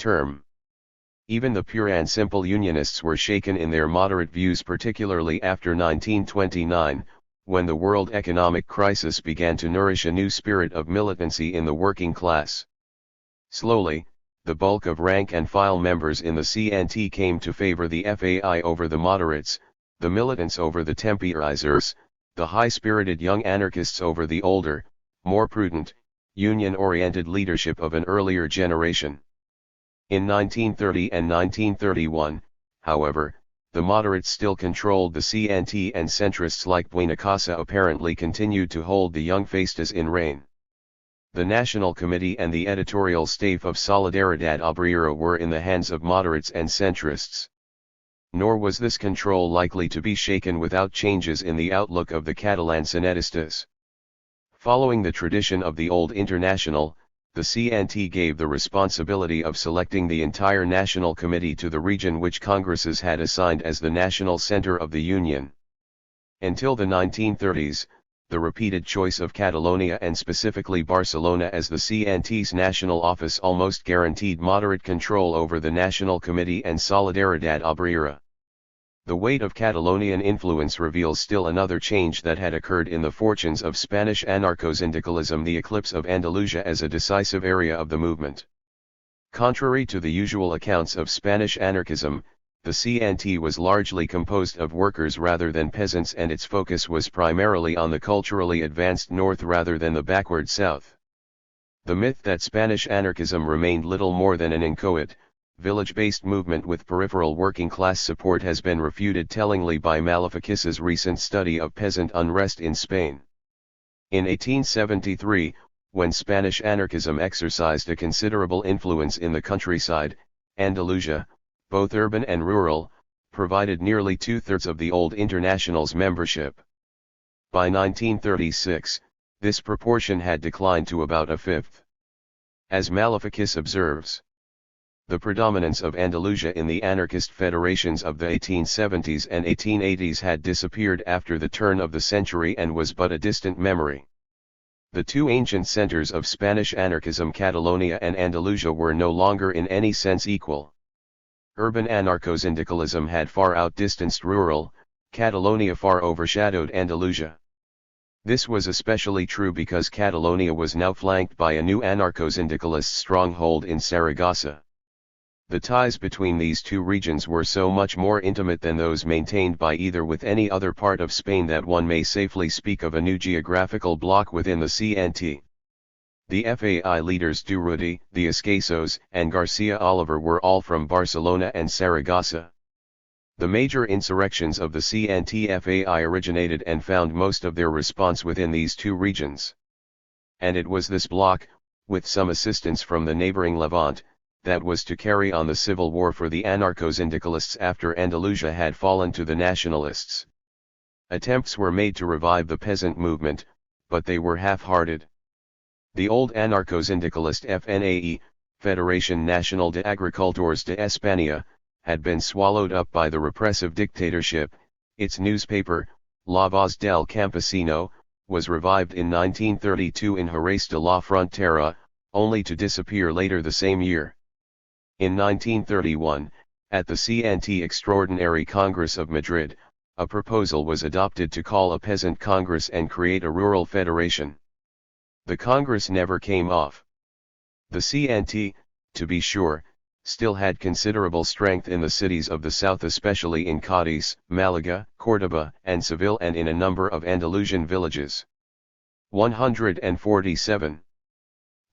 term. Even the pure and simple Unionists were shaken in their moderate views, particularly after 1929, when the world economic crisis began to nourish a new spirit of militancy in the working class. Slowly, the bulk of rank-and-file members in the CNT came to favor the FAI over the moderates, the militants over the temporizers, the high-spirited young anarchists over the older, more prudent, union-oriented leadership of an earlier generation. In 1930 and 1931, however, the moderates still controlled the CNT, and centrists like Buenacasa apparently continued to hold the young fascistas in rein. The National Committee and the editorial staff of Solidaridad Obrera were in the hands of moderates and centrists. Nor was this control likely to be shaken without changes in the outlook of the Catalan Sanetistas. Following the tradition of the old International, the CNT gave the responsibility of selecting the entire National Committee to the region which Congresses had assigned as the national center of the Union. Until the 1930s, the repeated choice of Catalonia and specifically Barcelona as the CNT's national office almost guaranteed moderate control over the National Committee and Solidaridad Obrera. The weight of Catalonian influence reveals still another change that had occurred in the fortunes of Spanish anarcho-syndicalism: the eclipse of Andalusia as a decisive area of the movement. Contrary to the usual accounts of Spanish anarchism, the CNT was largely composed of workers rather than peasants, and its focus was primarily on the culturally advanced north rather than the backward south. The myth that Spanish anarchism remained little more than an inchoate, village-based movement with peripheral working-class support has been refuted tellingly by Maleficis's recent study of peasant unrest in Spain. In 1873, when Spanish anarchism exercised a considerable influence in the countryside, Andalusia, both urban and rural, provided nearly two-thirds of the old International's membership. By 1936, this proportion had declined to about a fifth. As Maleficis observes, the predominance of Andalusia in the anarchist federations of the 1870s and 1880s had disappeared after the turn of the century and was but a distant memory. The two ancient centers of Spanish anarchism, Catalonia and Andalusia, were no longer in any sense equal. Urban anarcho-syndicalism had far outdistanced rural, Catalonia far overshadowed Andalusia. This was especially true because Catalonia was now flanked by a new anarcho-syndicalist stronghold in Saragossa. The ties between these two regions were so much more intimate than those maintained by either with any other part of Spain that one may safely speak of a new geographical bloc within the CNT. The FAI leaders Durruti, the Escasos, and Garcia Oliver were all from Barcelona and Saragossa. The major insurrections of the CNT-FAI originated and found most of their response within these two regions. And it was this bloc, with some assistance from the neighboring Levant, that was to carry on the civil war for the anarcho-syndicalists after Andalusia had fallen to the nationalists. Attempts were made to revive the peasant movement, but they were half-hearted. The old anarcho-syndicalist FNAE, Federación Nacional de Agricultores de España, had been swallowed up by the repressive dictatorship. Its newspaper, La Voz del Campesino, was revived in 1932 in Jerez de la Frontera, only to disappear later the same year. In 1931, at the CNT Extraordinary Congress of Madrid, a proposal was adopted to call a peasant congress and create a rural federation. The Congress never came off. The CNT, to be sure, still had considerable strength in the cities of the south, especially in Cádiz, Málaga, Córdoba, and Seville, and in a number of Andalusian villages. 147.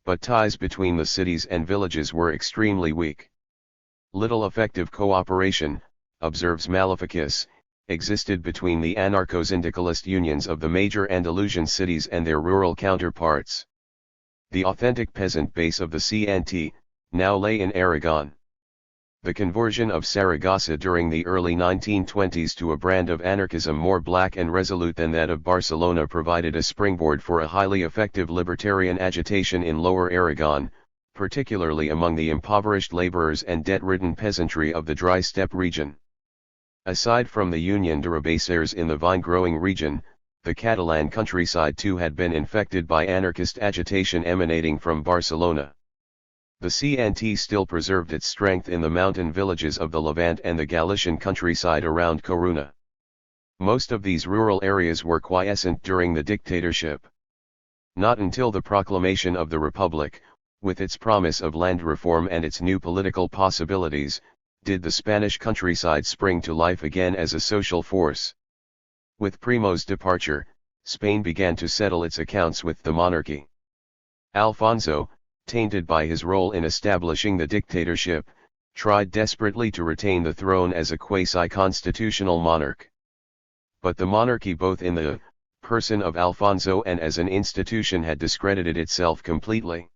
But ties between the cities and villages were extremely weak. Little effective cooperation, observes Maleficis, existed between the anarcho-syndicalist unions of the major Andalusian cities and their rural counterparts. The authentic peasant base of the CNT now lay in Aragon. The conversion of Saragossa during the early 1920s to a brand of anarchism more black and resolute than that of Barcelona provided a springboard for a highly effective libertarian agitation in Lower Aragon, particularly among the impoverished laborers and debt-ridden peasantry of the dry steppe region. Aside from the Union de Rabasers in the vine-growing region, the Catalan countryside too had been infected by anarchist agitation emanating from Barcelona. The CNT still preserved its strength in the mountain villages of the Levant and the Galician countryside around Coruna. Most of these rural areas were quiescent during the dictatorship. Not until the proclamation of the Republic, with its promise of land reform and its new political possibilities, did the Spanish countryside spring to life again as a social force. With Primo's departure, Spain began to settle its accounts with the monarchy. Alfonso, tainted by his role in establishing the dictatorship, tried desperately to retain the throne as a quasi-constitutional monarch. But the monarchy, both in the person of Alfonso and as an institution, had discredited itself completely.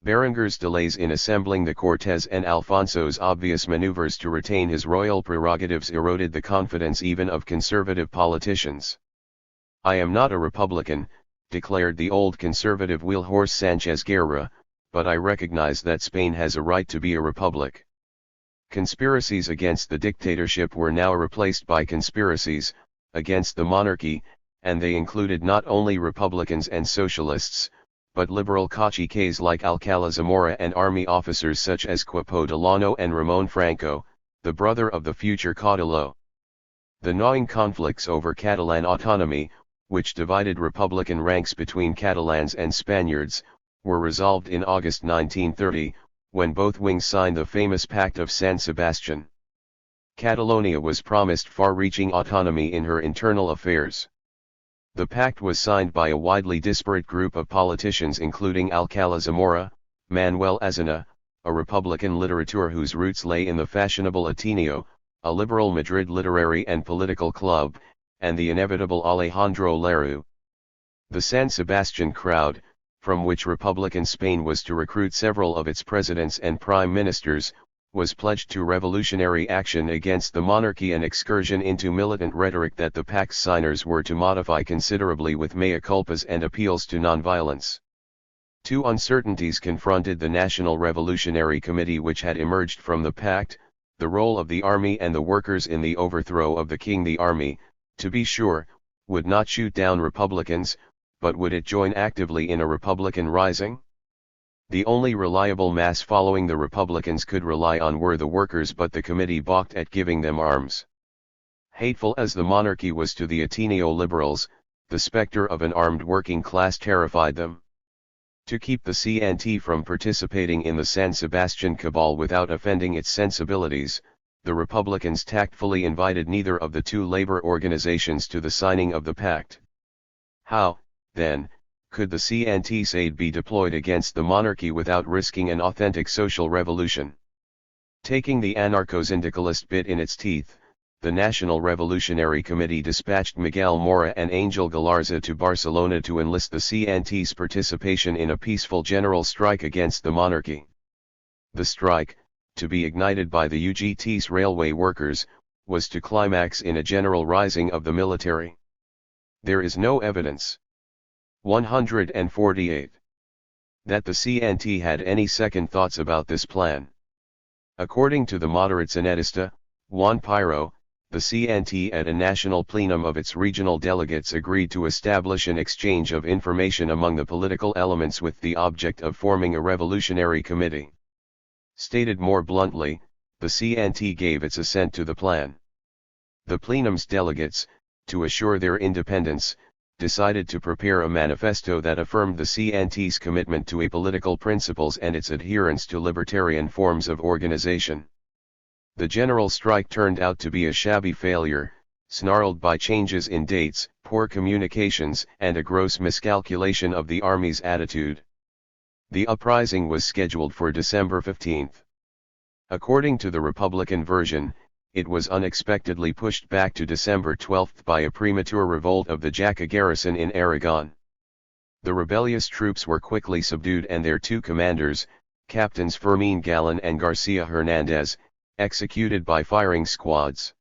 Berenguer's delays in assembling the Cortes and Alfonso's obvious maneuvers to retain his royal prerogatives eroded the confidence even of conservative politicians. "I am not a Republican," declared the old conservative Wheelhorse Sanchez Guerra, "but I recognize that Spain has a right to be a republic." Conspiracies against the dictatorship were now replaced by conspiracies against the monarchy, and they included not only Republicans and Socialists, but liberal caciques like Alcalá Zamora and army officers such as Queipo Delano and Ramón Franco, the brother of the future Caudillo. The gnawing conflicts over Catalan autonomy, which divided Republican ranks between Catalans and Spaniards, were resolved in August 1930, when both wings signed the famous Pact of San Sebastián. Catalonia was promised far-reaching autonomy in her internal affairs. The pact was signed by a widely disparate group of politicians including Alcalá Zamora, Manuel Aznar, a Republican litterateur whose roots lay in the fashionable Ateneo, a liberal Madrid literary and political club, and the inevitable Alejandro Lerroux. The San Sebastián crowd, from which Republican Spain was to recruit several of its presidents and prime ministers, was pledged to revolutionary action against the monarchy, an excursion into militant rhetoric that the pact's signers were to modify considerably with mea culpas and appeals to nonviolence. Two uncertainties confronted the National Revolutionary Committee which had emerged from the pact: the role of the army and the workers in the overthrow of the king. The army, to be sure, would not shoot down Republicans, but would it join actively in a Republican rising? The only reliable mass following the Republicans could rely on were the workers, but the committee balked at giving them arms. Hateful as the monarchy was to the Ateneo liberals, the specter of an armed working class terrified them. To keep the CNT from participating in the San Sebastián cabal without offending its sensibilities, the Republicans tactfully invited neither of the two labor organizations to the signing of the pact. How, then, could the CNT's aid be deployed against the monarchy without risking an authentic social revolution? Taking the anarcho-syndicalist bit in its teeth, the National Revolutionary Committee dispatched Miguel Mora and Angel Galarza to Barcelona to enlist the CNT's participation in a peaceful general strike against the monarchy. The strike, to be ignited by the UGT's railway workers, was to climax in a general rising of the military. There is no evidence. 148. That the CNT had any second thoughts about this plan. According to the moderate Zenetista, Juan Piro, the CNT at a national plenum of its regional delegates agreed to establish an exchange of information among the political elements with the object of forming a revolutionary committee. Stated more bluntly, the CNT gave its assent to the plan. The plenum's delegates, to assure their independence, decided to prepare a manifesto that affirmed the CNT's commitment to apolitical principles and its adherence to libertarian forms of organization. The general strike turned out to be a shabby failure, snarled by changes in dates, poor communications, and a gross miscalculation of the army's attitude. The uprising was scheduled for December 15. According to the Republican version, it was unexpectedly pushed back to December 12 by a premature revolt of the Jaca garrison in Aragon. The rebellious troops were quickly subdued and their two commanders, Captains Fermín Galán and García Hernández, executed by firing squads.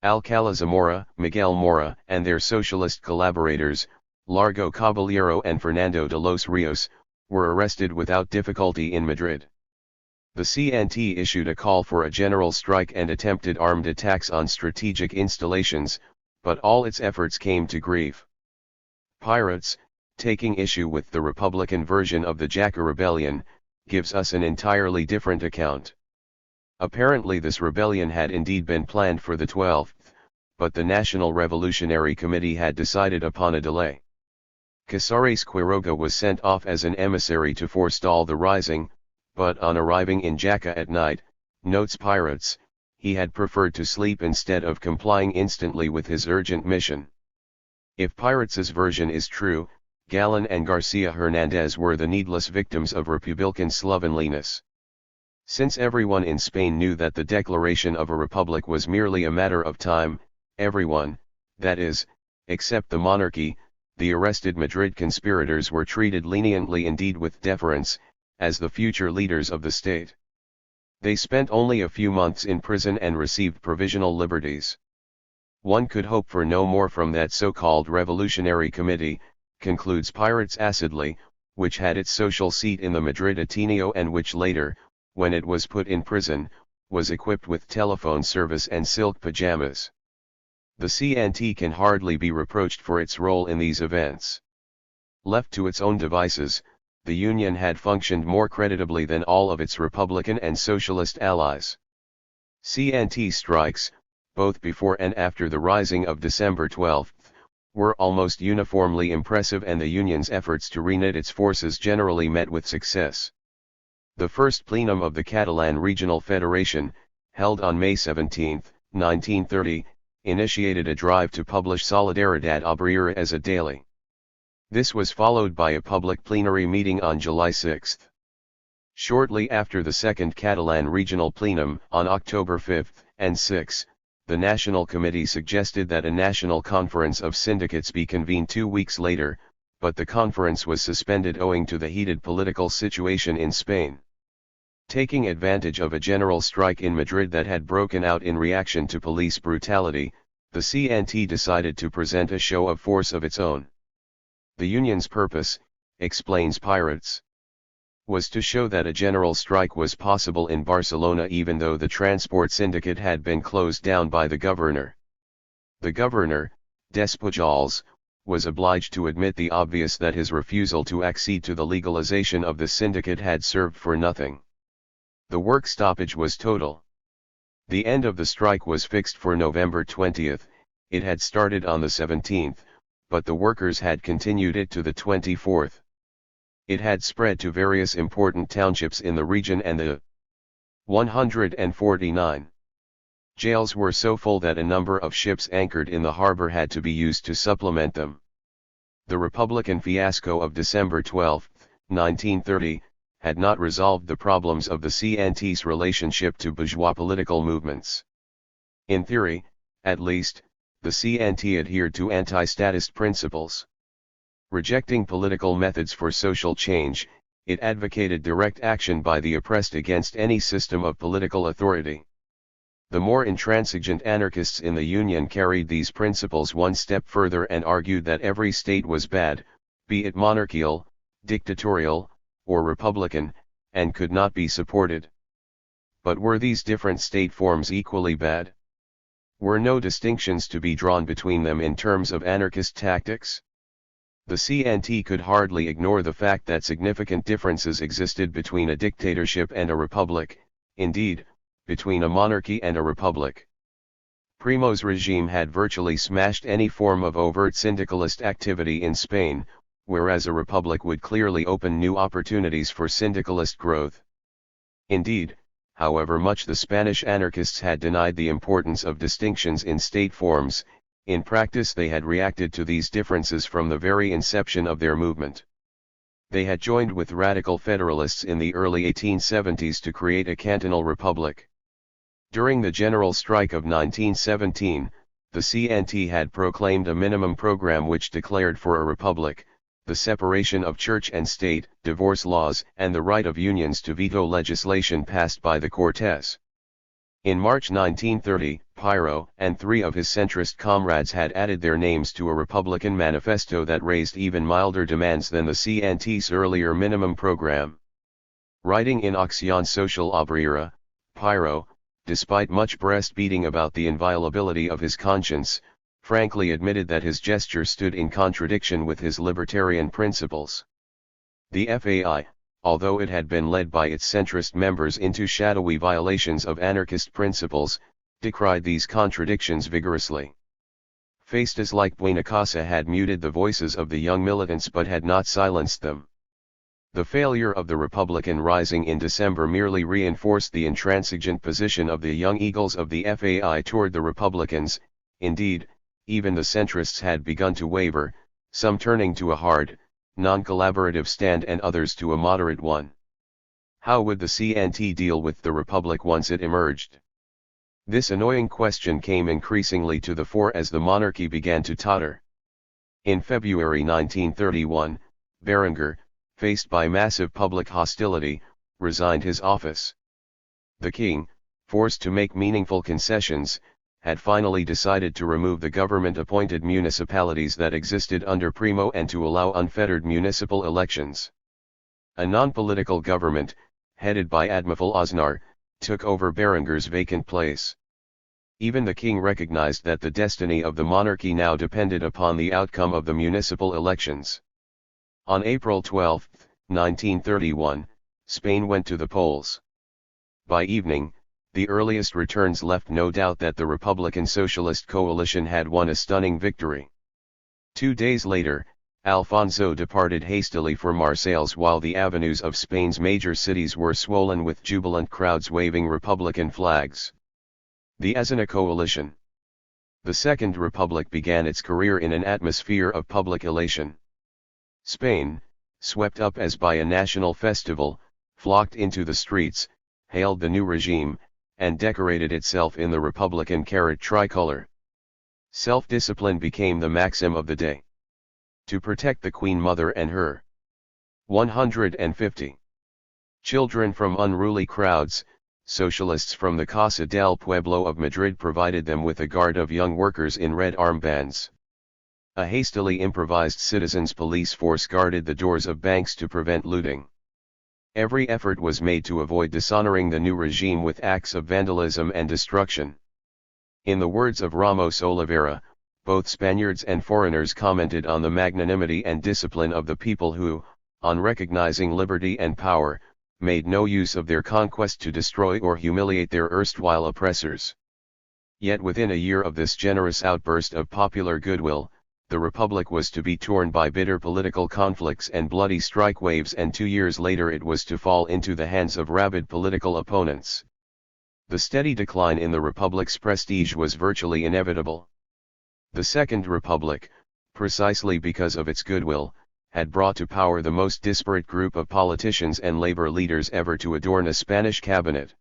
Alcalá Zamora, Miguel Mora, and their socialist collaborators, Largo Caballero and Fernando de los Rios, were arrested without difficulty in Madrid. The CNT issued a call for a general strike and attempted armed attacks on strategic installations, but all its efforts came to grief. Pirates, taking issue with the Republican version of the Jaca rebellion, gives us an entirely different account. Apparently this rebellion had indeed been planned for the 12th, but the National Revolutionary Committee had decided upon a delay. Casares Quiroga was sent off as an emissary to forestall the rising, but on arriving in Jaca at night, notes Pirates, he had preferred to sleep instead of complying instantly with his urgent mission. If Pirates' version is true, Gallon and Garcia Hernandez were the needless victims of Republican slovenliness. Since everyone in Spain knew that the declaration of a republic was merely a matter of time, everyone, that is, except the monarchy, the arrested Madrid conspirators were treated leniently, indeed with deference, as the future leaders of the state. They spent only a few months in prison and received provisional liberties. One could hope for no more from that so-called Revolutionary Committee, concludes Pirates acidly, which had its social seat in the Madrid Ateneo and which later, when it was put in prison, was equipped with telephone service and silk pajamas. The CNT can hardly be reproached for its role in these events. Left to its own devices, the Union had functioned more creditably than all of its Republican and Socialist allies. CNT strikes, both before and after the rising of December 12, were almost uniformly impressive, and the Union's efforts to reknit its forces generally met with success. The first plenum of the Catalan Regional Federation, held on May 17, 1930, initiated a drive to publish Solidaridad Obrera as a daily. This was followed by a public plenary meeting on July 6. Shortly after the Second Catalan Regional Plenum, on October 5 and 6, the National Committee suggested that a national conference of syndicates be convened 2 weeks later, but the conference was suspended owing to the heated political situation in Spain. Taking advantage of a general strike in Madrid that had broken out in reaction to police brutality, the CNT decided to present a show of force of its own. The Union's purpose, explains Pirates, was to show that a general strike was possible in Barcelona even though the transport syndicate had been closed down by the governor. The governor, Despujals, was obliged to admit the obvious, that his refusal to accede to the legalization of the syndicate had served for nothing. The work stoppage was total. The end of the strike was fixed for November 20, it had started on the 17th, but the workers had continued it to the 24th. It had spread to various important townships in the region, and the 149 jails were so full that a number of ships anchored in the harbor had to be used to supplement them. The Republican fiasco of December 12, 1930, had not resolved the problems of the CNT's relationship to bourgeois political movements. In theory, at least, the CNT adhered to anti-statist principles. Rejecting political methods for social change, it advocated direct action by the oppressed against any system of political authority. The more intransigent anarchists in the Union carried these principles one step further and argued that every state was bad, be it monarchical, dictatorial, or republican, and could not be supported. But were these different state forms equally bad? Were no distinctions to be drawn between them in terms of anarchist tactics? The CNT could hardly ignore the fact that significant differences existed between a dictatorship and a republic, indeed, between a monarchy and a republic. Primo's regime had virtually smashed any form of overt syndicalist activity in Spain, whereas a republic would clearly open new opportunities for syndicalist growth. Indeed, however much the Spanish anarchists had denied the importance of distinctions in state forms, in practice they had reacted to these differences from the very inception of their movement. They had joined with radical federalists in the early 1870s to create a cantonal republic. During the general strike of 1917, the CNT had proclaimed a minimum program which declared for a republic, the separation of church and state, divorce laws, and the right of unions to veto legislation passed by the Cortes. In March 1930, Piro and 3 of his centrist comrades had added their names to a Republican manifesto that raised even milder demands than the CNT's earlier minimum program. Writing in Acción Social Obrera, Piro, despite much breast-beating about the inviolability of his conscience, frankly admitted that his gesture stood in contradiction with his libertarian principles. The FAI, although it had been led by its centrist members into shadowy violations of anarchist principles, decried these contradictions vigorously. Fastas like Buenacasa had muted the voices of the young militants but had not silenced them. The failure of the Republican Rising in December merely reinforced the intransigent position of the Young Eagles of the FAI toward the Republicans. Indeed, even the centrists had begun to waver, some turning to a hard, non-collaborative stand and others to a moderate one. How would the CNT deal with the Republic once it emerged? This annoying question came increasingly to the fore as the monarchy began to totter. In February 1931, Berenguer, faced by massive public hostility, resigned his office. The king, forced to make meaningful concessions, had finally decided to remove the government-appointed municipalities that existed under Primo and to allow unfettered municipal elections. A non-political government, headed by Admiral Aznar, took over Berenguer's vacant place. Even the king recognized that the destiny of the monarchy now depended upon the outcome of the municipal elections. On April 12, 1931, Spain went to the polls. By evening, the earliest returns left no doubt that the Republican Socialist coalition had won a stunning victory. 2 days later, Alfonso departed hastily for Marseilles while the avenues of Spain's major cities were swollen with jubilant crowds waving Republican flags. The Aznar coalition. The Second Republic began its career in an atmosphere of public elation. Spain, swept up as by a national festival, flocked into the streets, hailed the new regime, and decorated itself in the Republican carrot tricolor. Self-discipline became the maxim of the day. To protect the Queen Mother and her 150 children from unruly crowds, socialists from the Casa del Pueblo of Madrid provided them with a guard of young workers in red armbands. A hastily improvised citizens' police force guarded the doors of banks to prevent looting. Every effort was made to avoid dishonoring the new regime with acts of vandalism and destruction. In the words of Ramos Oliveira, both Spaniards and foreigners commented on the magnanimity and discipline of the people who, on recognizing liberty and power, made no use of their conquest to destroy or humiliate their erstwhile oppressors. Yet within a year of this generous outburst of popular goodwill, the Republic was to be torn by bitter political conflicts and bloody strike waves, and 2 years later it was to fall into the hands of rabid political opponents. The steady decline in the Republic's prestige was virtually inevitable. The Second Republic, precisely because of its goodwill, had brought to power the most disparate group of politicians and labor leaders ever to adorn a Spanish cabinet.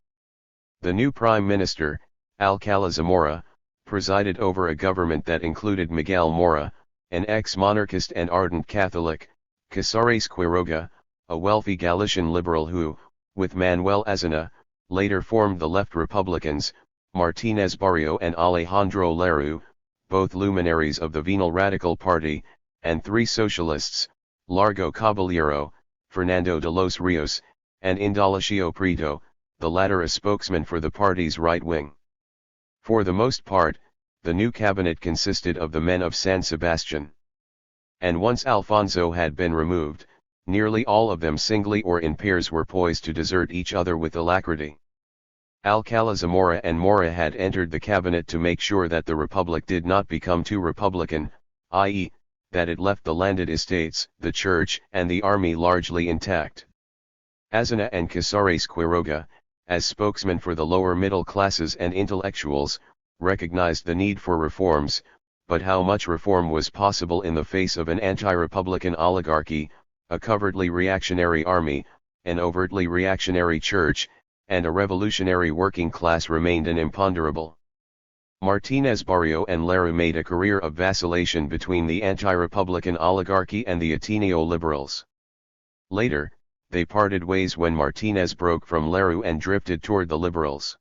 The new Prime Minister, Alcalá Zamora, presided over a government that included Miguel Mora, an ex-monarchist and ardent Catholic, Casares Quiroga, a wealthy Galician liberal who, with Manuel Aznar, later formed the Left Republicans, Martínez Barrio and Alejandro Lerou, both luminaries of the Venal Radical Party, and 3 socialists, Largo Caballero, Fernando de los Rios, and Indalecio Prieto, the latter a spokesman for the party's right wing. For the most part, the new cabinet consisted of the men of San Sebastian. And once Alfonso had been removed, nearly all of them singly or in pairs were poised to desert each other with alacrity. Alcalá Zamora and Mora had entered the cabinet to make sure that the Republic did not become too Republican, i.e., that it left the landed estates, the church, and the army largely intact. Aznar and Casares Quiroga, as spokesmen for the lower middle classes and intellectuals, recognized the need for reforms, but how much reform was possible in the face of an anti-republican oligarchy, a covertly reactionary army, an overtly reactionary church, and a revolutionary working class remained an imponderable. Martínez Barrio and Lerou made a career of vacillation between the anti-republican oligarchy and the Ateneo liberals. Later, they parted ways when Martínez broke from Lerou and drifted toward the liberals.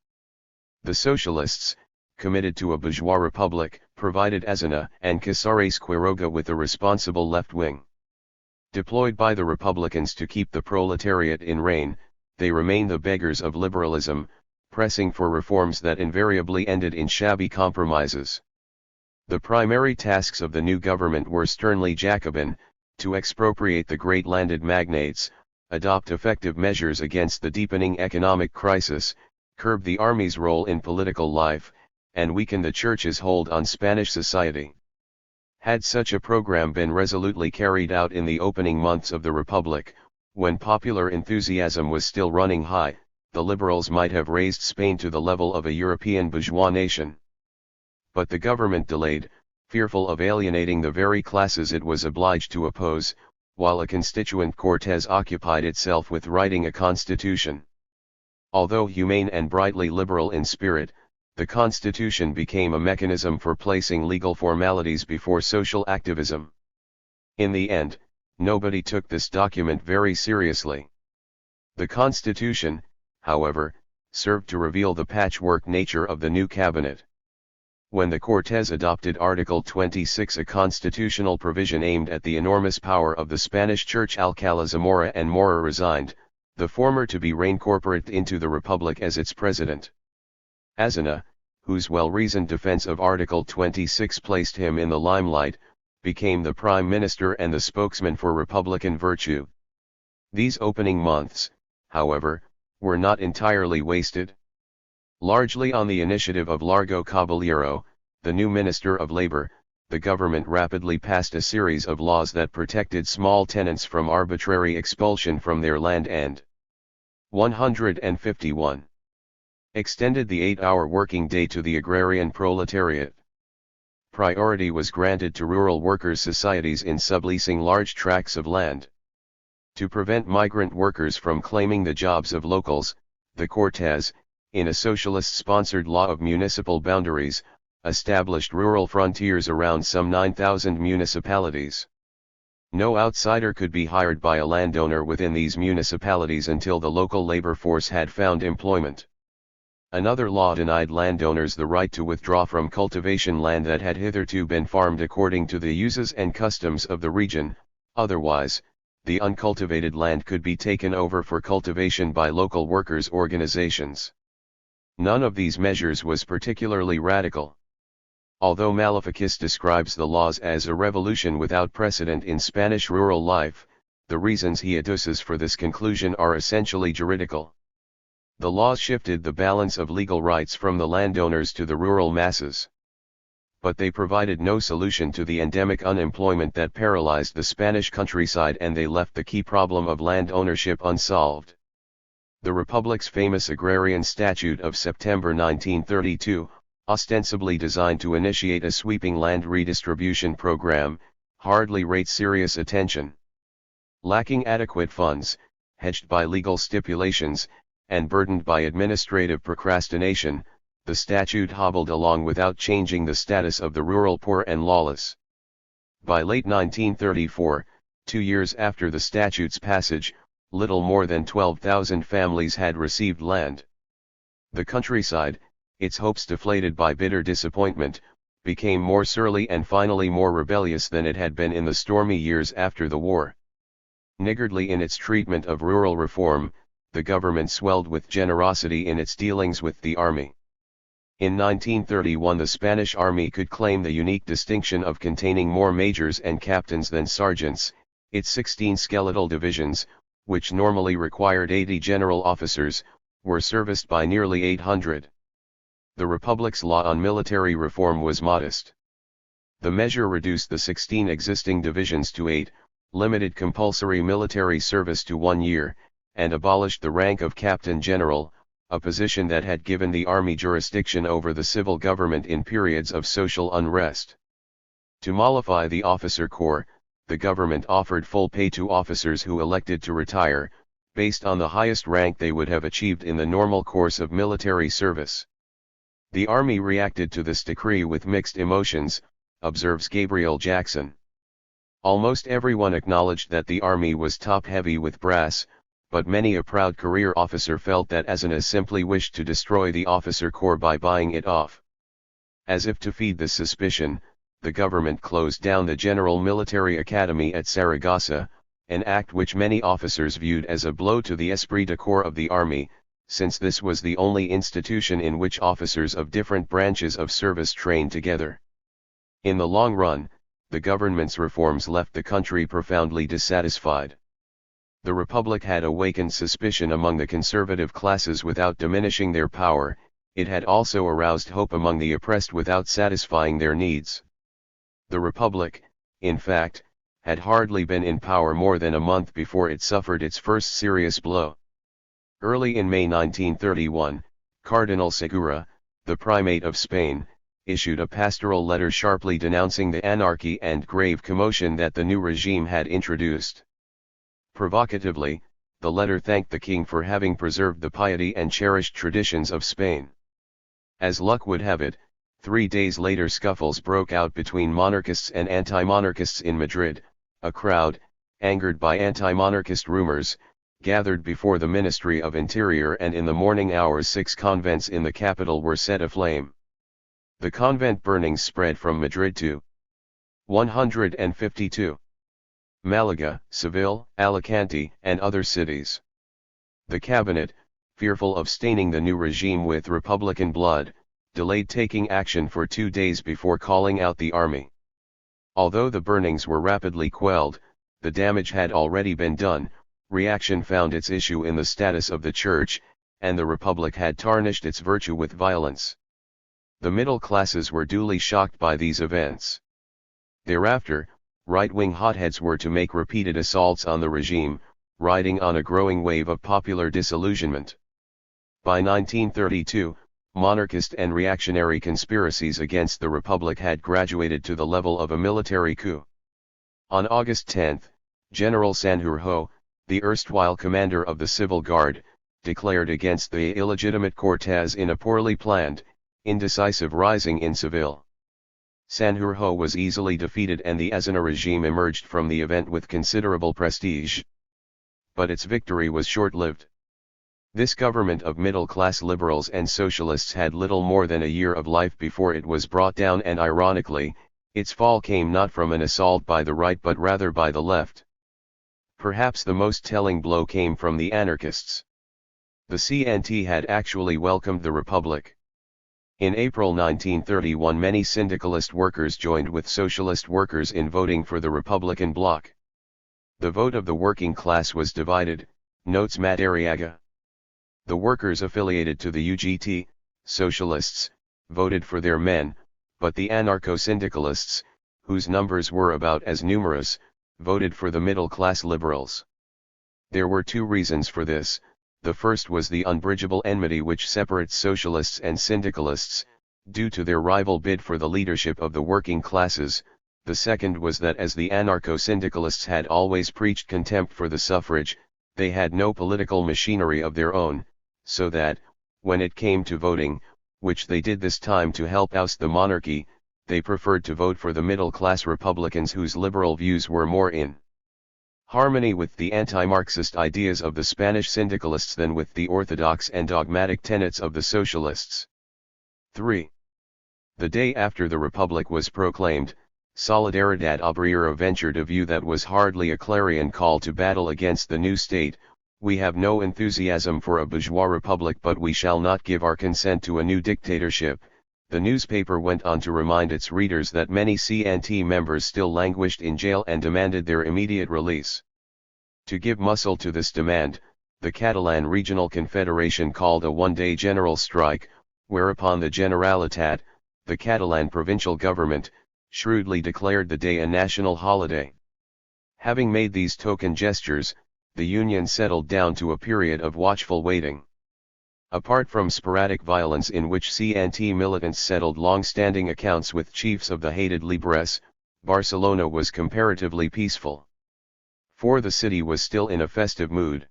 The socialists, committed to a bourgeois republic, provided Aznar and Casares Quiroga with a responsible left wing. Deployed by the Republicans to keep the proletariat in rein, they remained the beggars of liberalism, pressing for reforms that invariably ended in shabby compromises. The primary tasks of the new government were sternly Jacobin, to expropriate the great landed magnates, adopt effective measures against the deepening economic crisis, curb the army's role in political life, and weaken the church's hold on Spanish society. Had such a program been resolutely carried out in the opening months of the Republic, when popular enthusiasm was still running high, the liberals might have raised Spain to the level of a European bourgeois nation. But the government delayed, fearful of alienating the very classes it was obliged to oppose, while a constituent Cortes occupied itself with writing a constitution. Although humane and brightly liberal in spirit, the constitution became a mechanism for placing legal formalities before social activism. In the end, nobody took this document very seriously. The constitution, however, served to reveal the patchwork nature of the new cabinet. When the Cortes adopted Article 26, a constitutional provision aimed at the enormous power of the Spanish Church, Alcalá Zamora and Mora resigned, the former to be reincorporated into the Republic as its president. Azana, whose well-reasoned defense of Article 26 placed him in the limelight, became the prime minister and the spokesman for Republican virtue. These opening months, however, were not entirely wasted. Largely on the initiative of Largo Caballero, the new Minister of Labor, the government rapidly passed a series of laws that protected small tenants from arbitrary expulsion from their land and 151. Extended the 8-hour working day to the agrarian proletariat. Priority was granted to rural workers' societies in subleasing large tracts of land. To prevent migrant workers from claiming the jobs of locals, the Cortes, in a socialist-sponsored law of municipal boundaries, established rural frontiers around some 9,000 municipalities. No outsider could be hired by a landowner within these municipalities until the local labor force had found employment. Another law denied landowners the right to withdraw from cultivation land that had hitherto been farmed according to the uses and customs of the region, otherwise, the uncultivated land could be taken over for cultivation by local workers' organizations. None of these measures was particularly radical. Although Maleficus describes the laws as a revolution without precedent in Spanish rural life, the reasons he adduces for this conclusion are essentially juridical. The laws shifted the balance of legal rights from the landowners to the rural masses. But they provided no solution to the endemic unemployment that paralyzed the Spanish countryside, and they left the key problem of land ownership unsolved. The Republic's famous Agrarian Statute of September 1932, ostensibly designed to initiate a sweeping land redistribution program, hardly rates serious attention. Lacking adequate funds, hedged by legal stipulations, and burdened by administrative procrastination, the statute hobbled along without changing the status of the rural poor and lawless. By late 1934, 2 years after the statute's passage, little more than 12,000 families had received land. The countryside, its hopes deflated by bitter disappointment, became more surly and finally more rebellious than it had been in the stormy years after the war. Niggardly in its treatment of rural reform, the government swelled with generosity in its dealings with the army. In 1931 the Spanish army could claim the unique distinction of containing more majors and captains than sergeants. Its 16 skeletal divisions, which normally required 80 general officers, were serviced by nearly 800. The Republic's law on military reform was modest. The measure reduced the 16 existing divisions to 8, limited compulsory military service to 1 year, and abolished the rank of Captain General, a position that had given the army jurisdiction over the civil government in periods of social unrest. To mollify the officer corps, the government offered full pay to officers who elected to retire, based on the highest rank they would have achieved in the normal course of military service. The army reacted to this decree with mixed emotions, observes Gabriel Jackson. Almost everyone acknowledged that the army was top-heavy with brass, but many a proud career officer felt that Azana simply wished to destroy the officer corps by buying it off. As if to feed this suspicion, the government closed down the General Military Academy at Saragossa, an act which many officers viewed as a blow to the esprit de corps of the army, since this was the only institution in which officers of different branches of service trained together. In the long run, the government's reforms left the country profoundly dissatisfied. The Republic had awakened suspicion among the conservative classes without diminishing their power, it had also aroused hope among the oppressed without satisfying their needs. The Republic, in fact, had hardly been in power more than a month before it suffered its first serious blow. Early in May 1931, Cardinal Segura, the Primate of Spain, issued a pastoral letter sharply denouncing the anarchy and grave commotion that the new regime had introduced. Provocatively, the letter thanked the king for having preserved the piety and cherished traditions of Spain. As luck would have it, 3 days later scuffles broke out between monarchists and anti-monarchists in Madrid. A crowd, angered by anti-monarchist rumors, gathered before the Ministry of Interior, and in the morning hours 6 convents in the capital were set aflame. The convent burnings spread from Madrid to 152. Malaga, Seville, Alicante, and other cities. The cabinet, fearful of staining the new regime with republican blood, delayed taking action for 2 days before calling out the army. Although the burnings were rapidly quelled, the damage had already been done. Reaction found its issue in the status of the Church, and the Republic had tarnished its virtue with violence. The middle classes were duly shocked by these events. Thereafter, right-wing hotheads were to make repeated assaults on the regime, riding on a growing wave of popular disillusionment. By 1932, monarchist and reactionary conspiracies against the Republic had graduated to the level of a military coup. On August 10, General Sanjurjo, the erstwhile commander of the Civil Guard, declared against the illegitimate Cortes in a poorly planned, indecisive rising in Seville. Sanjurjo was easily defeated and the Aznar regime emerged from the event with considerable prestige. But its victory was short-lived. This government of middle-class liberals and socialists had little more than a year of life before it was brought down, and ironically, its fall came not from an assault by the right but rather by the left. Perhaps the most telling blow came from the anarchists. The CNT had actually welcomed the Republic. In April 1931 many syndicalist workers joined with socialist workers in voting for the Republican bloc. The vote of the working class was divided, notes Madariaga. The workers affiliated to the UGT, socialists, voted for their men, but the anarcho-syndicalists, whose numbers were about as numerous, voted for the middle-class liberals. There were 2 reasons for this. The first was the unbridgeable enmity which separates socialists and syndicalists, due to their rival bid for the leadership of the working classes. The second was that as the anarcho-syndicalists had always preached contempt for the suffrage, they had no political machinery of their own, so that, when it came to voting, which they did this time to help oust the monarchy, they preferred to vote for the middle-class Republicans whose liberal views were more in harmony with the anti-Marxist ideas of the Spanish syndicalists than with the orthodox and dogmatic tenets of the socialists. 3. The day after the Republic was proclaimed, Solidaridad Obrera ventured a view that was hardly a clarion call to battle against the new state. We have no enthusiasm for a bourgeois republic, but we shall not give our consent to a new dictatorship. The newspaper went on to remind its readers that many CNT members still languished in jail and demanded their immediate release. To give muscle to this demand, the Catalan Regional Confederation called a one-day general strike, whereupon the Generalitat, the Catalan provincial government, shrewdly declared the day a national holiday. Having made these token gestures, the Union settled down to a period of watchful waiting. Apart from sporadic violence in which CNT militants settled long-standing accounts with chiefs of the hated Libres, Barcelona was comparatively peaceful. For the city was still in a festive mood.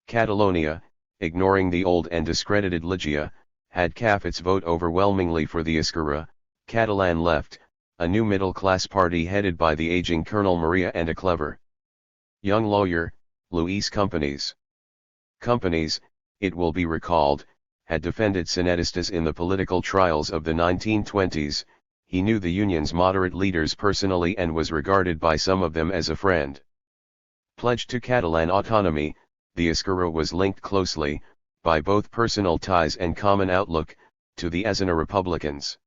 Catalonia, ignoring the old and discredited Ligia, had cast its vote overwhelmingly for the Esquerra, Catalan left, a new middle-class party headed by the aging Colonel Maria and a clever young lawyer, Luis Companys. Companys, it will be recalled, had defended Sanedistas in the political trials of the 1920s. He knew the Union's moderate leaders personally and was regarded by some of them as a friend. Pledged to Catalan autonomy, the Esquerra was linked closely, by both personal ties and common outlook, to the Aznar Republicans.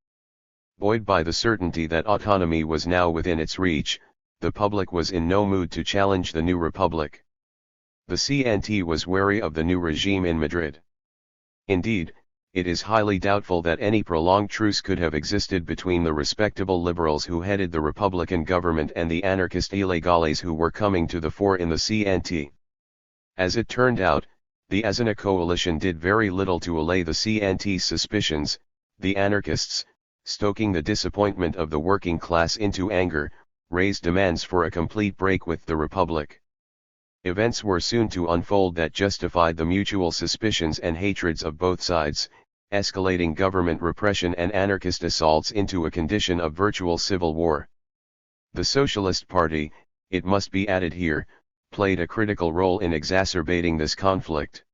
Buoyed by the certainty that autonomy was now within its reach, the public was in no mood to challenge the new republic. The CNT was wary of the new regime in Madrid. Indeed, it is highly doubtful that any prolonged truce could have existed between the respectable liberals who headed the Republican government and the anarchist illegales who were coming to the fore in the CNT. As it turned out, the Azana coalition did very little to allay the CNT's suspicions. The anarchists, stoking the disappointment of the working class into anger, raised demands for a complete break with the Republic. Events were soon to unfold that justified the mutual suspicions and hatreds of both sides, escalating government repression and anarchist assaults into a condition of virtual civil war. The Socialist Party, it must be added here, played a critical role in exacerbating this conflict.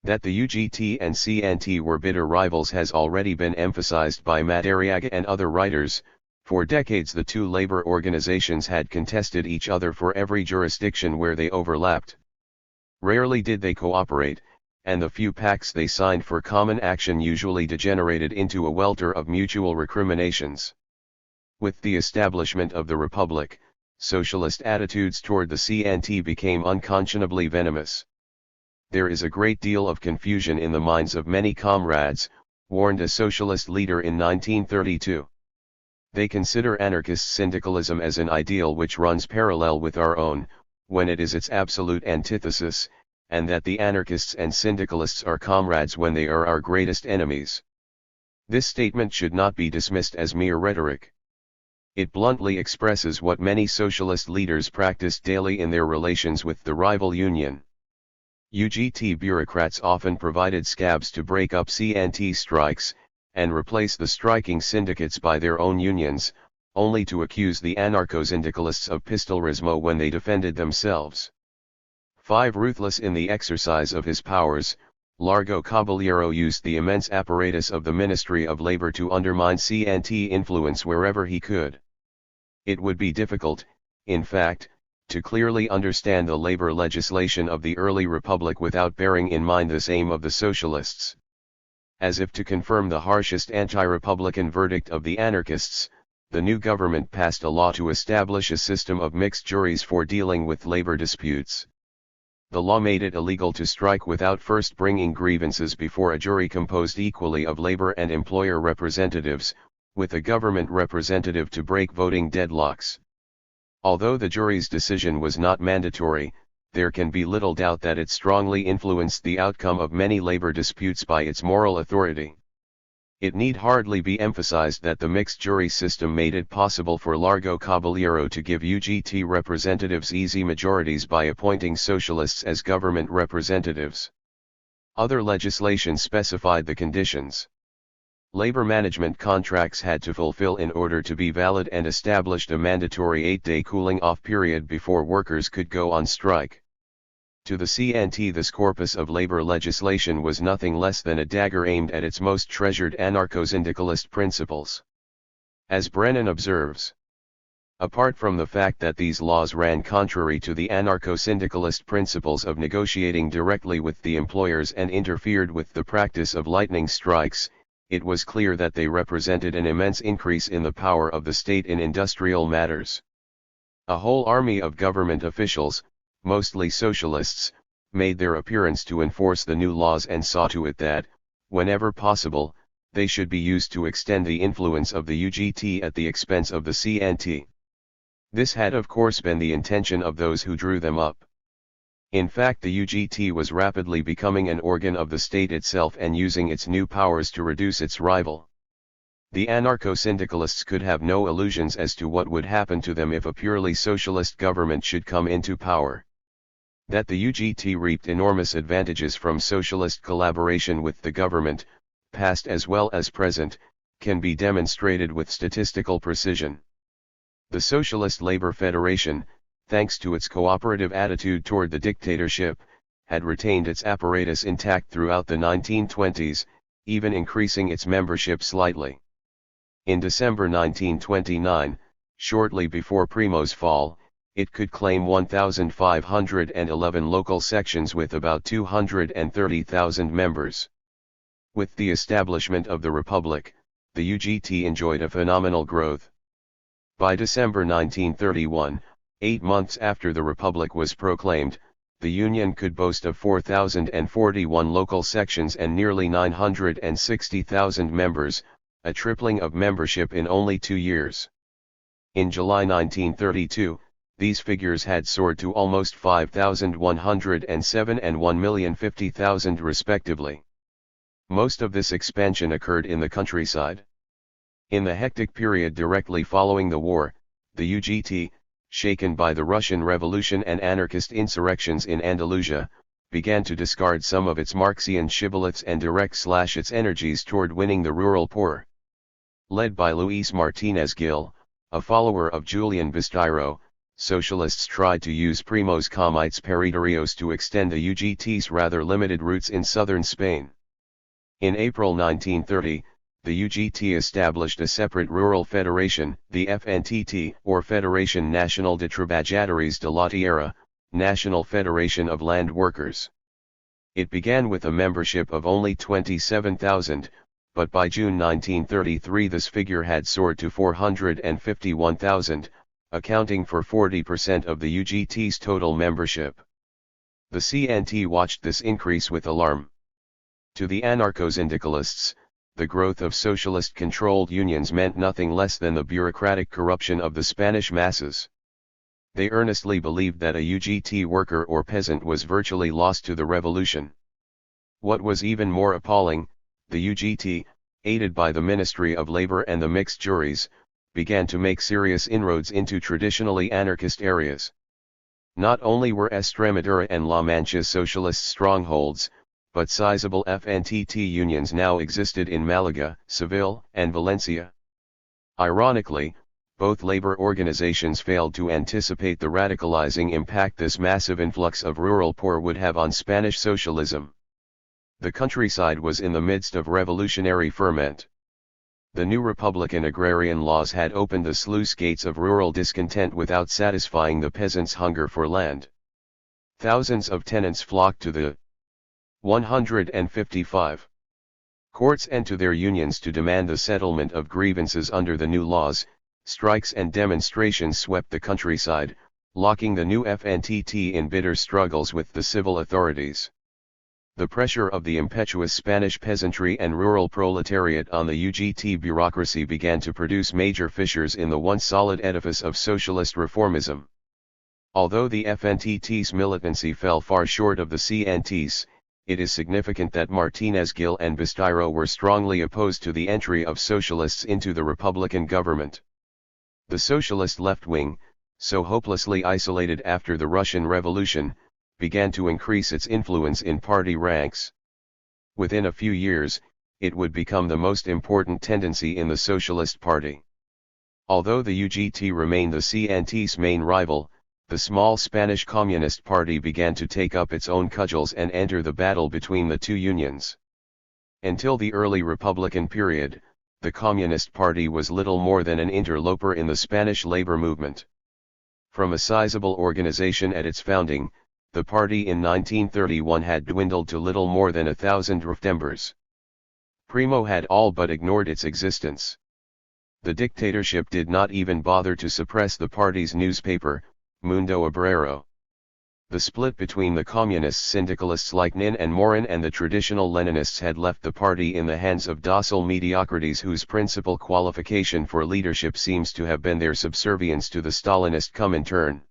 That the UGT and CNT were bitter rivals has already been emphasized by Madariaga and other writers. For decades the two labor organizations had contested each other for every jurisdiction where they overlapped. Rarely did they cooperate, and the few pacts they signed for common action usually degenerated into a welter of mutual recriminations. With the establishment of the Republic, socialist attitudes toward the CNT became unconscionably venomous. There is a great deal of confusion in the minds of many comrades, warned a socialist leader in 1932. They consider anarchist syndicalism as an ideal which runs parallel with our own, when it is its absolute antithesis, and that the anarchists and syndicalists are comrades when they are our greatest enemies. This statement should not be dismissed as mere rhetoric. It bluntly expresses what many socialist leaders practiced daily in their relations with the rival union. UGT bureaucrats often provided scabs to break up CNT strikes, and replace the striking syndicates by their own unions, only to accuse the anarcho-syndicalists of pistolrismo when they defended themselves. 5. Ruthless in the exercise of his powers, Largo Caballero used the immense apparatus of the Ministry of Labor to undermine CNT influence wherever he could. It would be difficult, in fact, to clearly understand the labor legislation of the early republic without bearing in mind this aim of the socialists. As if to confirm the harshest anti-republican verdict of the anarchists, the new government passed a law to establish a system of mixed juries for dealing with labor disputes. The law made it illegal to strike without first bringing grievances before a jury composed equally of labor and employer representatives, with a government representative to break voting deadlocks. Although the jury's decision was not mandatory, there can be little doubt that it strongly influenced the outcome of many labor disputes by its moral authority. It need hardly be emphasized that the mixed jury system made it possible for Largo Caballero to give UGT representatives easy majorities by appointing socialists as government representatives. Other legislation specified the conditions labor management contracts had to fulfill in order to be valid and established a mandatory 8-day cooling-off period before workers could go on strike. To the CNT this corpus of labor legislation was nothing less than a dagger aimed at its most treasured anarcho-syndicalist principles. As Brennan observes, apart from the fact that these laws ran contrary to the anarcho-syndicalist principles of negotiating directly with the employers and interfered with the practice of lightning strikes, it was clear that they represented an immense increase in the power of the state in industrial matters. A whole army of government officials, mostly socialists, made their appearance to enforce the new laws and saw to it that, whenever possible, they should be used to extend the influence of the UGT at the expense of the CNT. This had of course been the intention of those who drew them up. In fact, the UGT was rapidly becoming an organ of the state itself and using its new powers to reduce its rival. The anarcho-syndicalists could have no illusions as to what would happen to them if a purely socialist government should come into power. That the UGT reaped enormous advantages from socialist collaboration with the government, past as well as present, can be demonstrated with statistical precision. The Socialist Labor Federation, thanks to its cooperative attitude toward the dictatorship, had retained its apparatus intact throughout the 1920s, even increasing its membership slightly. In December 1929, shortly before Primo's fall, it could claim 1,511 local sections with about 230,000 members. With the establishment of the Republic, the UGT enjoyed a phenomenal growth. By December 1931, 8 months after the Republic was proclaimed, the Union could boast of 4,041 local sections and nearly 960,000 members, a tripling of membership in only 2 years. In July 1932, these figures had soared to almost 5,107 and 1,050,000 respectively. Most of this expansion occurred in the countryside. In the hectic period directly following the war, the UGT, shaken by the Russian Revolution and anarchist insurrections in Andalusia, began to discard some of its Marxian shibboleths and direct its energies toward winning the rural poor. Led by Luis Martinez Gil, a follower of Julian Basteiro, socialists tried to use Primos Comites Periderios to extend the UGT's rather limited roots in southern Spain. In April 1930, the UGT established a separate rural federation, the FNTT, or Federación Nacional de Trabajadores de la Tierra, National Federation of Land Workers. It began with a membership of only 27,000, but by June 1933 this figure had soared to 451,000, accounting for 40% of the UGT's total membership. The CNT watched this increase with alarm. To the anarcho-syndicalists, the growth of socialist-controlled unions meant nothing less than the bureaucratic corruption of the Spanish masses. They earnestly believed that a UGT worker or peasant was virtually lost to the revolution. What was even more appalling, the UGT, aided by the Ministry of Labor and the mixed juries, began to make serious inroads into traditionally anarchist areas. Not only were Extremadura and La Mancha socialist strongholds, but sizable FNTT unions now existed in Malaga, Seville, and Valencia. Ironically, both labor organizations failed to anticipate the radicalizing impact this massive influx of rural poor would have on Spanish socialism. The countryside was in the midst of revolutionary ferment. The new Republican agrarian laws had opened the sluice gates of rural discontent without satisfying the peasants' hunger for land. Thousands of tenants flocked to the 155 courts and to their unions to demand the settlement of grievances under the new laws. Strikes and demonstrations swept the countryside, locking the new FNTT in bitter struggles with the civil authorities. The pressure of the impetuous Spanish peasantry and rural proletariat on the UGT bureaucracy began to produce major fissures in the once solid edifice of socialist reformism. Although the FNTT's militancy fell far short of the CNT's, it is significant that Martinez Gil and Basteiro were strongly opposed to the entry of socialists into the Republican government. The socialist left wing, so hopelessly isolated after the Russian Revolution, began to increase its influence in party ranks. Within a few years, it would become the most important tendency in the Socialist Party. Although the UGT remained the CNT's main rival, the small Spanish Communist Party began to take up its own cudgels and enter the battle between the two unions. Until the early Republican period, the Communist Party was little more than an interloper in the Spanish labor movement. From a sizable organization at its founding, the party in 1931 had dwindled to little more than 1,000 members. Primo had all but ignored its existence. The dictatorship did not even bother to suppress the party's newspaper, Mundo Obrero. The split between the communist syndicalists like Nin and Morin and the traditional Leninists had left the party in the hands of docile mediocrities whose principal qualification for leadership seems to have been their subservience to the Stalinist Comintern.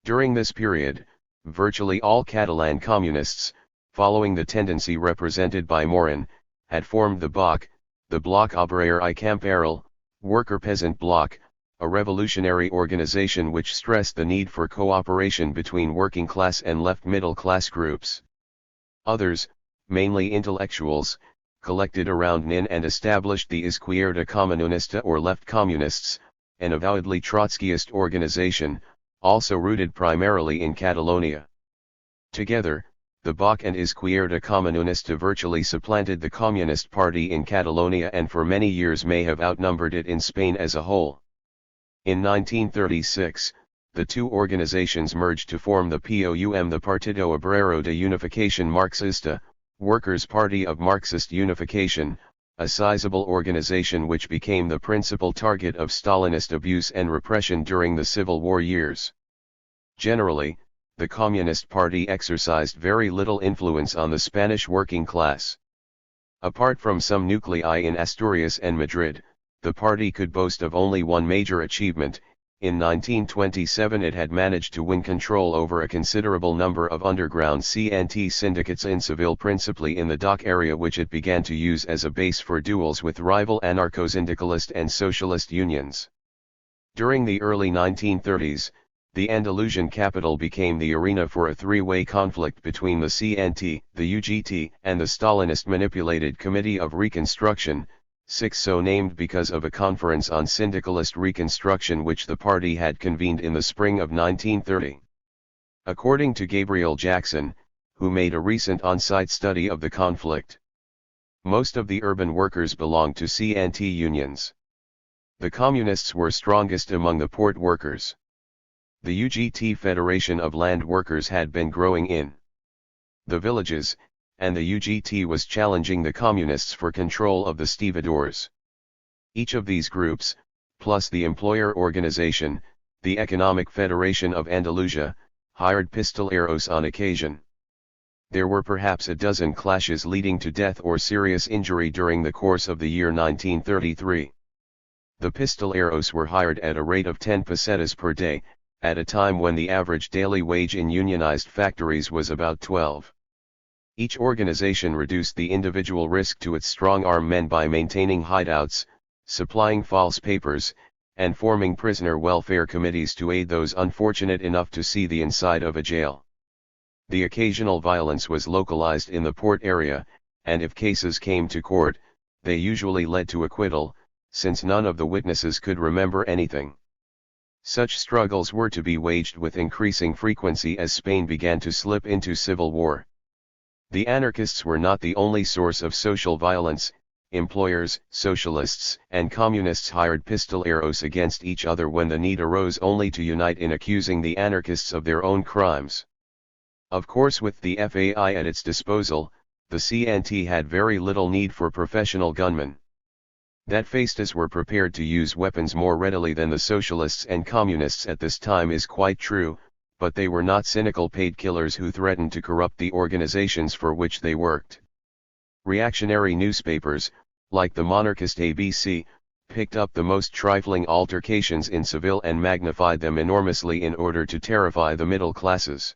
During this period, virtually all Catalan communists, following the tendency represented by Morin, had formed the BOC, the Bloc Obrer I Camperol, Worker-Peasant Bloc, a revolutionary organization which stressed the need for cooperation between working-class and left-middle-class groups. Others, mainly intellectuals, collected around Nin and established the Izquierda Comunista or Left Communists, an avowedly Trotskyist organization, also rooted primarily in Catalonia. Together, the BOC and Izquierda Comunista virtually supplanted the Communist Party in Catalonia and for many years may have outnumbered it in Spain as a whole. In 1936, the two organizations merged to form the POUM, the Partido Obrero de Unificación Marxista, Workers' Party of Marxist Unification, a sizable organization which became the principal target of Stalinist abuse and repression during the Civil War years. Generally, the Communist Party exercised very little influence on the Spanish working class. Apart from some nuclei in Asturias and Madrid, the party could boast of only one major achievement. In 1927 it had managed to win control over a considerable number of underground CNT syndicates in Seville, principally in the dock area, which it began to use as a base for duels with rival anarcho-syndicalist and socialist unions. During the early 1930s, the Andalusian capital became the arena for a three-way conflict between the CNT, the UGT, and the Stalinist-manipulated Committee of Reconstruction, so named because of a conference on syndicalist reconstruction which the party had convened in the spring of 1930. According to Gabriel Jackson, who made a recent on-site study of the conflict, most of the urban workers belonged to CNT unions. The communists were strongest among the port workers. The UGT Federation of Land Workers had been growing in the villages, and the UGT was challenging the communists for control of the stevedores. Each of these groups, plus the employer organization, the Economic Federation of Andalusia, hired pistoleros on occasion. There were perhaps a dozen clashes leading to death or serious injury during the course of the year 1933. The pistoleros were hired at a rate of 10 pesetas per day, at a time when the average daily wage in unionized factories was about 12. Each organization reduced the individual risk to its strong-arm men by maintaining hideouts, supplying false papers, and forming prisoner welfare committees to aid those unfortunate enough to see the inside of a jail. The occasional violence was localized in the port area, and if cases came to court, they usually led to acquittal, since none of the witnesses could remember anything. Such struggles were to be waged with increasing frequency as Spain began to slip into civil war. The anarchists were not the only source of social violence. Employers, socialists, and communists hired pistoleros against each other when the need arose, only to unite in accusing the anarchists of their own crimes. Of course, with the FAI at its disposal, the CNT had very little need for professional gunmen. That fascists were prepared to use weapons more readily than the socialists and communists at this time is quite true, but they were not cynical paid killers who threatened to corrupt the organizations for which they worked. Reactionary newspapers, like the monarchist ABC, picked up the most trifling altercations in Seville and magnified them enormously in order to terrify the middle classes.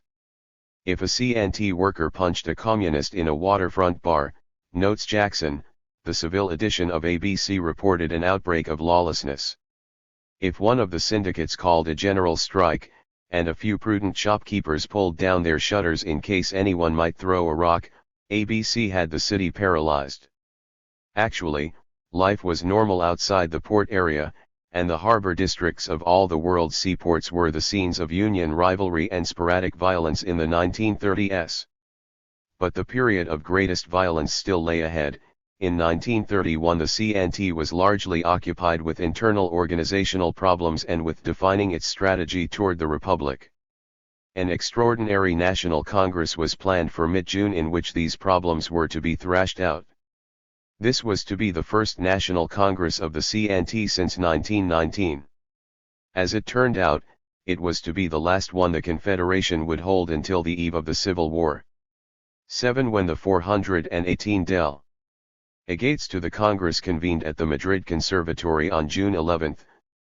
If a CNT worker punched a communist in a waterfront bar, notes Jackson, the Seville edition of ABC reported an outbreak of lawlessness. If one of the syndicates called a general strike, and a few prudent shopkeepers pulled down their shutters in case anyone might throw a rock, ABC had the city paralyzed. Actually, life was normal outside the port area, and the harbor districts of all the world's seaports were the scenes of union rivalry and sporadic violence in the 1930s. But the period of greatest violence still lay ahead. In 1931 the CNT was largely occupied with internal organizational problems and with defining its strategy toward the Republic. An extraordinary National Congress was planned for mid-June in which these problems were to be thrashed out. This was to be the first National Congress of the CNT since 1919. As it turned out, it was to be the last one the Confederation would hold until the eve of the Civil War. 7. When the 418 delegates to the Congress convened at the Madrid Conservatory on June 11,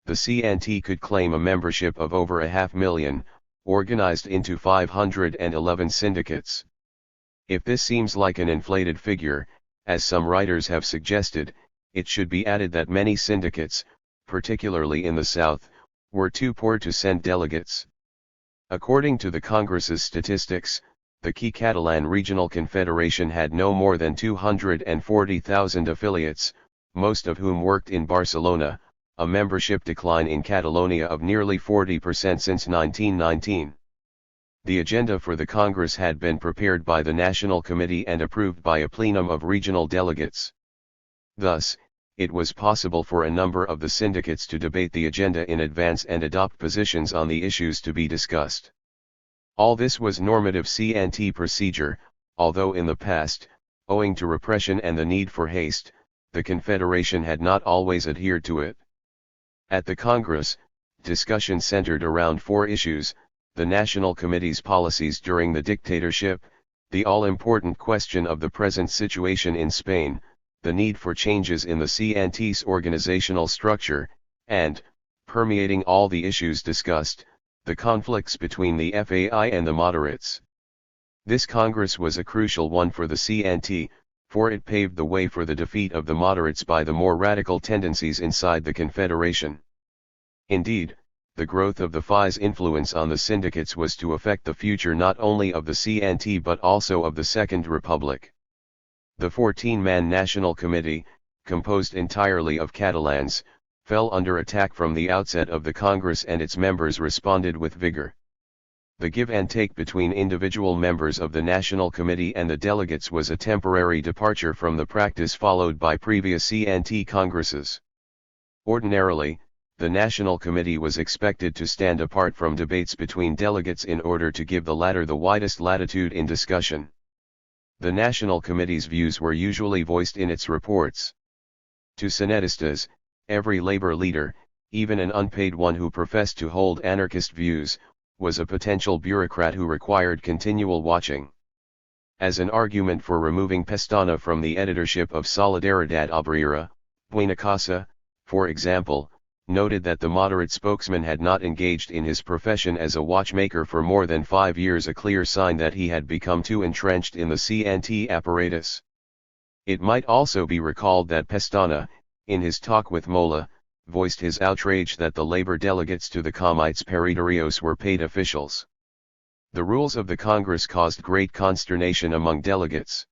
the CNT could claim a membership of over 500,000, organized into 511 syndicates. If this seems like an inflated figure, as some writers have suggested, it should be added that many syndicates, particularly in the South, were too poor to send delegates. According to the Congress's statistics, the key Catalan Regional Confederation had no more than 240,000 affiliates, most of whom worked in Barcelona, a membership decline in Catalonia of nearly 40% since 1919. The agenda for the Congress had been prepared by the National Committee and approved by a plenum of regional delegates. Thus, it was possible for a number of the syndicates to debate the agenda in advance and adopt positions on the issues to be discussed. All this was normative CNT procedure, although in the past, owing to repression and the need for haste, the Confederation had not always adhered to it. At the Congress, discussion centered around four issues: the National Committee's policies during the dictatorship, the all-important question of the present situation in Spain, the need for changes in the CNT's organizational structure, and, permeating all the issues discussed, the conflicts between the FAI and the moderates. This Congress was a crucial one for the CNT, for it paved the way for the defeat of the moderates by the more radical tendencies inside the Confederation. Indeed, the growth of the FAI's influence on the syndicates was to affect the future not only of the CNT but also of the Second Republic. The 14-man National Committee, composed entirely of Catalans, fell under attack from the outset of the Congress, and its members responded with vigor. The give and take between individual members of the National Committee and the delegates was a temporary departure from the practice followed by previous CNT Congresses. Ordinarily, the National Committee was expected to stand apart from debates between delegates in order to give the latter the widest latitude in discussion. The National Committee's views were usually voiced in its reports. To Senatistas, every labor leader, even an unpaid one who professed to hold anarchist views, was a potential bureaucrat who required continual watching. As an argument for removing Pestana from the editorship of Solidaridad Obrera, Buenacasa, for example, noted that the moderate spokesman had not engaged in his profession as a watchmaker for more than 5 years, a clear sign that he had become too entrenched in the CNT apparatus. It might also be recalled that Pestana, in his talk with Mola, voiced his outrage that the labor delegates to the Comites Periderios were paid officials. The rules of the Congress caused great consternation among delegates.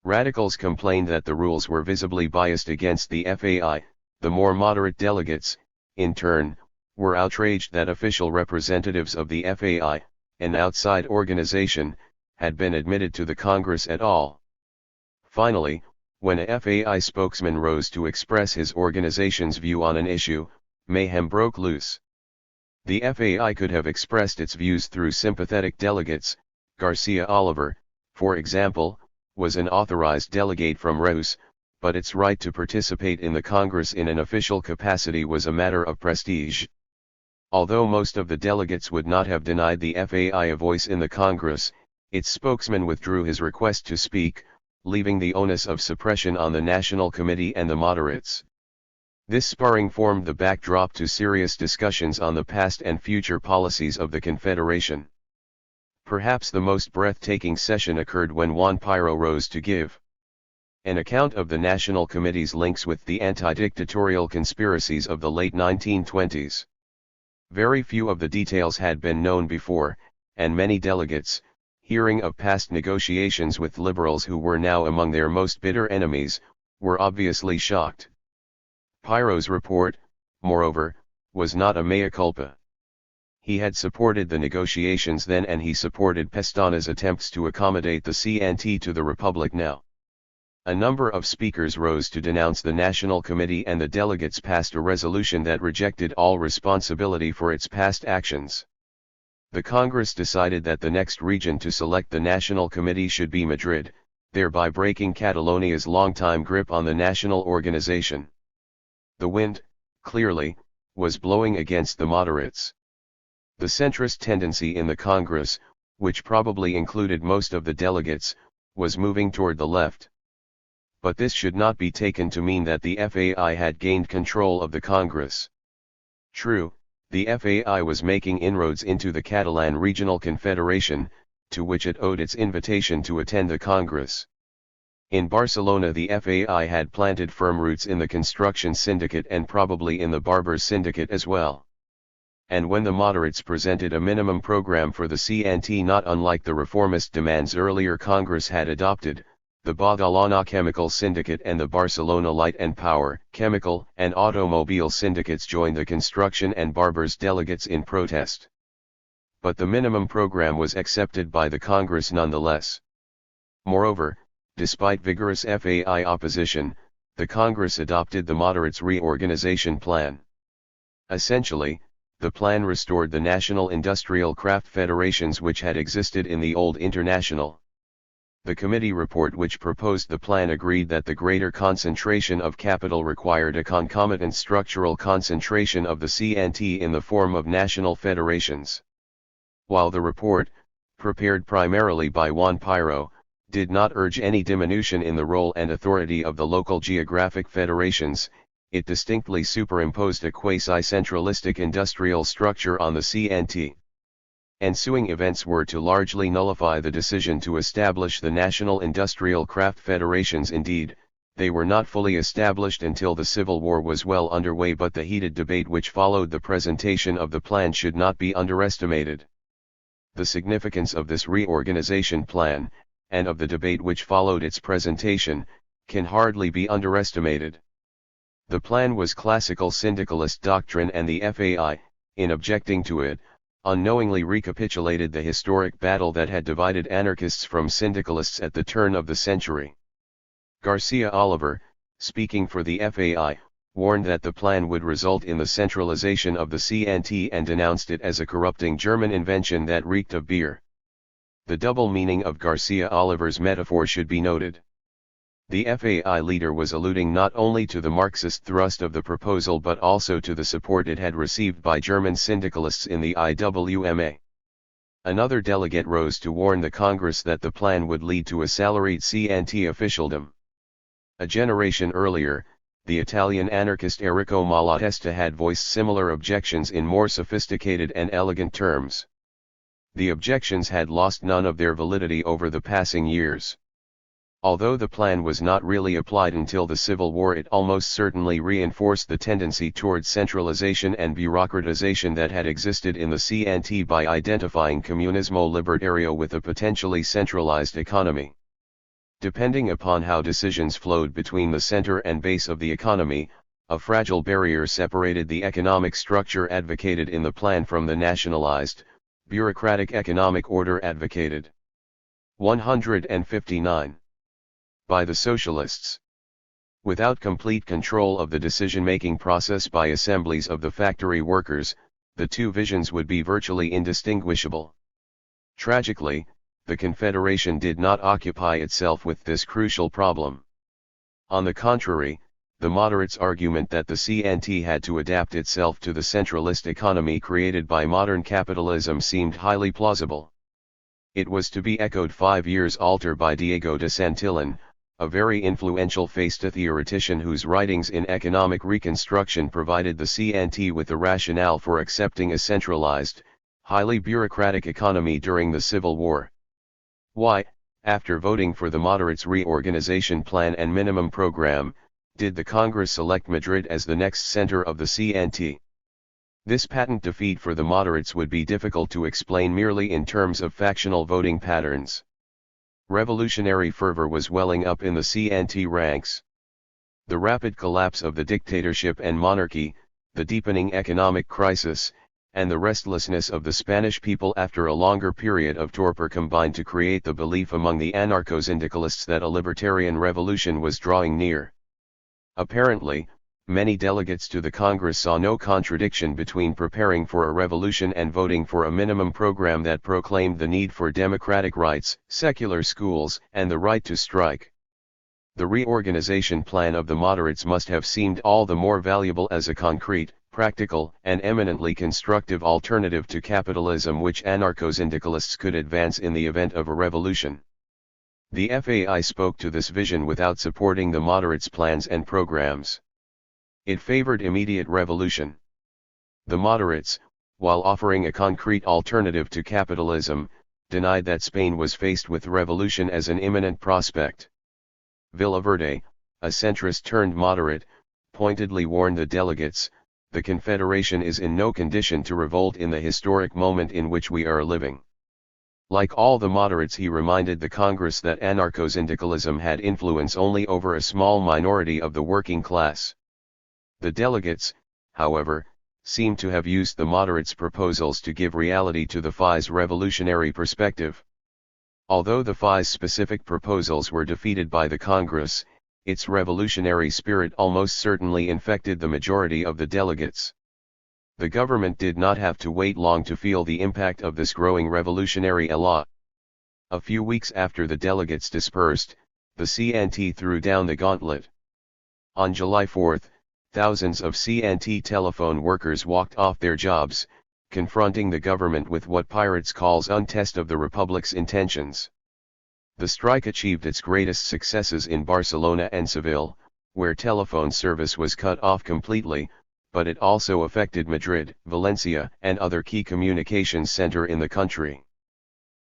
Radicals complained that the rules were visibly biased against the FAI. The more moderate delegates, in turn, were outraged that official representatives of the FAI, an outside organization, had been admitted to the Congress at all. Finally, when a FAI spokesman rose to express his organization's view on an issue, mayhem broke loose. The FAI could have expressed its views through sympathetic delegates. Garcia Oliver, for example, was an authorized delegate from Reus, but its right to participate in the Congress in an official capacity was a matter of prestige. Although most of the delegates would not have denied the FAI a voice in the Congress, its spokesman withdrew his request to speak, leaving the onus of suppression on the National Committee and the moderates. This sparring formed the backdrop to serious discussions on the past and future policies of the Confederation. Perhaps the most breathtaking session occurred when Juan Piro rose to give an account of the National Committee's links with the anti-dictatorial conspiracies of the late 1920s. Very few of the details had been known before, and many delegates, hearing of past negotiations with liberals who were now among their most bitter enemies, were obviously shocked. Piro's report, moreover, was not a mea culpa. He had supported the negotiations then, and he supported Pestana's attempts to accommodate the CNT to the Republic now. A number of speakers rose to denounce the National Committee, and the delegates passed a resolution that rejected all responsibility for its past actions. The Congress decided that the next region to select the National Committee should be Madrid, thereby breaking Catalonia's long-time grip on the national organization. The wind, clearly, was blowing against the moderates. The centrist tendency in the Congress, which probably included most of the delegates, was moving toward the left. But this should not be taken to mean that the FAI had gained control of the Congress. True, the FAI was making inroads into the Catalan Regional Confederation, to which it owed its invitation to attend the Congress. In Barcelona, the FAI had planted firm roots in the construction syndicate and probably in the barbers syndicate as well. And when the moderates presented a minimum program for the CNT not unlike the reformist demands earlier Congress had adopted, the Badalona Chemical Syndicate and the Barcelona Light and Power, Chemical and Automobile Syndicates joined the construction and barbers delegates in protest. But the minimum program was accepted by the Congress nonetheless. Moreover, despite vigorous FAI opposition, the Congress adopted the moderates' reorganization plan. Essentially, the plan restored the national industrial craft federations which had existed in the old International. The committee report which proposed the plan agreed that the greater concentration of capital required a concomitant structural concentration of the CNT in the form of national federations. While the report, prepared primarily by Juan Piro, did not urge any diminution in the role and authority of the local geographic federations, it distinctly superimposed a quasi-centralistic industrial structure on the CNT. Ensuing events were to largely nullify the decision to establish the National Industrial Craft Federations. Indeed, they were not fully established until the Civil War was well underway, but the heated debate which followed the presentation of the plan should not be underestimated. The significance of this reorganization plan, and of the debate which followed its presentation, can hardly be underestimated. The plan was classical syndicalist doctrine, and the FAI, in objecting to it, unknowingly recapitulated the historic battle that had divided anarchists from syndicalists at the turn of the century. Garcia Oliver, speaking for the FAI, warned that the plan would result in the centralization of the CNT and denounced it as a corrupting German invention that reeked of beer. The double meaning of Garcia Oliver's metaphor should be noted. The FAI leader was alluding not only to the Marxist thrust of the proposal but also to the support it had received by German syndicalists in the IWMA. Another delegate rose to warn the Congress that the plan would lead to a salaried CNT officialdom. A generation earlier, the Italian anarchist Enrico Malatesta had voiced similar objections in more sophisticated and elegant terms. The objections had lost none of their validity over the passing years. Although the plan was not really applied until the Civil War, it almost certainly reinforced the tendency towards centralization and bureaucratization that had existed in the CNT by identifying Comunismo Libertario with a potentially centralized economy. Depending upon how decisions flowed between the center and base of the economy, a fragile barrier separated the economic structure advocated in the plan from the nationalized, bureaucratic economic order advocated. 159. By the socialists. Without complete control of the decision-making process by assemblies of the factory workers, the two visions would be virtually indistinguishable. Tragically, the Confederation did not occupy itself with this crucial problem. On the contrary, the moderates' argument that the CNT had to adapt itself to the centralist economy created by modern capitalism seemed highly plausible. It was to be echoed 5 years later by Diego de Santillan, a very influential fascist theoretician whose writings in economic reconstruction provided the CNT with the rationale for accepting a centralized, highly bureaucratic economy during the Civil War. Why, after voting for the moderates' reorganization plan and minimum program, did the Congress select Madrid as the next center of the CNT? This patent defeat for the moderates would be difficult to explain merely in terms of factional voting patterns. Revolutionary fervor was welling up in the CNT ranks. The rapid collapse of the dictatorship and monarchy, the deepening economic crisis, and the restlessness of the Spanish people after a longer period of torpor combined to create the belief among the anarcho-syndicalists that a libertarian revolution was drawing near. Apparently, many delegates to the Congress saw no contradiction between preparing for a revolution and voting for a minimum program that proclaimed the need for democratic rights, secular schools, and the right to strike. The reorganization plan of the moderates must have seemed all the more valuable as a concrete, practical, and eminently constructive alternative to capitalism which anarcho-syndicalists could advance in the event of a revolution. The FAI spoke to this vision without supporting the moderates' plans and programs. It favored immediate revolution. The moderates, while offering a concrete alternative to capitalism, denied that Spain was faced with revolution as an imminent prospect. Villaverde, a centrist turned moderate, pointedly warned the delegates, "The Confederation is in no condition to revolt in the historic moment in which we are living." Like all the moderates, he reminded the Congress that anarcho-syndicalism had influence only over a small minority of the working class. The delegates, however, seem to have used the moderates' proposals to give reality to the FAI's revolutionary perspective. Although the FAI's specific proposals were defeated by the Congress, its revolutionary spirit almost certainly infected the majority of the delegates. The government did not have to wait long to feel the impact of this growing revolutionary élan. A few weeks after the delegates dispersed, the CNT threw down the gauntlet. On July 4, thousands of CNT telephone workers walked off their jobs, confronting the government with what Pirates calls a test of the Republic's intentions. The strike achieved its greatest successes in Barcelona and Seville, where telephone service was cut off completely, but it also affected Madrid, Valencia, and other key communications centers in the country.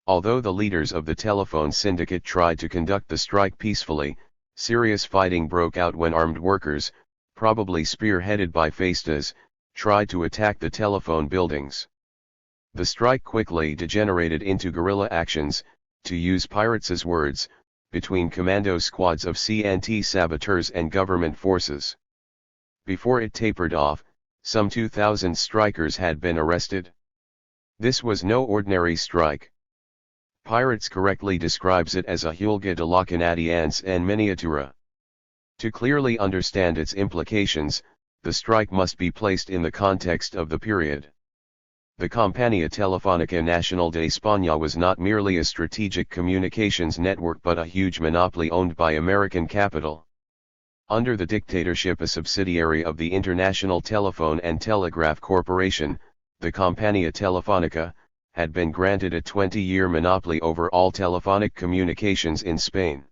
Although the leaders of the telephone syndicate tried to conduct the strike peacefully, serious fighting broke out when armed workers, probably spearheaded by Faistas, tried to attack the telephone buildings. The strike quickly degenerated into guerrilla actions, to use Pirates' words, between commando squads of CNT saboteurs and government forces. Before it tapered off, some 2,000 strikers had been arrested. This was no ordinary strike. Pirates correctly describes it as a huelga de la Canadiense en miniatura. To clearly understand its implications, the strike must be placed in the context of the period. The Compañía Telefónica Nacional de España was not merely a strategic communications network but a huge monopoly owned by American capital. Under the dictatorship, a subsidiary of the International Telephone and Telegraph Corporation, the Compañía Telefónica, had been granted a 20-year monopoly over all telephonic communications in Spain.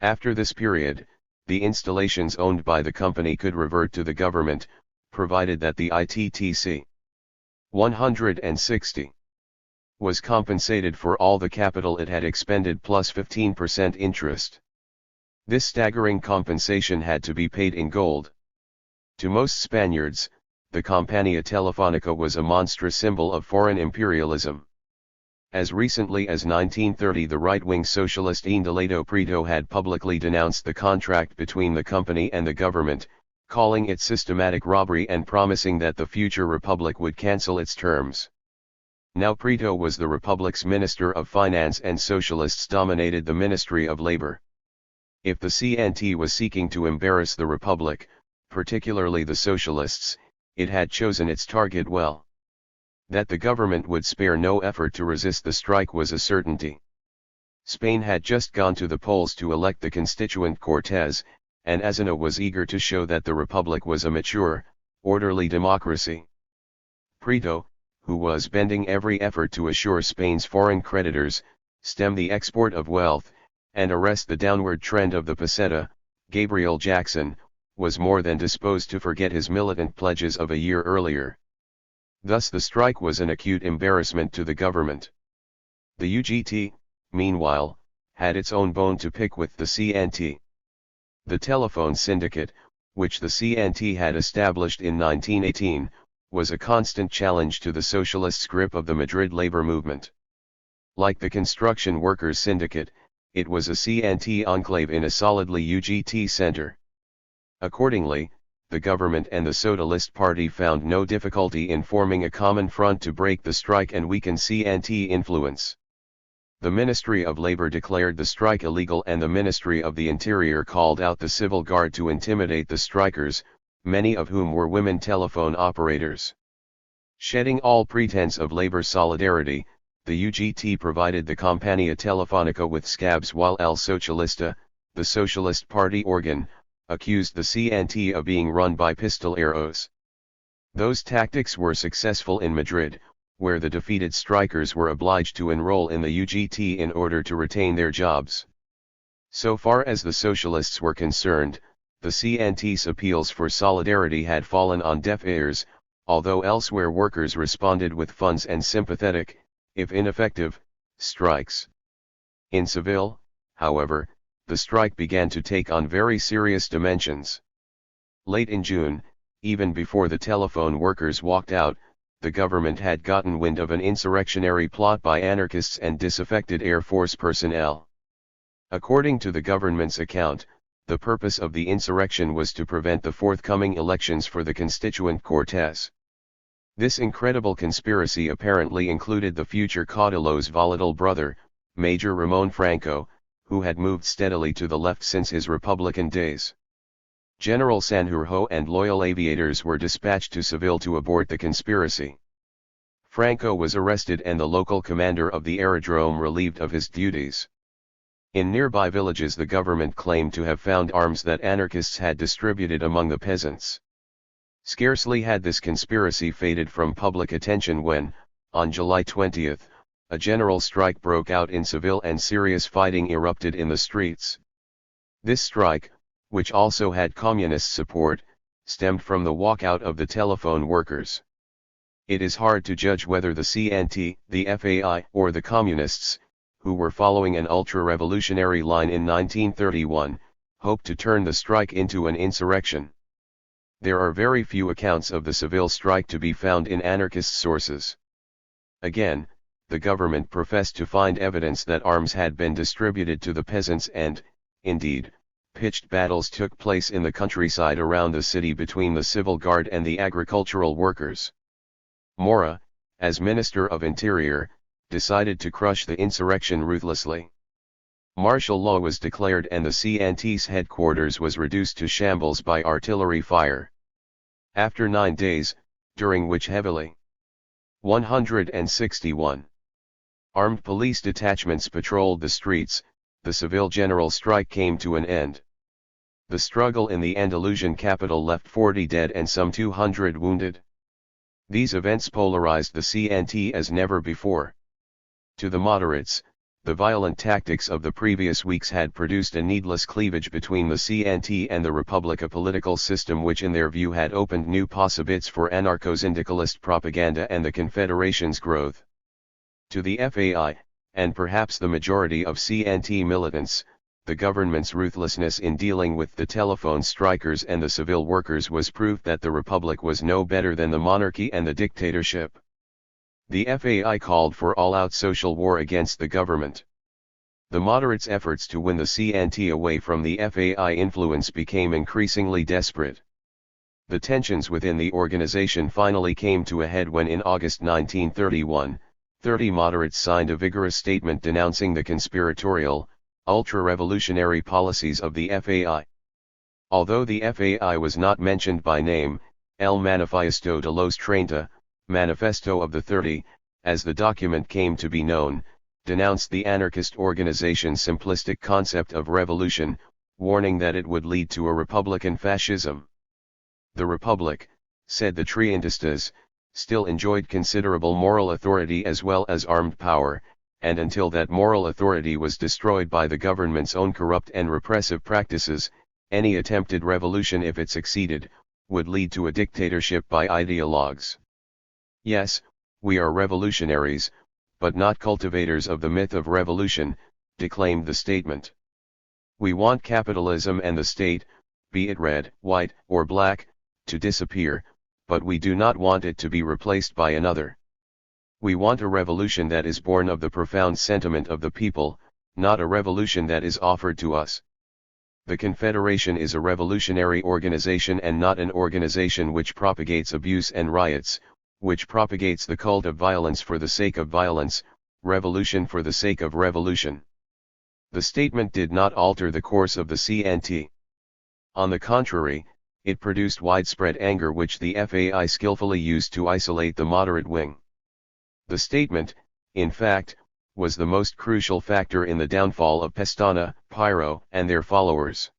After this period, the installations owned by the company could revert to the government, provided that the ITTC 160 was compensated for all the capital it had expended plus 15% interest. This staggering compensation had to be paid in gold. To most Spaniards, the Compañía Telefónica was a monstrous symbol of foreign imperialism. As recently as 1930, the right-wing socialist Indalecio Prieto had publicly denounced the contract between the company and the government, calling it systematic robbery and promising that the future republic would cancel its terms. Now Prieto was the republic's Minister of Finance and socialists dominated the Ministry of Labor. If the CNT was seeking to embarrass the republic, particularly the socialists, it had chosen its target well. That the government would spare no effort to resist the strike was a certainty. Spain had just gone to the polls to elect the Constituent Cortes, and Aznar was eager to show that the republic was a mature, orderly democracy. Prieto, who was bending every effort to assure Spain's foreign creditors, stem the export of wealth, and arrest the downward trend of the peseta, Gabriel Jackson, was more than disposed to forget his militant pledges of a year earlier. Thus the strike was an acute embarrassment to the government. The UGT, meanwhile, had its own bone to pick with the CNT. The telephone syndicate, which the CNT had established in 1918, was a constant challenge to the socialists' grip of the Madrid labor movement. Like the construction workers' syndicate, it was a CNT enclave in a solidly UGT center. Accordingly, the government and the Socialist Party found no difficulty in forming a common front to break the strike and weaken CNT influence. The Ministry of Labor declared the strike illegal and the Ministry of the Interior called out the Civil Guard to intimidate the strikers, many of whom were women telephone operators. Shedding all pretense of labor solidarity, the UGT provided the Compañía Telefónica with scabs while El Socialista, the Socialist Party organ, accused the CNT of being run by pistoleros. Those tactics were successful in Madrid, where the defeated strikers were obliged to enroll in the UGT in order to retain their jobs. So far as the socialists were concerned, the CNT's appeals for solidarity had fallen on deaf ears, although elsewhere workers responded with funds and sympathetic, if ineffective, strikes. In Seville, however, the strike began to take on very serious dimensions. Late in June, even before the telephone workers walked out, the government had gotten wind of an insurrectionary plot by anarchists and disaffected Air Force personnel. According to the government's account, the purpose of the insurrection was to prevent the forthcoming elections for the Constituent Cortes. This incredible conspiracy apparently included the future Caudillo's volatile brother, Major Ramon Franco, who had moved steadily to the left since his Republican days. General Sanjurjo and loyal aviators were dispatched to Seville to abort the conspiracy. Franco was arrested and the local commander of the aerodrome relieved of his duties. In nearby villages the government claimed to have found arms that anarchists had distributed among the peasants. Scarcely had this conspiracy faded from public attention when, on July 20, a general strike broke out in Seville and serious fighting erupted in the streets. This strike, which also had communist support, stemmed from the walkout of the telephone workers. It is hard to judge whether the CNT, the FAI, or the communists, who were following an ultra-revolutionary line in 1931, hoped to turn the strike into an insurrection. There are very few accounts of the Seville strike to be found in anarchist sources. Again, the government professed to find evidence that arms had been distributed to the peasants and, indeed, pitched battles took place in the countryside around the city between the civil guard and the agricultural workers. Mora, as Minister of Interior, decided to crush the insurrection ruthlessly. Martial law was declared and the CNT's headquarters was reduced to shambles by artillery fire. After 9 days, during which heavily 161 armed police detachments patrolled the streets, the Seville general strike came to an end. The struggle in the Andalusian capital left 40 dead and some 200 wounded. These events polarized the CNT as never before. To the moderates, the violent tactics of the previous weeks had produced a needless cleavage between the CNT and the Republic, a political system which in their view had opened new possibilities for anarcho-syndicalist propaganda and the Confederation's growth. To the FAI, and perhaps the majority of CNT militants, the government's ruthlessness in dealing with the telephone strikers and the Seville workers was proof that the Republic was no better than the monarchy and the dictatorship. The FAI called for all-out social war against the government. The moderates' efforts to win the CNT away from the FAI influence became increasingly desperate. The tensions within the organization finally came to a head when in August 1931, 30 moderates signed a vigorous statement denouncing the conspiratorial, ultra-revolutionary policies of the FAI. Although the FAI was not mentioned by name, El Manifiesto de los 30, Manifesto of the 30, as the document came to be known, denounced the anarchist organization's simplistic concept of revolution, warning that it would lead to a republican fascism. The Republic, said the Trientistas, still enjoyed considerable moral authority as well as armed power, and until that moral authority was destroyed by the government's own corrupt and repressive practices, any attempted revolution, if it succeeded, would lead to a dictatorship by ideologues. Yes, we are revolutionaries, but not cultivators of the myth of revolution, declaimed the statement. We want capitalism and the state, be it red, white, or black, to disappear, but we do not want it to be replaced by another. We want a revolution that is born of the profound sentiment of the people, not a revolution that is offered to us. The Confederation is a revolutionary organization and not an organization which propagates abuse and riots, which propagates the cult of violence for the sake of violence, revolution for the sake of revolution. The statement did not alter the course of the CNT. On the contrary, it produced widespread anger which the FAI skillfully used to isolate the moderate wing. The statement, in fact, was the most crucial factor in the downfall of Pestana, Piro, and their followers.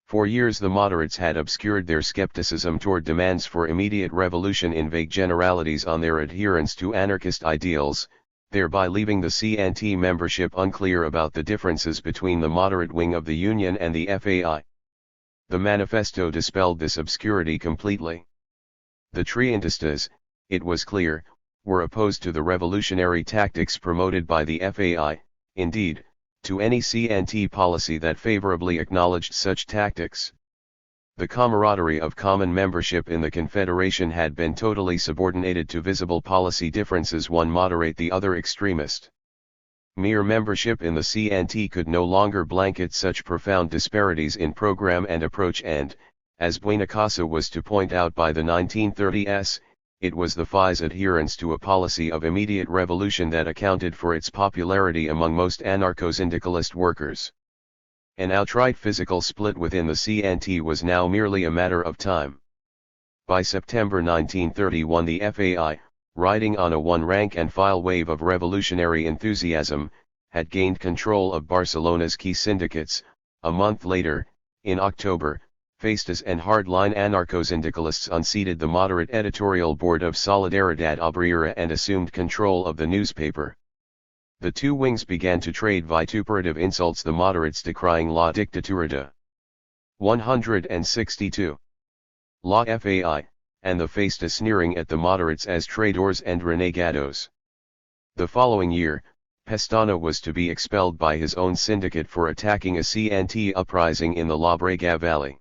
For years the moderates had obscured their skepticism toward demands for immediate revolution in vague generalities on their adherence to anarchist ideals, thereby leaving the CNT membership unclear about the differences between the moderate wing of the Union and the FAI. The manifesto dispelled this obscurity completely. The Trientistas, it was clear, were opposed to the revolutionary tactics promoted by the FAI, indeed, to any CNT policy that favorably acknowledged such tactics. The camaraderie of common membership in the Confederation had been totally subordinated to visible policy differences, one moderate the other extremist. Mere membership in the CNT could no longer blanket such profound disparities in program and approach and, as Buenacasa was to point out by the 1930s, it was the FAI's adherence to a policy of immediate revolution that accounted for its popularity among most anarcho-syndicalist workers. An outright physical split within the CNT was now merely a matter of time. By September 1931 the FAI, riding on a one-rank-and-file wave of revolutionary enthusiasm, had gained control of Barcelona's key syndicates. A month later, in October, Fascists and hardline anarcho-syndicalists unseated the moderate editorial board of Solidaridad Obrera and assumed control of the newspaper. The two wings began to trade vituperative insults, the moderates decrying La Dictadura de 162. La FAI, and the fascists sneering at the moderates as traidores and renegados. The following year, Pestana was to be expelled by his own syndicate for attacking a CNT uprising in the La Brega Valley.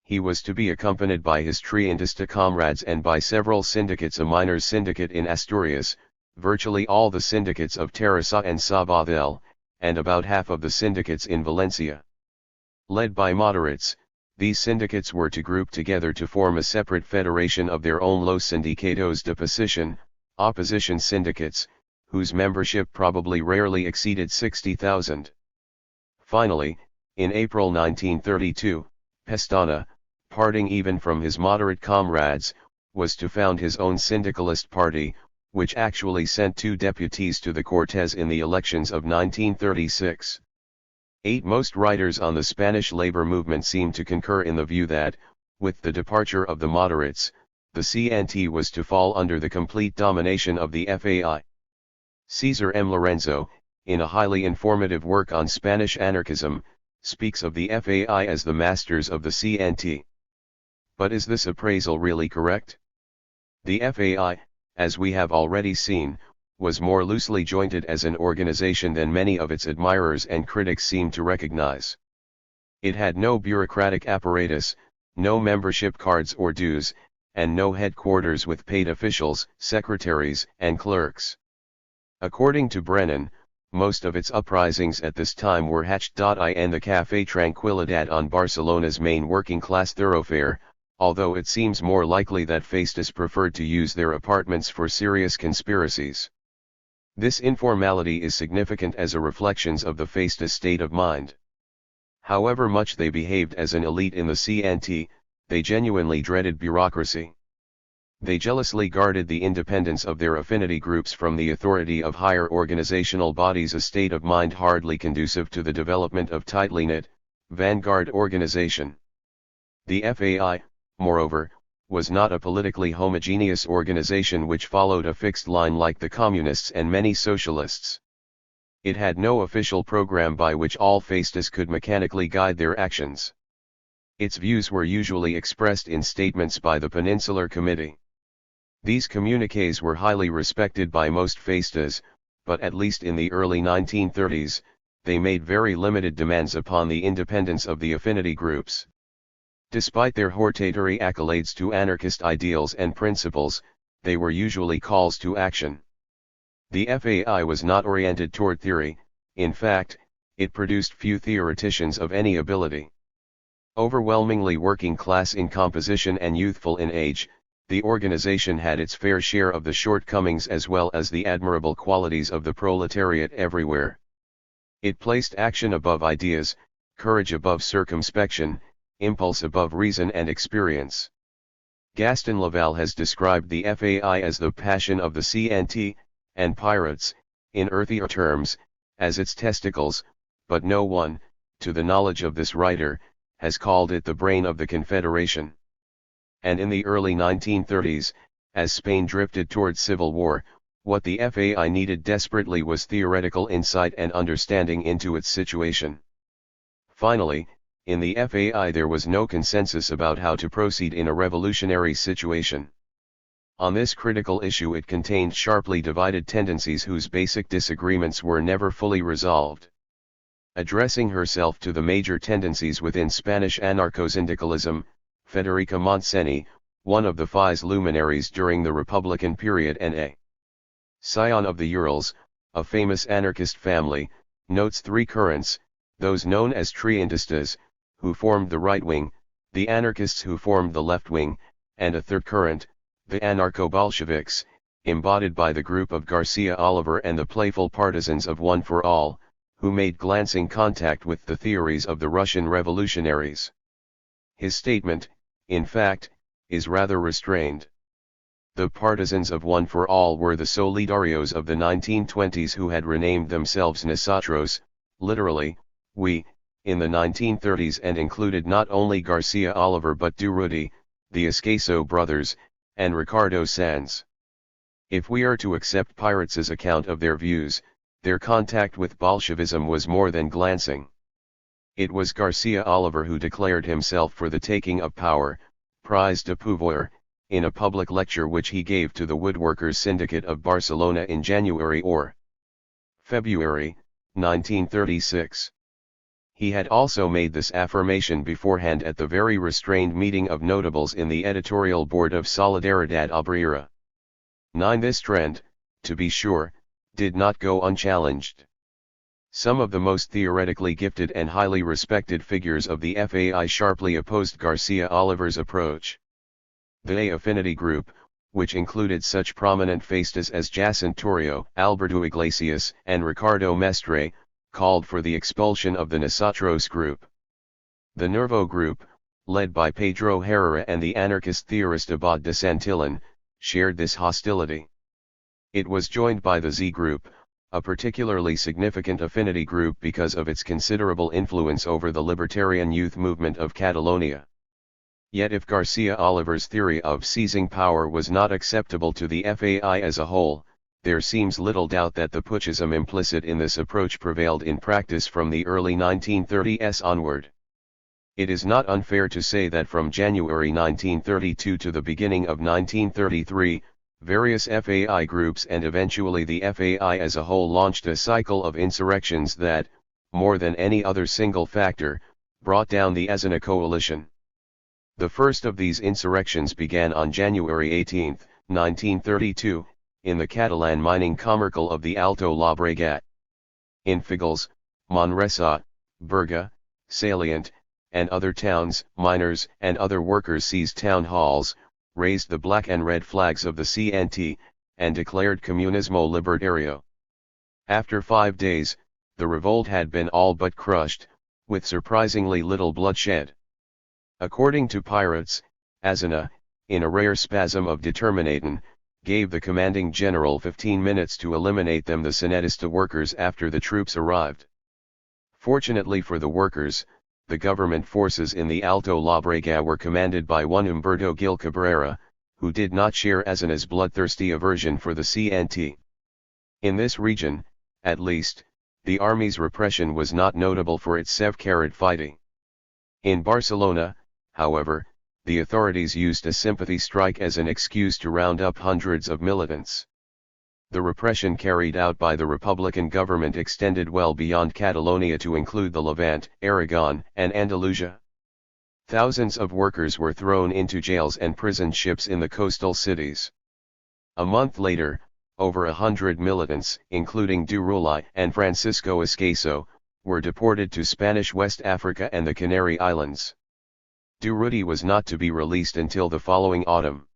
He was to be accompanied by his Trientista comrades and by several syndicates, a miners' syndicate in Asturias, virtually all the syndicates of Terrassa and Sabadell, and about half of the syndicates in Valencia. Led by moderates, these syndicates were to group together to form a separate federation of their own, Los Sindicatos de Posición, opposition syndicates, whose membership probably rarely exceeded 60,000. Finally, in April 1932, Pestana, parting even from his moderate comrades, was to found his own syndicalist party, which actually sent 2 deputies to the Cortes in the elections of 1936. Most writers on the Spanish labor movement seem to concur in the view that, with the departure of the moderates, the CNT was to fall under the complete domination of the FAI. Cesar M. Lorenzo, in a highly informative work on Spanish anarchism, speaks of the FAI as the masters of the CNT. But is this appraisal really correct? The FAI, as we have already seen, was more loosely jointed as an organization than many of its admirers and critics seem to recognize. It had no bureaucratic apparatus, no membership cards or dues, and no headquarters with paid officials, secretaries, and clerks. According to Brennan, most of its uprisings at this time were hatched in the Café Tranquilidad on Barcelona's main working-class thoroughfare, although it seems more likely that fascists preferred to use their apartments for serious conspiracies. This informality is significant as a reflection of the fascist state of mind. However much they behaved as an elite in the CNT, they genuinely dreaded bureaucracy. They jealously guarded the independence of their affinity groups from the authority of higher organizational bodies, a state of mind hardly conducive to the development of tightly knit, vanguard organization. The FAI, moreover, was not a politically homogeneous organization which followed a fixed line like the communists and many socialists. It had no official program by which all fascists could mechanically guide their actions. Its views were usually expressed in statements by the Peninsular Committee. These communiques were highly respected by most fascists, but at least in the early 1930s, they made very limited demands upon the independence of the affinity groups. Despite their hortatory accolades to anarchist ideals and principles, they were usually calls to action. The FAI was not oriented toward theory, in fact, it produced few theoreticians of any ability. Overwhelmingly working class in composition and youthful in age, the organization had its fair share of the shortcomings as well as the admirable qualities of the proletariat everywhere. It placed action above ideas, courage above circumspection, impulse above reason and experience. Gaston Laval has described the FAI as the passion of the CNT, and pirates, in earthier terms, as its testicles, but no one, to the knowledge of this writer, has called it the brain of the Confederation. And in the early 1930s, as Spain drifted toward civil war, what the FAI needed desperately was theoretical insight and understanding into its situation. Finally, in the FAI there was no consensus about how to proceed in a revolutionary situation. On this critical issue it contained sharply divided tendencies whose basic disagreements were never fully resolved. Addressing herself to the major tendencies within Spanish anarcho-syndicalism, Federica Montseny, one of the FAI's luminaries during the Republican period and a scion of the Urals, a famous anarchist family, notes 3 currents, those known as Trientistas, who formed the right wing, the anarchists who formed the left wing, and a third current, the anarcho-Bolsheviks, embodied by the group of Garcia Oliver and the playful partisans of One for All, who made glancing contact with the theories of the Russian revolutionaries. His statement, in fact, is rather restrained. The partisans of One for All were the solidarios of the 1920s who had renamed themselves Nosotros, literally, we, in the 1930s and included not only Garcia Oliver but Durruti, the Escaso brothers, and Ricardo Sanz. If we are to accept Pirates' account of their views, their contact with Bolshevism was more than glancing. It was Garcia Oliver who declared himself for the taking of power, prise de pouvoir, in a public lecture which he gave to the Woodworkers Syndicate of Barcelona in January or February, 1936. He had also made this affirmation beforehand at the very restrained meeting of notables in the editorial board of Solidaridad Obrera. 9. This trend, to be sure, did not go unchallenged. Some of the most theoretically gifted and highly respected figures of the FAI sharply opposed Garcia Oliver's approach. The A Affinity Group, which included such prominent faces as Jacinto Torrio, Alberto Iglesias, and Ricardo Mestre, called for the expulsion of the Nosotros Group. The Nervo Group, led by Pedro Herrera and the anarchist theorist Abad de Santillan, shared this hostility. It was joined by the Z Group, a particularly significant affinity group because of its considerable influence over the libertarian youth movement of Catalonia. Yet if Garcia Oliver's theory of seizing power was not acceptable to the FAI as a whole, there seems little doubt that the putschism implicit in this approach prevailed in practice from the early 1930s onward. It is not unfair to say that from January 1932 to the beginning of 1933, various FAI groups and eventually the FAI as a whole launched a cycle of insurrections that, more than any other single factor, brought down the Azana coalition. The first of these insurrections began on January 18, 1932, in the Catalan mining comarcal of the Alto Llobregat. In Fígols, Manresa, Berga, Salient, and other towns, miners and other workers seized town halls, raised the black and red flags of the CNT, and declared Comunismo Libertario. After 5 days, the revolt had been all but crushed, with surprisingly little bloodshed. According to Pirates, Azana, in a rare spasm of determination, gave the commanding general 15 minutes to eliminate them the Sanedista workers after the troops arrived. Fortunately for the workers, the government forces in the Alto Llobregat were commanded by one Humberto Gil Cabrera, who did not share Azana's bloodthirsty aversion for the CNT. In this region, at least, the army's repression was not notable for its severe fighting. In Barcelona, however, the authorities used a sympathy strike as an excuse to round up hundreds of militants. The repression carried out by the Republican government extended well beyond Catalonia to include the Levant, Aragon, and Andalusia. Thousands of workers were thrown into jails and prison ships in the coastal cities. A month later, over 100 militants, including Durruti and Francisco Escaso, were deported to Spanish West Africa and the Canary Islands. Durruti was not to be released until the following autumn.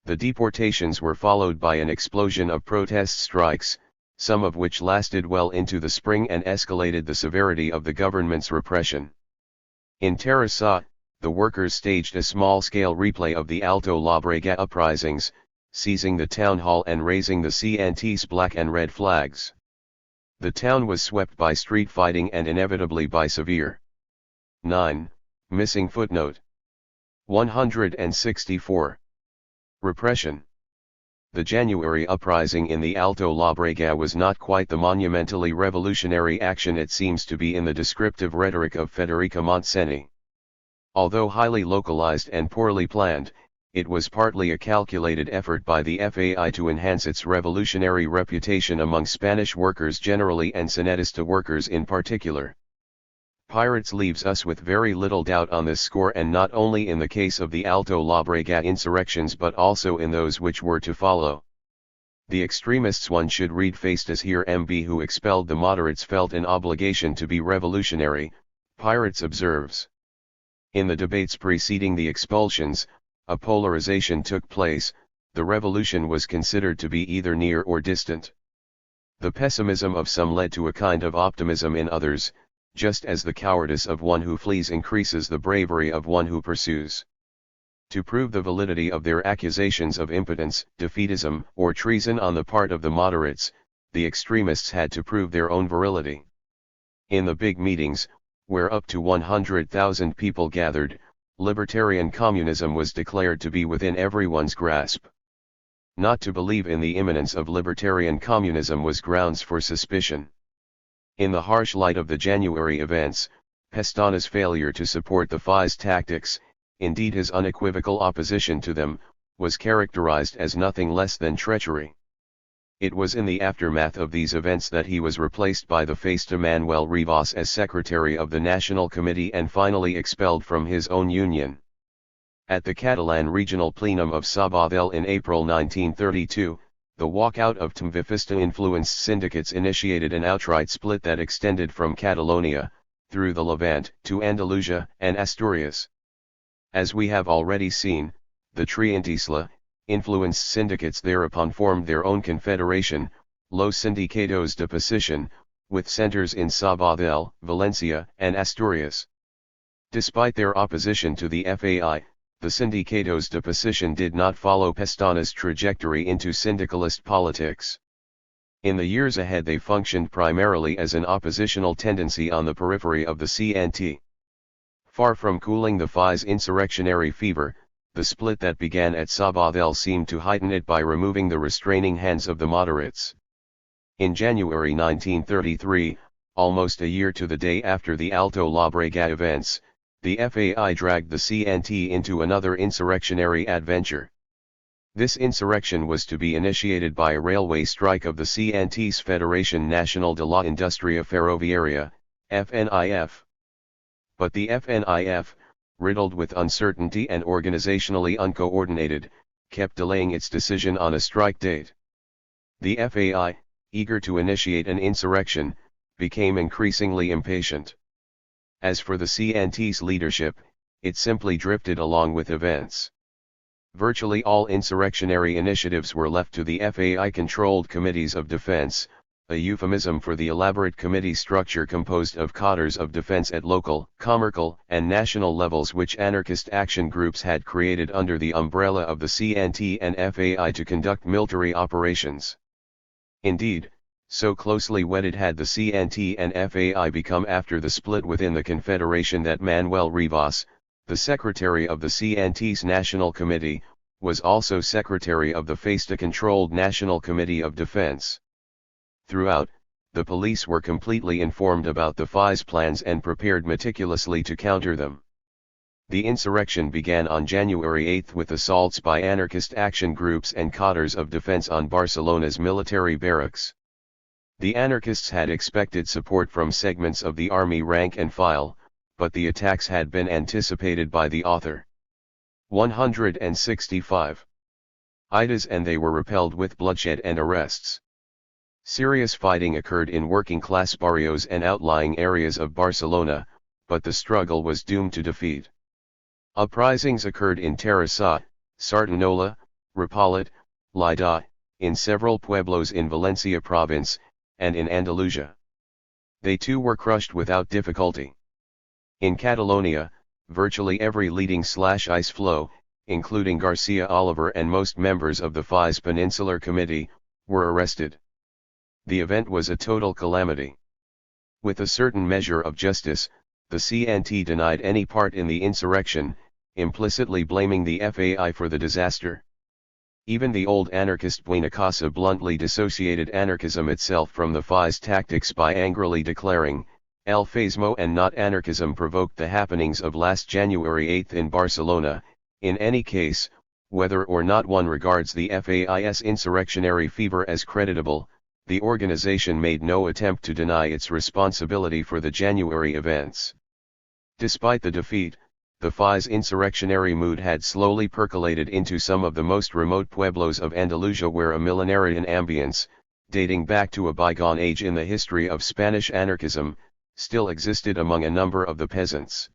The deportations were followed by an explosion of protest strikes, some of which lasted well into the spring and escalated the severity of the government's repression. In Terrassa, the workers staged a small-scale replay of the Alto Llobregat uprisings, seizing the town hall and raising the CNT's black and red flags. The town was swept by street fighting and inevitably by severe 9. Missing footnote 164. Repression. The January uprising in the Alto Llobregat was not quite the monumentally revolutionary action it seems to be in the descriptive rhetoric of Federica Montseny. Although highly localized and poorly planned, it was partly a calculated effort by the FAI to enhance its revolutionary reputation among Spanish workers generally and Sanedista workers in particular. Pirates leaves us with very little doubt on this score, and not only in the case of the Alto Llobregat insurrections but also in those which were to follow. The extremists one should read faced as here MB who expelled the moderates felt an obligation to be revolutionary, Pirates observes. In the debates preceding the expulsions, a polarization took place, the revolution was considered to be either near or distant. The pessimism of some led to a kind of optimism in others, just as the cowardice of one who flees increases the bravery of one who pursues. To prove the validity of their accusations of impotence, defeatism, or treason on the part of the moderates, the extremists had to prove their own virility. In the big meetings, where up to 100,000 people gathered, libertarian communism was declared to be within everyone's grasp. Not to believe in the imminence of libertarian communism was grounds for suspicion. In the harsh light of the January events, Pestana's failure to support the FI's tactics, indeed his unequivocal opposition to them, was characterized as nothing less than treachery. It was in the aftermath of these events that he was replaced by the Faista Manuel Rivas as secretary of the National Committee and finally expelled from his own union. At the Catalan Regional Plenum of Sabadell in April 1932, the walkout of Tmvifista-influenced syndicates initiated an outright split that extended from Catalonia, through the Levant, to Andalusia and Asturias. As we have already seen, the Trientisla influenced syndicates thereupon formed their own confederation, Los Sindicatos de Posición, with centers in Sabadell, Valencia, and Asturias. Despite their opposition to the FAI, the Sindicatos de Posición did not follow Pestana's trajectory into syndicalist politics. In the years ahead they functioned primarily as an oppositional tendency on the periphery of the CNT. Far from cooling the FAI's insurrectionary fever, the split that began at Sabadell seemed to heighten it by removing the restraining hands of the moderates. In January 1933, almost a year to the day after the Alto Llobregat events, the FAI dragged the CNT into another insurrectionary adventure. This insurrection was to be initiated by a railway strike of the CNT's Federación Nacional de la Industria Ferroviaria, FNIF. But the FNIF, riddled with uncertainty and organizationally uncoordinated, kept delaying its decision on a strike date. The FAI, eager to initiate an insurrection, became increasingly impatient. As for the CNT's leadership, it simply drifted along with events. Virtually all insurrectionary initiatives were left to the FAI-controlled committees of defense, a euphemism for the elaborate committee structure composed of cadres of defense at local, comarcal, and national levels which anarchist action groups had created under the umbrella of the CNT and FAI to conduct military operations. Indeed, so closely wedded had the CNT and FAI become after the split within the Confederation that Manuel Rivas, the secretary of the CNT's National Committee, was also secretary of the Faista-controlled National Committee of Defense. Throughout, the police were completely informed about the FAI's plans and prepared meticulously to counter them. The insurrection began on January 8 with assaults by anarchist action groups and cadres of defense on Barcelona's military barracks. The anarchists had expected support from segments of the army rank and file, but the attacks had been anticipated by the author. 165 IDAs and they were repelled with bloodshed and arrests. Serious fighting occurred in working-class barrios and outlying areas of Barcelona, but the struggle was doomed to defeat. Uprisings occurred in Terrassa, Sartanola, Ripollet, Lleida, in several pueblos in Valencia province, and in Andalusia. They too were crushed without difficulty. In Catalonia, virtually every leading ice flow, including Garcia Oliver and most members of the FAI's Peninsular Committee, were arrested. The event was a total calamity. With a certain measure of justice, the CNT denied any part in the insurrection, implicitly blaming the FAI for the disaster. Even the old anarchist Buenacasa bluntly dissociated anarchism itself from the FAI's tactics by angrily declaring, El fascismo and not anarchism provoked the happenings of last January 8 in Barcelona. In any case, whether or not one regards the FAI's insurrectionary fever as creditable, the organization made no attempt to deny its responsibility for the January events. Despite the defeat, the FAI's insurrectionary mood had slowly percolated into some of the most remote pueblos of Andalusia where a millenarian ambience, dating back to a bygone age in the history of Spanish anarchism, still existed among a number of the peasants.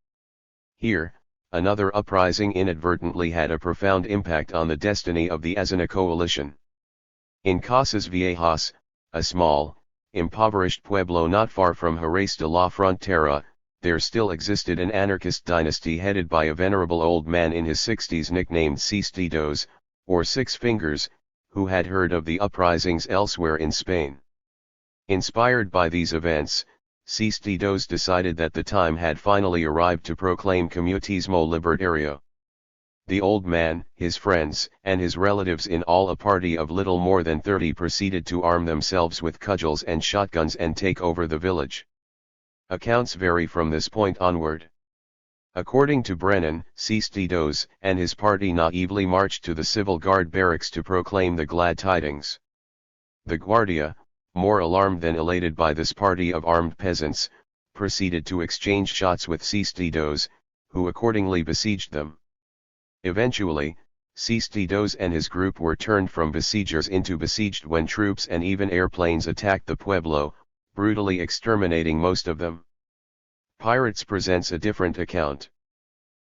Here, another uprising inadvertently had a profound impact on the destiny of the Azana coalition. In Casas Viejas, a small, impoverished pueblo not far from Jerez de la Frontera, there still existed an anarchist dynasty headed by a venerable old man in his 60s nicknamed Seis Dedos, or Six Fingers, who had heard of the uprisings elsewhere in Spain. Inspired by these events, Cistidos decided that the time had finally arrived to proclaim Comunismo Libertario. The old man, his friends, and his relatives, in all a party of little more than 30, proceeded to arm themselves with cudgels and shotguns and take over the village. Accounts vary from this point onward. According to Brennan, Cistidos and his party naively marched to the civil guard barracks to proclaim the glad tidings. The Guardia, more alarmed than elated by this party of armed peasants, proceeded to exchange shots with Cistidos, who accordingly besieged them. Eventually, Cistidos and his group were turned from besiegers into besieged when troops and even airplanes attacked the pueblo, brutally exterminating most of them. Pirates presents a different account.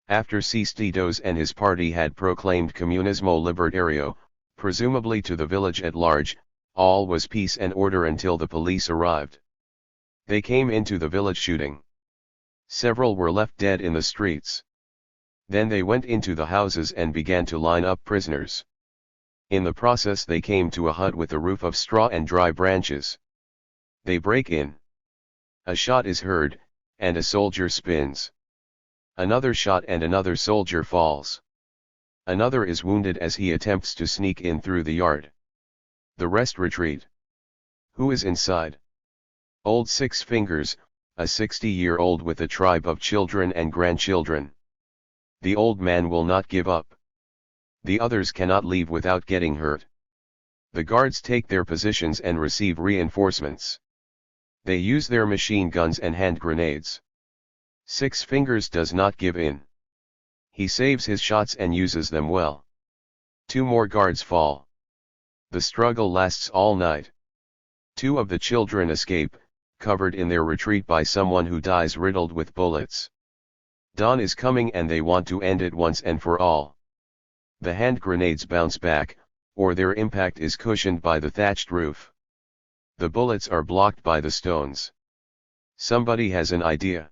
After Cistidos and his party had proclaimed Comunismo Libertario, presumably to the village at large, all was peace and order until the police arrived. They came into the village shooting. Several were left dead in the streets. Then they went into the houses and began to line up prisoners. In the process they came to a hut with a roof of straw and dry branches. They break in. A shot is heard, and a soldier spins. Another shot and another soldier falls. Another is wounded as he attempts to sneak in through the yard. The rest retreat. Who is inside? Old Six Fingers, a 60-year-old with a tribe of children and grandchildren. The old man will not give up. The others cannot leave without getting hurt. The guards take their positions and receive reinforcements. They use their machine guns and hand grenades. Six Fingers does not give in. He saves his shots and uses them well. 2 more guards fall. The struggle lasts all night. 2 of the children escape, covered in their retreat by someone who dies riddled with bullets. Dawn is coming and they want to end it once and for all. The hand grenades bounce back, or their impact is cushioned by the thatched roof. The bullets are blocked by the stones. Somebody has an idea.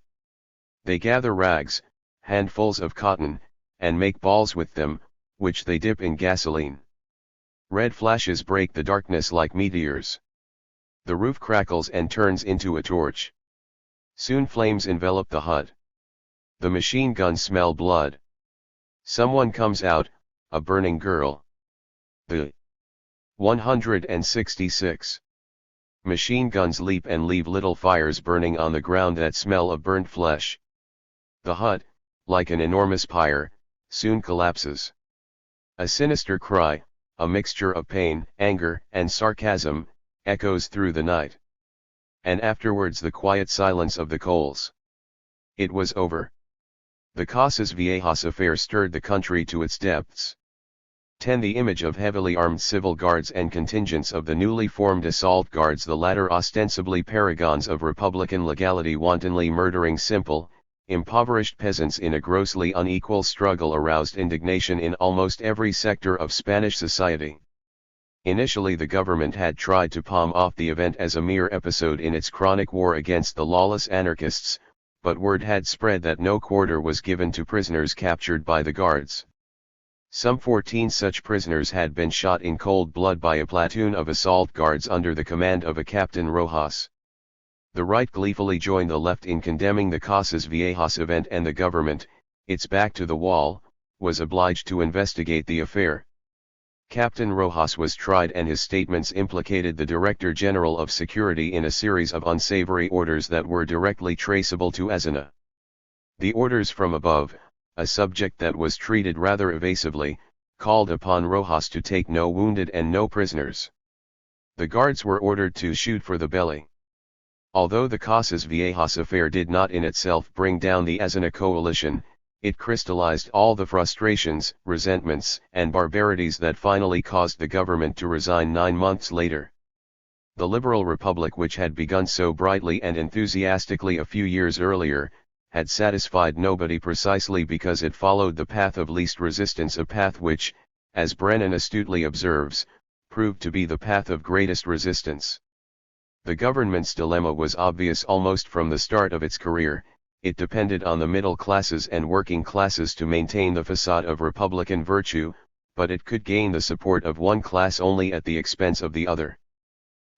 They gather rags, handfuls of cotton, and make balls with them, which they dip in gasoline. Red flashes break the darkness like meteors. The roof crackles and turns into a torch. Soon flames envelop the hut. The machine guns smell blood. Someone comes out, a burning girl. The 166 machine guns leap and leave little fires burning on the ground that smell of burnt flesh. The hut, like an enormous pyre, soon collapses. A sinister cry, a mixture of pain, anger, and sarcasm, echoes through the night. And afterwards the quiet silence of the coals. It was over. The Casas Viejas affair stirred the country to its depths. 10. The image of heavily armed civil guards and contingents of the newly formed assault guards, the latter ostensibly paragons of republican legality, wantonly murdering simple, impoverished peasants in a grossly unequal struggle, aroused indignation in almost every sector of Spanish society. Initially the government had tried to palm off the event as a mere episode in its chronic war against the lawless anarchists, but word had spread that no quarter was given to prisoners captured by the guards. Some 14 such prisoners had been shot in cold blood by a platoon of assault guards under the command of a Captain Rojas. The right gleefully joined the left in condemning the Casas Viejas event, and the government, its back to the wall, was obliged to investigate the affair. Captain Rojas was tried and his statements implicated the Director General of Security in a series of unsavory orders that were directly traceable to Azana. The orders from above, a subject that was treated rather evasively, called upon Rojas to take no wounded and no prisoners. The guards were ordered to shoot for the belly. Although the Casas Viejas affair did not in itself bring down the Azana coalition, it crystallized all the frustrations, resentments, and barbarities that finally caused the government to resign 9 months later. The Liberal Republic, which had begun so brightly and enthusiastically a few years earlier, had satisfied nobody precisely because it followed the path of least resistance, a path which, as Brennan astutely observes, proved to be the path of greatest resistance. The government's dilemma was obvious almost from the start of its career. It depended on the middle classes and working classes to maintain the facade of republican virtue, but it could gain the support of one class only at the expense of the other.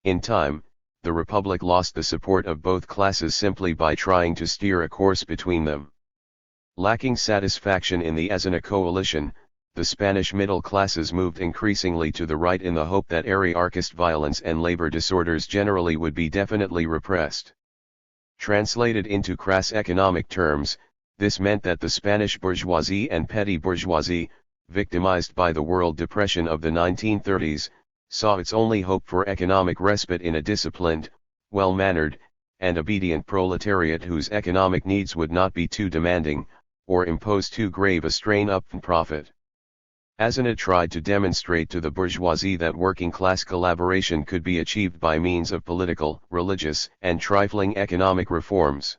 In time, the Republic lost the support of both classes simply by trying to steer a course between them. Lacking satisfaction in the Azana coalition, the Spanish middle classes moved increasingly to the right in the hope that anarchist violence and labor disorders generally would be definitely repressed. Translated into crass economic terms, this meant that the Spanish bourgeoisie and petty bourgeoisie, victimized by the world depression of the 1930s, saw its only hope for economic respite in a disciplined, well-mannered, and obedient proletariat whose economic needs would not be too demanding, or impose too grave a strain upon profit. Azana tried to demonstrate to the bourgeoisie that working-class collaboration could be achieved by means of political, religious, and trifling economic reforms.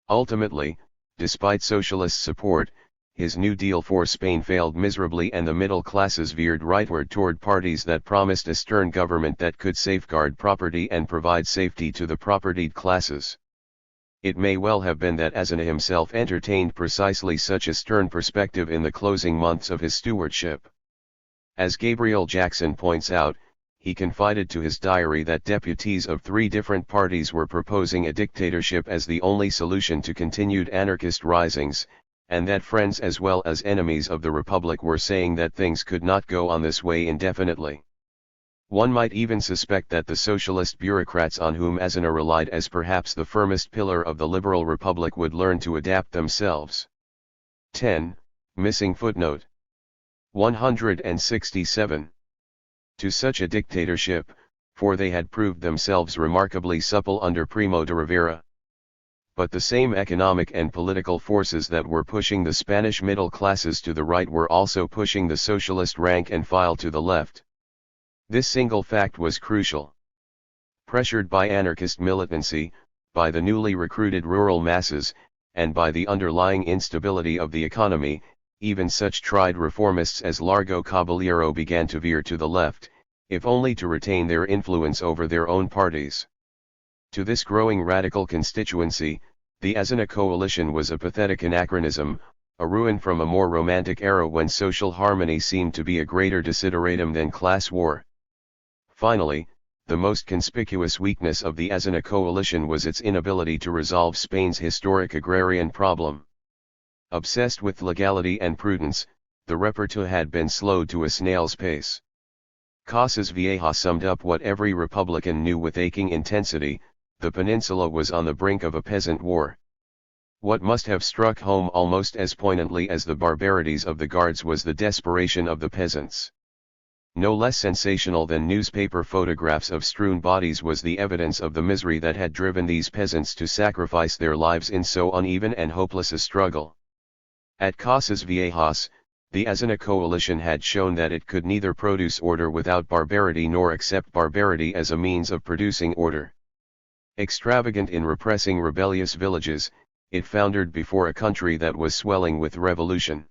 Ultimately, despite socialist support, his New Deal for Spain failed miserably and the middle classes veered rightward toward parties that promised a stern government that could safeguard property and provide safety to the propertied classes. It may well have been that Azana himself entertained precisely such a stern perspective in the closing months of his stewardship. As Gabriel Jackson points out, he confided to his diary that deputies of 3 different parties were proposing a dictatorship as the only solution to continued anarchist risings, and that friends as well as enemies of the Republic were saying that things could not go on this way indefinitely. One might even suspect that the socialist bureaucrats on whom Azana relied as perhaps the firmest pillar of the liberal republic would learn to adapt themselves. 10. Missing footnote. 167. To such a dictatorship, for they had proved themselves remarkably supple under Primo de Rivera. But the same economic and political forces that were pushing the Spanish middle classes to the right were also pushing the socialist rank and file to the left. This single fact was crucial. Pressured by anarchist militancy, by the newly recruited rural masses, and by the underlying instability of the economy, even such tried reformists as Largo Caballero began to veer to the left, if only to retain their influence over their own parties. To this growing radical constituency, the Azana coalition was a pathetic anachronism, a ruin from a more romantic era when social harmony seemed to be a greater desideratum than class war. Finally, the most conspicuous weakness of the Azana coalition was its inability to resolve Spain's historic agrarian problem. Obsessed with legality and prudence, the repertoire had been slowed to a snail's pace. Casas Viejas summed up what every Republican knew with aching intensity: the peninsula was on the brink of a peasant war. What must have struck home almost as poignantly as the barbarities of the Guards was the desperation of the peasants. No less sensational than newspaper photographs of strewn bodies was the evidence of the misery that had driven these peasants to sacrifice their lives in so uneven and hopeless a struggle. At Casas Viejas, the Azana coalition had shown that it could neither produce order without barbarity nor accept barbarity as a means of producing order. Extravagant in repressing rebellious villages, it foundered before a country that was swelling with revolution.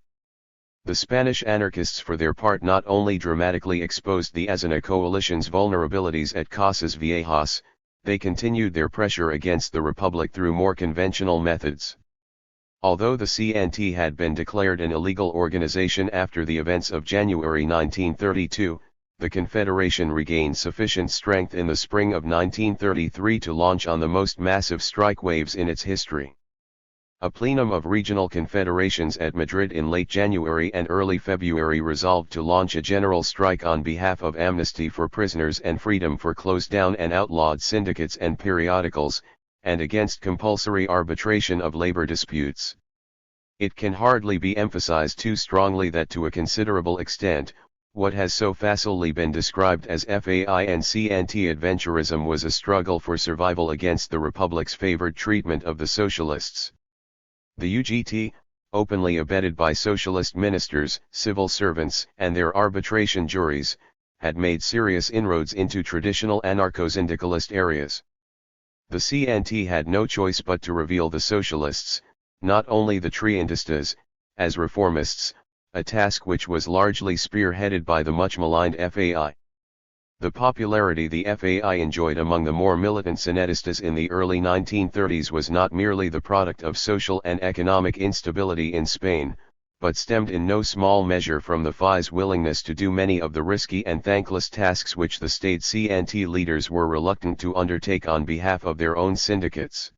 The Spanish anarchists for their part not only dramatically exposed the Azana coalition's vulnerabilities at Casas Viejas, they continued their pressure against the Republic through more conventional methods. Although the CNT had been declared an illegal organization after the events of January 1932, the Confederation regained sufficient strength in the spring of 1933 to launch on the most massive strike waves in its history. A plenum of regional confederations at Madrid in late January and early February resolved to launch a general strike on behalf of amnesty for prisoners and freedom for closed-down and outlawed syndicates and periodicals, and against compulsory arbitration of labor disputes. It can hardly be emphasized too strongly that to a considerable extent, what has so facilely been described as FAI and CNT adventurism was a struggle for survival against the Republic's favored treatment of the socialists. The UGT, openly abetted by socialist ministers, civil servants, and their arbitration juries, had made serious inroads into traditional anarcho-syndicalist areas. The CNT had no choice but to reveal the socialists, not only the Trientistas, as reformists, a task which was largely spearheaded by the much-maligned FAI. The popularity the FAI enjoyed among the more militant Sanetistas in the early 1930s was not merely the product of social and economic instability in Spain, but stemmed in no small measure from the FI's willingness to do many of the risky and thankless tasks which the state CNT leaders were reluctant to undertake on behalf of their own syndicates.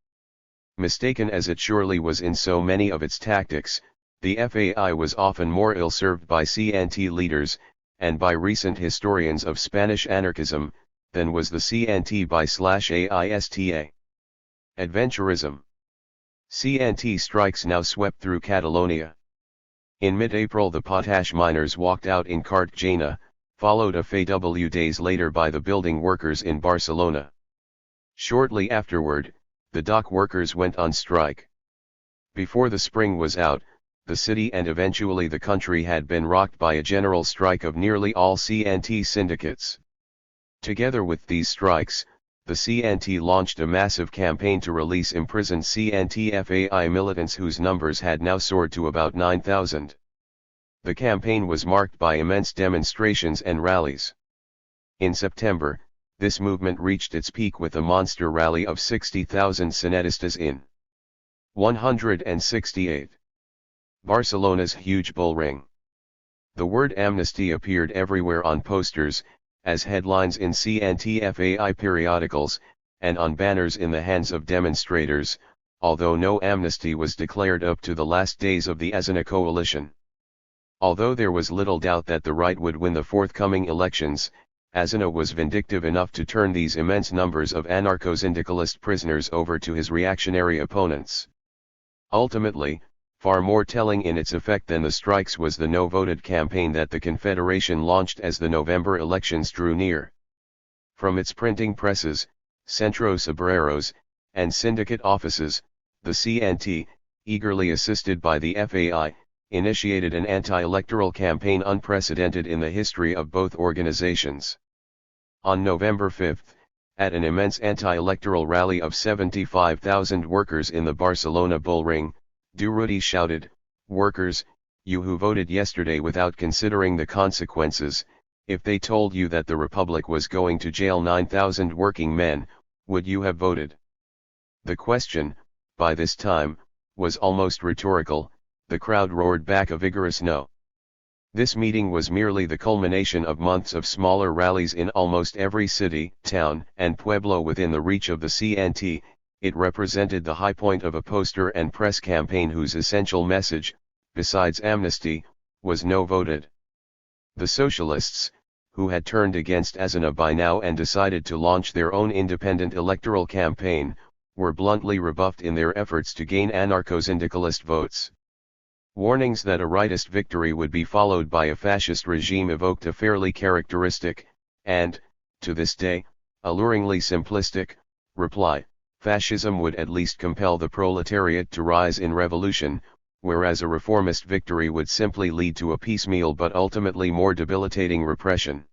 Mistaken as it surely was in so many of its tactics, the FAI was often more ill-served by CNT leaders, and by recent historians of Spanish anarchism, than was the CNT by /AISTA. Adventurism. CNT strikes now swept through Catalonia. In mid-April the potash miners walked out in Cartagena, followed a few days later by the building workers in Barcelona. Shortly afterward, the dock workers went on strike. Before the spring was out, the city and eventually the country had been rocked by a general strike of nearly all CNT syndicates. Together with these strikes, the CNT launched a massive campaign to release imprisoned CNT-FAI militants whose numbers had now soared to about 9,000. The campaign was marked by immense demonstrations and rallies. In September, this movement reached its peak with a monster rally of 60,000 Sanedistas in 168. Barcelona's huge bullring. The word amnesty appeared everywhere on posters, as headlines in CNT-FAI periodicals, and on banners in the hands of demonstrators, although no amnesty was declared up to the last days of the Aznar coalition. Although there was little doubt that the right would win the forthcoming elections, Aznar was vindictive enough to turn these immense numbers of anarcho-syndicalist prisoners over to his reactionary opponents. Ultimately, far more telling in its effect than the strikes was the no-voted campaign that the Confederation launched as the November elections drew near. From its printing presses, centros obreros, and syndicate offices, the CNT, eagerly assisted by the FAI, initiated an anti-electoral campaign unprecedented in the history of both organizations. On November 5, at an immense anti-electoral rally of 75,000 workers in the Barcelona bullring, Durruti shouted, "Workers, you who voted yesterday without considering the consequences, if they told you that the Republic was going to jail 9,000 working men, would you have voted?" The question, by this time, was almost rhetorical. The crowd roared back a vigorous no. This meeting was merely the culmination of months of smaller rallies in almost every city, town, and pueblo within the reach of the CNT. It represented the high point of a poster and press campaign whose essential message, besides amnesty, was no voted. The socialists, who had turned against Aznar by now and decided to launch their own independent electoral campaign, were bluntly rebuffed in their efforts to gain anarcho-syndicalist votes. Warnings that a rightist victory would be followed by a fascist regime evoked a fairly characteristic, and, to this day, alluringly simplistic, reply: fascism would at least compel the proletariat to rise in revolution, whereas a reformist victory would simply lead to a piecemeal but ultimately more debilitating repression.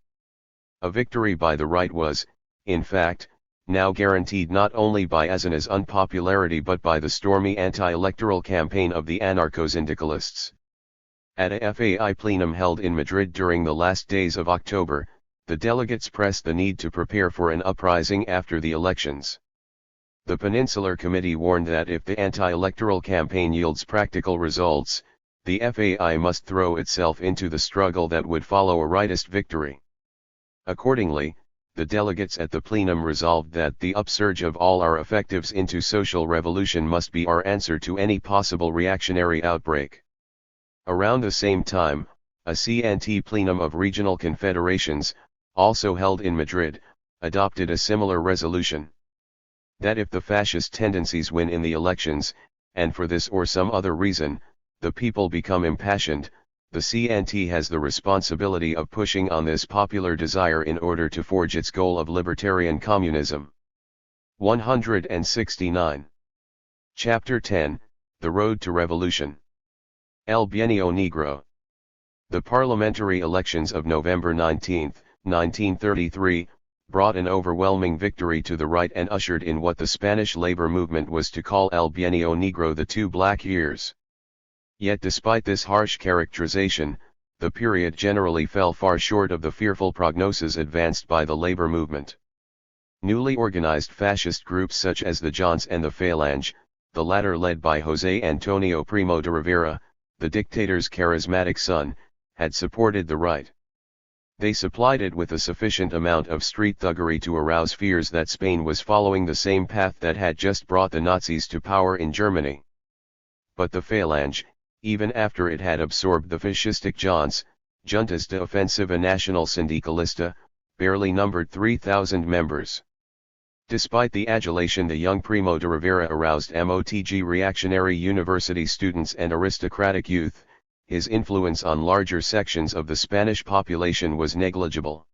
A victory by the right was, in fact, now guaranteed not only by Aznar's unpopularity but by the stormy anti-electoral campaign of the anarcho-syndicalists. At a FAI plenum held in Madrid during the last days of October, the delegates pressed the need to prepare for an uprising after the elections. The Peninsular Committee warned that if the anti-electoral campaign yields practical results, the FAI must throw itself into the struggle that would follow a rightist victory. Accordingly, the delegates at the plenum resolved that the upsurge of all our effectives into social revolution must be our answer to any possible reactionary outbreak. Around the same time, a CNT plenum of regional confederations, also held in Madrid, adopted a similar resolution. That if the fascist tendencies win in the elections, and for this or some other reason, the people become impassioned, the CNT has the responsibility of pushing on this popular desire in order to forge its goal of libertarian communism. 169. Chapter 10, The Road to Revolution. El Bienio Negro. The parliamentary elections of November 19, 1933, brought an overwhelming victory to the right and ushered in what the Spanish labor movement was to call El Bienio Negro, the 2 black years. Yet despite this harsh characterization, the period generally fell far short of the fearful prognosis advanced by the labor movement. Newly organized fascist groups such as the Junts and the Falange, the latter led by José Antonio Primo de Rivera, the dictator's charismatic son, had supported the right. They supplied it with a sufficient amount of street thuggery to arouse fears that Spain was following the same path that had just brought the Nazis to power in Germany. But the Phalange, even after it had absorbed the fascistic Juntas de Ofensiva Nacional Sindicalista, barely numbered 3,000 members. Despite the adulation the young Primo de Rivera aroused MOTG reactionary university students and aristocratic youth, his influence on larger sections of the Spanish population was negligible.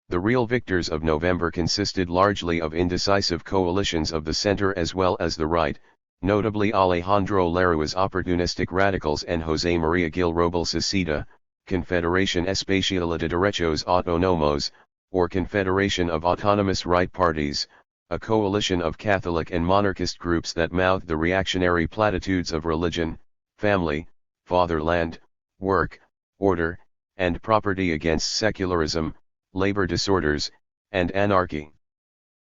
The real victors of November consisted largely of indecisive coalitions of the center as well as the right, notably Alejandro Lerrou's opportunistic radicals and José María Gil Robles' CIDA, Confederación Especial de Derechos Autónomos, or Confederation of Autonomous Right Parties, a coalition of Catholic and monarchist groups that mouthed the reactionary platitudes of religion, family, fatherland, work, order, and property against secularism, labor disorders, and anarchy.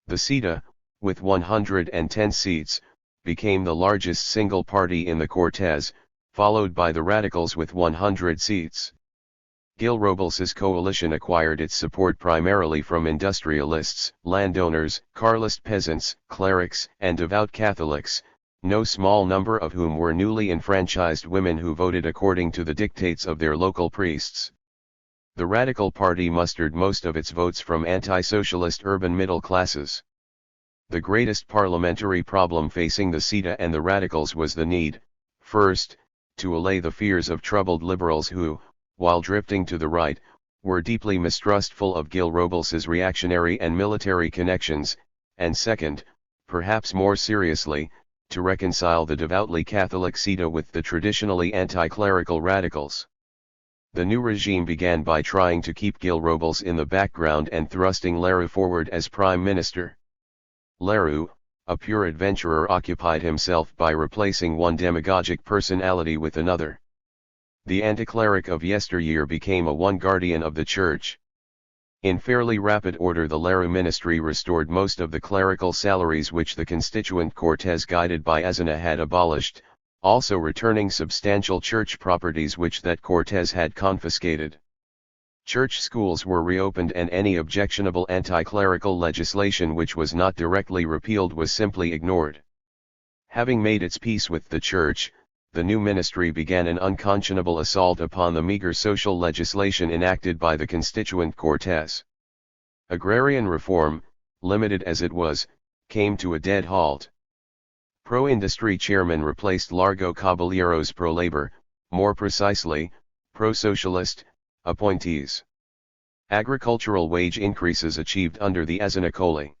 The CIDA, with 110 seats, became the largest single party in the Cortes, followed by the Radicals with 100 seats. Gil Robles' coalition acquired its support primarily from industrialists, landowners, Carlist peasants, clerics, and devout Catholics, no small number of whom were newly enfranchised women who voted according to the dictates of their local priests. The Radical Party mustered most of its votes from anti-socialist urban middle classes. The greatest parliamentary problem facing the CIDA and the Radicals was the need, first, to allay the fears of troubled liberals who, while drifting to the right, were deeply mistrustful of Gil Robles' reactionary and military connections, and second, perhaps more seriously, to reconcile the devoutly Catholic CIDA with the traditionally anti-clerical radicals. The new regime began by trying to keep Gil Robles in the background and thrusting Lerrou forward as prime minister. Lerrou, a pure adventurer, occupied himself by replacing one demagogic personality with another. The anti-cleric of yesteryear became a one guardian of the church. In fairly rapid order the Lerrou ministry restored most of the clerical salaries which the constituent Cortes guided by Azana had abolished, also returning substantial church properties which that Cortes had confiscated. Church schools were reopened and any objectionable anti-clerical legislation which was not directly repealed was simply ignored. Having made its peace with the church, the new ministry began an unconscionable assault upon the meager social legislation enacted by the constituent Cortes. Agrarian reform, limited as it was, came to a dead halt. Pro-industry chairmen replaced Largo Caballeros pro-labor, more precisely, pro-socialist, appointees. Agricultural wage increases achieved under the Azinacoli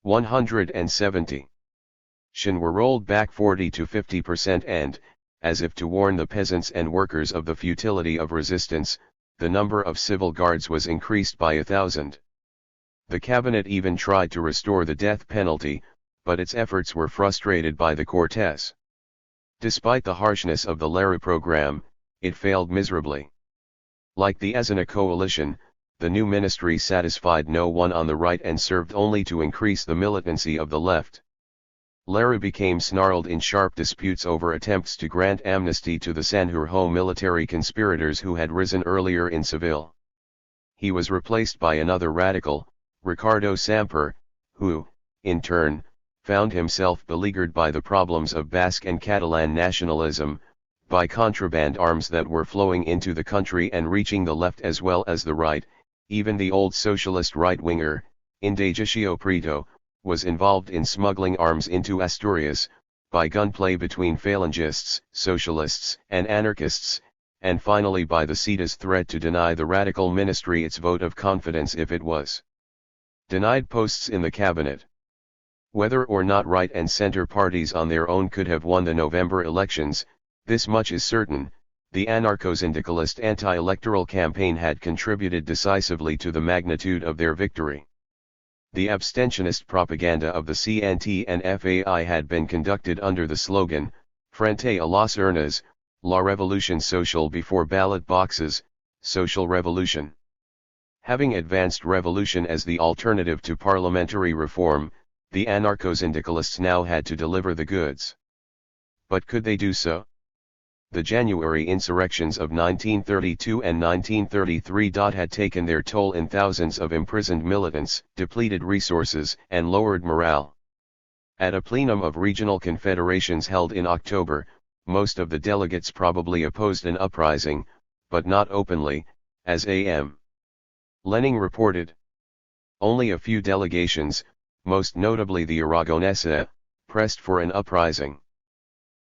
170. Were rolled back 40 to 50% and, as if to warn the peasants and workers of the futility of resistance, the number of civil guards was increased by 1,000. The cabinet even tried to restore the death penalty, but its efforts were frustrated by the Cortes. Despite the harshness of the Lerrou program, it failed miserably. Like the Azana coalition, the new ministry satisfied no one on the right and served only to increase the militancy of the left. Lerrou became snarled in sharp disputes over attempts to grant amnesty to the Sanjurjo military conspirators who had risen earlier in Seville. He was replaced by another radical, Ricardo Samper, who, in turn, found himself beleaguered by the problems of Basque and Catalan nationalism, by contraband arms that were flowing into the country and reaching the left as well as the right. Even the old socialist right-winger, Indagacio Prieto, was involved in smuggling arms into Asturias, by gunplay between Phalangists, socialists, and anarchists, and finally by the CIDA's threat to deny the radical ministry its vote of confidence if it was denied posts in the cabinet. Whether or not right and center parties on their own could have won the November elections, this much is certain: the anarcho-syndicalist anti-electoral campaign had contributed decisively to the magnitude of their victory. The abstentionist propaganda of the CNT and FAI had been conducted under the slogan, Frente a las urnas, la revolución social before ballot boxes, social revolution. Having advanced revolution as the alternative to parliamentary reform, the anarcho-syndicalists now had to deliver the goods. But could they do so? the January insurrections of 1932 and 1933 had taken their toll in thousands of imprisoned militants, depleted resources, and lowered morale. At a plenum of regional confederations held in October, most of the delegates probably opposed an uprising, but not openly, as A.M. Lening reported. Only a few delegations, most notably the Aragonesa, pressed for an uprising.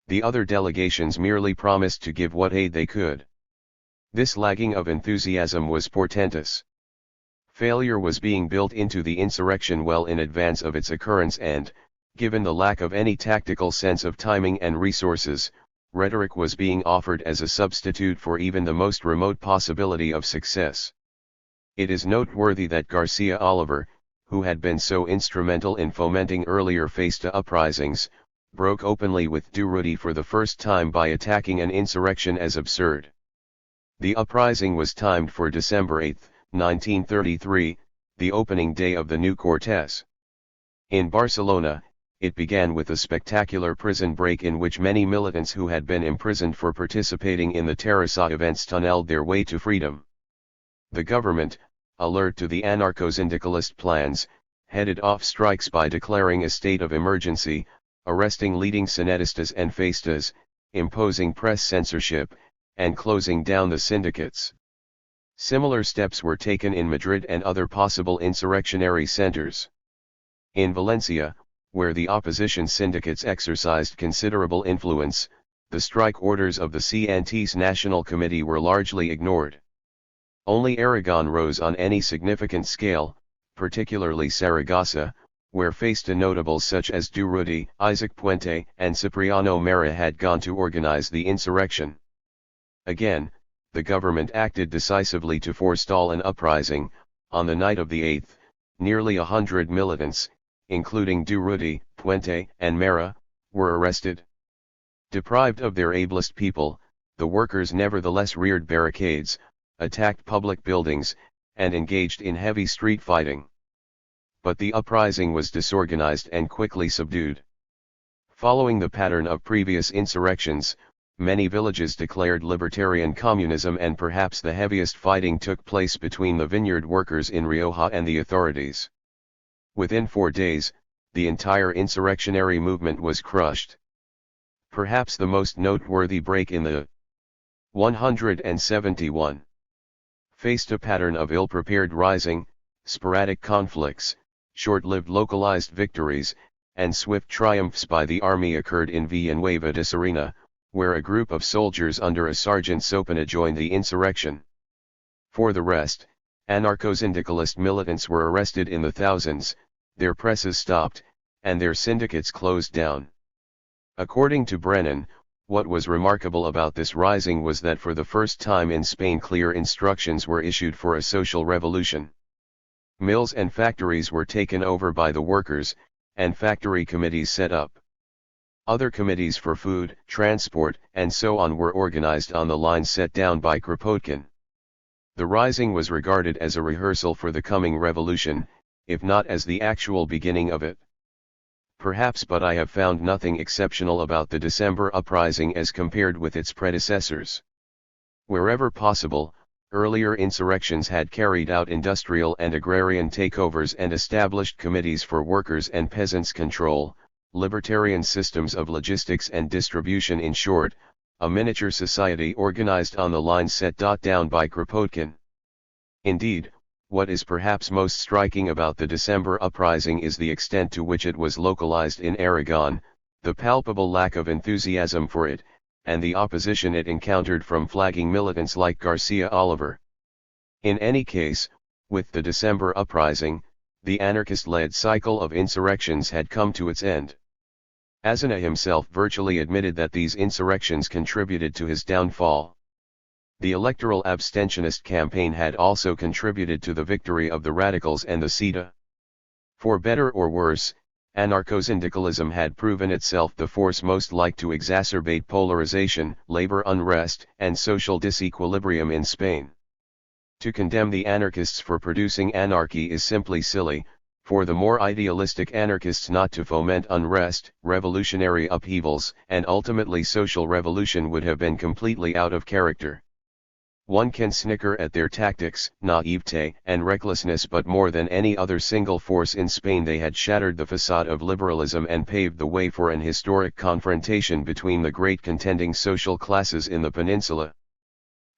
The other delegations merely promised to give what aid they could. This lagging of enthusiasm was portentous. Failure was being built into the insurrection well in advance of its occurrence and, given the lack of any tactical sense of timing and resources, rhetoric was being offered as a substitute for even the most remote possibility of success. It is noteworthy that Garcia Oliver, who had been so instrumental in fomenting earlier Festa uprisings, broke openly with Durruti for the first time by attacking an insurrection as absurd. The uprising was timed for December 8, 1933, the opening day of the new Cortes. In Barcelona, it began with a spectacular prison break in which many militants who had been imprisoned for participating in the Terrassa events tunneled their way to freedom. The government, alert to the anarcho-syndicalist plans, headed off strikes by declaring a state of emergency, arresting leading Sanedistas and Festas, imposing press censorship, and closing down the syndicates. Similar steps were taken in Madrid and other possible insurrectionary centers. In Valencia, where the opposition syndicates exercised considerable influence, the strike orders of the CNT's National Committee were largely ignored. Only Aragon rose on any significant scale, particularly Saragossa, where Festa notables such as Durruti, Isaac Puente, and Cipriano Mera had gone to organize the insurrection. Again, the government acted decisively to forestall an uprising. On the night of the 8th, nearly 100 militants, including Durruti, Puente, and Mera, were arrested. Deprived of their ablest people, the workers nevertheless reared barricades, attacked public buildings, and engaged in heavy street fighting. But the uprising was disorganized and quickly subdued. Following the pattern of previous insurrections, many villages declared libertarian communism, and perhaps the heaviest fighting took place between the vineyard workers in Rioja and the authorities. Within 4 days, the entire insurrectionary movement was crushed. Perhaps the most noteworthy break in the 171 Festa pattern of ill-prepared rising, sporadic conflicts, short-lived localized victories, and swift triumphs by the army occurred in Villanueva de Serena, where a group of soldiers under a Sergeant Sopena joined the insurrection. For the rest, anarcho-syndicalist militants were arrested in the thousands, their presses stopped, and their syndicates closed down. According to Brennan, what was remarkable about this rising was that for the first time in Spain clear instructions were issued for a social revolution. Mills and factories were taken over by the workers, and factory committees set up. Other committees for food, transport, and so on were organized on the lines set down by Kropotkin. The rising was regarded as a rehearsal for the coming revolution, if not as the actual beginning of it. Perhaps, but I have found nothing exceptional about the December uprising as compared with its predecessors. Wherever possible, earlier insurrections had carried out industrial and agrarian takeovers and established committees for workers' and peasants' control, libertarian systems of logistics and distribution, in short, a miniature society organized on the lines set down by Kropotkin. Indeed, what is perhaps most striking about the December uprising is the extent to which it was localized in Aragon, the palpable lack of enthusiasm for it, and the opposition it encountered from flagging militants like Garcia Oliver. In any case, with the December uprising, the anarchist-led cycle of insurrections had come to its end. Aznar himself virtually admitted that these insurrections contributed to his downfall. The electoral abstentionist campaign had also contributed to the victory of the radicals and the CETA. For better or worse, anarcho-syndicalism had proven itself the force most like to exacerbate polarization, labor unrest, and social disequilibrium in Spain. To condemn the anarchists for producing anarchy is simply silly, For the more idealistic anarchists not to foment unrest, revolutionary upheavals, and ultimately social revolution would have been completely out of character. One can snicker at their tactics, naivete, and recklessness, but more than any other single force in Spain they had shattered the facade of liberalism and paved the way for an historic confrontation between the great contending social classes in the peninsula.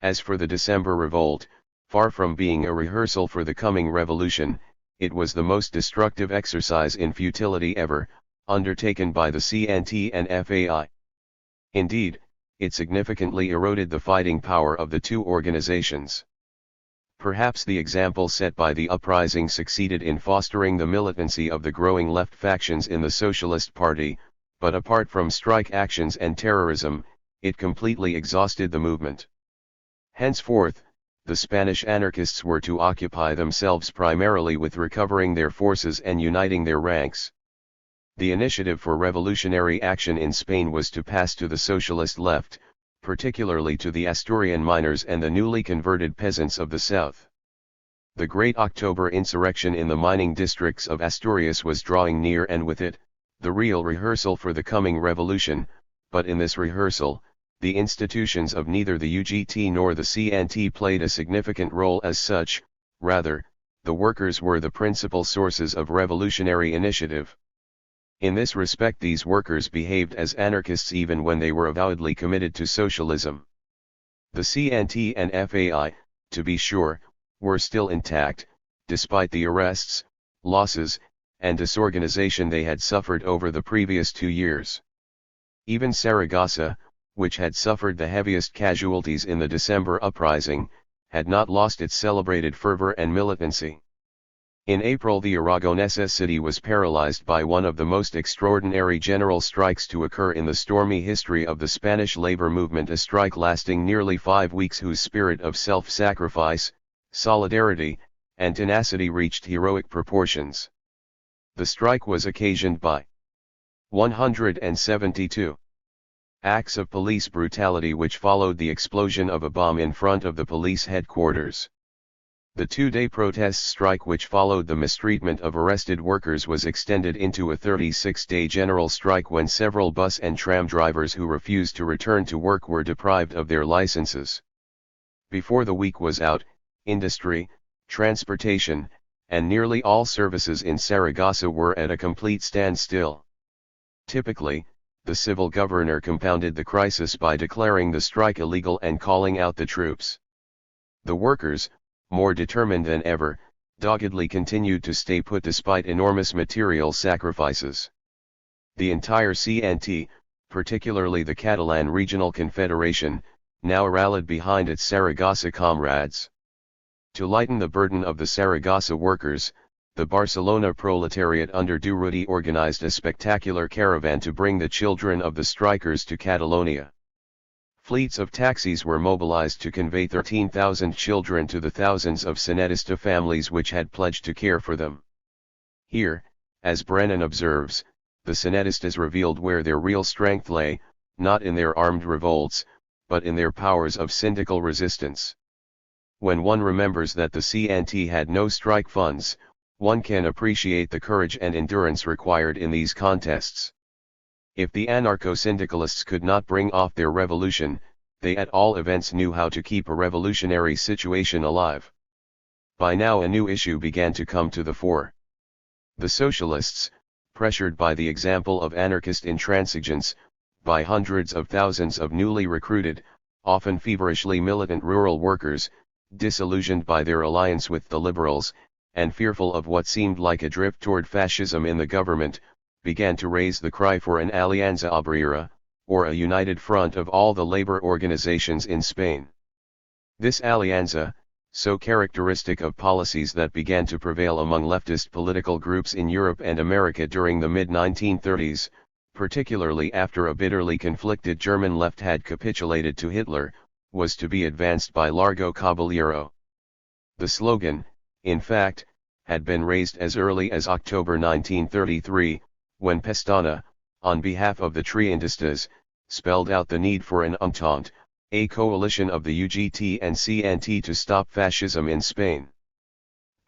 As for the December revolt, far from being a rehearsal for the coming revolution, it was the most destructive exercise in futility ever undertaken by the CNT and FAI. Indeed, it significantly eroded the fighting power of the two organizations. Perhaps the example set by the uprising succeeded in fostering the militancy of the growing left factions in the Socialist Party, but apart from strike actions and terrorism, it completely exhausted the movement. Henceforth, the Spanish anarchists were to occupy themselves primarily with recovering their forces and uniting their ranks. The initiative for revolutionary action in Spain was to pass to the socialist left, particularly to the Asturian miners and the newly converted peasants of the south. The Great October insurrection in the mining districts of Asturias was drawing near, and with it, the real rehearsal for the coming revolution, but in this rehearsal, the institutions of neither the UGT nor the CNT played a significant role as such. Rather, the workers were the principal sources of revolutionary initiative. In this respect, these workers behaved as anarchists even when they were avowedly committed to socialism. The CNT and FAI, to be sure, were still intact, despite the arrests, losses, and disorganization they had suffered over the previous 2 years. Even Saragossa, which had suffered the heaviest casualties in the December uprising, had not lost its celebrated fervor and militancy. In April, the Aragonesa city was paralyzed by one of the most extraordinary general strikes to occur in the stormy history of the Spanish labor movement, a strike lasting nearly 5 weeks whose spirit of self-sacrifice, solidarity, and tenacity reached heroic proportions. The strike was occasioned by 172 acts of police brutality which followed the explosion of a bomb in front of the police headquarters. The 2-day protest strike which followed the mistreatment of arrested workers was extended into a 36-day general strike when several bus and tram drivers who refused to return to work were deprived of their licenses. Before the week was out, industry, transportation, and nearly all services in Saragossa were at a complete standstill. Typically, the civil governor compounded the crisis by declaring the strike illegal and calling out the troops. The workers, more determined than ever, doggedly continued to stay put despite enormous material sacrifices. The entire CNT, particularly the Catalan Regional Confederation, now rallied behind its Saragossa comrades. To lighten the burden of the Saragossa workers, the Barcelona proletariat under Durruti organized a spectacular caravan to bring the children of the strikers to Catalonia. Fleets of taxis were mobilized to convey 13,000 children to the thousands of Senedista families which had pledged to care for them. Here, as Brennan observes, the Senedistas revealed where their real strength lay, not in their armed revolts, but in their powers of syndical resistance. When one remembers that the CNT had no strike funds, one can appreciate the courage and endurance required in these contests. If the anarcho-syndicalists could not bring off their revolution, they at all events knew how to keep a revolutionary situation alive. By now a new issue began to come to the fore. The socialists, pressured by the example of anarchist intransigence, by hundreds of thousands of newly recruited, often feverishly militant rural workers, disillusioned by their alliance with the liberals, and fearful of what seemed like a drift toward fascism in the government, began to raise the cry for an Alianza Obrera, or a united front of all the labor organizations in Spain. This Alianza, so characteristic of policies that began to prevail among leftist political groups in Europe and America during the mid-1930s, particularly after a bitterly conflicted German left had capitulated to Hitler, was to be advanced by Largo Caballero. The slogan, in fact, had been raised as early as October 1933, when Pestana, on behalf of the Trientistas, spelled out the need for an entente, a coalition of the UGT and CNT to stop fascism in Spain.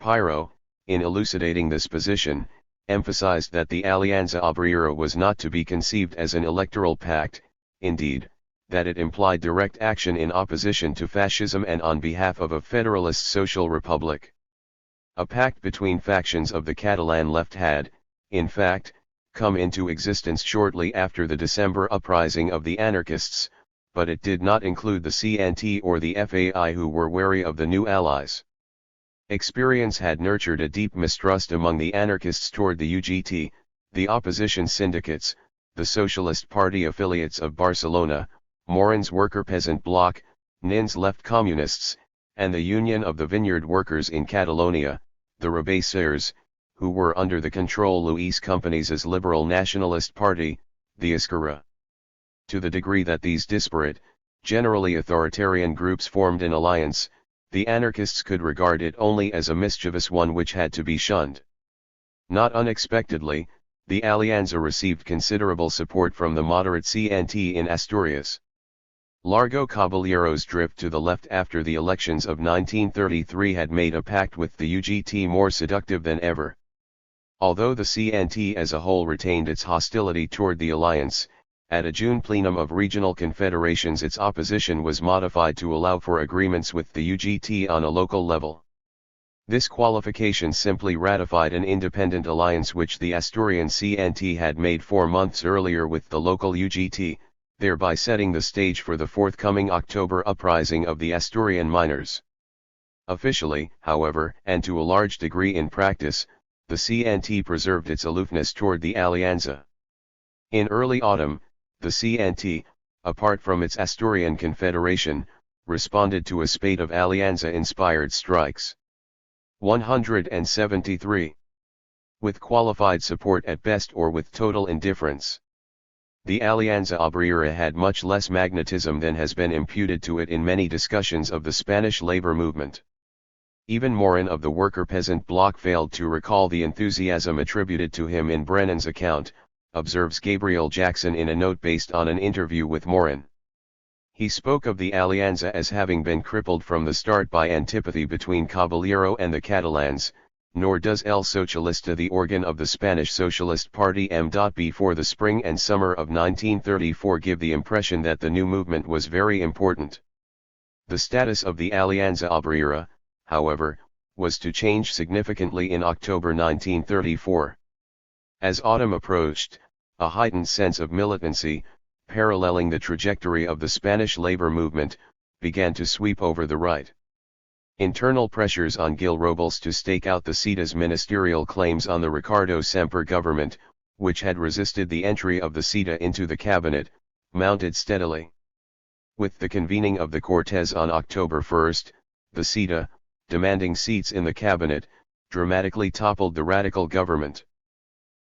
Piro, in elucidating this position, emphasized that the Alianza Obrera was not to be conceived as an electoral pact, indeed, that it implied direct action in opposition to fascism and on behalf of a federalist social republic. A pact between factions of the Catalan left had, in fact, come into existence shortly after the December uprising of the anarchists, but it did not include the CNT or the FAI, who were wary of the new allies. Experience had nurtured a deep mistrust among the anarchists toward the UGT, the opposition syndicates, the Socialist Party affiliates of Barcelona, Morin's worker-peasant bloc, Nin's left communists, and the Union of the Vineyard Workers in Catalonia, the Rabaisseurs, who were under the control Luis Companys' liberal nationalist party, the Esquerra. To the degree that these disparate, generally authoritarian groups formed an alliance, the anarchists could regard it only as a mischievous one which had to be shunned. Not unexpectedly, the Alianza received considerable support from the moderate CNT in Asturias. Largo Caballero's drift to the left after the elections of 1933 had made a pact with the UGT more seductive than ever. Although the CNT as a whole retained its hostility toward the alliance, at a June plenum of regional confederations its opposition was modified to allow for agreements with the UGT on a local level. This qualification simply ratified an independent alliance which the Asturian CNT had made 4 months earlier with the local UGT, thereby setting the stage for the forthcoming October uprising of the Asturian miners. Officially, however, and to a large degree in practice, the CNT preserved its aloofness toward the Alianza. In early autumn, the CNT, apart from its Asturian Confederation, responded to a spate of Alianza-inspired strikes. 173. With qualified support at best or with total indifference. The Alianza Obrera had much less magnetism than has been imputed to it in many discussions of the Spanish labor movement. Even Morin of the worker-peasant bloc failed to recall the enthusiasm attributed to him in Brennan's account, observes Gabriel Jackson in a note based on an interview with Morin. He spoke of the Alianza as having been crippled from the start by antipathy between Caballero and the Catalans, nor does El Socialista, the organ of the Spanish Socialist Party before the spring and summer of 1934, give the impression that the new movement was very important. The status of the Alianza Obrera, however, was to change significantly in October 1934. As autumn approached, a heightened sense of militancy, paralleling the trajectory of the Spanish labor movement, began to sweep over the right. Internal pressures on Gil Robles to stake out the CIDA's ministerial claims on the Ricardo Semper government, which had resisted the entry of the CIDA into the cabinet, mounted steadily. With the convening of the Cortes on October 1, the CIDA, demanding seats in the cabinet, dramatically toppled the radical government.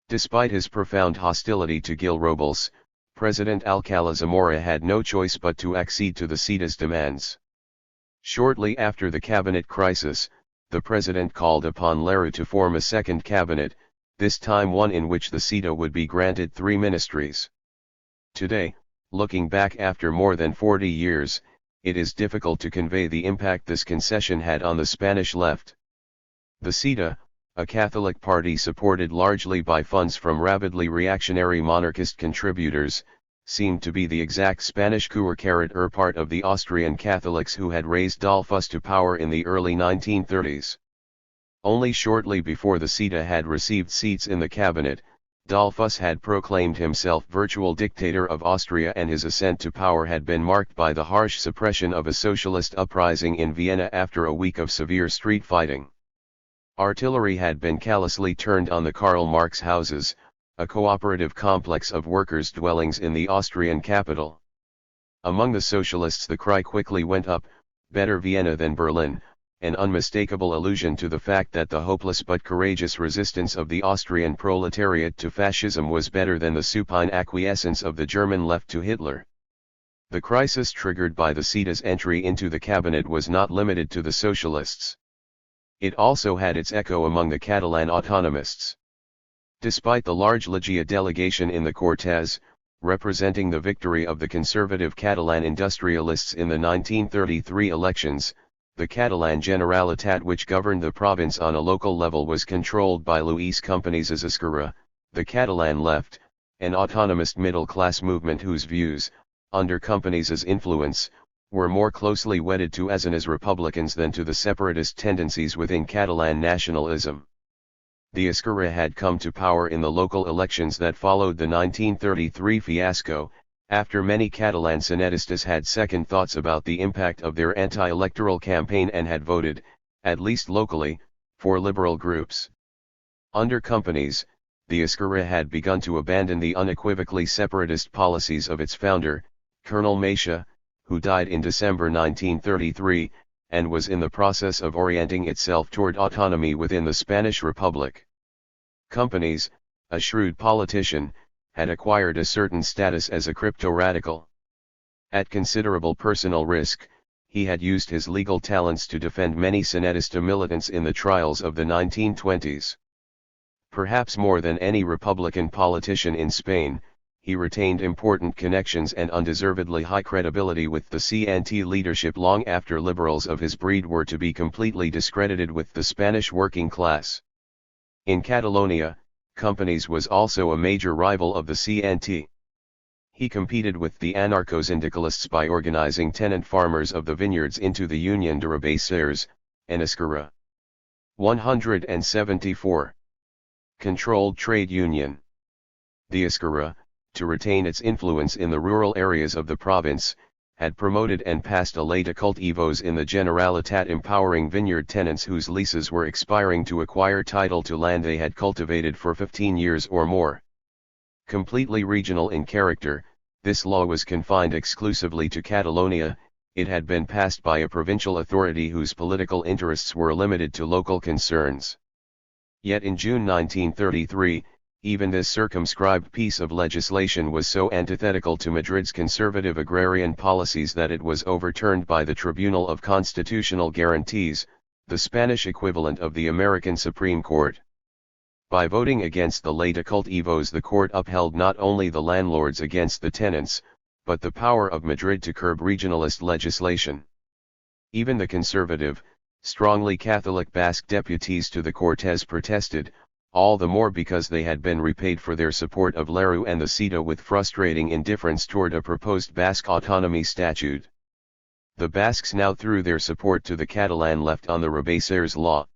Despite his profound hostility to Gil Robles, President Alcalá Zamora had no choice but to accede to the CIDA's demands. Shortly after the cabinet crisis, the president called upon Lerroux to form a second cabinet, this time one in which the CIDA would be granted 3 ministries. Today, looking back after more than 40 years, it is difficult to convey the impact this concession had on the Spanish left. The CIDA, a Catholic party supported largely by funds from rabidly reactionary monarchist contributors, seemed to be the exact Spanish part of the Austrian Catholics who had raised Dollfuss to power in the early 1930s. Only shortly before the CIDA had received seats in the cabinet, Dollfuss had proclaimed himself virtual dictator of Austria, and his ascent to power had been marked by the harsh suppression of a socialist uprising in Vienna after a week of severe street fighting. Artillery had been callously turned on the Karl Marx houses, a cooperative complex of workers' dwellings in the Austrian capital. Among the socialists the cry quickly went up, "Better Vienna than Berlin," an unmistakable allusion to the fact that the hopeless but courageous resistance of the Austrian proletariat to fascism was better than the supine acquiescence of the German left to Hitler. The crisis triggered by the CIDA's entry into the cabinet was not limited to the socialists. It also had its echo among the Catalan autonomists. Despite the large Ligia delegation in the Cortes, representing the victory of the conservative Catalan industrialists in the 1933 elections, The Catalan Generalitat, which governed the province on a local level, was controlled by Luis Companys' Esquerra, the Catalan left, an autonomist middle-class movement whose views, under Companys' influence, were more closely wedded to Azan's Republicans than to the separatist tendencies within Catalan nationalism. The Esquerra had come to power in the local elections that followed the 1933 fiasco, after many Catalan Senetistas had second thoughts about the impact of their anti-electoral campaign and had voted, at least locally, for liberal groups. Under Companys, the Esquerra had begun to abandon the unequivocally separatist policies of its founder, Colonel Macià, who died in December 1933, and was in the process of orienting itself toward autonomy within the Spanish Republic. Companys, a shrewd politician, had acquired a certain status as a crypto-radical. At considerable personal risk, he had used his legal talents to defend many Senetista militants in the trials of the 1920s. Perhaps more than any Republican politician in Spain, he retained important connections and undeservedly high credibility with the CNT leadership long after liberals of his breed were to be completely discredited with the Spanish working class. In Catalonia, Companys was also a major rival of the CNT. He competed with the anarcho-syndicalists by organizing tenant farmers of the vineyards into the Unión de Rabasseros, an Esquerra. 174. Controlled trade union. The Esquerra, to retain its influence in the rural areas of the province, had promoted and passed a ley de cultivos in the Generalitat empowering vineyard tenants whose leases were expiring to acquire title to land they had cultivated for 15 years or more. Completely regional in character, this law was confined exclusively to Catalonia. It had been passed by a provincial authority whose political interests were limited to local concerns. Yet in June 1933, even this circumscribed piece of legislation was so antithetical to Madrid's conservative agrarian policies that it was overturned by the Tribunal of Constitutional Guarantees, the Spanish equivalent of the American Supreme Court. By voting against the ley de cultivos, the court upheld not only the landlords against the tenants, but the power of Madrid to curb regionalist legislation. Even the conservative, strongly Catholic Basque deputies to the Cortes protested, all the more because they had been repaid for their support of Lerou and the CETA with frustrating indifference toward a proposed Basque autonomy statute. The Basques now threw their support to the Catalan left on the Rabasseros law.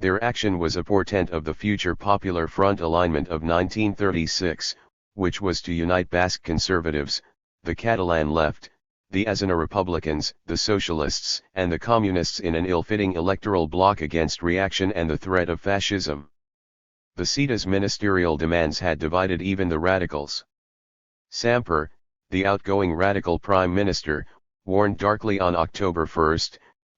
Their action was a portent of the future Popular Front alignment of 1936, which was to unite Basque conservatives, the Catalan left, the Azana Republicans, the Socialists, and the Communists in an ill-fitting electoral bloc against reaction and the threat of fascism. The CETA's ministerial demands had divided even the radicals. Samper, the outgoing radical prime minister, warned darkly on October 1,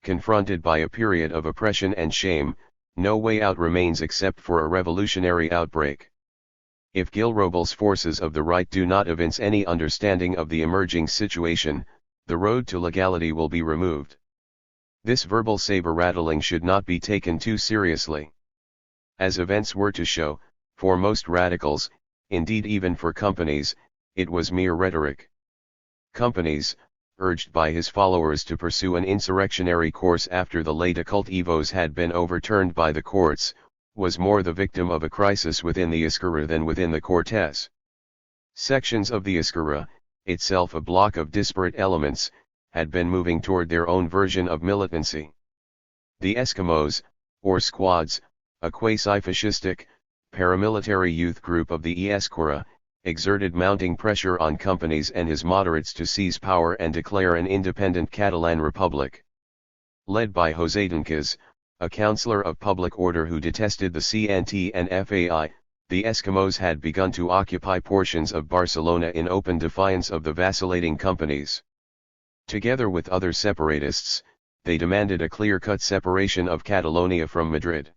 confronted by a period of oppression and shame, no way out remains except for a revolutionary outbreak. If Gil-Robles' forces of the right do not evince any understanding of the emerging situation, the road to legality will be removed. This verbal saber-rattling should not be taken too seriously. As events were to show, for most radicals, indeed even for Companys, it was mere rhetoric. Companys, urged by his followers to pursue an insurrectionary course after the ley de cultivos had been overturned by the courts, was more the victim of a crisis within the Esquerra than within the Cortes. Sections of the Esquerra, itself a block of disparate elements, had been moving toward their own version of militancy. The Eskimos, or squads, a quasi-fascistic, paramilitary youth group of the Esquerra, exerted mounting pressure on Companys and his moderates to seize power and declare an independent Catalan republic. Led by José Duncas, a councillor of public order who detested the CNT and FAI, the Eskimos had begun to occupy portions of Barcelona in open defiance of the vacillating Companys. Together with other separatists, they demanded a clear-cut separation of Catalonia from Madrid.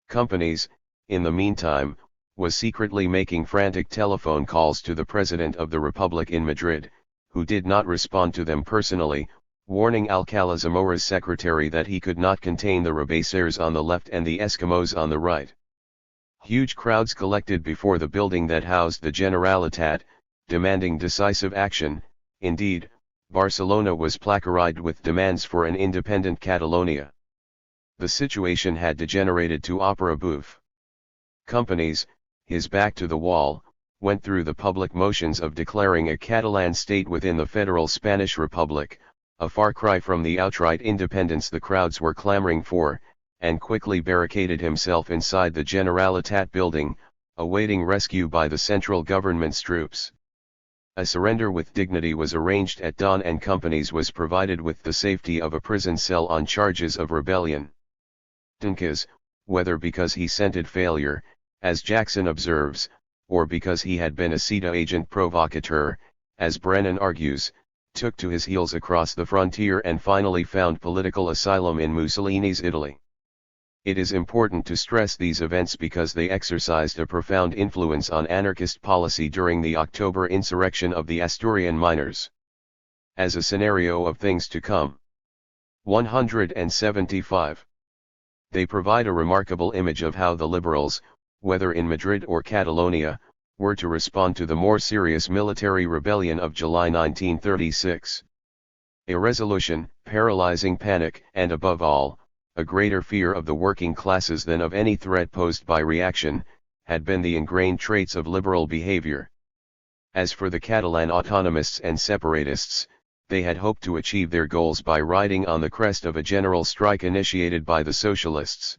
Companys, in the meantime, was secretly making frantic telephone calls to the President of the Republic in Madrid, who did not respond to them personally, warning Alcalá Zamora's secretary that he could not contain the Rabasseros on the left and the Eskimos on the right. Huge crowds collected before the building that housed the Generalitat, demanding decisive action. Indeed, Barcelona was placards with demands for an independent Catalonia. The situation had degenerated to opera bouffe. Companies, his back to the wall, went through the public motions of declaring a Catalan state within the federal Spanish Republic, a far cry from the outright independence the crowds were clamoring for, and quickly barricaded himself inside the Generalitat building, awaiting rescue by the central government's troops. A surrender with dignity was arranged at dawn and companies was provided with the safety of a prison cell on charges of rebellion. Dunkes, whether because he scented failure, as Jackson observes, or because he had been a CETA agent provocateur, as Brennan argues, took to his heels across the frontier and finally found political asylum in Mussolini's Italy. It is important to stress these events because they exercised a profound influence on anarchist policy during the October insurrection of the Asturian miners. As a scenario of things to come. 175. They provide a remarkable image of how the liberals, whether in Madrid or Catalonia, were to respond to the more serious military rebellion of July 1936. Irresolution, paralyzing panic, and above all, a greater fear of the working classes than of any threat posed by reaction, had been the ingrained traits of liberal behavior. As for the Catalan autonomists and separatists, they had hoped to achieve their goals by riding on the crest of a general strike initiated by the socialists.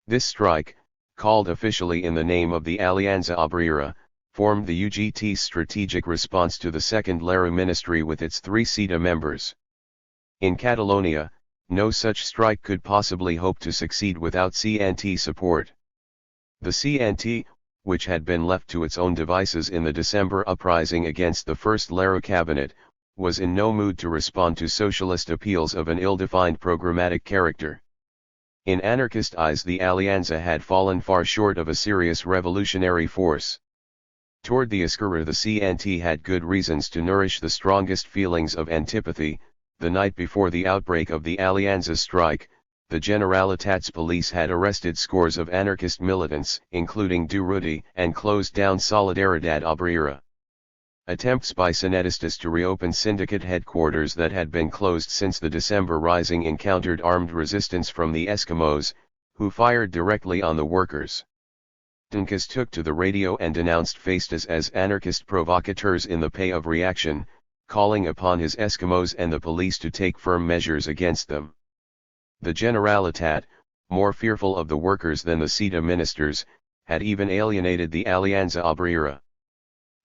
This strike, called officially in the name of the Alianza Obrera, formed the UGT's strategic response to the Second Lara Ministry with its 3 CETA members. In Catalonia, no such strike could possibly hope to succeed without CNT support. The CNT, which had been left to its own devices in the December uprising against the First Lara cabinet, was in no mood to respond to socialist appeals of an ill-defined programmatic character. In anarchist eyes, the Alianza had fallen far short of a serious revolutionary force. Toward the Esquerra, the CNT had good reasons to nourish the strongest feelings of antipathy. The night before the outbreak of the Alianza strike, the Generalitat's police had arrested scores of anarchist militants, including Durruti, and closed down Solidaridad Obrera. Attempts by Sanedistas to reopen syndicate headquarters that had been closed since the December rising encountered armed resistance from the Eskimos, who fired directly on the workers. Dunkes took to the radio and denounced Fascistas as anarchist provocateurs in the pay of reaction, calling upon his Eskimos and the police to take firm measures against them. The Generalitat, more fearful of the workers than the CETA ministers, had even alienated the Alianza Obrera.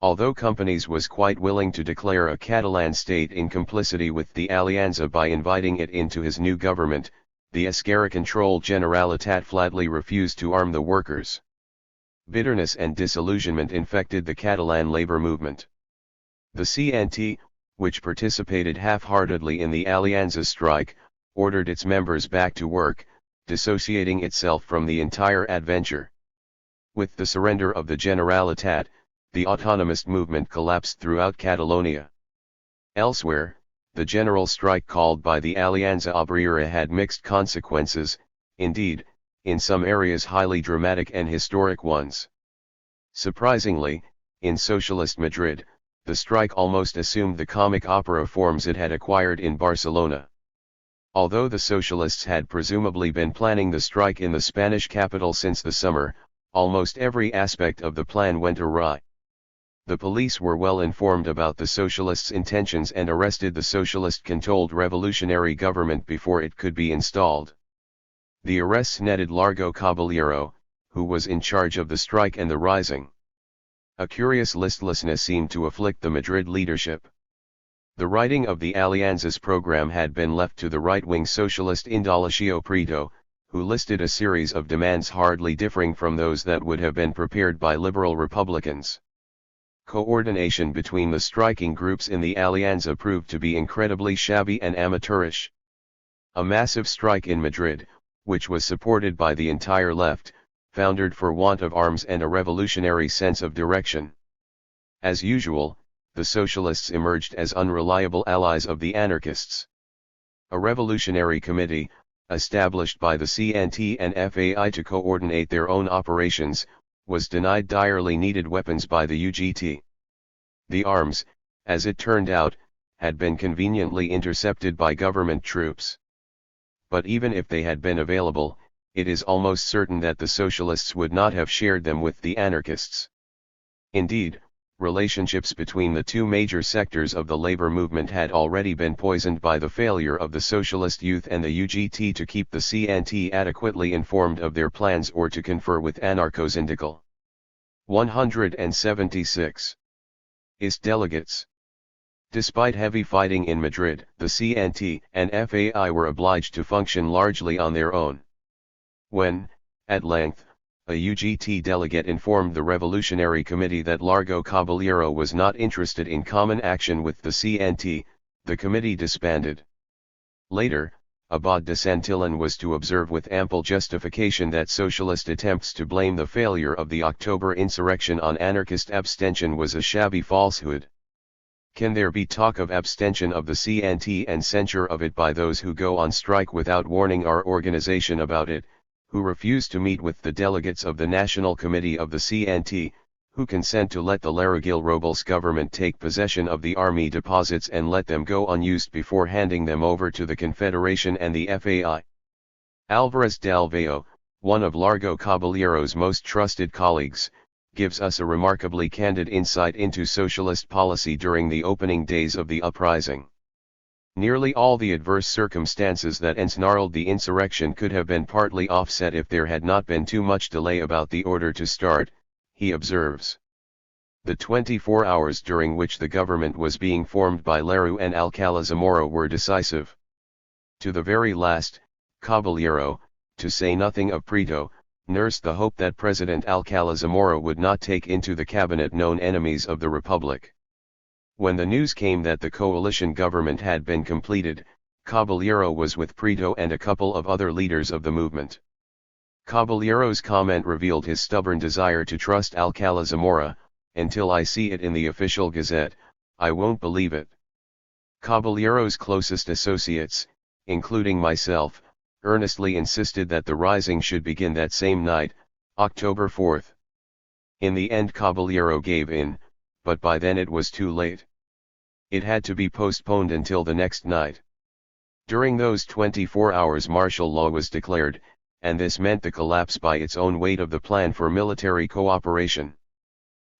Although Companies was quite willing to declare a Catalan state in complicity with the Alianza by inviting it into his new government, the Esquerra-controlled Generalitat flatly refused to arm the workers. Bitterness and disillusionment infected the Catalan labor movement. The CNT, which participated half-heartedly in the Alianza strike, ordered its members back to work, dissociating itself from the entire adventure. With the surrender of the Generalitat, the autonomist movement collapsed throughout Catalonia. Elsewhere, the general strike called by the Alianza Obrera had mixed consequences, indeed, in some areas highly dramatic and historic ones. Surprisingly, in socialist Madrid, the strike almost assumed the comic opera forms it had acquired in Barcelona. Although the socialists had presumably been planning the strike in the Spanish capital since the summer, almost every aspect of the plan went awry. The police were well informed about the socialists' intentions and arrested the socialist-controlled revolutionary government before it could be installed. The arrests netted Largo Caballero, who was in charge of the strike and the rising. A curious listlessness seemed to afflict the Madrid leadership. The writing of the Alianza's program had been left to the right-wing socialist Indalecio Prieto, who listed a series of demands hardly differing from those that would have been prepared by liberal Republicans. Coordination between the striking groups in the Alianza proved to be incredibly shabby and amateurish. A massive strike in Madrid, which was supported by the entire left, foundered for want of arms and a revolutionary sense of direction. As usual, the socialists emerged as unreliable allies of the anarchists. A revolutionary committee, established by the CNT and FAI to coordinate their own operations, was denied direly needed weapons by the UGT. The arms, as it turned out, had been conveniently intercepted by government troops. But even if they had been available, it is almost certain that the socialists would not have shared them with the anarchists. Indeed, relationships between the two major sectors of the labor movement had already been poisoned by the failure of the socialist youth and the UGT to keep the CNT adequately informed of their plans or to confer with anarcho-syndical. 176. IST delegates. Despite heavy fighting in Madrid, the CNT and FAI were obliged to function largely on their own. When, at length, a UGT delegate informed the Revolutionary Committee that Largo Caballero was not interested in common action with the CNT, the committee disbanded. Later, Abad de Santillan was to observe with ample justification that socialist attempts to blame the failure of the October insurrection on anarchist abstention was a shabby falsehood. Can there be talk of abstention of the CNT and censure of it by those who go on strike without warning our organization about it, who refuse to meet with the delegates of the National Committee of the CNT, who consent to let the Larraguil Robles government take possession of the army deposits and let them go unused before handing them over to the Confederation and the FAI? Álvarez del Valle, one of Largo Caballero's most trusted colleagues, gives us a remarkably candid insight into socialist policy during the opening days of the uprising. Nearly all the adverse circumstances that ensnarled the insurrection could have been partly offset if there had not been too much delay about the order to start, he observes. The 24 hours during which the government was being formed by Lerou and Alcalá Zamora were decisive. To the very last, Caballero, to say nothing of Prieto, nursed the hope that President Alcalá Zamora would not take into the cabinet known enemies of the Republic. When the news came that the coalition government had been completed, Caballero was with Prieto and a couple of other leaders of the movement. Caballero's comment revealed his stubborn desire to trust Alcalá Zamora. Until I see it in the official gazette, I won't believe it. Caballero's closest associates, including myself, earnestly insisted that the rising should begin that same night, October 4. In the end Caballero gave in, but by then it was too late. It had to be postponed until the next night. During those 24 hours martial law was declared, and this meant the collapse by its own weight of the plan for military cooperation.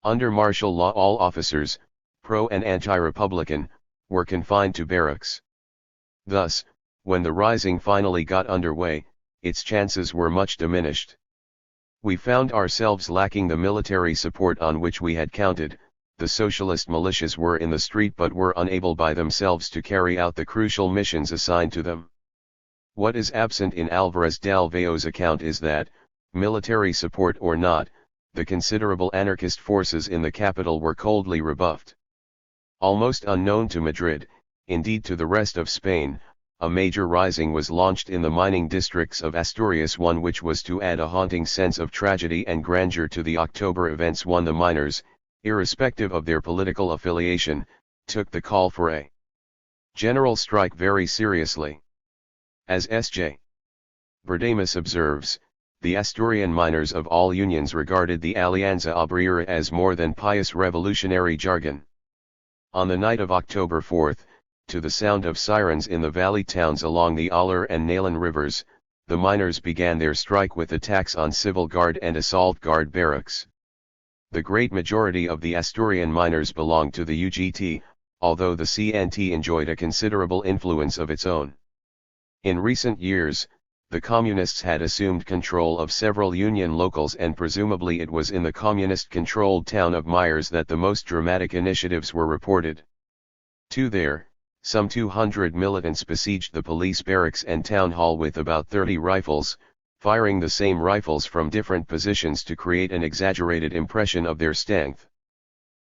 Under martial law all officers, pro and anti-republican, were confined to barracks. Thus, when the rising finally got underway, its chances were much diminished. We found ourselves lacking the military support on which we had counted. The socialist militias were in the street but were unable by themselves to carry out the crucial missions assigned to them. What is absent in Álvarez del Valle's account is that, military support or not, the considerable anarchist forces in the capital were coldly rebuffed. Almost unknown to Madrid, indeed to the rest of Spain, a major rising was launched in the mining districts of Asturias, one which was to add a haunting sense of tragedy and grandeur to the October events. The miners, irrespective of their political affiliation, took the call for a general strike very seriously. As S.J. Berdamus observes, the Asturian miners of all unions regarded the Alianza Obrera as more than pious revolutionary jargon. On the night of October 4, to the sound of sirens in the valley towns along the Aller and Nalan rivers, the miners began their strike with attacks on civil guard and assault guard barracks. The great majority of the Asturian miners belonged to the UGT, although the CNT enjoyed a considerable influence of its own. In recent years, the Communists had assumed control of several union locals, and presumably it was in the communist-controlled town of Myers that the most dramatic initiatives were reported. There, some 200 militants besieged the police barracks and town hall with about 30 rifles, firing the same rifles from different positions to create an exaggerated impression of their strength.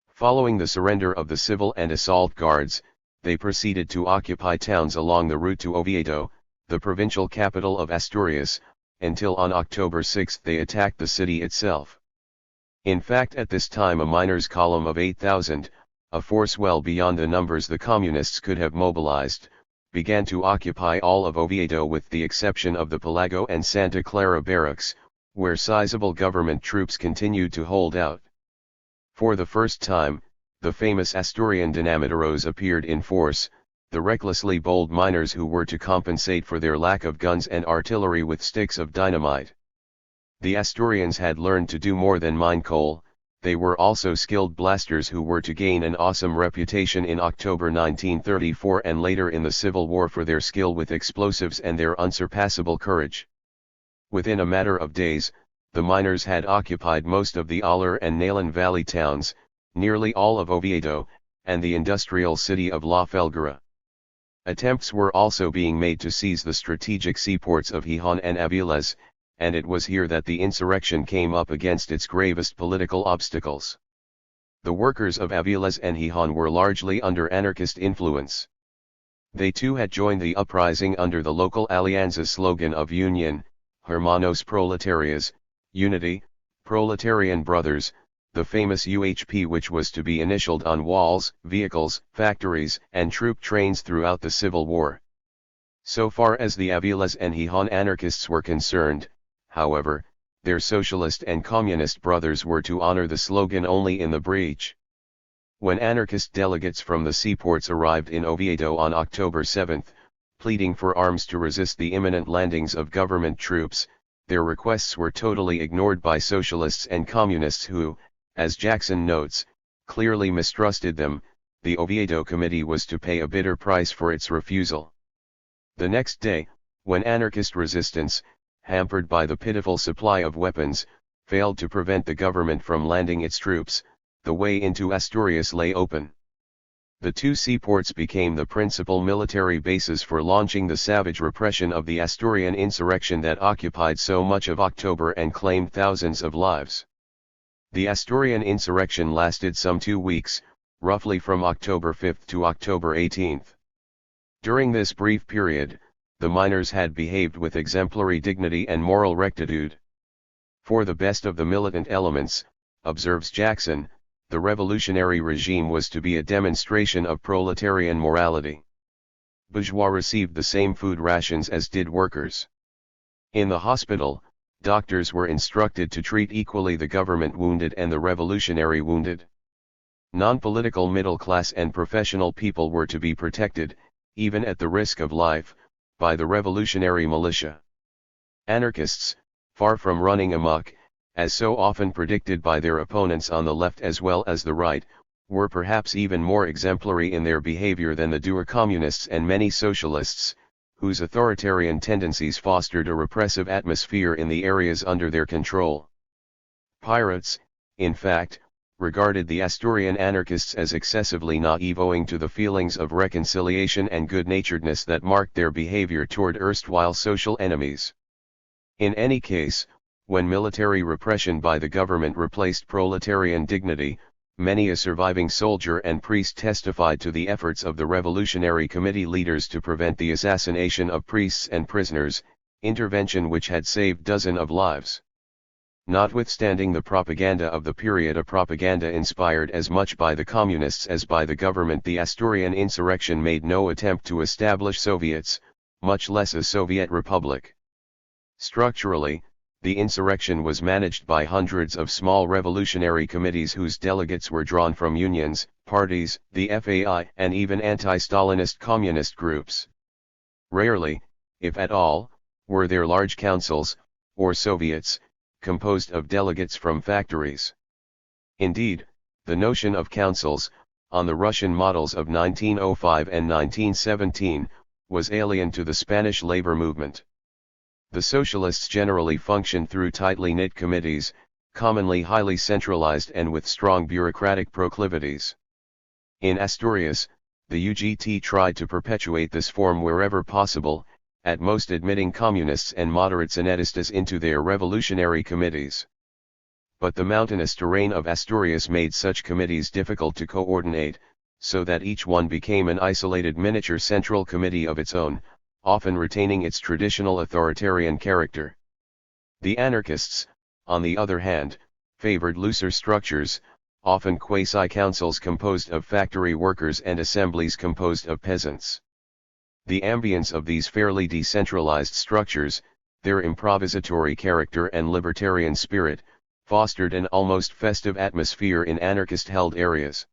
Following the surrender of the civil and assault guards, they proceeded to occupy towns along the route to Oviedo, the provincial capital of Asturias, until on October 6 they attacked the city itself. In fact, at this time a miners' column of 8,000, a force well beyond the numbers the Communists could have mobilized, began to occupy all of Oviedo with the exception of the Pelago and Santa Clara barracks, where sizable government troops continued to hold out. For the first time, the famous Asturian dynamiteros appeared in force, the recklessly bold miners who were to compensate for their lack of guns and artillery with sticks of dynamite. The Asturians had learned to do more than mine coal, they were also skilled blasters who were to gain an awesome reputation in October 1934 and later in the Civil War for their skill with explosives and their unsurpassable courage. Within a matter of days, the miners had occupied most of the Aller and Nalan Valley towns, nearly all of Oviedo, and the industrial city of La Felguera. Attempts were also being made to seize the strategic seaports of Gijón and Avilés, and it was here that the insurrection came up against its gravest political obstacles. The workers of Avilés and Gijón were largely under anarchist influence. They too had joined the uprising under the local Alianza slogan of Union, Hermanos Proletarias, Unity, Proletarian Brothers, the famous UHP, which was to be initialed on walls, vehicles, factories, and troop trains throughout the Civil War. So far as the Avilés and Gijón anarchists were concerned, however, their socialist and communist brothers were to honor the slogan only in the breach. When anarchist delegates from the seaports arrived in Oviedo on October 7, pleading for arms to resist the imminent landings of government troops, their requests were totally ignored by socialists and communists who, as Jackson notes, clearly mistrusted them. The Oviedo Committee was to pay a bitter price for its refusal. The next day, when anarchist resistance, hampered by the pitiful supply of weapons, failed to prevent the government from landing its troops, the way into Asturias lay open. The two seaports became the principal military bases for launching the savage repression of the Asturian insurrection that occupied so much of October and claimed thousands of lives. The Asturian insurrection lasted some 2 weeks, roughly from October 5 to October 18. During this brief period, the miners had behaved with exemplary dignity and moral rectitude. For the best of the militant elements, observes Jackson, the revolutionary regime was to be a demonstration of proletarian morality. Bourgeois received the same food rations as did workers. In the hospital, doctors were instructed to treat equally the government wounded and the revolutionary wounded. Non-political middle class and professional people were to be protected, even at the risk of life, by the revolutionary militia. Anarchists, far from running amok, as so often predicted by their opponents on the left as well as the right, were perhaps even more exemplary in their behavior than the dour communists and many socialists, whose authoritarian tendencies fostered a repressive atmosphere in the areas under their control. Pirates, in fact, regarded the Asturian anarchists as excessively naive owing to the feelings of reconciliation and good-naturedness that marked their behavior toward erstwhile social enemies. In any case, when military repression by the government replaced proletarian dignity, many a surviving soldier and priest testified to the efforts of the Revolutionary Committee leaders to prevent the assassination of priests and prisoners, intervention which had saved dozens of lives. Notwithstanding the propaganda of the period, a propaganda inspired as much by the communists as by the government, the Asturian insurrection made no attempt to establish Soviets, much less a Soviet republic. Structurally, the insurrection was managed by hundreds of small revolutionary committees whose delegates were drawn from unions, parties, the FAI, and even anti-Stalinist communist groups. Rarely, if at all, were there large councils, or Soviets, composed of delegates from factories. Indeed, the notion of councils, on the Russian models of 1905 and 1917, was alien to the Spanish labor movement. The socialists generally functioned through tightly knit committees, commonly highly centralized and with strong bureaucratic proclivities. In Asturias, the UGT tried to perpetuate this form wherever possible, at most admitting communists and moderate Zanetistas into their revolutionary committees. But the mountainous terrain of Asturias made such committees difficult to coordinate, so that each one became an isolated miniature central committee of its own, often retaining its traditional authoritarian character. The anarchists, on the other hand, favored looser structures, often quasi-councils composed of factory workers and assemblies composed of peasants. The ambience of these fairly decentralized structures, their improvisatory character and libertarian spirit, fostered an almost festive atmosphere in anarchist-held areas.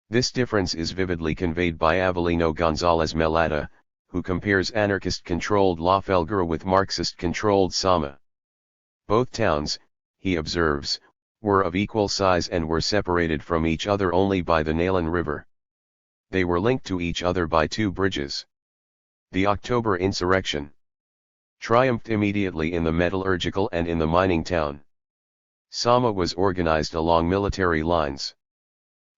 This difference is vividly conveyed by Avelino González Melata, who compares anarchist-controlled La Felguera with Marxist-controlled Sama. Both towns, he observes, were of equal size and were separated from each other only by the Nalan River. They were linked to each other by two bridges. The October insurrection triumphed immediately in the metallurgical and in the mining town. Sama was organized along military lines.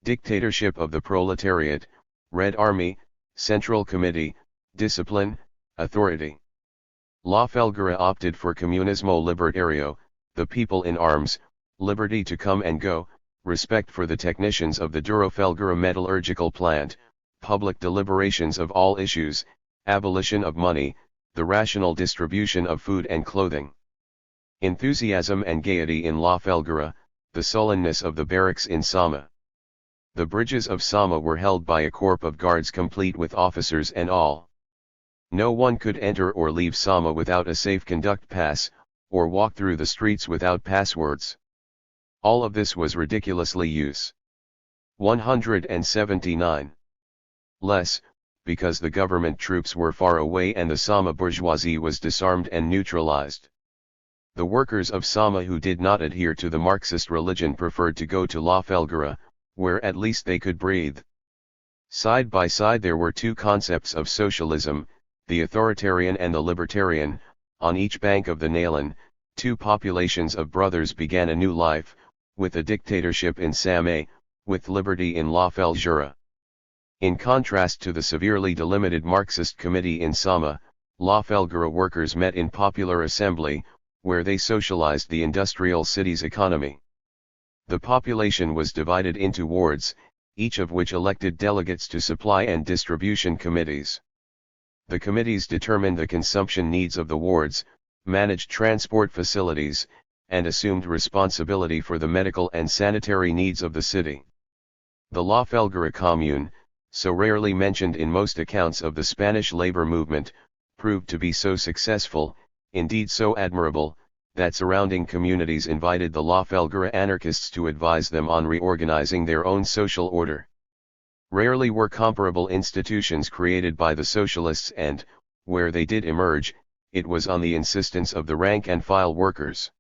Dictatorship of the proletariat, Red Army, Central Committee, discipline, authority. La Felguera opted for Comunismo Libertario, the people in arms, liberty to come and go, respect for the technicians of the Duro Felguera metallurgical plant, public deliberations of all issues, abolition of money, the rational distribution of food and clothing. Enthusiasm and gaiety in La Felguera, the sullenness of the barracks in Sama. The bridges of Sama were held by a corps of guards complete with officers and all. No one could enter or leave Sama without a safe conduct pass, or walk through the streets without passwords. All of this was ridiculously use. 179. Less, because the government troops were far away and the Sama bourgeoisie was disarmed and neutralized. The workers of Sama who did not adhere to the Marxist religion preferred to go to La Felguera, where at least they could breathe. Side by side there were two concepts of socialism, the authoritarian and the libertarian. On each bank of the Nalan, two populations of brothers began a new life, with a dictatorship in Sama, with liberty in La Felguera. In contrast to the severely delimited Marxist committee in Sama, La Felguera workers met in popular assembly, where they socialized the industrial city's economy. The population was divided into wards, each of which elected delegates to supply and distribution committees. The committees determined the consumption needs of the wards, managed transport facilities, and assumed responsibility for the medical and sanitary needs of the city. The La Felguera Commune, so rarely mentioned in most accounts of the Spanish labor movement, proved to be so successful, indeed so admirable, that surrounding communities invited the La Felguera anarchists to advise them on reorganizing their own social order. Rarely were comparable institutions created by the socialists and, where they did emerge, it was on the insistence of the rank-and-file workers.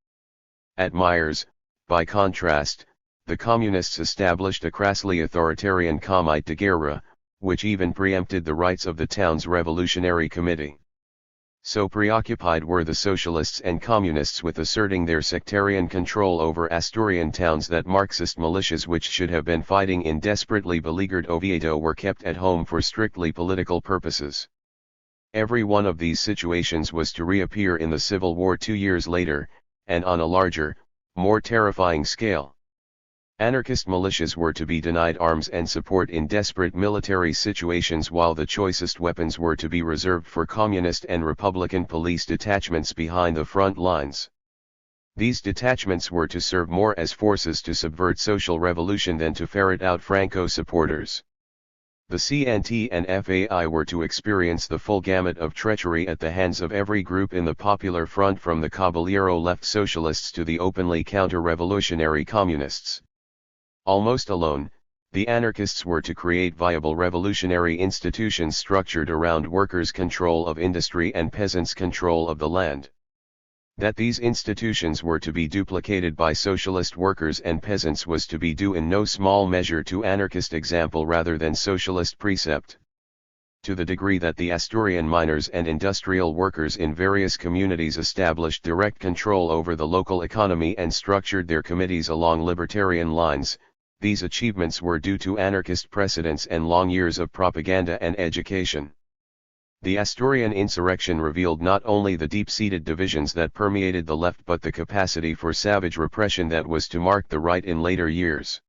At Myers, by contrast, the communists established a crassly authoritarian Comité de Guerra, which even preempted the rights of the town's revolutionary committee. So preoccupied were the socialists and communists with asserting their sectarian control over Asturian towns that Marxist militias which should have been fighting in desperately beleaguered Oviedo were kept at home for strictly political purposes. Every one of these situations was to reappear in the Civil War 2 years later, and on a larger, more terrifying scale. Anarchist militias were to be denied arms and support in desperate military situations while the choicest weapons were to be reserved for communist and republican police detachments behind the front lines. These detachments were to serve more as forces to subvert social revolution than to ferret out Franco supporters. The CNT and FAI were to experience the full gamut of treachery at the hands of every group in the Popular Front from the Caballero left socialists to the openly counter-revolutionary communists. Almost alone, the anarchists were to create viable revolutionary institutions structured around workers' control of industry and peasants' control of the land. That these institutions were to be duplicated by socialist workers and peasants was to be due in no small measure to anarchist example rather than socialist precept. To the degree that the Asturian miners and industrial workers in various communities established direct control over the local economy and structured their committees along libertarian lines, these achievements were due to anarchist precedents and long years of propaganda and education. The Asturian insurrection revealed not only the deep-seated divisions that permeated the left but the capacity for savage repression that was to mark the right in later years.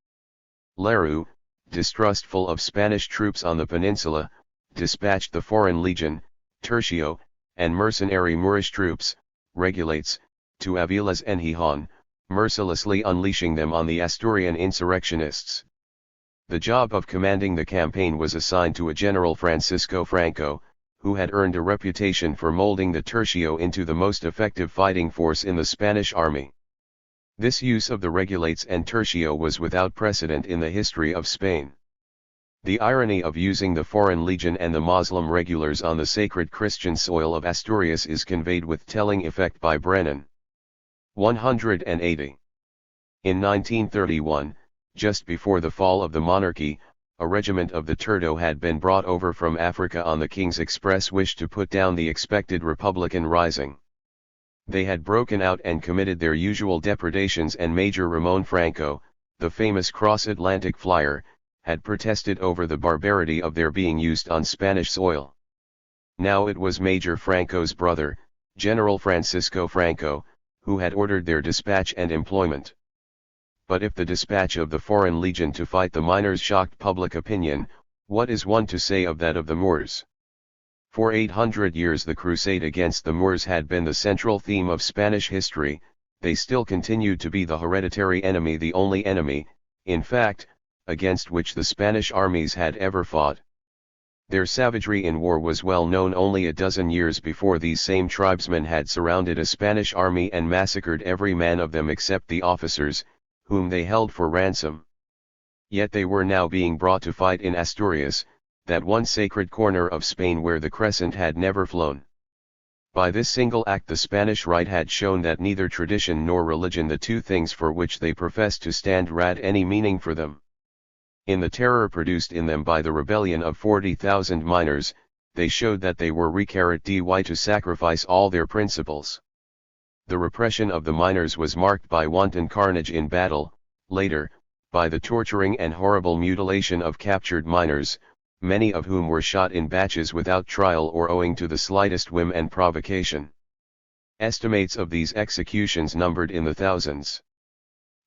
Lerroux, distrustful of Spanish troops on the peninsula, dispatched the Foreign Legion, Tercio, and mercenary Moorish troops, regulates, to Avilas and Gijón, mercilessly unleashing them on the Asturian insurrectionists. The job of commanding the campaign was assigned to a General Francisco Franco, who had earned a reputation for molding the Tercio into the most effective fighting force in the Spanish army. This use of the regulates and Tercio was without precedent in the history of Spain. The irony of using the Foreign Legion and the Moslem regulars on the sacred Christian soil of Asturias is conveyed with telling effect by Brennan. 180. In 1931, just before the fall of the monarchy, a regiment of the Turdo had been brought over from Africa on the King's express wish to put down the expected Republican rising. They had broken out and committed their usual depredations, and Major Ramon Franco, the famous cross-Atlantic flyer, had protested over the barbarity of their being used on Spanish soil. Now it was Major Franco's brother, General Francisco Franco, who had ordered their dispatch and employment. But if the dispatch of the Foreign Legion to fight the miners shocked public opinion, what is one to say of that of the Moors? For 800 years the crusade against the Moors had been the central theme of Spanish history. They still continued to be the hereditary enemy, the only enemy, in fact, against which the Spanish armies had ever fought. Their savagery in war was well known. Only a dozen years before, these same tribesmen had surrounded a Spanish army and massacred every man of them except the officers, whom they held for ransom. Yet they were now being brought to fight in Asturias, that one sacred corner of Spain where the crescent had never flown. By this single act the Spanish right had shown that neither tradition nor religion, the two things for which they professed to stand, had any meaning for them. In the terror produced in them by the rebellion of 40,000 miners, they showed that they were ready to sacrifice all their principles. The repression of the miners was marked by wanton carnage in battle, later, by the torturing and horrible mutilation of captured miners, many of whom were shot in batches without trial or owing to the slightest whim and provocation. Estimates of these executions numbered in the thousands.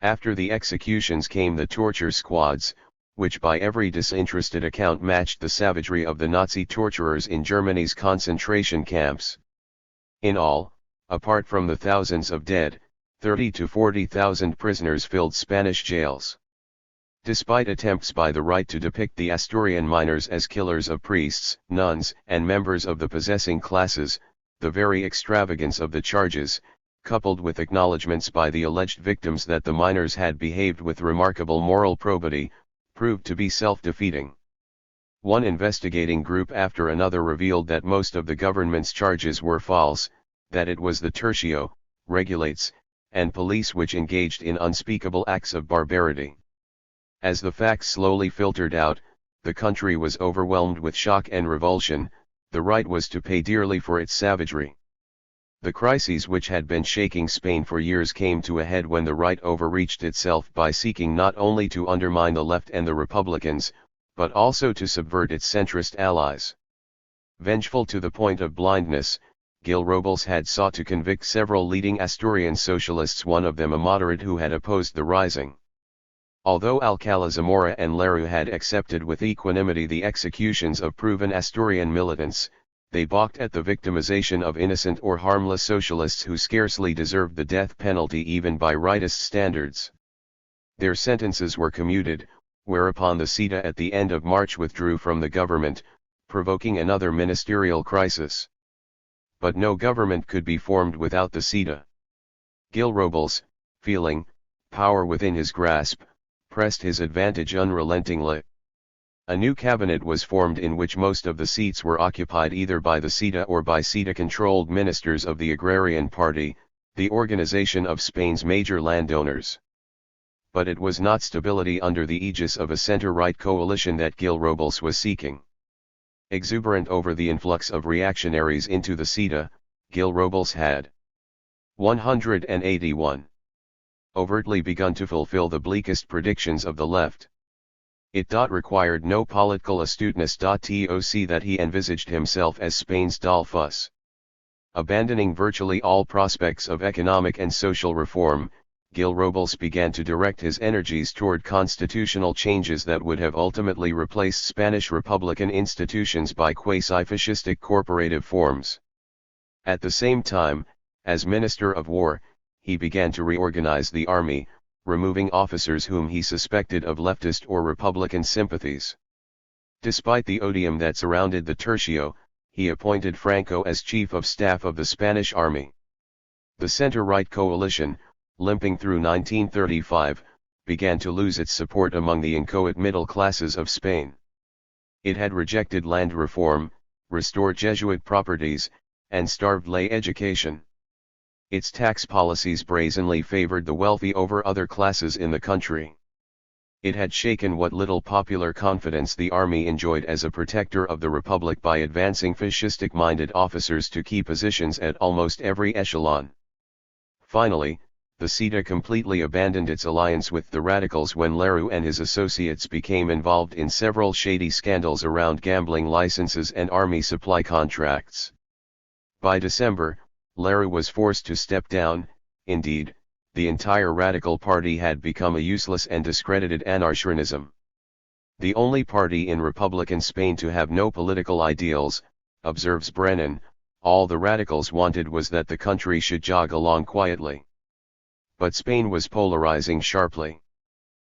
After the executions came the torture squads, which by every disinterested account matched the savagery of the Nazi torturers in Germany's concentration camps. In all, apart from the thousands of dead, 30 to 40,000 prisoners filled Spanish jails. Despite attempts by the right to depict the Asturian miners as killers of priests, nuns, and members of the possessing classes, the very extravagance of the charges, coupled with acknowledgments by the alleged victims that the miners had behaved with remarkable moral probity, proved to be self-defeating. One investigating group after another revealed that most of the government's charges were false, that it was the tercio, regulates, and police which engaged in unspeakable acts of barbarity. As the facts slowly filtered out, the country was overwhelmed with shock and revulsion. The right was to pay dearly for its savagery. The crises which had been shaking Spain for years came to a head when the right overreached itself by seeking not only to undermine the left and the Republicans, but also to subvert its centrist allies. Vengeful to the point of blindness, Gil Robles had sought to convict several leading Asturian socialists, one of them a moderate who had opposed the rising. Although Alcalá Zamora and Lerroux had accepted with equanimity the executions of proven Asturian militants, they balked at the victimization of innocent or harmless socialists who scarcely deserved the death penalty even by rightist standards. Their sentences were commuted, whereupon the CETA at the end of March withdrew from the government, provoking another ministerial crisis. But no government could be formed without the CETA. Gil Robles, feeling power within his grasp, pressed his advantage unrelentingly. A new cabinet was formed in which most of the seats were occupied either by the CETA or by CETA-controlled ministers of the Agrarian Party, the organization of Spain's major landowners. But it was not stability under the aegis of a center-right coalition that Gil Robles was seeking. Exuberant over the influx of reactionaries into the CETA, Gil Robles had 181. Overtly begun to fulfill the bleakest predictions of the left. It required no political astuteness to see that he envisaged himself as Spain's Dollfuss. Abandoning virtually all prospects of economic and social reform, Gil Robles began to direct his energies toward constitutional changes that would have ultimately replaced Spanish republican institutions by quasi-fascistic corporative forms. At the same time, as Minister of War, he began to reorganize the army, removing officers whom he suspected of leftist or republican sympathies. Despite the odium that surrounded the tercio, he appointed Franco as chief of staff of the Spanish army. The center-right coalition, limping through 1935, began to lose its support among the inchoate middle classes of Spain. It had rejected land reform, restored Jesuit properties, and starved lay education. Its tax policies brazenly favored the wealthy over other classes in the country. It had shaken what little popular confidence the army enjoyed as a protector of the Republic by advancing fascistic-minded officers to key positions at almost every echelon. Finally, the CETA completely abandoned its alliance with the radicals when Leroux and his associates became involved in several shady scandals around gambling licenses and army supply contracts. By December, Leroux was forced to step down. Indeed, the entire radical party had become a useless and discredited anarchism. The only party in Republican Spain to have no political ideals, observes Brennan, all the radicals wanted was that the country should jog along quietly. But Spain was polarizing sharply.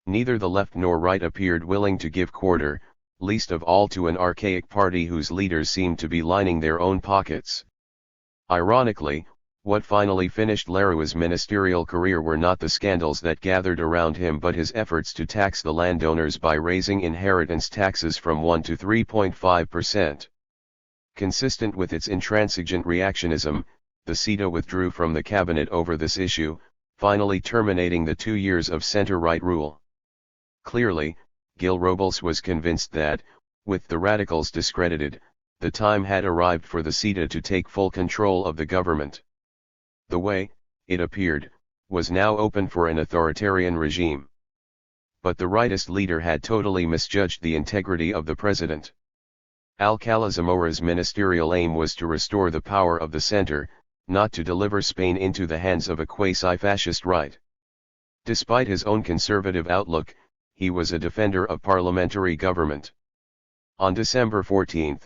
Neither the left nor right appeared willing to give quarter, least of all to an archaic party whose leaders seemed to be lining their own pockets. Ironically, what finally finished Leroux's ministerial career were not the scandals that gathered around him but his efforts to tax the landowners by raising inheritance taxes from 1 to 3.5%. Consistent with its intransigent reactionism, the CETA withdrew from the cabinet over this issue, finally terminating the 2 years of center-right rule. Clearly, Gil Robles was convinced that, with the radicals discredited, the time had arrived for the CETA to take full control of the government. The way, it appeared, was now open for an authoritarian regime. But the rightist leader had totally misjudged the integrity of the president. Alcalá Zamora's ministerial aim was to restore the power of the center, not to deliver Spain into the hands of a quasi-fascist right. Despite his own conservative outlook, he was a defender of parliamentary government. On December 14,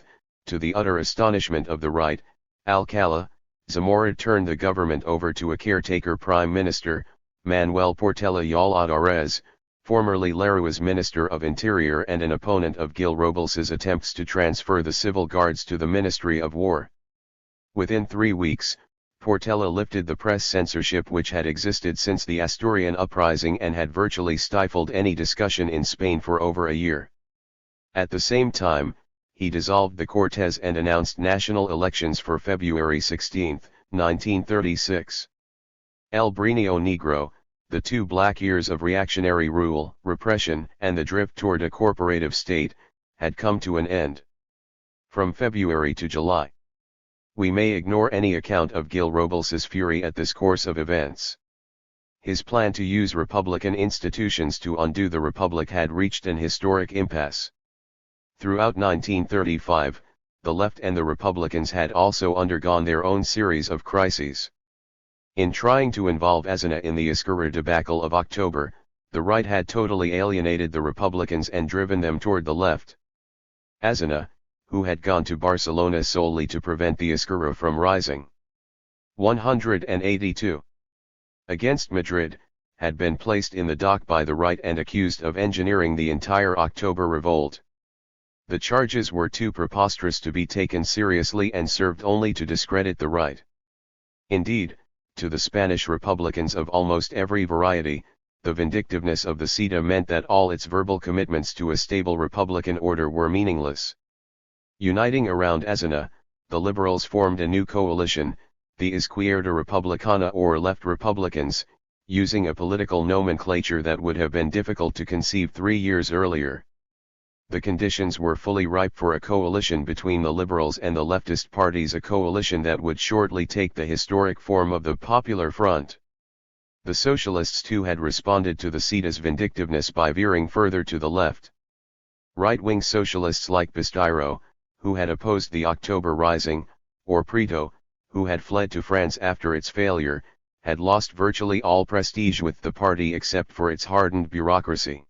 to the utter astonishment of the right, Alcalá Zamora turned the government over to a caretaker prime minister, Manuel Portela y Alladares, formerly Leroux's Minister of Interior and an opponent of Gil Robles's attempts to transfer the civil guards to the Ministry of War. Within 3 weeks, Portela lifted the press censorship which had existed since the Asturian uprising and had virtually stifled any discussion in Spain for over a year. At the same time, he dissolved the Cortes and announced national elections for February 16, 1936. El Brinio Negro, the 2 black years of reactionary rule, repression, and the drift toward a corporative state, had come to an end. From February to July. We may ignore any account of Gil Robles's fury at this course of events. His plan to use republican institutions to undo the republic had reached an historic impasse. Throughout 1935, the left and the Republicans had also undergone their own series of crises. In trying to involve Aznar in the Izquierda debacle of October, the right had totally alienated the Republicans and driven them toward the left. Aznar, who had gone to Barcelona solely to prevent the Izquierda from rising. 182. Against Madrid, had been placed in the dock by the right and accused of engineering the entire October revolt. The charges were too preposterous to be taken seriously and served only to discredit the right. Indeed, to the Spanish Republicans of almost every variety, the vindictiveness of the CETA meant that all its verbal commitments to a stable republican order were meaningless. Uniting around Aznar, the liberals formed a new coalition, the Izquierda Republicana or Left Republicans, using a political nomenclature that would have been difficult to conceive 3 years earlier. The conditions were fully ripe for a coalition between the liberals and the leftist parties, a coalition that would shortly take the historic form of the Popular Front. The socialists too had responded to the CETA's vindictiveness by veering further to the left. Right-wing socialists like Basteiro, who had opposed the October Rising, or Prieto, who had fled to France after its failure, had lost virtually all prestige with the party except for its hardened bureaucracy.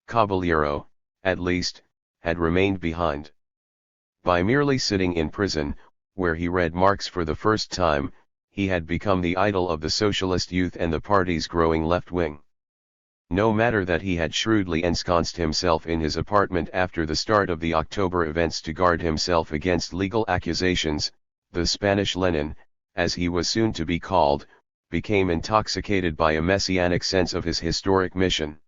Caballero, at least, had remained behind. By merely sitting in prison, where he read Marx for the first time, he had become the idol of the socialist youth and the party's growing left wing. No matter that he had shrewdly ensconced himself in his apartment after the start of the October events to guard himself against legal accusations, the Spanish Lenin, as he was soon to be called, became intoxicated by a messianic sense of his historic mission.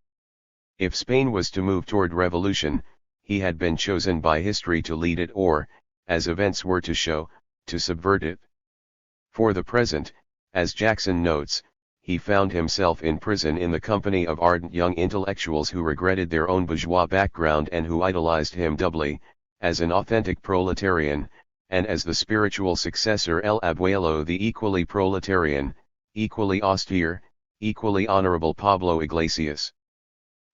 If Spain was to move toward revolution, he had been chosen by history to lead it or, as events were to show, to subvert it. For the present, as Jackson notes, he found himself in prison in the company of ardent young intellectuals who regretted their own bourgeois background and who idolized him doubly, as an authentic proletarian, and as the spiritual successor El Abuelo, the equally proletarian, equally austere, equally honorable Pablo Iglesias.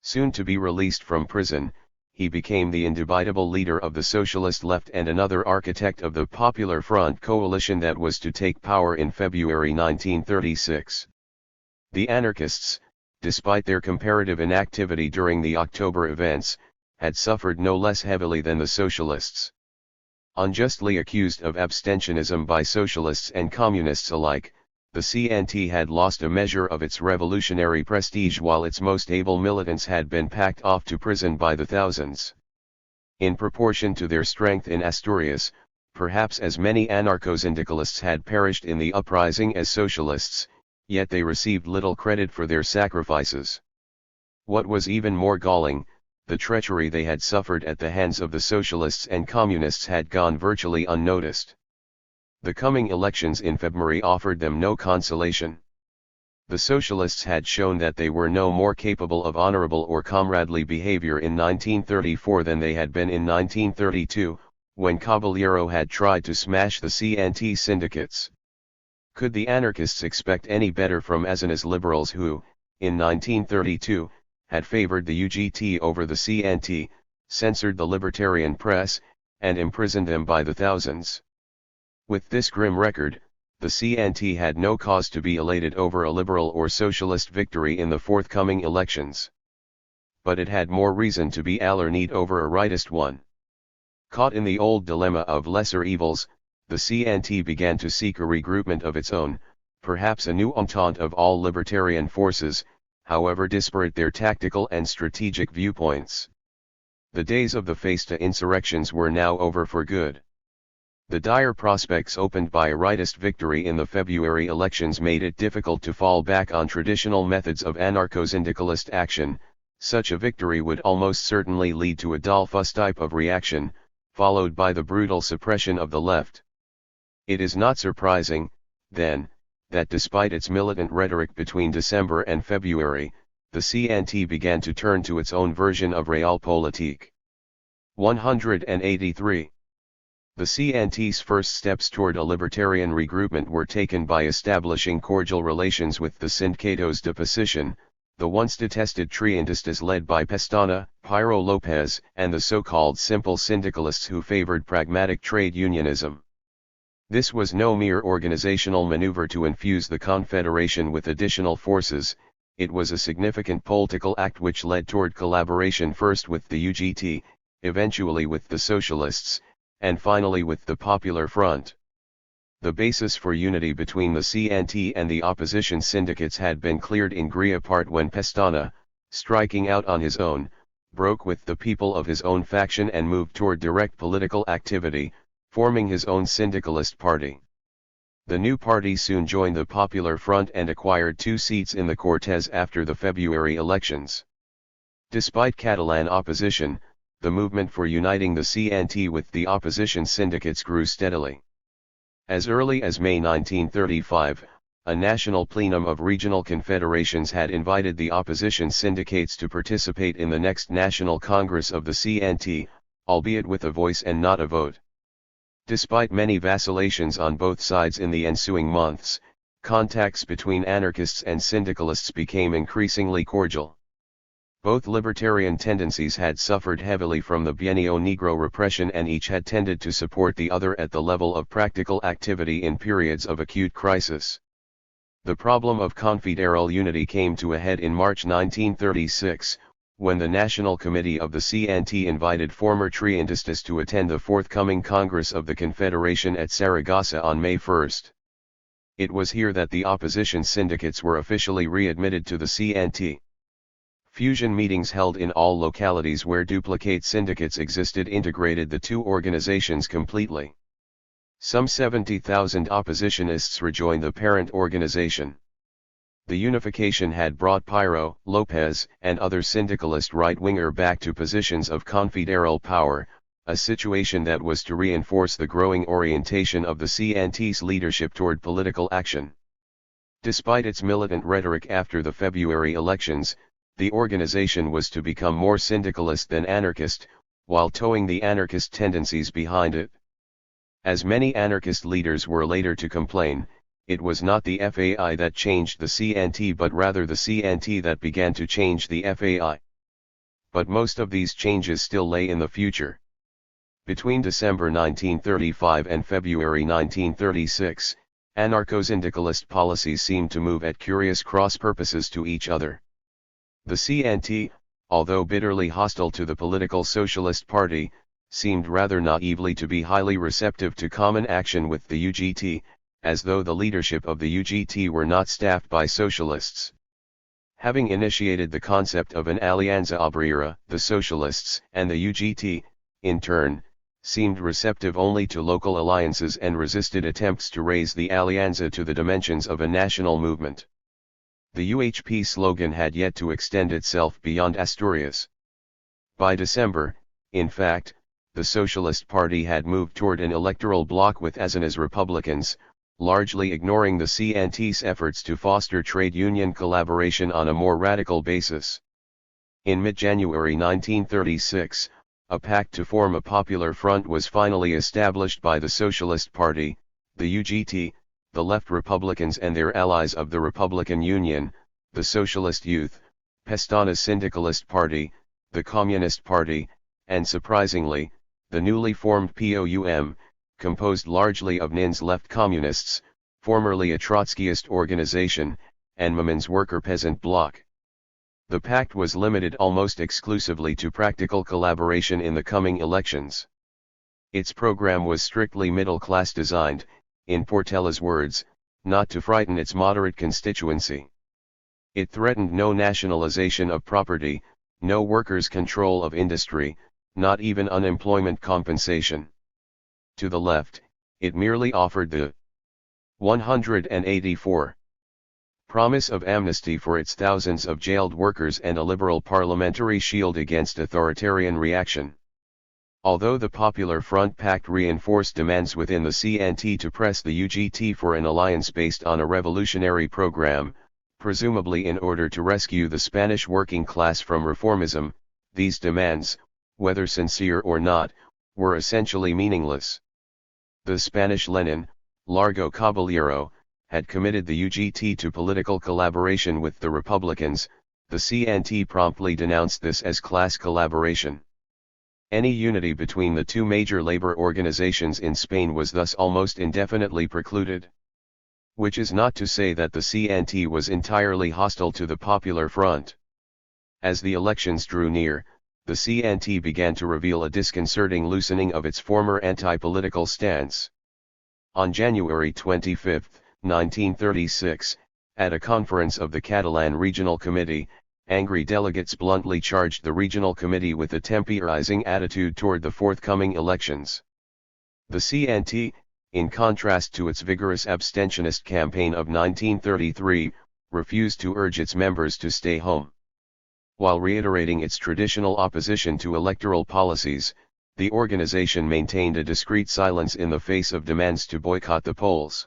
Soon to be released from prison, he became the indubitable leader of the socialist left and another architect of the Popular Front coalition that was to take power in February 1936. The anarchists, despite their comparative inactivity during the October events, had suffered no less heavily than the socialists. Unjustly accused of abstentionism by socialists and communists alike, the CNT had lost a measure of its revolutionary prestige while its most able militants had been packed off to prison by the thousands. In proportion to their strength in Asturias, perhaps as many anarcho-syndicalists had perished in the uprising as socialists, yet they received little credit for their sacrifices. What was even more galling, the treachery they had suffered at the hands of the socialists and communists had gone virtually unnoticed. The coming elections in February offered them no consolation. The socialists had shown that they were no more capable of honorable or comradely behavior in 1934 than they had been in 1932, when Caballero had tried to smash the CNT syndicates. Could the anarchists expect any better from Azana's liberals who, in 1932, had favored the UGT over the CNT, censored the libertarian press, and imprisoned them by the thousands? With this grim record, the CNT had no cause to be elated over a liberal or socialist victory in the forthcoming elections. But it had more reason to be alarmed over a rightist one. Caught in the old dilemma of lesser evils, the CNT began to seek a regroupment of its own, perhaps a new entente of all libertarian forces, however disparate their tactical and strategic viewpoints. The days of the Festa insurrections were now over for good. The dire prospects opened by a rightist victory in the February elections made it difficult to fall back on traditional methods of anarcho-syndicalist action. Such a victory would almost certainly lead to a Dollfuss type of reaction, followed by the brutal suppression of the left. It is not surprising, then, that despite its militant rhetoric between December and February, the CNT began to turn to its own version of realpolitik. 183. The CNT's first steps toward a libertarian regroupment were taken by establishing cordial relations with the Sindicatos de Posición, the once detested Trientistas led by Pestana, Piro Lopez, and the so-called simple syndicalists who favored pragmatic trade unionism. This was no mere organizational maneuver to infuse the Confederation with additional forces, it was a significant political act which led toward collaboration first with the UGT, eventually with the Socialists, and finally with the Popular Front. The basis for unity between the CNT and the opposition syndicates had been cleared in Gria part when Pestana, striking out on his own, broke with the people of his own faction and moved toward direct political activity, forming his own syndicalist party. The new party soon joined the Popular Front and acquired 2 seats in the Cortes after the February elections. Despite Catalan opposition, the movement for uniting the CNT with the opposition syndicates grew steadily. As early as May 1935, a national plenum of regional confederations had invited the opposition syndicates to participate in the next National Congress of the CNT, albeit with a voice and not a vote. Despite many vacillations on both sides in the ensuing months, contacts between anarchists and syndicalists became increasingly cordial. Both libertarian tendencies had suffered heavily from the Bienio Negro repression and each had tended to support the other at the level of practical activity in periods of acute crisis. The problem of confederal unity came to a head in March 1936, when the National Committee of the CNT invited former Trientistas to attend the forthcoming Congress of the Confederation at Saragossa on May 1. It was here that the opposition syndicates were officially readmitted to the CNT. Fusion meetings held in all localities where duplicate syndicates existed integrated the two organizations completely. Some 70,000 oppositionists rejoined the parent organization. The unification had brought Piro, Lopez, and other syndicalist right-winger back to positions of confederal power, a situation that was to reinforce the growing orientation of the CNT's leadership toward political action. Despite its militant rhetoric after the February elections, the organization was to become more syndicalist than anarchist, while towing the anarchist tendencies behind it. As many anarchist leaders were later to complain, it was not the FAI that changed the CNT but rather the CNT that began to change the FAI. But most of these changes still lay in the future. Between December 1935 and February 1936, anarcho-syndicalist policies seemed to move at curious cross-purposes to each other. The CNT, although bitterly hostile to the political Socialist Party, seemed rather naively to be highly receptive to common action with the UGT, as though the leadership of the UGT were not staffed by socialists. Having initiated the concept of an Alianza Obrera, the socialists and the UGT, in turn, seemed receptive only to local alliances and resisted attempts to raise the Alianza to the dimensions of a national movement. The UHP slogan had yet to extend itself beyond Asturias. By December, in fact, the Socialist Party had moved toward an electoral bloc with Azena's Republicans, largely ignoring the CNT's efforts to foster trade union collaboration on a more radical basis. In mid-January 1936, a pact to form a popular front was finally established by the Socialist Party, the UGT, the Left Republicans and their allies of the Republican Union, the Socialist Youth, Pestana's Syndicalist Party, the Communist Party, and surprisingly, the newly formed POUM, composed largely of NIN's left communists, formerly a Trotskyist organization, and Mamin's worker-peasant bloc. The pact was limited almost exclusively to practical collaboration in the coming elections. Its program was strictly middle-class designed, in Portela's words, not to frighten its moderate constituency. It threatened no nationalization of property, no workers' control of industry, not even unemployment compensation. To the left, it merely offered the 184 promise of amnesty for its thousands of jailed workers and a liberal parliamentary shield against authoritarian reaction. Although the Popular Front Pact reinforced demands within the CNT to press the UGT for an alliance based on a revolutionary program, presumably in order to rescue the Spanish working class from reformism, these demands, whether sincere or not, were essentially meaningless. The Spanish Lenin, Largo Caballero, had committed the UGT to political collaboration with the Republicans. The CNT promptly denounced this as class collaboration. Any unity between the two major labor organizations in Spain was thus almost indefinitely precluded. Which is not to say that the CNT was entirely hostile to the Popular Front. As the elections drew near, the CNT began to reveal a disconcerting loosening of its former anti-political stance. On January 25, 1936, at a conference of the Catalan Regional Committee, angry delegates bluntly charged the Regional Committee with a temporizing attitude toward the forthcoming elections. The CNT, in contrast to its vigorous abstentionist campaign of 1933, refused to urge its members to stay home. While reiterating its traditional opposition to electoral policies, the organization maintained a discreet silence in the face of demands to boycott the polls.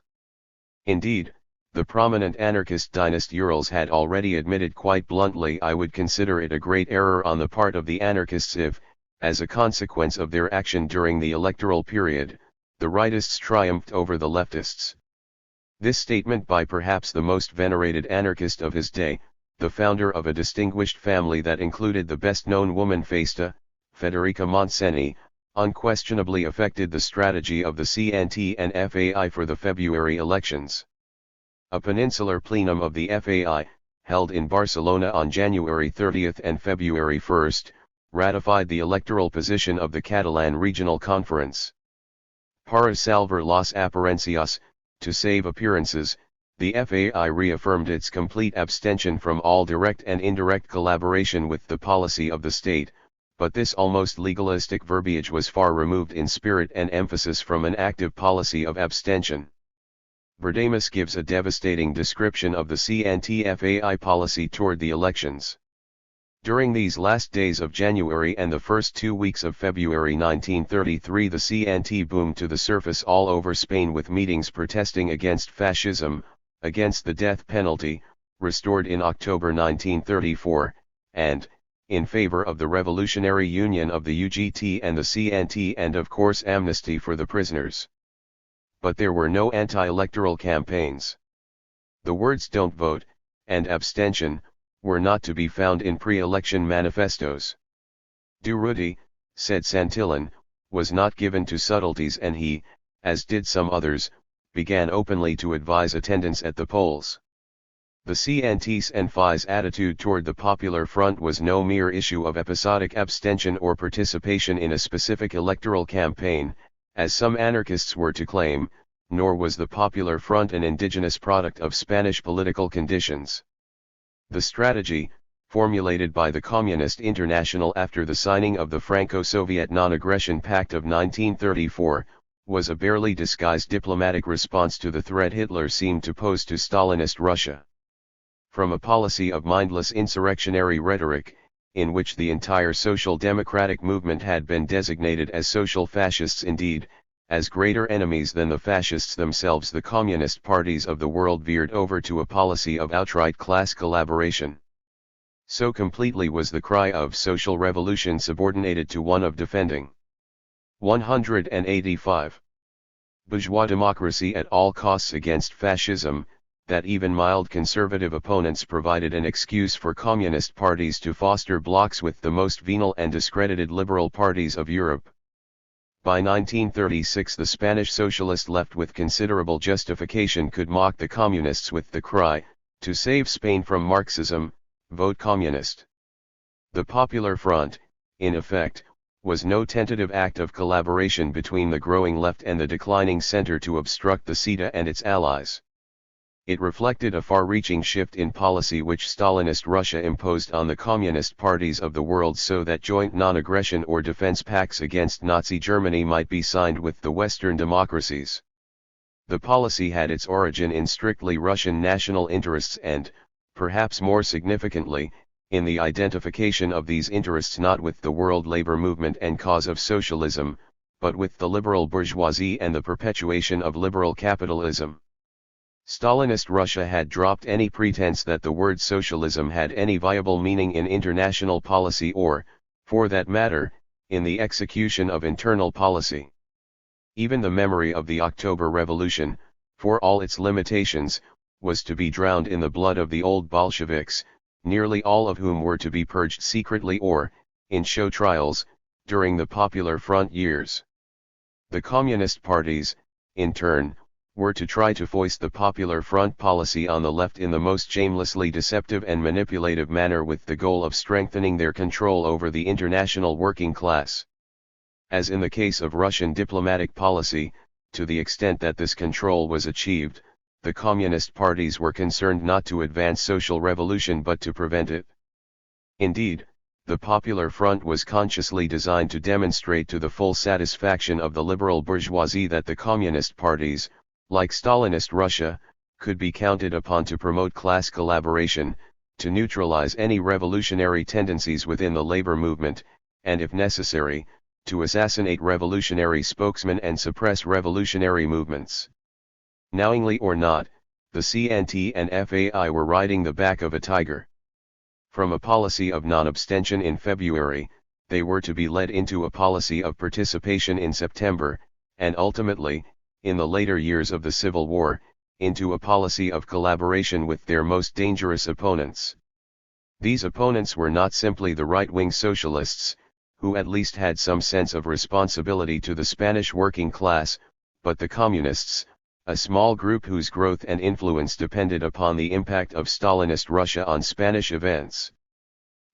Indeed, the prominent anarchist Dynast Urals had already admitted quite bluntly, "I would consider it a great error on the part of the anarchists if, as a consequence of their action during the electoral period, the rightists triumphed over the leftists." This statement by perhaps the most venerated anarchist of his day, the founder of a distinguished family that included the best-known woman Festa, Federica Montseny, unquestionably affected the strategy of the CNT and FAI for the February elections. A peninsular plenum of the FAI, held in Barcelona on January 30 and February 1, ratified the electoral position of the Catalan Regional Conference. Para salvar las apariencias, to save appearances, the FAI reaffirmed its complete abstention from all direct and indirect collaboration with the policy of the state, but this almost legalistic verbiage was far removed in spirit and emphasis from an active policy of abstention. Verdamus gives a devastating description of the CNT-FAI policy toward the elections. During these last days of January and the first 2 weeks of February 1933, the CNT boomed to the surface all over Spain with meetings protesting against fascism, against the death penalty, restored in October 1934, and, in favor of the Revolutionary Union of the UGT and the CNT, and of course amnesty for the prisoners. But there were no anti-electoral campaigns. The words "don't vote" and "abstention" were not to be found in pre-election manifestos. Durruti, said Santillan, was not given to subtleties, and he, as did some others, began openly to advise attendance at the polls. The CNT's and FAI's attitude toward the Popular Front was no mere issue of episodic abstention or participation in a specific electoral campaign, as some anarchists were to claim, nor was the Popular Front an indigenous product of Spanish political conditions. The strategy, formulated by the Communist International after the signing of the Franco-Soviet Non-Aggression Pact of 1934, was a barely disguised diplomatic response to the threat Hitler seemed to pose to Stalinist Russia. From a policy of mindless insurrectionary rhetoric, in which the entire social democratic movement had been designated as social fascists, indeed, as greater enemies than the fascists themselves, the communist parties of the world veered over to a policy of outright class collaboration. So completely was the cry of social revolution subordinated to one of defending 185 bourgeois democracy at all costs against fascism, that even mild conservative opponents provided an excuse for communist parties to foster blocs with the most venal and discredited liberal parties of Europe. By 1936 the Spanish socialist left with considerable justification could mock the communists with the cry, "To save Spain from Marxism, vote communist." The Popular Front, in effect, was no tentative act of collaboration between the growing left and the declining center to obstruct the CETA and its allies. It reflected a far-reaching shift in policy which Stalinist Russia imposed on the communist parties of the world so that joint non-aggression or defense pacts against Nazi Germany might be signed with the Western democracies. The policy had its origin in strictly Russian national interests and, perhaps more significantly, in the identification of these interests not with the world labor movement and cause of socialism, but with the liberal bourgeoisie and the perpetuation of liberal capitalism. Stalinist Russia had dropped any pretense that the word socialism had any viable meaning in international policy or, for that matter, in the execution of internal policy. Even the memory of the October Revolution, for all its limitations, was to be drowned in the blood of the old Bolsheviks, nearly all of whom were to be purged secretly or, in show trials, during the Popular Front years. The communist parties, in turn, were to try to foist the Popular Front policy on the left in the most shamelessly deceptive and manipulative manner with the goal of strengthening their control over the international working class. As in the case of Russian diplomatic policy, to the extent that this control was achieved, the communist parties were concerned not to advance social revolution but to prevent it. Indeed, the Popular Front was consciously designed to demonstrate to the full satisfaction of the liberal bourgeoisie that the communist parties, like Stalinist Russia, could be counted upon to promote class collaboration, to neutralize any revolutionary tendencies within the labor movement, and if necessary, to assassinate revolutionary spokesmen and suppress revolutionary movements. Knowingly or not, the CNT and FAI were riding the back of a tiger. From a policy of non-abstention in February, they were to be led into a policy of participation in September, and ultimately, in the later years of the Civil War, into a policy of collaboration with their most dangerous opponents. These opponents were not simply the right-wing socialists, who at least had some sense of responsibility to the Spanish working class, but the communists, a small group whose growth and influence depended upon the impact of Stalinist Russia on Spanish events.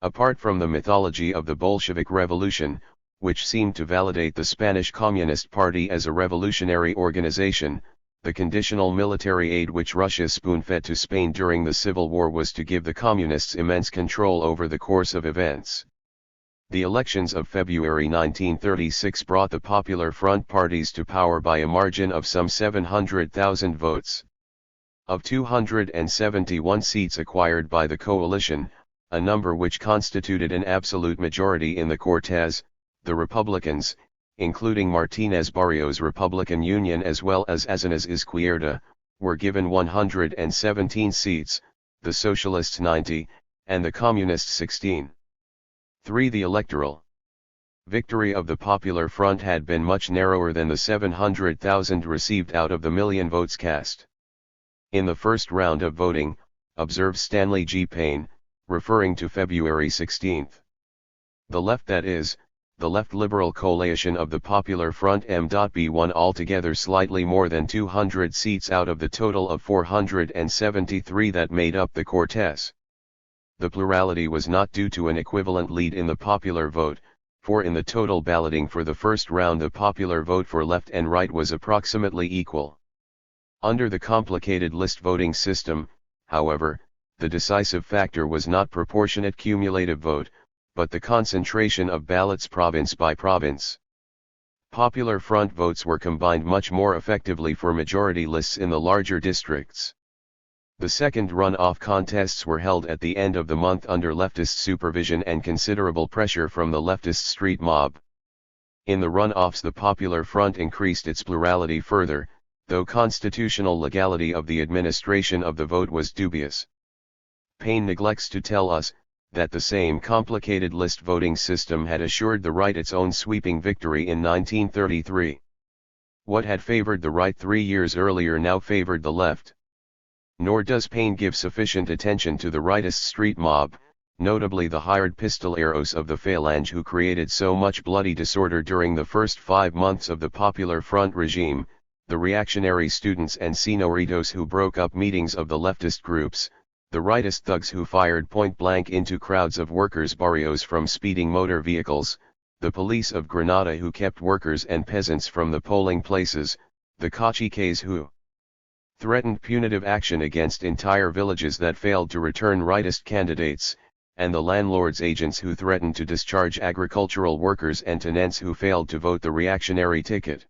Apart from the mythology of the Bolshevik Revolution, which seemed to validate the Spanish Communist Party as a revolutionary organization, the conditional military aid which Russia spoon-fed to Spain during the Civil War was to give the Communists immense control over the course of events. The elections of February 1936 brought the Popular Front parties to power by a margin of some 700,000 votes. Of 271 seats acquired by the coalition, a number which constituted an absolute majority in the Cortes, the Republicans, including Martinez Barrios' Republican Union as well as Azaña's Izquierda, were given 117 seats, the Socialists 90, and the Communists 16. 3. The electoral victory of the Popular Front had been much narrower than the 700,000 received out of the million votes cast. In the first round of voting, observes Stanley G. Payne, referring to February 16. The left, that is, the left liberal coalition of the Popular Front M.B. won altogether slightly more than 200 seats out of the total of 473 that made up the Cortes. The plurality was not due to an equivalent lead in the popular vote, for in the total balloting for the first round the popular vote for left and right was approximately equal. Under the complicated list voting system, however, the decisive factor was not proportionate cumulative vote, but the concentration of ballots province by province. Popular Front votes were combined much more effectively for majority lists in the larger districts. The second run-off contests were held at the end of the month under leftist supervision and considerable pressure from the leftist street mob. In the run-offs the Popular Front increased its plurality further, though constitutional legality of the administration of the vote was dubious. Payne neglects to tell us that the same complicated list voting system had assured the right its own sweeping victory in 1933. What had favored the right 3 years earlier now favored the left. Nor does Payne give sufficient attention to the rightist street mob, notably the hired pistoleros of the Phalange who created so much bloody disorder during the first 5 months of the Popular Front regime, the reactionary students and senoritos who broke up meetings of the leftist groups, the rightist thugs who fired point-blank into crowds of workers' barrios from speeding motor vehicles, the police of Granada who kept workers and peasants from the polling places, the caciques who threatened punitive action against entire villages that failed to return rightist candidates, and the landlords' agents who threatened to discharge agricultural workers and tenants who failed to vote the reactionary ticket.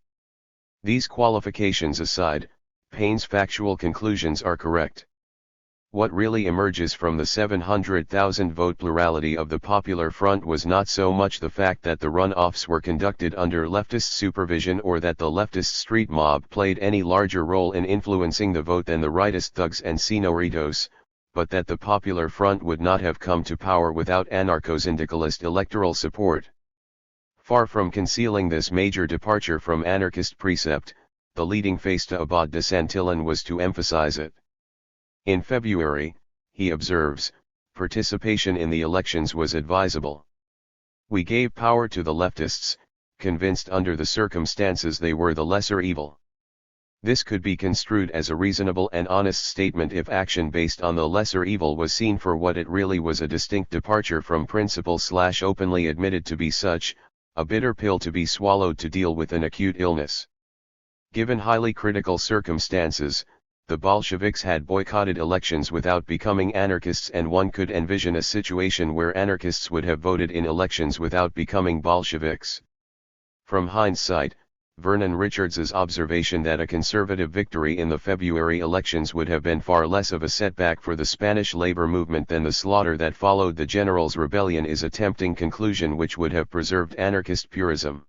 These qualifications aside, Payne's factual conclusions are correct. What really emerges from the 700,000 vote plurality of the Popular Front was not so much the fact that the run-offs were conducted under leftist supervision or that the leftist street mob played any larger role in influencing the vote than the rightist thugs and senoritos, but that the Popular Front would not have come to power without anarcho-syndicalist electoral support. Far from concealing this major departure from anarchist precept, the leading Festa Abad de Santillan was to emphasize it. In February, he observes, participation in the elections was advisable. We gave power to the leftists, convinced under the circumstances they were the lesser evil. This could be construed as a reasonable and honest statement if action based on the lesser evil was seen for what it really was, a distinct departure from principle/openly admitted to be such, a bitter pill to be swallowed to deal with an acute illness. Given highly critical circumstances, the Bolsheviks had boycotted elections without becoming anarchists, and one could envision a situation where anarchists would have voted in elections without becoming Bolsheviks. From hindsight, Vernon Richards's observation that a conservative victory in the February elections would have been far less of a setback for the Spanish labor movement than the slaughter that followed the Generals' Rebellion is a tempting conclusion which would have preserved anarchist purism.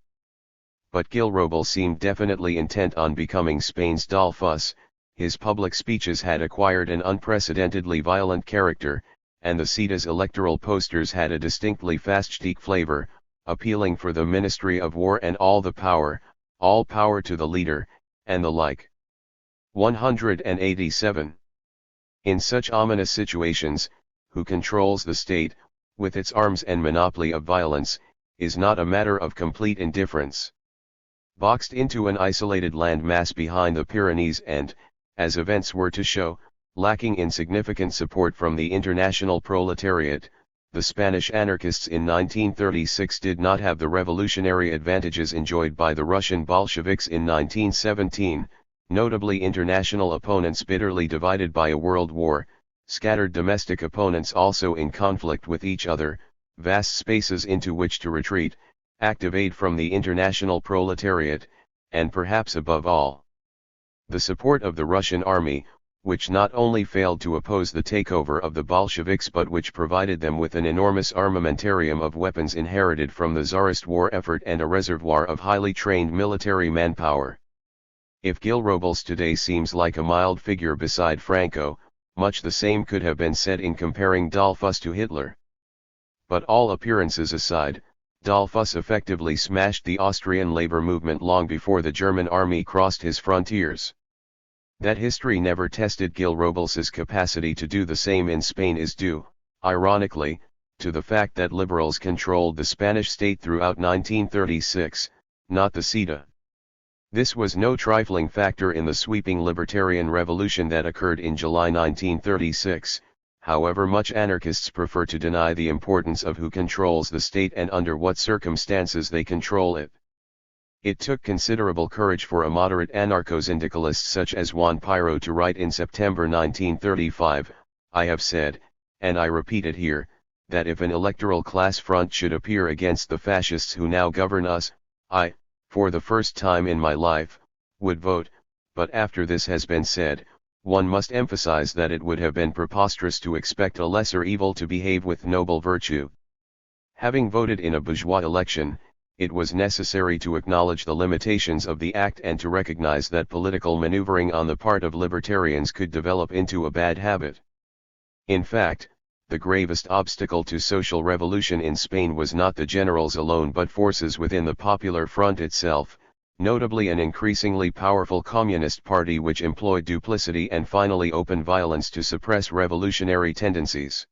But Gil-Robles seemed definitely intent on becoming Spain's Dollfuss. His public speeches had acquired an unprecedentedly violent character, and the CETA's electoral posters had a distinctly fascistic flavor, appealing for the Ministry of War and all power to the leader, and the like. 187. In such ominous situations, who controls the state, with its arms and monopoly of violence, is not a matter of complete indifference. Boxed into an isolated landmass behind the Pyrenees and, as events were to show, lacking in significant support from the international proletariat, the Spanish anarchists in 1936 did not have the revolutionary advantages enjoyed by the Russian Bolsheviks in 1917, notably international opponents bitterly divided by a world war, scattered domestic opponents also in conflict with each other, vast spaces into which to retreat, active aid from the international proletariat, and perhaps above all, the support of the Russian army, which not only failed to oppose the takeover of the Bolsheviks but which provided them with an enormous armamentarium of weapons inherited from the Tsarist war effort and a reservoir of highly trained military manpower. If Gil Robles today seems like a mild figure beside Franco, much the same could have been said in comparing Dollfuss to Hitler. But all appearances aside, Dollfuss effectively smashed the Austrian labor movement long before the German army crossed his frontiers. That history never tested Gil Robles's capacity to do the same in Spain is due, ironically, to the fact that liberals controlled the Spanish state throughout 1936, not the CETA. This was no trifling factor in the sweeping libertarian revolution that occurred in July 1936, however much anarchists prefer to deny the importance of who controls the state and under what circumstances they control it. It took considerable courage for a moderate anarcho-syndicalist such as Juan Piro to write in September 1935, "I have said, and I repeat it here, that if an electoral class front should appear against the fascists who now govern us, I, for the first time in my life, would vote," but after this has been said, one must emphasize that it would have been preposterous to expect a lesser evil to behave with noble virtue. Having voted in a bourgeois election, it was necessary to acknowledge the limitations of the act and to recognize that political maneuvering on the part of libertarians could develop into a bad habit. In fact, the gravest obstacle to social revolution in Spain was not the generals alone but forces within the Popular Front itself, notably an increasingly powerful communist party which employed duplicity and finally open violence to suppress revolutionary tendencies.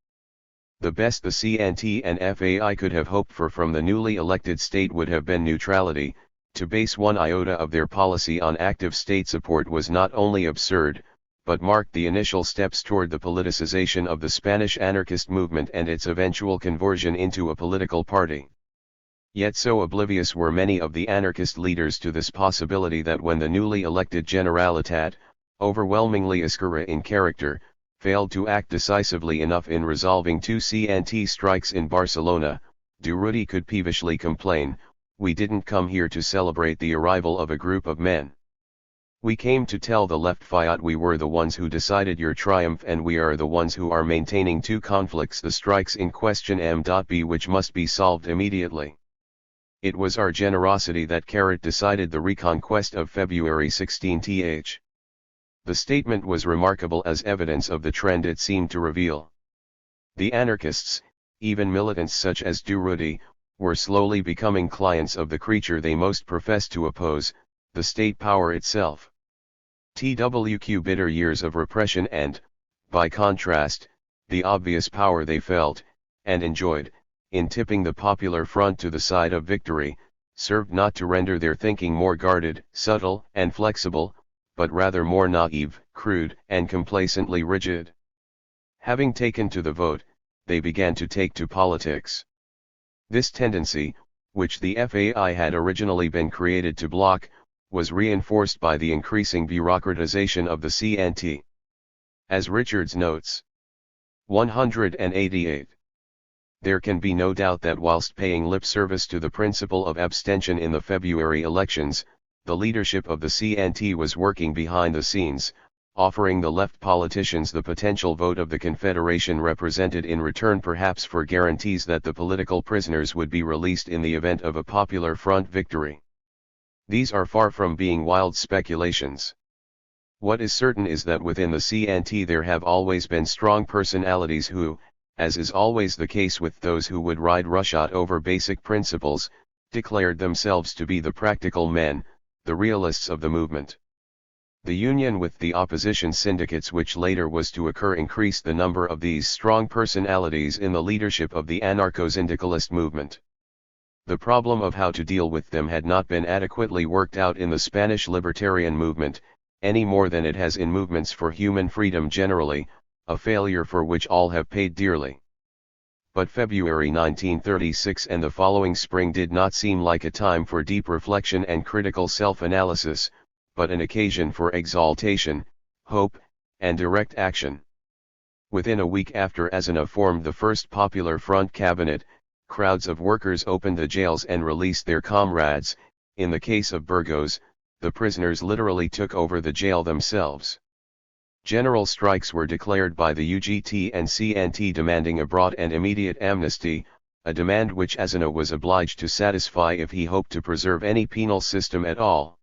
The best the CNT and FAI could have hoped for from the newly elected state would have been neutrality. To base one iota of their policy on active state support was not only absurd, but marked the initial steps toward the politicization of the Spanish anarchist movement and its eventual conversion into a political party. Yet so oblivious were many of the anarchist leaders to this possibility that when the newly elected Generalitat, overwhelmingly Esquerra in character, failed to act decisively enough in resolving two CNT strikes in Barcelona, Durruti could peevishly complain, "We didn't come here to celebrate the arrival of a group of men. We came to tell the left fiat we were the ones who decided your triumph and we are the ones who are maintaining two conflicts, the strikes in question M.B. which must be solved immediately. It was our generosity that decided the reconquest of February 16th. The statement was remarkable as evidence of the trend it seemed to reveal. The anarchists, even militants such as Durruti, were slowly becoming clients of the creature they most professed to oppose, the state power itself. TWQ bitter years of repression and, by contrast, the obvious power they felt, and enjoyed, in tipping the Popular Front to the side of victory, served not to render their thinking more guarded, subtle, and flexible, but rather more naive, crude, and complacently rigid. Having taken to the vote, they began to take to politics. This tendency, which the FAI had originally been created to block, was reinforced by the increasing bureaucratization of the CNT. As Richards notes, 188. There can be no doubt that whilst paying lip service to the principle of abstention in the February elections, the leadership of the CNT was working behind the scenes, offering the left politicians the potential vote of the Confederation represented in return perhaps for guarantees that the political prisoners would be released in the event of a Popular Front victory. These are far from being wild speculations. What is certain is that within the CNT there have always been strong personalities who, as is always the case with those who would ride roughshod over basic principles, declared themselves to be the practical men, the realists of the movement. The union with the opposition syndicates which later was to occur increased the number of these strong personalities in the leadership of the anarcho-syndicalist movement. The problem of how to deal with them had not been adequately worked out in the Spanish libertarian movement, any more than it has in movements for human freedom generally, a failure for which all have paid dearly. But February 1936 and the following spring did not seem like a time for deep reflection and critical self-analysis, but an occasion for exaltation, hope, and direct action. Within a week after Aznar formed the first Popular Front cabinet, crowds of workers opened the jails and released their comrades. In the case of Burgos, the prisoners literally took over the jail themselves. General strikes were declared by the UGT and CNT demanding a broad and immediate amnesty, a demand which Aznar was obliged to satisfy if he hoped to preserve any penal system at all.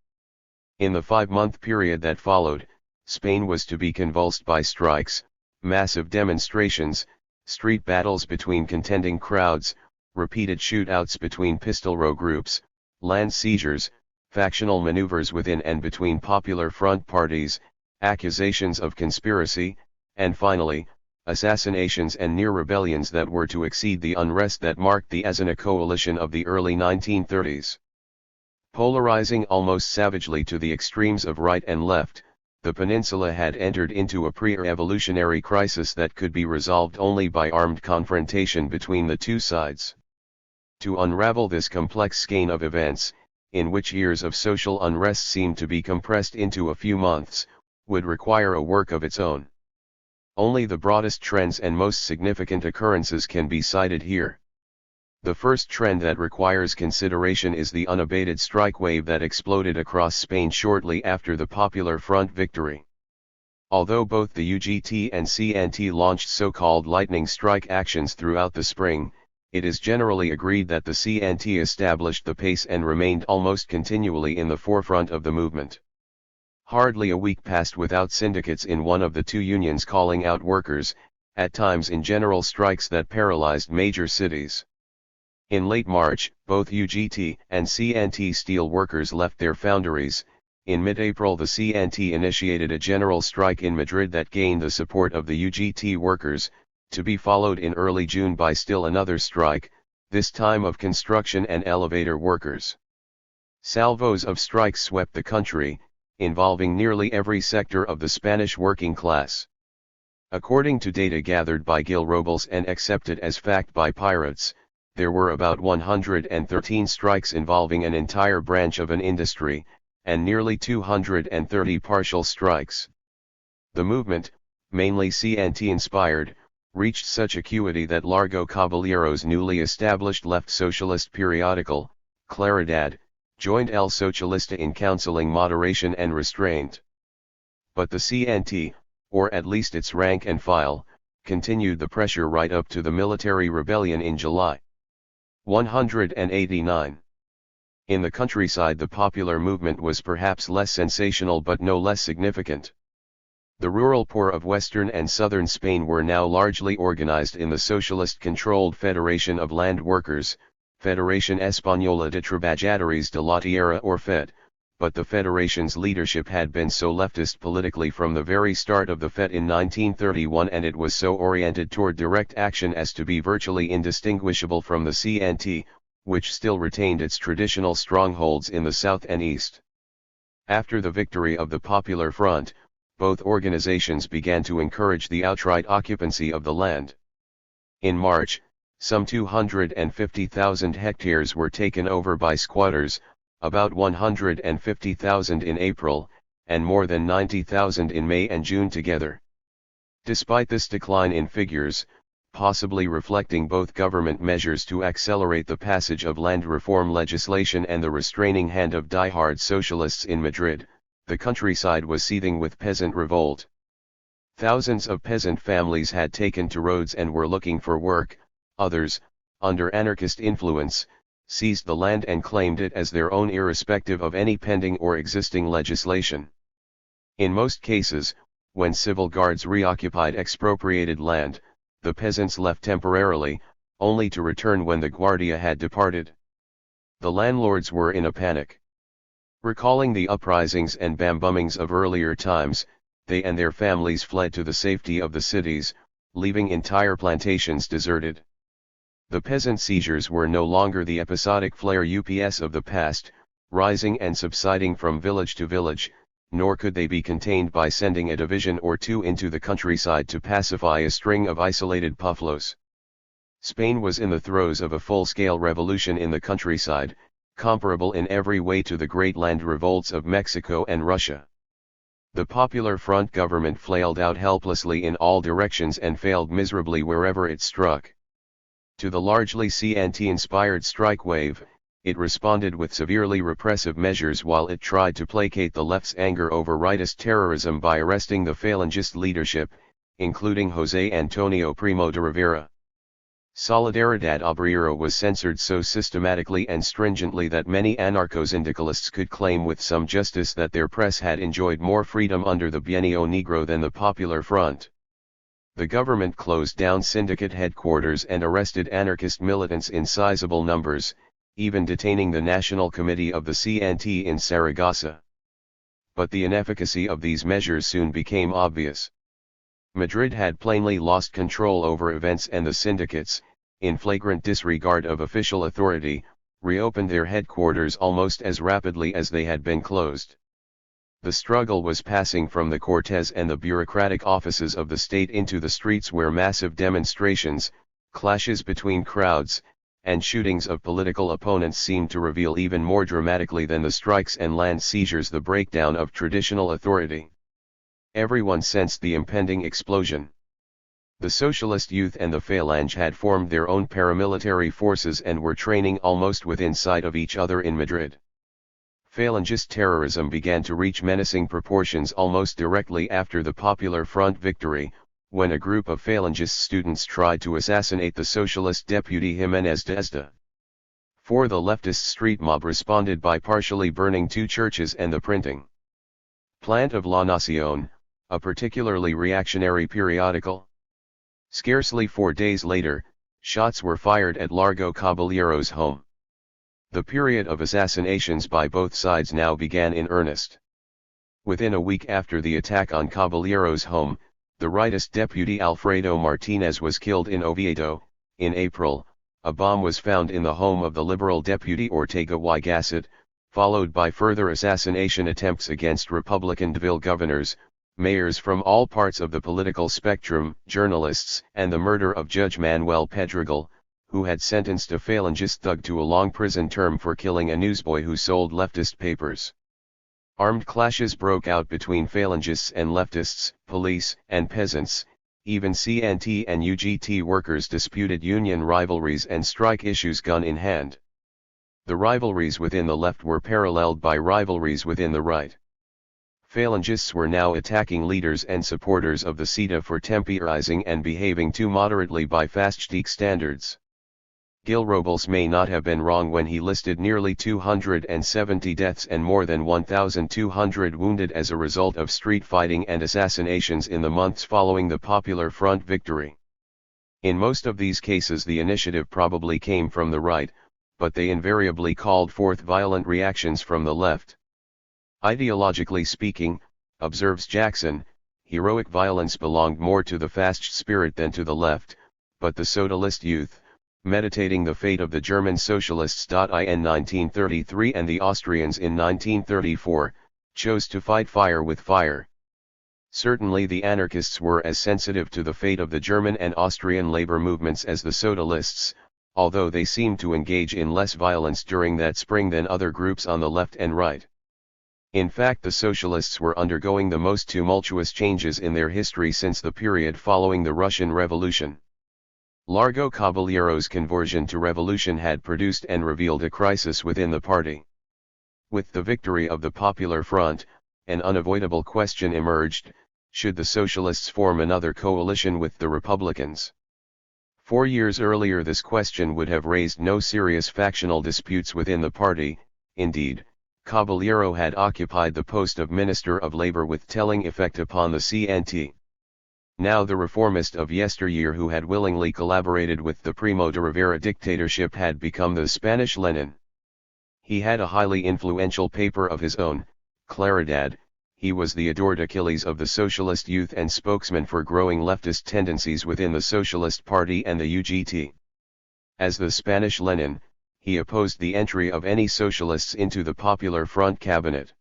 In the 5-month period that followed, Spain was to be convulsed by strikes, massive demonstrations, street battles between contending crowds, repeated shootouts between pistol-row groups, land seizures, factional maneuvers within and between Popular Front parties, accusations of conspiracy, and finally, assassinations and near rebellions that were to exceed the unrest that marked the Aznar coalition of the early 1930s. Polarizing almost savagely to the extremes of right and left, the peninsula had entered into a pre-revolutionary crisis that could be resolved only by armed confrontation between the two sides. To unravel this complex skein of events, in which years of social unrest seemed to be compressed into a few months, would require a work of its own. Only the broadest trends and most significant occurrences can be cited here. The first trend that requires consideration is the unabated strike wave that exploded across Spain shortly after the Popular Front victory. Although both the UGT and CNT launched so-called lightning strike actions throughout the spring, it is generally agreed that the CNT established the pace and remained almost continually in the forefront of the movement. Hardly a week passed without syndicates in one of the two unions calling out workers, at times in general strikes that paralyzed major cities. In late March, both UGT and CNT steel workers left their foundries. In mid-April the CNT initiated a general strike in Madrid that gained the support of the UGT workers, to be followed in early June by still another strike, this time of construction and elevator workers. Salvos of strikes swept the country, involving nearly every sector of the Spanish working class. According to data gathered by Gil Robles and accepted as fact by pirates, there were about 113 strikes involving an entire branch of an industry, and nearly 230 partial strikes. The movement, mainly CNT-inspired, reached such acuity that Largo Caballero's newly established left socialist periodical, Claridad, joined El Socialista in counseling moderation and restraint. But the CNT, or at least its rank and file, continued the pressure right up to the military rebellion in July 189. In the countryside the popular movement was perhaps less sensational but no less significant. The rural poor of western and southern Spain were now largely organized in the socialist-controlled Federation of Land Workers, Federación Española de Trabajadores de la Tierra or FET, but the federation's leadership had been so leftist politically from the very start of the FET in 1931 and it was so oriented toward direct action as to be virtually indistinguishable from the CNT, which still retained its traditional strongholds in the south and east. After the victory of the Popular Front, both organizations began to encourage the outright occupancy of the land. In March, some 250,000 hectares were taken over by squatters, about 150,000 in April, and more than 90,000 in May and June together. Despite this decline in figures, possibly reflecting both government measures to accelerate the passage of land reform legislation and the restraining hand of die-hard socialists in Madrid, the countryside was seething with peasant revolt. Thousands of peasant families had taken to roads and were looking for work. Others, under anarchist influence, seized the land and claimed it as their own irrespective of any pending or existing legislation. In most cases, when civil guards reoccupied expropriated land, the peasants left temporarily, only to return when the Guardia had departed. The landlords were in a panic. Recalling the uprisings and bam-bummings of earlier times, they and their families fled to the safety of the cities, leaving entire plantations deserted. The peasant seizures were no longer the episodic flare-ups of the past, rising and subsiding from village to village, nor could they be contained by sending a division or two into the countryside to pacify a string of isolated pueblos. Spain was in the throes of a full-scale revolution in the countryside, comparable in every way to the great land revolts of Mexico and Russia. The Popular Front government flailed out helplessly in all directions and failed miserably wherever it struck. To the largely CNT-inspired strike wave, It responded with severely repressive measures while it tried to placate the left's anger over rightist terrorism by arresting the Falangist leadership, including José Antonio Primo de Rivera. Solidaridad Obrera was censored so systematically and stringently that many anarcho-syndicalists could claim with some justice that their press had enjoyed more freedom under the Bienio Negro than the Popular Front. The government closed down syndicate headquarters and arrested anarchist militants in sizable numbers, even detaining the National Committee of the CNT in Saragossa. But the inefficacy of these measures soon became obvious. Madrid had plainly lost control over events, and the syndicates, in flagrant disregard of official authority, reopened their headquarters almost as rapidly as they had been closed. The struggle was passing from the Cortes and the bureaucratic offices of the state into the streets, where massive demonstrations, clashes between crowds, and shootings of political opponents seemed to reveal even more dramatically than the strikes and land seizures the breakdown of traditional authority. Everyone sensed the impending explosion. The socialist youth and the Falange had formed their own paramilitary forces and were training almost within sight of each other in Madrid. Falangist terrorism began to reach menacing proportions almost directly after the Popular Front victory, when a group of Falangist students tried to assassinate the socialist deputy Jiménez de Ezda. For the leftist street mob responded by partially burning 2 churches and the printing plant of La Nación, a particularly reactionary periodical. Scarcely 4 days later, shots were fired at Largo Caballero's home. The period of assassinations by both sides now began in earnest. Within a week after the attack on Caballero's home, the rightist deputy Alfredo Martinez was killed in Oviedo. In April, a bomb was found in the home of the liberal deputy Ortega y Gasset, followed by further assassination attempts against Republican Deville governors, mayors from all parts of the political spectrum, journalists, and the murder of Judge Manuel Pedregal, who had sentenced a Falangist thug to a long prison term for killing a newsboy who sold leftist papers. Armed clashes broke out between Falangists and leftists, police, and peasants. Even CNT and UGT workers disputed union rivalries and strike issues gun in hand. The rivalries within the left were paralleled by rivalries within the right. Falangists were now attacking leaders and supporters of the CETA for temporizing and behaving too moderately by fascistic standards. Gil Robles may not have been wrong when he listed nearly 270 deaths and more than 1,200 wounded as a result of street fighting and assassinations in the months following the Popular Front victory. In most of these cases the initiative probably came from the right, but they invariably called forth violent reactions from the left. Ideologically speaking, observes Jackson, heroic violence belonged more to the fascist spirit than to the left, but the Socialist youth, meditating the fate of the German Socialists in 1933 and the Austrians in 1934, chose to fight fire with fire. Certainly the anarchists were as sensitive to the fate of the German and Austrian labor movements as the Socialists, although they seemed to engage in less violence during that spring than other groups on the left and right. In fact, the Socialists were undergoing the most tumultuous changes in their history since the period following the Russian Revolution. Largo Caballero's conversion to revolution had produced and revealed a crisis within the party. With the victory of the Popular Front, an unavoidable question emerged: should the Socialists form another coalition with the Republicans? 4 years earlier this question would have raised no serious factional disputes within the party. Indeed, Caballero had occupied the post of Minister of Labor with telling effect upon the CNT. Now the reformist of yesteryear, who had willingly collaborated with the Primo de Rivera dictatorship, had become the Spanish Lenin. He had a highly influential paper of his own, Claridad. He was the adored Achilles of the socialist youth and spokesman for growing leftist tendencies within the Socialist Party and the UGT. As the Spanish Lenin, he opposed the entry of any socialists into the Popular Front cabinet.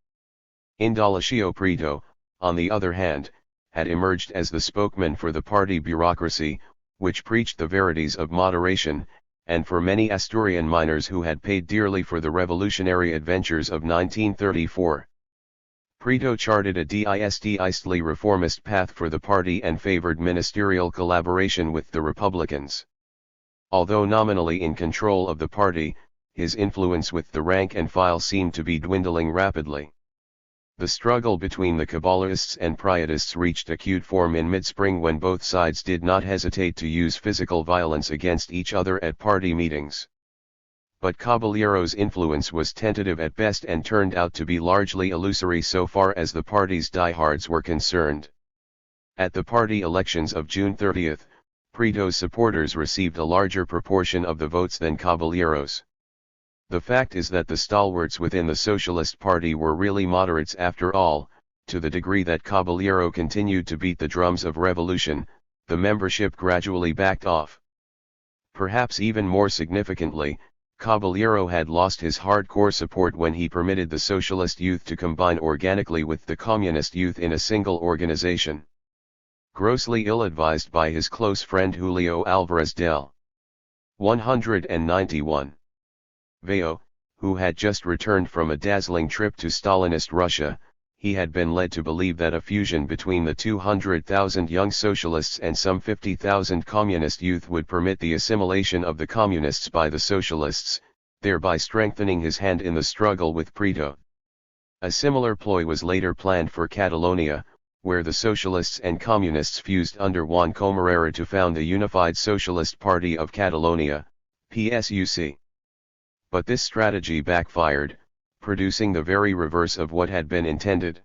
Indalecio Prieto, on the other hand, had emerged as the spokesman for the party bureaucracy, which preached the verities of moderation, and for many Asturian miners who had paid dearly for the revolutionary adventures of 1934. Prieto charted a decidedly reformist path for the party and favored ministerial collaboration with the Republicans. Although nominally in control of the party, his influence with the rank and file seemed to be dwindling rapidly. The struggle between the Kabbalists and Pietists reached acute form in mid-spring when both sides did not hesitate to use physical violence against each other at party meetings. But Caballero's influence was tentative at best and turned out to be largely illusory so far as the party's diehards were concerned. At the party elections of June 30, Preto's supporters received a larger proportion of the votes than Caballero's. The fact is that the stalwarts within the Socialist Party were really moderates after all. To the degree that Caballero continued to beat the drums of revolution, the membership gradually backed off. Perhaps even more significantly, Caballero had lost his hardcore support when he permitted the socialist youth to combine organically with the communist youth in a single organization. Grossly ill-advised by his close friend Julio Alvarez del 191. Veo, who had just returned from a dazzling trip to Stalinist Russia, he had been led to believe that a fusion between the 200,000 young socialists and some 50,000 communist youth would permit the assimilation of the communists by the socialists, thereby strengthening his hand in the struggle with Preto. A similar ploy was later planned for Catalonia, where the socialists and communists fused under Juan Comerera to found the Unified Socialist Party of Catalonia, PSUC. But this strategy backfired, producing the very reverse of what had been intended.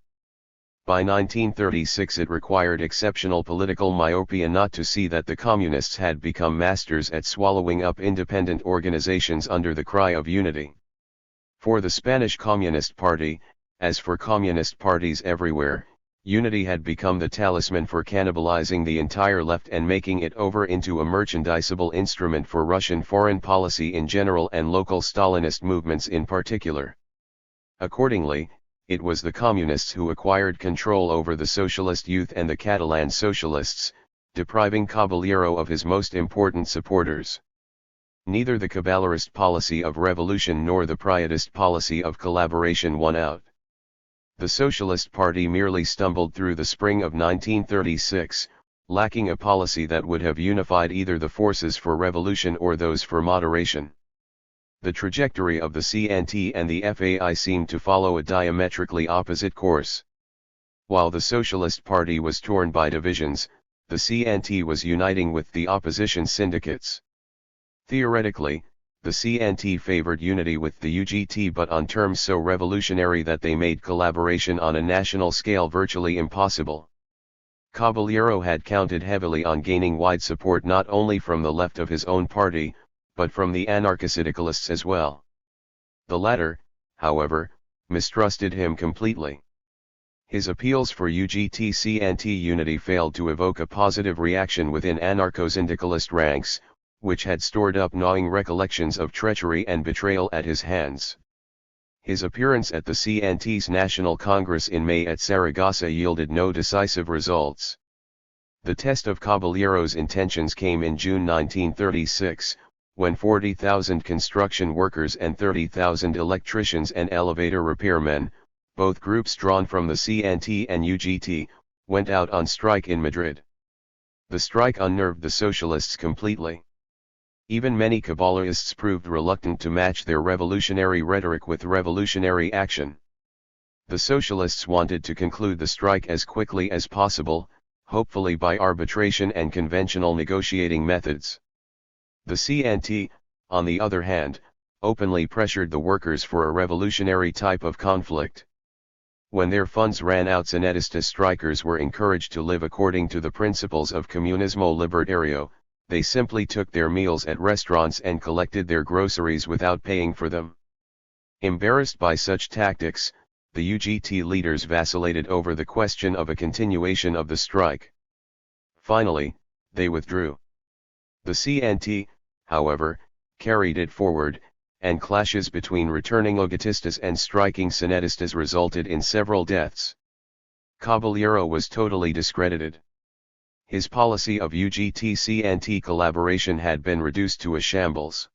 By 1936 it required exceptional political myopia not to see that the communists had become masters at swallowing up independent organizations under the cry of unity. For the Spanish Communist Party, as for communist parties everywhere, unity had become the talisman for cannibalizing the entire left and making it over into a merchandisable instrument for Russian foreign policy in general and local Stalinist movements in particular. Accordingly, it was the communists who acquired control over the socialist youth and the Catalan socialists, depriving Caballero of his most important supporters. Neither the Caballerist policy of revolution nor the Pietist policy of collaboration won out. The Socialist Party merely stumbled through the spring of 1936, lacking a policy that would have unified either the forces for revolution or those for moderation. The trajectory of the CNT and the FAI seemed to follow a diametrically opposite course. While the Socialist Party was torn by divisions, the CNT was uniting with the opposition syndicates. Theoretically, the CNT favored unity with the UGT but on terms so revolutionary that they made collaboration on a national scale virtually impossible. Caballero had counted heavily on gaining wide support not only from the left of his own party, but from the anarcho-syndicalists as well. The latter, however, mistrusted him completely. His appeals for UGT-CNT unity failed to evoke a positive reaction within anarcho-syndicalist ranks, which had stored up gnawing recollections of treachery and betrayal at his hands. His appearance at the CNT's National Congress in May at Saragossa yielded no decisive results. The test of Caballero's intentions came in June 1936, when 40,000 construction workers and 30,000 electricians and elevator repairmen, both groups drawn from the CNT and UGT, went out on strike in Madrid. The strike unnerved the socialists completely. Even many Caballerists proved reluctant to match their revolutionary rhetoric with revolutionary action. The socialists wanted to conclude the strike as quickly as possible, hopefully by arbitration and conventional negotiating methods. The CNT, on the other hand, openly pressured the workers for a revolutionary type of conflict. When their funds ran out, Sanedista strikers were encouraged to live according to the principles of Comunismo Libertario. They simply took their meals at restaurants and collected their groceries without paying for them. Embarrassed by such tactics, the UGT leaders vacillated over the question of a continuation of the strike. Finally, they withdrew. The CNT, however, carried it forward, and clashes between returning Ogatistas and striking Sanedistas resulted in several deaths. Caballero was totally discredited. His policy of UGT-CNT collaboration had been reduced to a shambles.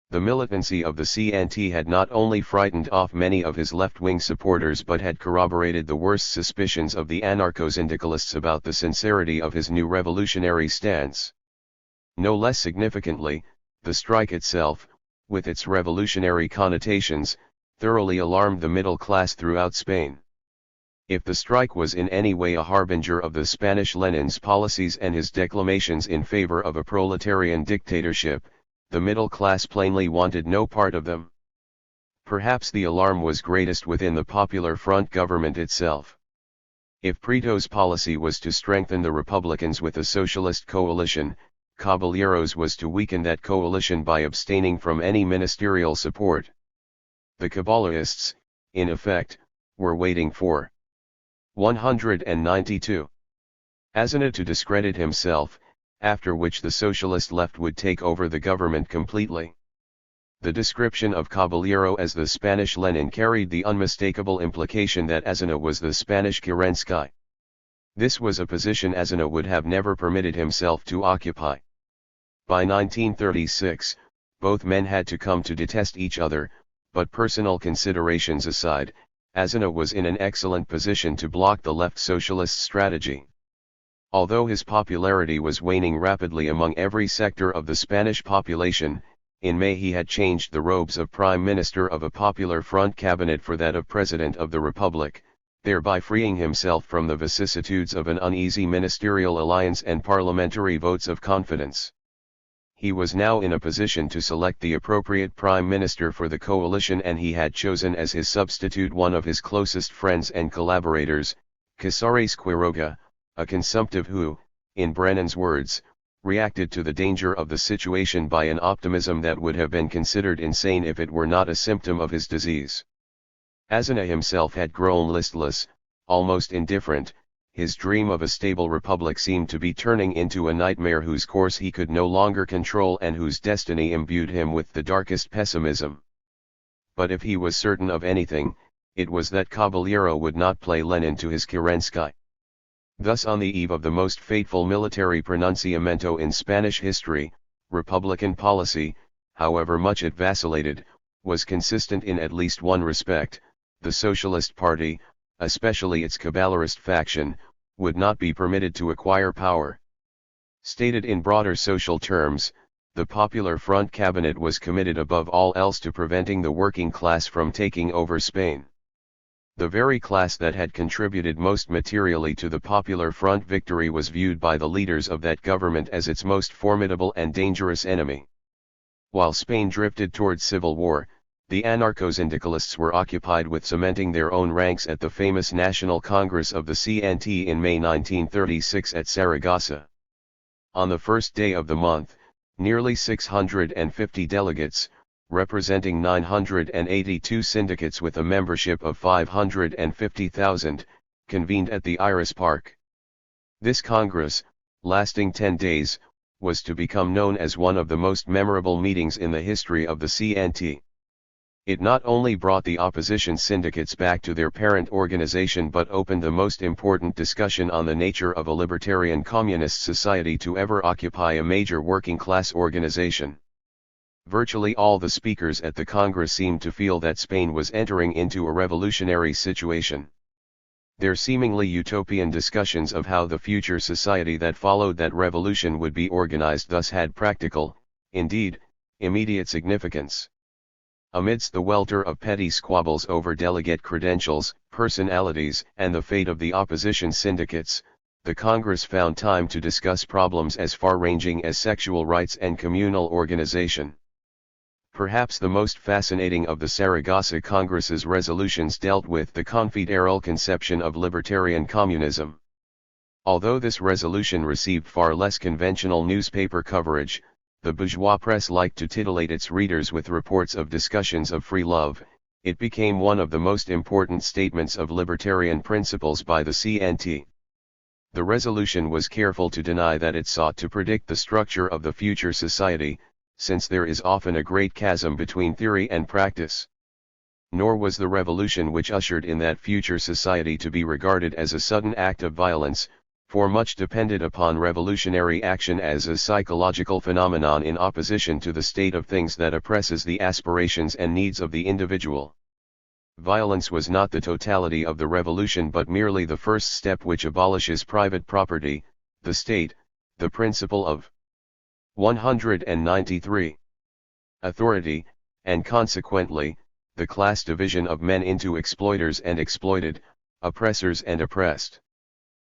The militancy of the CNT had not only frightened off many of his left-wing supporters but had corroborated the worst suspicions of the anarcho-syndicalists about the sincerity of his new revolutionary stance. No less significantly, the strike itself, with its revolutionary connotations, thoroughly alarmed the middle class throughout Spain. If the strike was in any way a harbinger of the Spanish Lenin's policies and his declamations in favor of a proletarian dictatorship, the middle class plainly wanted no part of them. Perhaps the alarm was greatest within the Popular Front government itself. If Preto's policy was to strengthen the Republicans with a socialist coalition, Caballero's was to weaken that coalition by abstaining from any ministerial support. The Caballerists, in effect, were waiting for 192. Aznar to discredit himself, after which the socialist left would take over the government completely. The description of Caballero as the Spanish Lenin carried the unmistakable implication that Aznar was the Spanish Kerensky. This was a position Aznar would have never permitted himself to occupy. By 1936, both men had to come to detest each other, but personal considerations aside, Aznar was in an excellent position to block the left socialist strategy. Although his popularity was waning rapidly among every sector of the Spanish population, in May he had changed the robes of Prime Minister of a Popular Front cabinet for that of President of the Republic, thereby freeing himself from the vicissitudes of an uneasy ministerial alliance and parliamentary votes of confidence. He was now in a position to select the appropriate Prime Minister for the coalition, and he had chosen as his substitute one of his closest friends and collaborators, Casares Quiroga, a consumptive who, in Brennan's words, reacted to the danger of the situation by an optimism that would have been considered insane if it were not a symptom of his disease. Aznar himself had grown listless, almost indifferent. His dream of a stable republic seemed to be turning into a nightmare whose course he could no longer control and whose destiny imbued him with the darkest pessimism. But if he was certain of anything, it was that Caballero would not play Lenin to his Kerensky. Thus, on the eve of the most fateful military pronunciamiento in Spanish history, Republican policy, however much it vacillated, was consistent in at least one respect: the Socialist Party, especially its Caballerist faction, would not be permitted to acquire power. Stated in broader social terms, the Popular Front cabinet was committed above all else to preventing the working class from taking over Spain. The very class that had contributed most materially to the Popular Front victory was viewed by the leaders of that government as its most formidable and dangerous enemy. While Spain drifted towards civil war, the anarcho-syndicalists were occupied with cementing their own ranks at the famous National Congress of the CNT in May 1936 at Saragossa. On the first day of the month, nearly 650 delegates, representing 982 syndicates with a membership of 550,000, convened at the Iris Park. This Congress, lasting 10 days, was to become known as one of the most memorable meetings in the history of the CNT. It not only brought the opposition syndicates back to their parent organization but opened the most important discussion on the nature of a libertarian communist society to ever occupy a major working-class organization. Virtually all the speakers at the Congress seemed to feel that Spain was entering into a revolutionary situation. Their seemingly utopian discussions of how the future society that followed that revolution would be organized thus had practical, indeed, immediate significance. Amidst the welter of petty squabbles over delegate credentials, personalities, and the fate of the opposition syndicates, the Congress found time to discuss problems as far-ranging as sexual rights and communal organization. Perhaps the most fascinating of the Saragossa Congress's resolutions dealt with the confederal conception of libertarian communism. Although this resolution received far less conventional newspaper coverage, the bourgeois press liked to titillate its readers with reports of discussions of free love. It became one of the most important statements of libertarian principles by the CNT. The resolution was careful to deny that it sought to predict the structure of the future society, since there is often a great chasm between theory and practice. Nor was the revolution which ushered in that future society to be regarded as a sudden act of violence, for much depended upon revolutionary action as a psychological phenomenon in opposition to the state of things that oppresses the aspirations and needs of the individual. Violence was not the totality of the revolution but merely the first step which abolishes private property, the state, the principle of 193. Authority, and consequently, the class division of men into exploiters and exploited, oppressors and oppressed.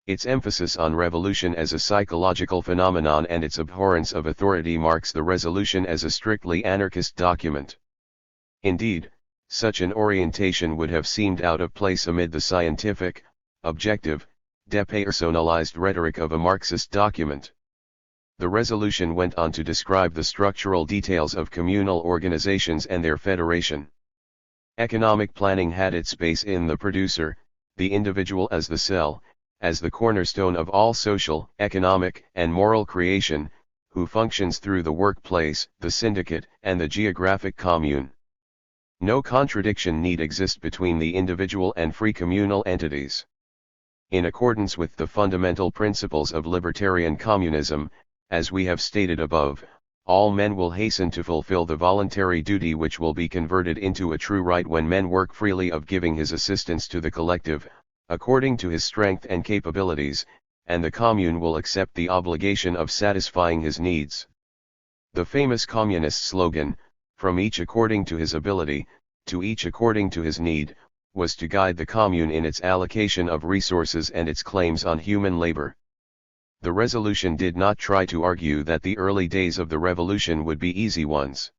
Its emphasis on revolution as a psychological phenomenon and its abhorrence of authority marks the resolution as a strictly anarchist document. Indeed, such an orientation would have seemed out of place amid the scientific, objective, depersonalized rhetoric of a Marxist document. The resolution went on to describe the structural details of communal organizations and their federation. Economic planning had its base in the producer, the individual as the cell, as the cornerstone of all social, economic, and moral creation, who functions through the workplace, the syndicate, and the geographic commune. No contradiction need exist between the individual and free communal entities. In accordance with the fundamental principles of libertarian communism, as we have stated above, all men will hasten to fulfill the voluntary duty which will be converted into a true right when men work freely of giving his assistance to the collective, according to his strength and capabilities, and the commune will accept the obligation of satisfying his needs. The famous communist slogan, "From each according to his ability, to each according to his need," was to guide the commune in its allocation of resources and its claims on human labor. The resolution did not try to argue that the early days of the revolution would be easy ones.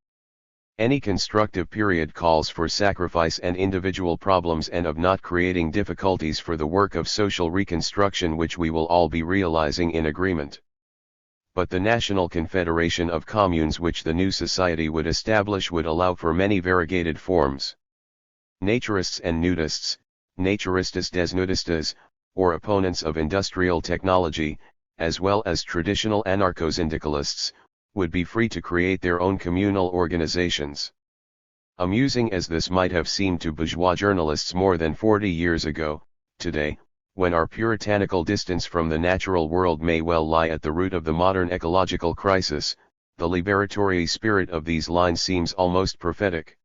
Any constructive period calls for sacrifice and individual problems and of not creating difficulties for the work of social reconstruction which we will all be realizing in agreement. But the national confederation of communes which the new society would establish would allow for many variegated forms. Naturists and nudists, naturistas desnudistas, or opponents of industrial technology, as well as traditional anarcho-syndicalists, would be free to create their own communal organizations. Amusing as this might have seemed to bourgeois journalists more than 40 years ago, today, when our puritanical distance from the natural world may well lie at the root of the modern ecological crisis, the liberatory spirit of these lines seems almost prophetic.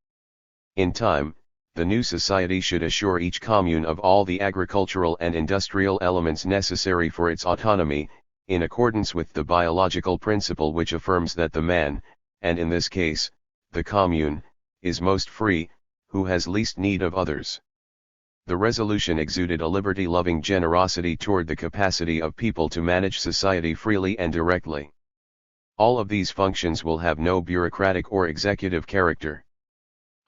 In time, the new society should assure each commune of all the agricultural and industrial elements necessary for its autonomy, in accordance with the biological principle which affirms that the man, and in this case, the commune, is most free, who has least need of others. The resolution exuded a liberty-loving generosity toward the capacity of people to manage society freely and directly. All of these functions will have no bureaucratic or executive character.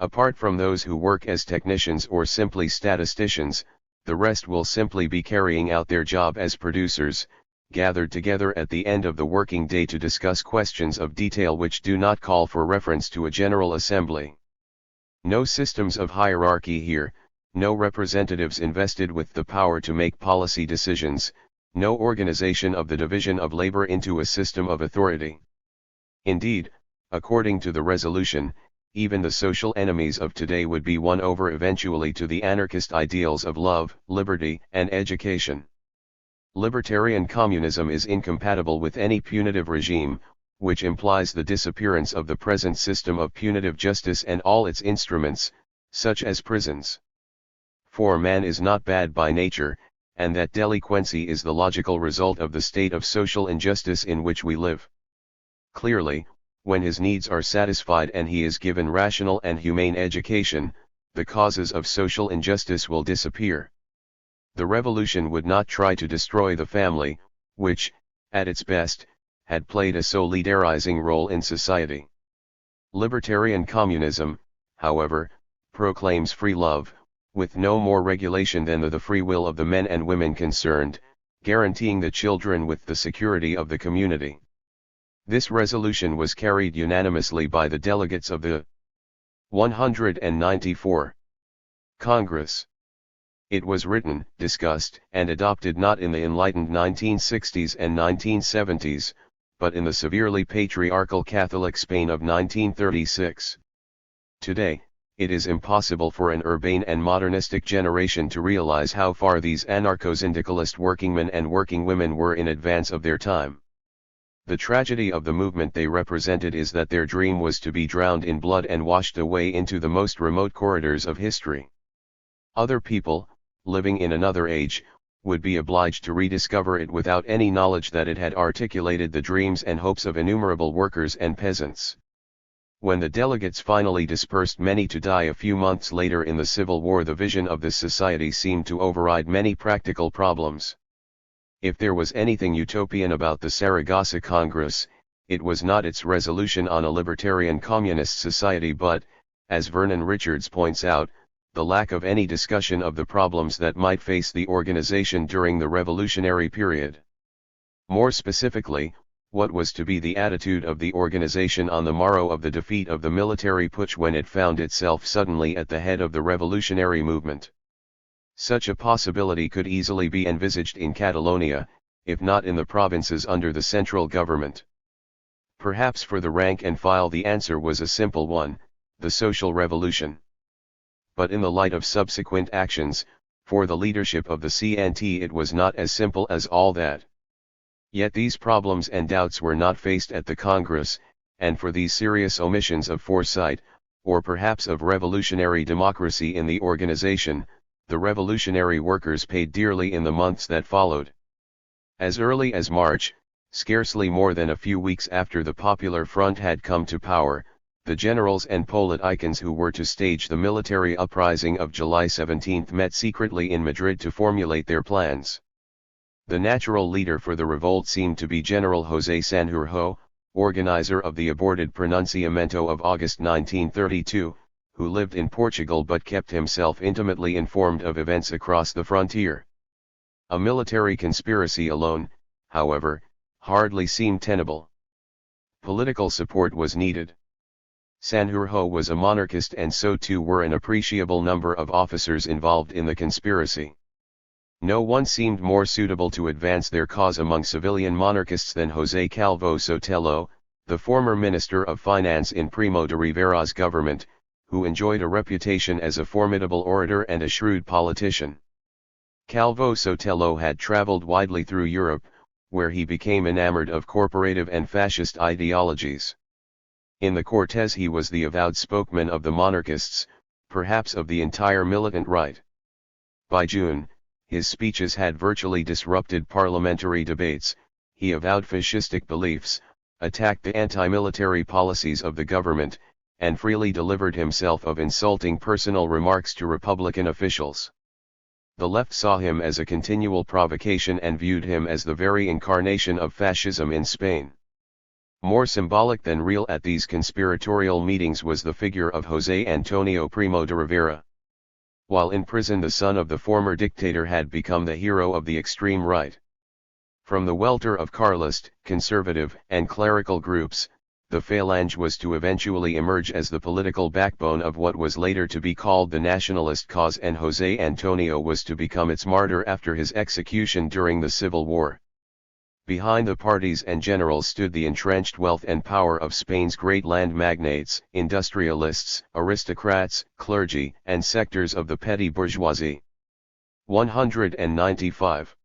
Apart from those who work as technicians or simply statisticians, the rest will simply be carrying out their job as producers, gathered together at the end of the working day to discuss questions of detail which do not call for reference to a general assembly. No systems of hierarchy here, no representatives invested with the power to make policy decisions, no organization of the division of labor into a system of authority. Indeed, according to the resolution, even the social enemies of today would be won over eventually to the anarchist ideals of love, liberty, and education. Libertarian communism is incompatible with any punitive regime, which implies the disappearance of the present system of punitive justice and all its instruments, such as prisons. For man is not bad by nature, and that delinquency is the logical result of the state of social injustice in which we live. Clearly, when his needs are satisfied and he is given rational and humane education, the causes of social injustice will disappear. The revolution would not try to destroy the family, which, at its best, had played a solidarizing role in society. Libertarian communism, however, proclaims free love, with no more regulation than the free will of the men and women concerned, guaranteeing the children with the security of the community. This resolution was carried unanimously by the delegates of the 194 Congress. It was written, discussed, and adopted not in the enlightened 1960s and 1970s, but in the severely patriarchal Catholic Spain of 1936. Today, it is impossible for an urbane and modernistic generation to realize how far these anarcho-syndicalist workingmen and working women were in advance of their time. The tragedy of the movement they represented is that their dream was to be drowned in blood and washed away into the most remote corridors of history. Other people, living in another age, would be obliged to rediscover it without any knowledge that it had articulated the dreams and hopes of innumerable workers and peasants. When the delegates finally dispersed, many to die a few months later in the Civil War, the vision of this society seemed to override many practical problems. If there was anything utopian about the Saragossa Congress, it was not its resolution on a libertarian communist society but, as Vernon Richards points out, the lack of any discussion of the problems that might face the organization during the revolutionary period. More specifically, what was to be the attitude of the organization on the morrow of the defeat of the military putsch when it found itself suddenly at the head of the revolutionary movement. Such a possibility could easily be envisaged in Catalonia, if not in the provinces under the central government. Perhaps for the rank and file the answer was a simple one: the social revolution. But in the light of subsequent actions, for the leadership of the CNT it was not as simple as all that. Yet these problems and doubts were not faced at the Congress, and for these serious omissions of foresight, or perhaps of revolutionary democracy in the organization, the revolutionary workers paid dearly in the months that followed. As early as March, scarcely more than a few weeks after the Popular Front had come to power, the generals and politicans who were to stage the military uprising of July 17 met secretly in Madrid to formulate their plans. The natural leader for the revolt seemed to be General José Sanjurjo, organizer of the aborted pronunciamiento of August 1932, who lived in Portugal but kept himself intimately informed of events across the frontier. A military conspiracy alone, however, hardly seemed tenable. Political support was needed. Sanjurjo was a monarchist, and so too were an appreciable number of officers involved in the conspiracy. No one seemed more suitable to advance their cause among civilian monarchists than José Calvo Sotelo, the former Minister of Finance in Primo de Rivera's government, who enjoyed a reputation as a formidable orator and a shrewd politician. Calvo Sotelo had traveled widely through Europe, where he became enamored of corporative and fascist ideologies. In the Cortes he was the avowed spokesman of the monarchists, perhaps of the entire militant right. By June, his speeches had virtually disrupted parliamentary debates, he avowed fascistic beliefs, attacked the anti-military policies of the government, and freely delivered himself of insulting personal remarks to Republican officials. The left saw him as a continual provocation and viewed him as the very incarnation of fascism in Spain. More symbolic than real at these conspiratorial meetings was the figure of José Antonio Primo de Rivera. While in prison, the son of the former dictator had become the hero of the extreme right. From the welter of Carlist, conservative, and clerical groups, the Falange was to eventually emerge as the political backbone of what was later to be called the nationalist cause, and José Antonio was to become its martyr after his execution during the Civil War. Behind the parties and generals stood the entrenched wealth and power of Spain's great land magnates, industrialists, aristocrats, clergy, and sectors of the petty bourgeoisie. 195.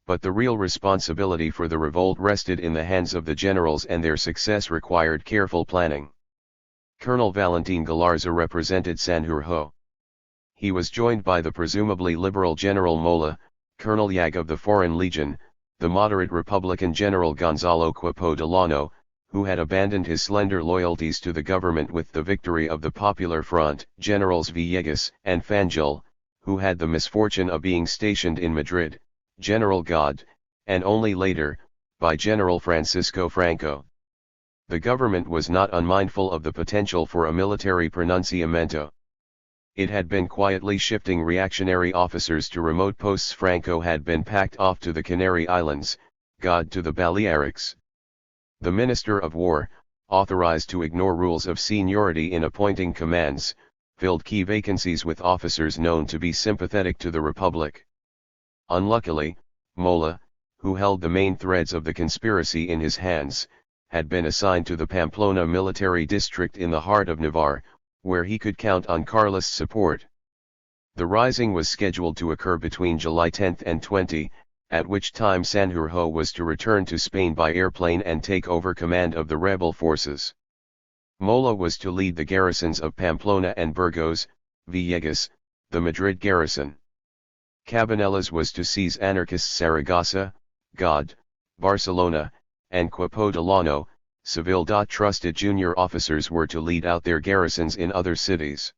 But the real responsibility for the revolt rested in the hands of the generals, and their success required careful planning. Colonel Valentin Galarza represented Sanjurjo. He was joined by the presumably liberal General Mola, Colonel Yag of the Foreign Legion, the moderate Republican General Gonzalo Queipo Delano, who had abandoned his slender loyalties to the government with the victory of the Popular Front, Generals Villegas and Fangel, who had the misfortune of being stationed in Madrid, General God, and only later, by General Francisco Franco. The government was not unmindful of the potential for a military pronunciamiento. It had been quietly shifting reactionary officers to remote posts. Franco had been packed off to the Canary Islands, God to the Balearics. The Minister of War, authorized to ignore rules of seniority in appointing commands, filled key vacancies with officers known to be sympathetic to the Republic. Unluckily, Mola, who held the main threads of the conspiracy in his hands, had been assigned to the Pamplona military district in the heart of Navarre, where he could count on Carlist support. The rising was scheduled to occur between July 10 and 20, at which time Sanjurjo was to return to Spain by airplane and take over command of the rebel forces. Mola was to lead the garrisons of Pamplona and Burgos, Villegas, the Madrid garrison. Cabanellas was to seize anarchists Saragossa, God, Barcelona, and Queipo Delano, civil. Trusted junior officers were to lead out their garrisons in other cities.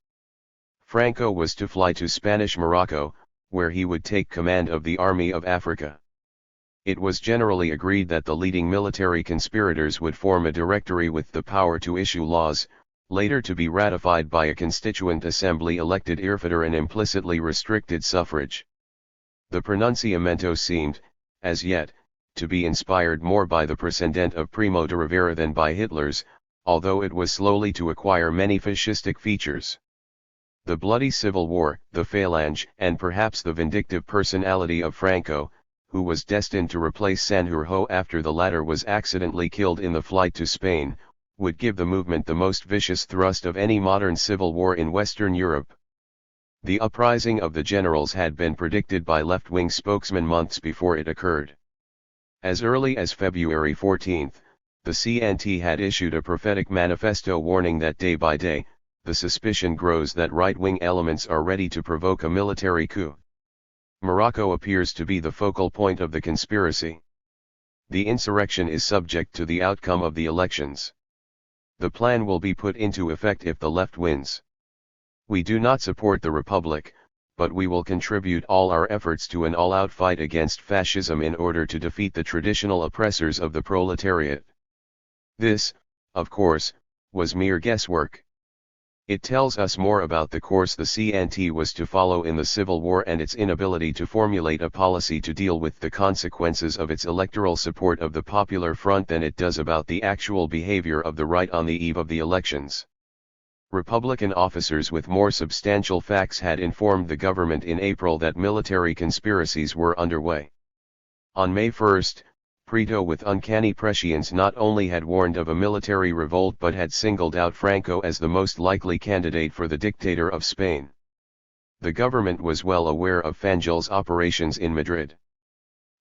Franco was to fly to Spanish Morocco, where he would take command of the Army of Africa. It was generally agreed that the leading military conspirators would form a directory with the power to issue laws, later to be ratified by a constituent assembly elected irrefer and implicitly restricted suffrage. The pronunciamento seemed, as yet, to be inspired more by the Precedent of Primo de Rivera than by Hitler's, although it was slowly to acquire many fascistic features. The bloody civil war, the phalange, and perhaps the vindictive personality of Franco, who was destined to replace Sanjurjo after the latter was accidentally killed in the flight to Spain, would give the movement the most vicious thrust of any modern civil war in Western Europe. The uprising of the generals had been predicted by left-wing spokesmen months before it occurred. As early as February 14, the CNT had issued a prophetic manifesto warning that day by day, the suspicion grows that right-wing elements are ready to provoke a military coup. Morocco appears to be the focal point of the conspiracy. The insurrection is subject to the outcome of the elections. The plan will be put into effect if the left wins. We do not support the Republic, but we will contribute all our efforts to an all-out fight against fascism in order to defeat the traditional oppressors of the proletariat. This, of course, was mere guesswork. It tells us more about the course the CNT was to follow in the Civil War and its inability to formulate a policy to deal with the consequences of its electoral support of the Popular Front than it does about the actual behavior of the right on the eve of the elections. Republican officers with more substantial facts had informed the government in April that military conspiracies were underway. On May 1, Prieto with uncanny prescience not only had warned of a military revolt but had singled out Franco as the most likely candidate for the dictator of Spain. The government was well aware of Fangel's operations in Madrid.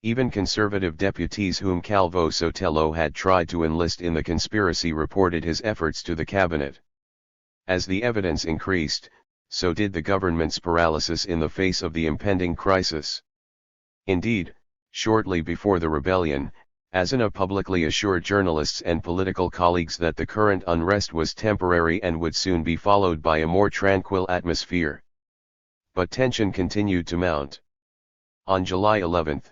Even conservative deputies whom Calvo Sotelo had tried to enlist in the conspiracy reported his efforts to the cabinet. As the evidence increased, so did the government's paralysis in the face of the impending crisis. Indeed, shortly before the rebellion, Aznar publicly assured journalists and political colleagues that the current unrest was temporary and would soon be followed by a more tranquil atmosphere. But tension continued to mount. On July 11,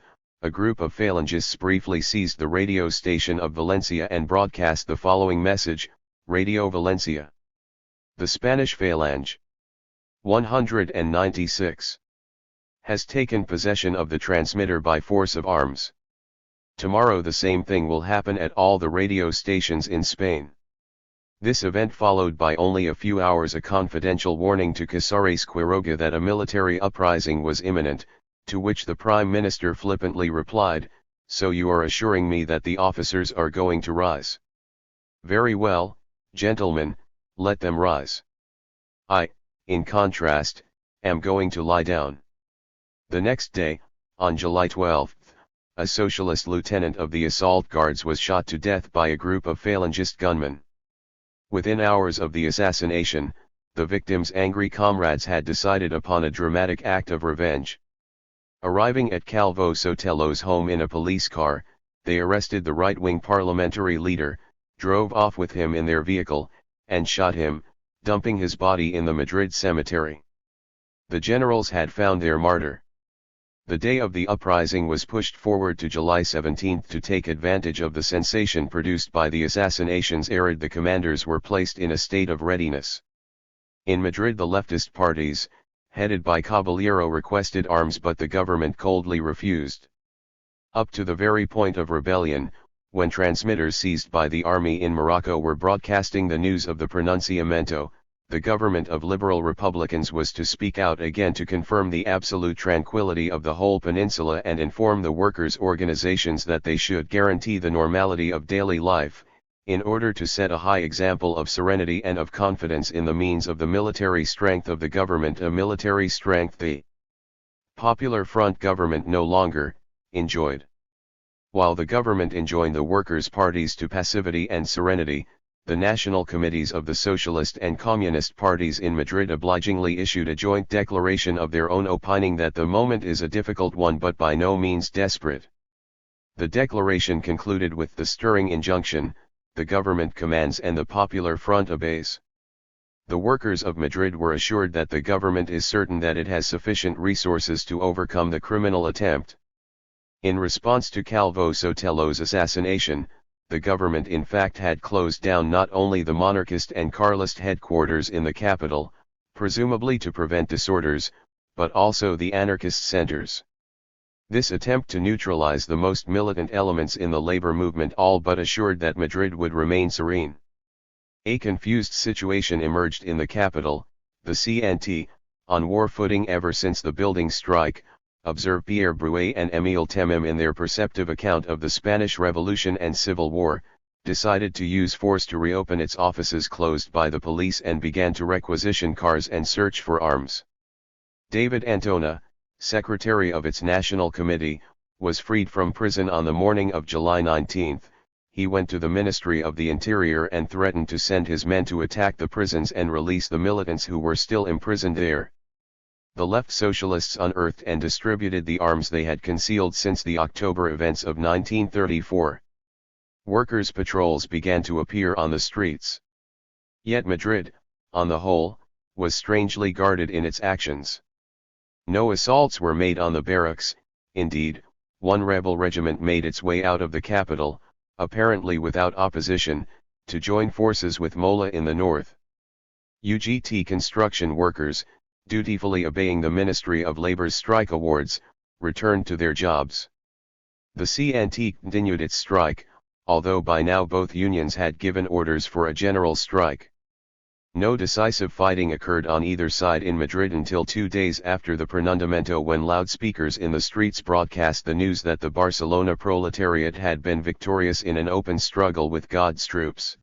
a group of phalangists briefly seized the radio station of Valencia and broadcast the following message: Radio Valencia. The Spanish Phalange 196 has taken possession of the transmitter by force of arms. Tomorrow the same thing will happen at all the radio stations in Spain. This event followed by only a few hours a confidential warning to Casares Quiroga that a military uprising was imminent, to which the Prime Minister flippantly replied, "So you are assuring me that the officers are going to rise? Very well, gentlemen, let them rise. I, in contrast, am going to lie down." The next day, on July 12, a socialist lieutenant of the assault guards was shot to death by a group of phalangist gunmen. Within hours of the assassination, the victim's angry comrades had decided upon a dramatic act of revenge. Arriving at Calvo Sotelo's home in a police car, they arrested the right-wing parliamentary leader, drove off with him in their vehicle, and shot him, dumping his body in the Madrid cemetery. The generals had found their martyr. The day of the uprising was pushed forward to July 17 to take advantage of the sensation produced by the assassinations. The commanders were placed in a state of readiness. In Madrid the leftist parties, headed by Caballero, requested arms but the government coldly refused. Up to the very point of rebellion, when transmitters seized by the army in Morocco were broadcasting the news of the pronunciamento, the government of liberal republicans was to speak out again to confirm the absolute tranquility of the whole peninsula and inform the workers' organizations that they should guarantee the normality of daily life, in order to set a high example of serenity and of confidence in the means of the military strength of the government, a military strength the Popular Front government no longer enjoyed. While the government enjoined the workers' parties to passivity and serenity, the national committees of the Socialist and Communist parties in Madrid obligingly issued a joint declaration of their own, opining that the moment is a difficult one but by no means desperate. The declaration concluded with the stirring injunction, the government commands and the popular front obeys. The workers of Madrid were assured that the government is certain that it has sufficient resources to overcome the criminal attempt. In response to Calvo Sotelo's assassination, the government in fact had closed down not only the monarchist and Carlist headquarters in the capital, presumably to prevent disorders, but also the anarchist centers. This attempt to neutralize the most militant elements in the labor movement all but assured that Madrid would remain serene. A confused situation emerged in the capital, the CNT, on war footing ever since the building strike, observe Pierre Bruet and Émile Temim in their perceptive account of the Spanish Revolution and Civil War, decided to use force to reopen its offices closed by the police and began to requisition cars and search for arms. David Antona, secretary of its National Committee, was freed from prison on the morning of July 19. He went to the Ministry of the Interior and threatened to send his men to attack the prisons and release the militants who were still imprisoned there. The left socialists unearthed and distributed the arms they had concealed since the October events of 1934. Workers' patrols began to appear on the streets. Yet Madrid, on the whole, was strangely guarded in its actions. No assaults were made on the barracks. Indeed, one rebel regiment made its way out of the capital, apparently without opposition, to join forces with Mola in the north. UGT construction workers, dutifully obeying the Ministry of Labor's strike awards, returned to their jobs. The CNT continued its strike, although by now both unions had given orders for a general strike. No decisive fighting occurred on either side in Madrid until 2 days after the pronundamento, when loudspeakers in the streets broadcast the news that the Barcelona proletariat had been victorious in an open struggle with God's troops.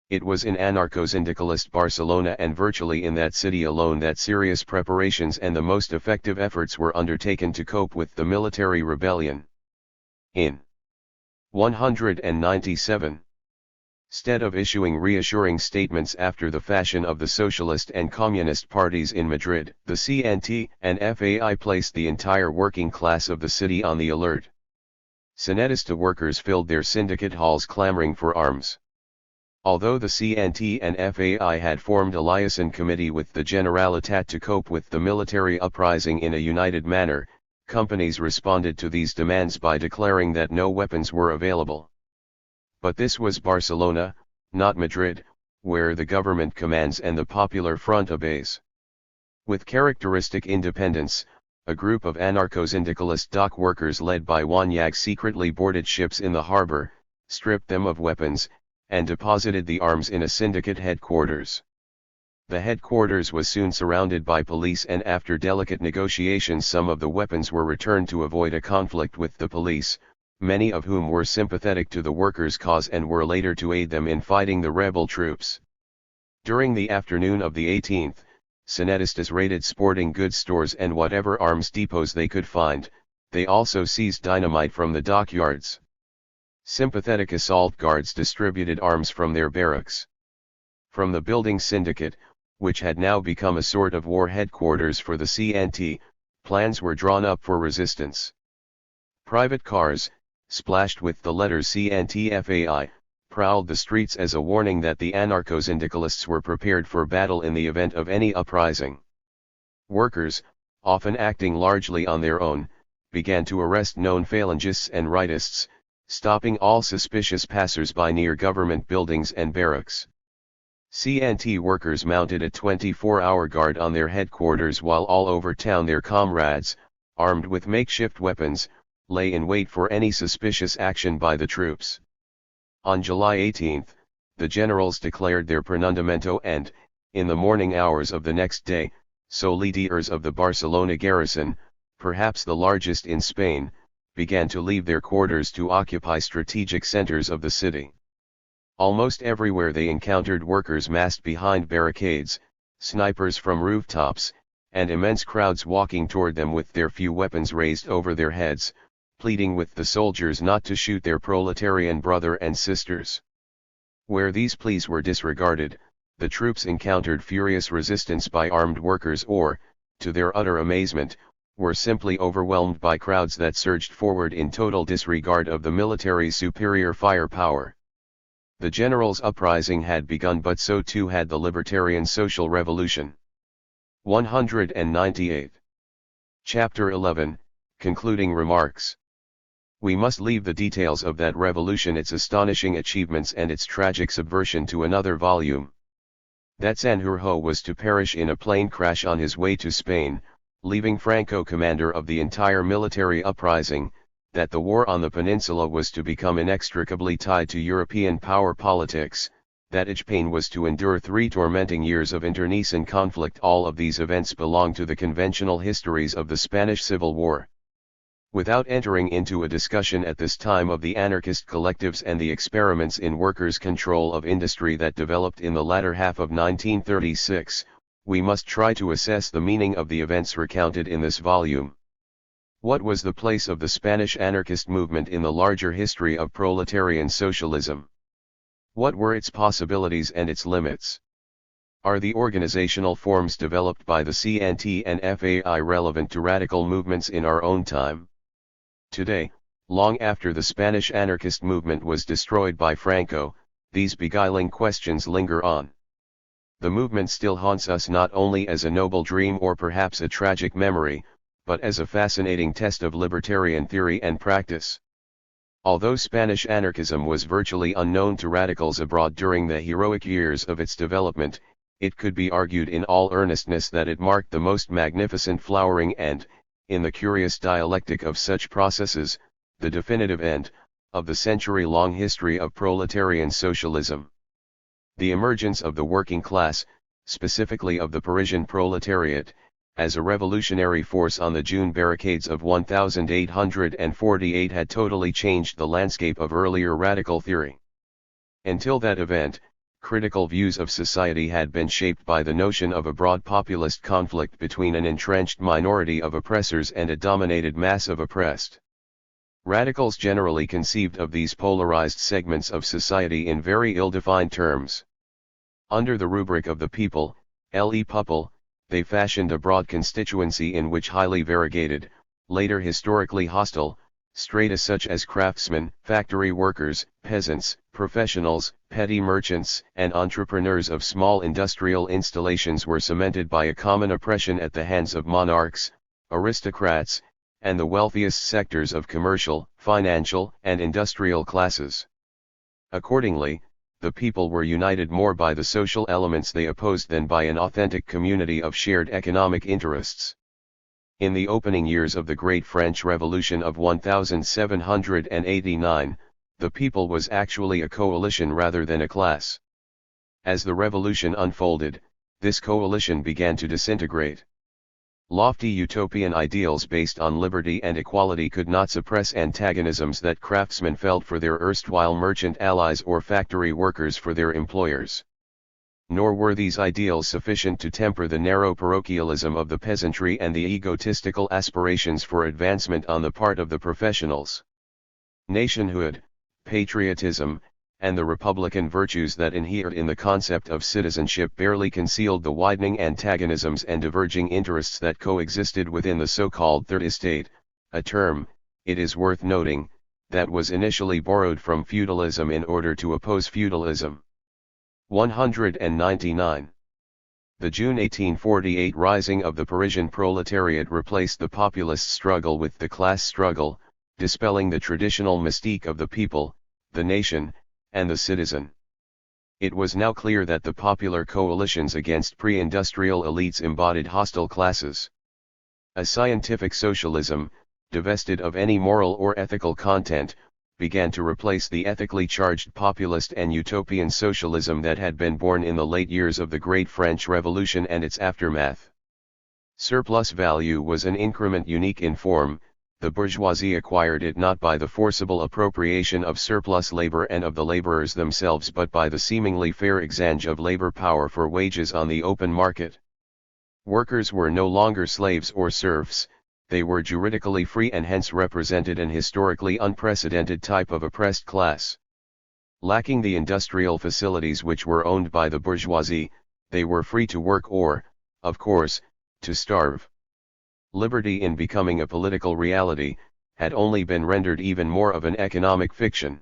It was in anarcho-syndicalist Barcelona and virtually in that city alone that serious preparations and the most effective efforts were undertaken to cope with the military rebellion. In 197. Instead of issuing reassuring statements after the fashion of the socialist and communist parties in Madrid, the CNT and FAI placed the entire working class of the city on the alert. Sanetista workers filled their syndicate halls clamoring for arms. Although the CNT and FAI had formed a liaison committee with the Generalitat to cope with the military uprising in a united manner, companies responded to these demands by declaring that no weapons were available. But this was Barcelona, not Madrid, where the government commands and the popular front obeys. With characteristic independence, a group of anarcho-syndicalist dock workers led by Wanyag secretly boarded ships in the harbor, stripped them of weapons, and deposited the arms in a syndicate headquarters. The headquarters was soon surrounded by police, and after delicate negotiations some of the weapons were returned to avoid a conflict with the police, many of whom were sympathetic to the workers' cause and were later to aid them in fighting the rebel troops. During the afternoon of the 18th, Sanetistas raided sporting goods stores and whatever arms depots they could find. They also seized dynamite from the dockyards. Sympathetic assault guards distributed arms from their barracks. From the building syndicate, which had now become a sort of war headquarters for the CNT, plans were drawn up for resistance. Private cars, splashed with the letters CNT-FAI, prowled the streets as a warning that the anarcho-syndicalists were prepared for battle in the event of any uprising. Workers, often acting largely on their own, began to arrest known phalangists and rightists, stopping all suspicious passers-by near government buildings and barracks. CNT workers mounted a 24-hour guard on their headquarters, while all over town their comrades, armed with makeshift weapons, lay in wait for any suspicious action by the troops. On July 18, the generals declared their pronundamento and, in the morning hours of the next day, soldiers of the Barcelona garrison, perhaps the largest in Spain, began to leave their quarters to occupy strategic centers of the city. Almost everywhere they encountered workers massed behind barricades, snipers from rooftops, and immense crowds walking toward them with their few weapons raised over their heads, pleading with the soldiers not to shoot their proletarian brother and sisters. Where these pleas were disregarded, the troops encountered furious resistance by armed workers or, to their utter amazement, were simply overwhelmed by crowds that surged forward in total disregard of the military's superior firepower. The generals' uprising had begun, but so too had the libertarian social revolution. 198. Chapter 11, Concluding Remarks. We must leave the details of that revolution, its astonishing achievements and its tragic subversion, to another volume. That Sanjurjo was to perish in a plane crash on his way to Spain, leaving Franco commander of the entire military uprising, that the war on the peninsula was to become inextricably tied to European power politics, that Spain was to endure 3 tormenting years of internecine conflict. All of these events belong to the conventional histories of the Spanish Civil War. Without entering into a discussion at this time of the anarchist collectives and the experiments in workers' control of industry that developed in the latter half of 1936, we must try to assess the meaning of the events recounted in this volume. What was the place of the Spanish anarchist movement in the larger history of proletarian socialism? What were its possibilities and its limits? Are the organizational forms developed by the CNT and FAI relevant to radical movements in our own time? Today, long after the Spanish anarchist movement was destroyed by Franco, these beguiling questions linger on. The movement still haunts us not only as a noble dream or perhaps a tragic memory, but as a fascinating test of libertarian theory and practice. Although Spanish anarchism was virtually unknown to radicals abroad during the heroic years of its development, it could be argued in all earnestness that it marked the most magnificent flowering and, in the curious dialectic of such processes, the definitive end, of the century-long history of proletarian socialism. The emergence of the working class, specifically of the Parisian proletariat, as a revolutionary force on the June barricades of 1848 had totally changed the landscape of earlier radical theory. Until that event, critical views of society had been shaped by the notion of a broad populist conflict between an entrenched minority of oppressors and a dominated mass of oppressed. Radicals generally conceived of these polarized segments of society in very ill-defined terms. Under the rubric of the people, le peuple, they fashioned a broad constituency in which highly variegated, later historically hostile, strata such as craftsmen, factory workers, peasants, professionals, petty merchants, and entrepreneurs of small industrial installations were cemented by a common oppression at the hands of monarchs, aristocrats, and the wealthiest sectors of commercial, financial, and industrial classes. Accordingly, the people were united more by the social elements they opposed than by an authentic community of shared economic interests. In the opening years of the Great French Revolution of 1789, the people was actually a coalition rather than a class. As the revolution unfolded, this coalition began to disintegrate. Lofty utopian ideals based on liberty and equality could not suppress antagonisms that craftsmen felt for their erstwhile merchant allies or factory workers for their employers. Nor were these ideals sufficient to temper the narrow parochialism of the peasantry and the egotistical aspirations for advancement on the part of the professionals. Nationhood, patriotism, and the republican virtues that inhered in the concept of citizenship barely concealed the widening antagonisms and diverging interests that coexisted within the so-called Third Estate, a term, it is worth noting, that was initially borrowed from feudalism in order to oppose feudalism. 199. The June 1848 rising of the Parisian proletariat replaced the populist struggle with the class struggle, dispelling the traditional mystique of the people, the nation, and the citizen. It was now clear that the popular coalitions against pre-industrial elites embodied hostile classes. A scientific socialism, divested of any moral or ethical content, began to replace the ethically charged populist and utopian socialism that had been born in the late years of the Great French Revolution and its aftermath. Surplus value was an increment unique in form. The bourgeoisie acquired it not by the forcible appropriation of surplus labor and of the laborers themselves but by the seemingly fair exchange of labor power for wages on the open market. Workers were no longer slaves or serfs, they were juridically free and hence represented an historically unprecedented type of oppressed class. Lacking the industrial facilities which were owned by the bourgeoisie, they were free to work or, of course, to starve. Liberty in becoming a political reality, had only been rendered even more of an economic fiction.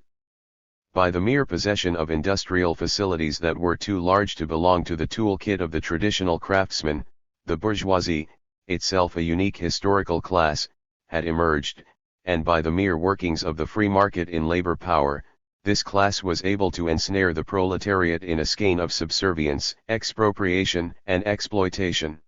By the mere possession of industrial facilities that were too large to belong to the toolkit of the traditional craftsman, the bourgeoisie, itself a unique historical class, had emerged, and by the mere workings of the free market in labor power, this class was able to ensnare the proletariat in a skein of subservience, expropriation, and exploitation.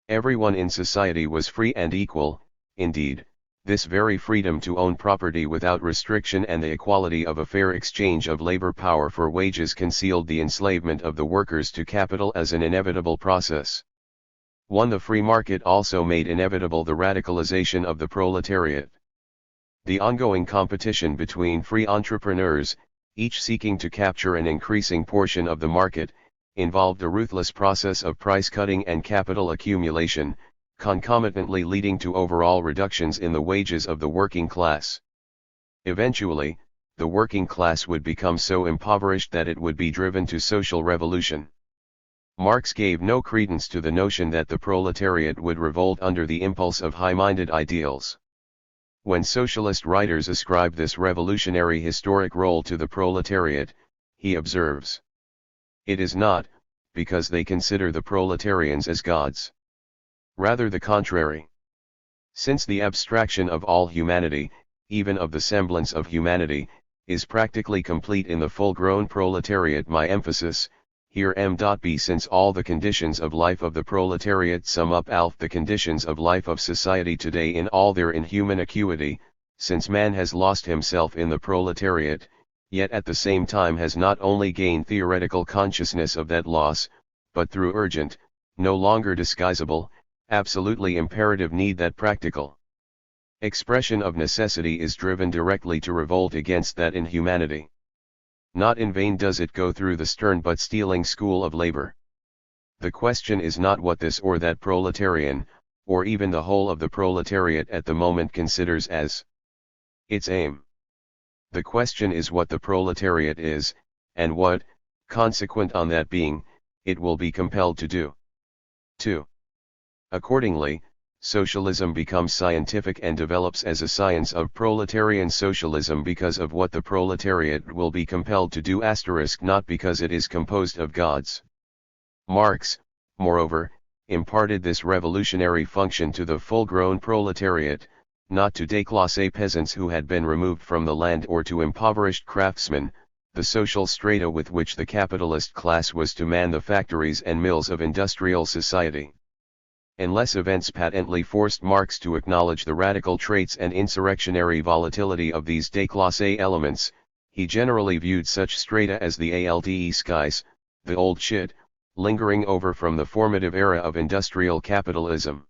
Everyone in society was free and equal. Indeed, this very freedom to own property without restriction and the equality of a fair exchange of labor power for wages concealed the enslavement of the workers to capital as an inevitable process. The free market also made inevitable the radicalization of the proletariat. The ongoing competition between free entrepreneurs, each seeking to capture an increasing portion of the market, involved a ruthless process of price cutting and capital accumulation, concomitantly leading to overall reductions in the wages of the working class. Eventually, the working class would become so impoverished that it would be driven to social revolution. Marx gave no credence to the notion that the proletariat would revolt under the impulse of high-minded ideals. When socialist writers ascribe this revolutionary historic role to the proletariat, he observes, "It is not, because they consider the proletarians as gods. Rather the contrary. Since the abstraction of all humanity, even of the semblance of humanity, is practically complete in the full-grown proletariat. My emphasis, here m.b. Since all the conditions of life of the proletariat sum up the conditions of life of society today in all their inhuman acuity, since man has lost himself in the proletariat, yet at the same time has not only gained theoretical consciousness of that loss, but through urgent, no longer disguisable, absolutely imperative need that practical expression of necessity is driven directly to revolt against that inhumanity. Not in vain does it go through the stern but steeling school of labor. The question is not what this or that proletarian, or even the whole of the proletariat at the moment considers as its aim. The question is what the proletariat is, and what, consequent on that being, it will be compelled to do. 2. Accordingly, socialism becomes scientific and develops as a science of proletarian socialism because of what the proletariat will be compelled to do *, not because it is composed of gods. Marx, moreover, imparted this revolutionary function to the full-grown proletariat, not to déclassé peasants who had been removed from the land or to impoverished craftsmen, the social strata with which the capitalist class was to man the factories and mills of industrial society. Unless events patently forced Marx to acknowledge the radical traits and insurrectionary volatility of these déclassé elements, he generally viewed such strata as the alte skies, the old shit, lingering over from the formative era of industrial capitalism.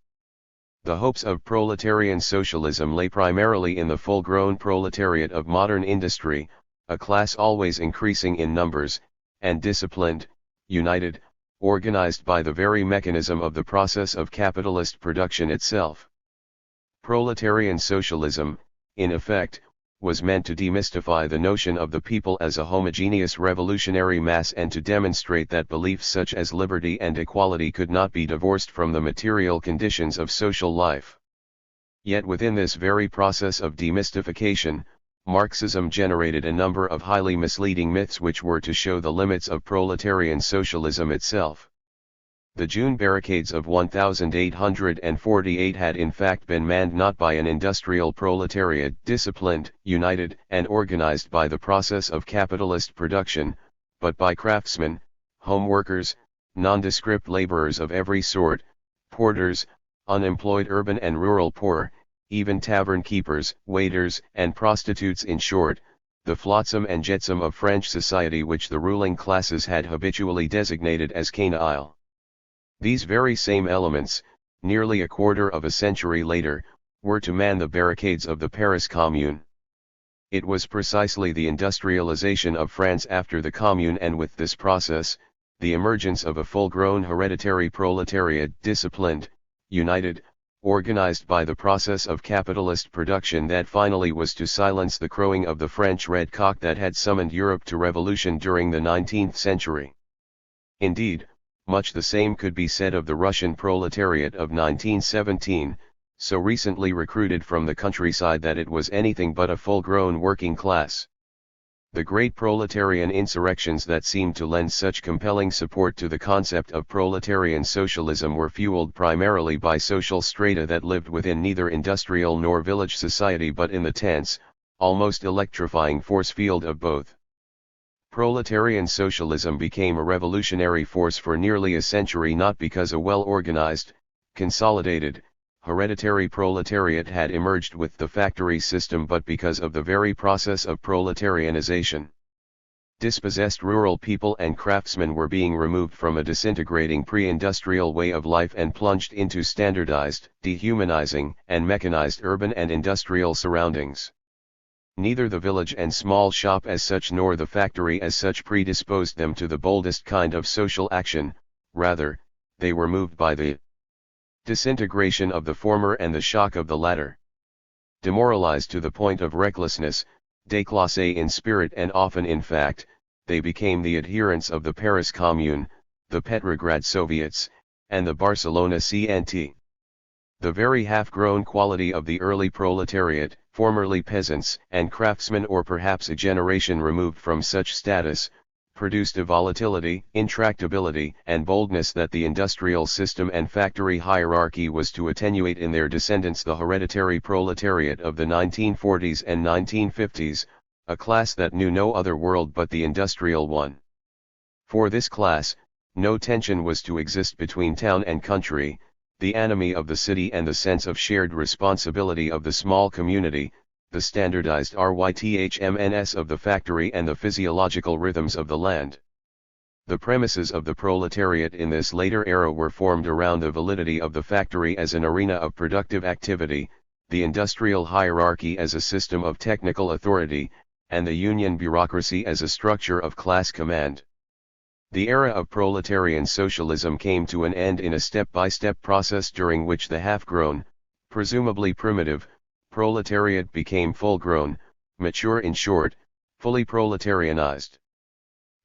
The hopes of proletarian socialism lay primarily in the full-grown proletariat of modern industry, a class always increasing in numbers, and disciplined, united, organized by the very mechanism of the process of capitalist production itself. Proletarian socialism, in effect, was meant to demystify the notion of the people as a homogeneous revolutionary mass and to demonstrate that beliefs such as liberty and equality could not be divorced from the material conditions of social life. Yet within this very process of demystification, Marxism generated a number of highly misleading myths which were to show the limits of proletarian socialism itself. The June barricades of 1848 had in fact been manned not by an industrial proletariat disciplined, united, and organized by the process of capitalist production, but by craftsmen, home workers, nondescript laborers of every sort, porters, unemployed urban and rural poor, even tavern keepers, waiters, and prostitutes, in short, the flotsam and jetsam of French society which the ruling classes had habitually designated as canaille. These very same elements, nearly a quarter of a century later, were to man the barricades of the Paris Commune. It was precisely the industrialization of France after the Commune, and with this process, the emergence of a full-grown hereditary proletariat disciplined, united, organized by the process of capitalist production, that finally was to silence the crowing of the French red cock that had summoned Europe to revolution during the 19th century. Indeed, much the same could be said of the Russian proletariat of 1917, so recently recruited from the countryside that it was anything but a full-grown working class. The great proletarian insurrections that seemed to lend such compelling support to the concept of proletarian socialism were fueled primarily by social strata that lived within neither industrial nor village society but in the tense, almost electrifying force field of both. Proletarian socialism became a revolutionary force for nearly a century not because a well-organized, consolidated, hereditary proletariat had emerged with the factory system but because of the very process of proletarianization. Dispossessed rural people and craftsmen were being removed from a disintegrating pre-industrial way of life and plunged into standardized, dehumanizing, and mechanized urban and industrial surroundings. Neither the village and small shop as such nor the factory as such predisposed them to the boldest kind of social action, rather, they were moved by the disintegration of the former and the shock of the latter. Demoralized to the point of recklessness, déclassés in spirit and often in fact, they became the adherents of the Paris Commune, the Petrograd Soviets, and the Barcelona CNT. The very half-grown quality of the early proletariat, formerly peasants and craftsmen or perhaps a generation removed from such status, produced a volatility, intractability, and boldness that the industrial system and factory hierarchy was to attenuate in their descendants the hereditary proletariat of the 1940s and 1950s, a class that knew no other world but the industrial one. For this class, no tension was to exist between town and country, the enemy of the city and the sense of shared responsibility of the small community, the standardized rhythms of the factory and the physiological rhythms of the land. The premises of the proletariat in this later era were formed around the validity of the factory as an arena of productive activity, the industrial hierarchy as a system of technical authority, and the union bureaucracy as a structure of class command. The era of proletarian socialism came to an end in a step-by-step process during which the half-grown, presumably primitive, proletariat became full-grown, mature in short, fully proletarianized.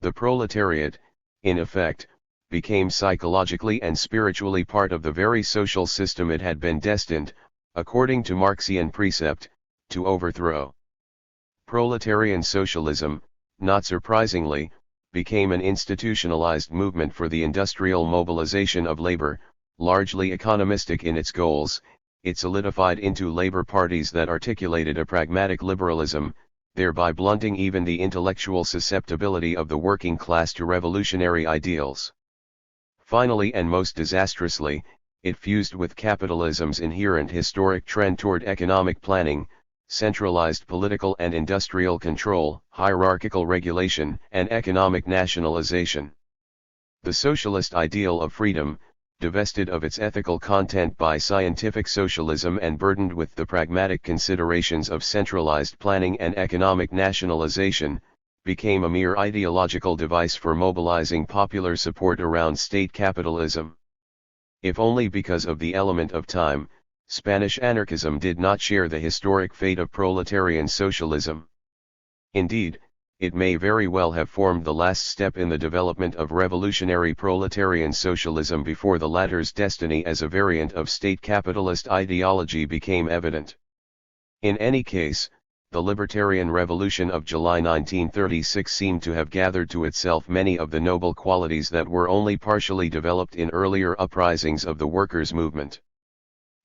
The proletariat, in effect, became psychologically and spiritually part of the very social system it had been destined, according to Marxian precept, to overthrow. Proletarian socialism, not surprisingly, became an institutionalized movement for the industrial mobilization of labor, largely economistic in its goals. It solidified into labor parties that articulated a pragmatic liberalism, thereby blunting even the intellectual susceptibility of the working class to revolutionary ideals. Finally and most disastrously, it fused with capitalism's inherent historic trend toward economic planning, centralized political and industrial control, hierarchical regulation, and economic nationalization. The socialist ideal of freedom, divested of its ethical content by scientific socialism and burdened with the pragmatic considerations of centralized planning and economic nationalization, became a mere ideological device for mobilizing popular support around state capitalism. If only because of the element of time, Spanish anarchism did not share the historic fate of proletarian socialism. Indeed, it may very well have formed the last step in the development of revolutionary proletarian socialism before the latter's destiny as a variant of state capitalist ideology became evident. In any case, the libertarian revolution of July 1936 seemed to have gathered to itself many of the noble qualities that were only partially developed in earlier uprisings of the workers' movement.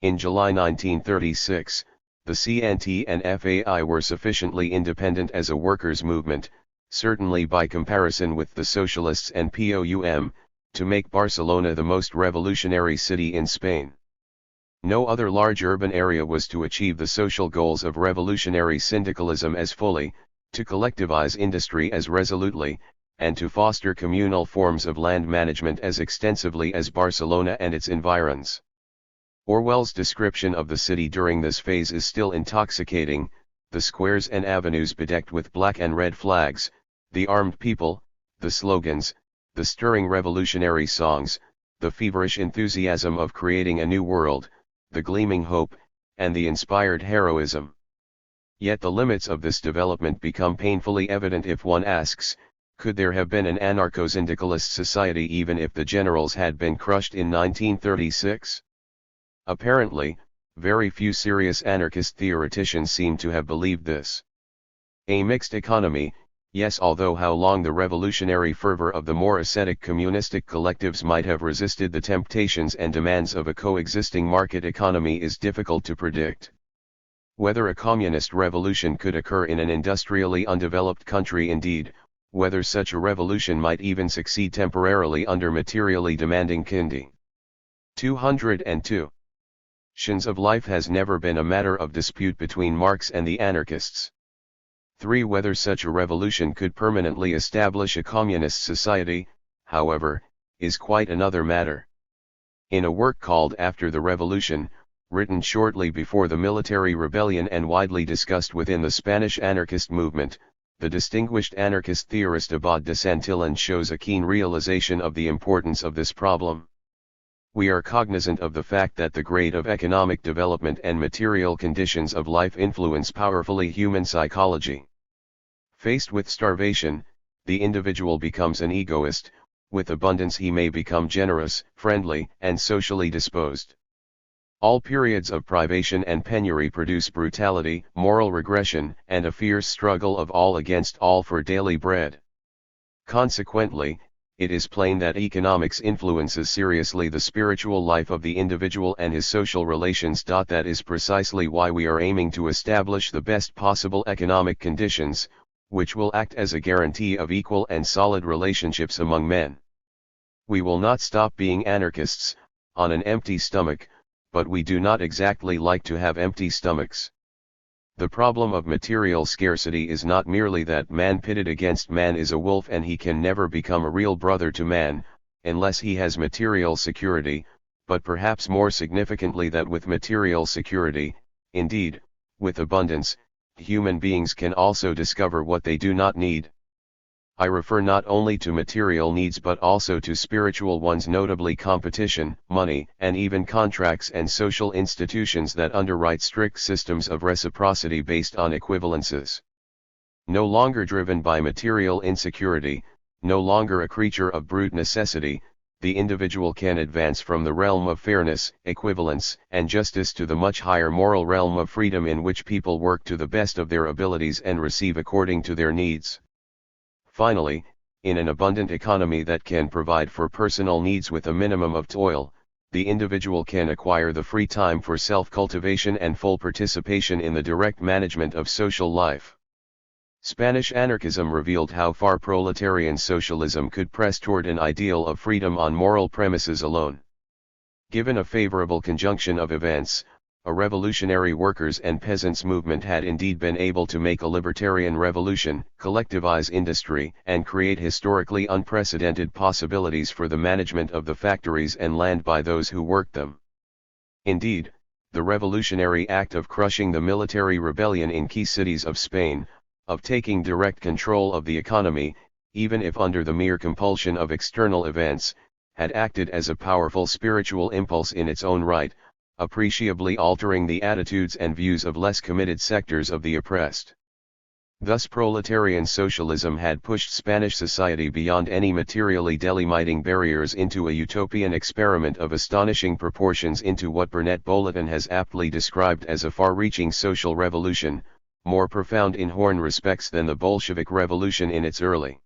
In July 1936, the CNT and FAI were sufficiently independent as a workers' movement, certainly by comparison with the socialists and POUM, to make Barcelona the most revolutionary city in Spain. No other large urban area was to achieve the social goals of revolutionary syndicalism as fully, to collectivize industry as resolutely, and to foster communal forms of land management as extensively as Barcelona and its environs. Orwell's description of the city during this phase is still intoxicating: the squares and avenues bedecked with black and red flags, the armed people, the slogans, the stirring revolutionary songs, the feverish enthusiasm of creating a new world, the gleaming hope, and the inspired heroism. Yet the limits of this development become painfully evident if one asks, could there have been an anarcho-syndicalist society even if the generals had been crushed in 1936? Apparently, very few serious anarchist theoreticians seem to have believed this. A mixed economy, Yes, although how long the revolutionary fervor of the more ascetic communistic collectives might have resisted the temptations and demands of a coexisting market economy is difficult to predict. Whether a communist revolution could occur in an industrially undeveloped country, indeed, whether such a revolution might even succeed temporarily under materially demanding kindi. 202. Tions of life has never been a matter of dispute between Marx and the anarchists. 3. Whether such a revolution could permanently establish a communist society, however, is quite another matter. In a work called After the Revolution, written shortly before the military rebellion and widely discussed within the Spanish anarchist movement, the distinguished anarchist theorist Abad de Santillan shows a keen realization of the importance of this problem. We are cognizant of the fact that the grade of economic development and material conditions of life influence powerfully human psychology. Faced with starvation, the individual becomes an egoist; with abundance he may become generous, friendly, and socially disposed. All periods of privation and penury produce brutality, moral regression, and a fierce struggle of all against all for daily bread. Consequently, it is plain that economics influences seriously the spiritual life of the individual and his social relations. That is precisely why we are aiming to establish the best possible economic conditions, which will act as a guarantee of equal and solid relationships among men. We will not stop being anarchists on an empty stomach, but we do not exactly like to have empty stomachs. The problem of material scarcity is not merely that man pitted against man is a wolf and he can never become a real brother to man, unless he has material security, but perhaps more significantly that with material security, indeed, with abundance, human beings can also discover what they do not need. I refer not only to material needs but also to spiritual ones, notably competition, money, and even contracts and social institutions that underwrite strict systems of reciprocity based on equivalences. No longer driven by material insecurity, no longer a creature of brute necessity, the individual can advance from the realm of fairness, equivalence, and justice to the much higher moral realm of freedom, in which people work to the best of their abilities and receive according to their needs. Finally, in an abundant economy that can provide for personal needs with a minimum of toil, the individual can acquire the free time for self-cultivation and full participation in the direct management of social life. Spanish anarchism revealed how far proletarian socialism could press toward an ideal of freedom on moral premises alone. Given a favorable conjunction of events, a revolutionary workers' and peasants' movement had indeed been able to make a libertarian revolution, collectivize industry, and create historically unprecedented possibilities for the management of the factories and land by those who worked them. Indeed, the revolutionary act of crushing the military rebellion in key cities of Spain, of taking direct control of the economy, even if under the mere compulsion of external events, had acted as a powerful spiritual impulse in its own right, appreciably altering the attitudes and views of less committed sectors of the oppressed. Thus proletarian socialism had pushed Spanish society beyond any materially delimiting barriers into a utopian experiment of astonishing proportions, into what Burnett Bulletin has aptly described as a far-reaching social revolution, more profound in horn respects than the Bolshevik Revolution in its early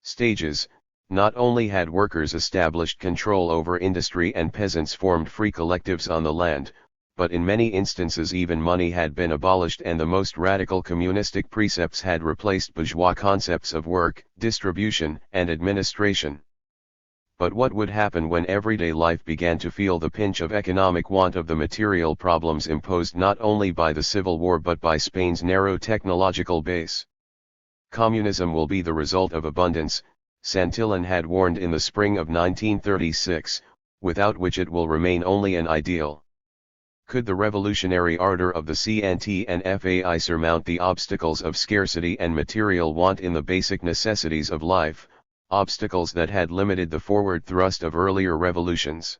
stages. Not only had workers established control over industry and peasants formed free collectives on the land, but in many instances even money had been abolished and the most radical communistic precepts had replaced bourgeois concepts of work, distribution, and administration. But what would happen when everyday life began to feel the pinch of economic want of the material problems imposed not only by the Civil War but by Spain's narrow technological base? Communism will be the result of abundance, Santillan had warned in the spring of 1936, without which it will remain only an ideal. Could the revolutionary ardor of the CNT and FAI surmount the obstacles of scarcity and material want in the basic necessities of life, obstacles that had limited the forward thrust of earlier revolutions?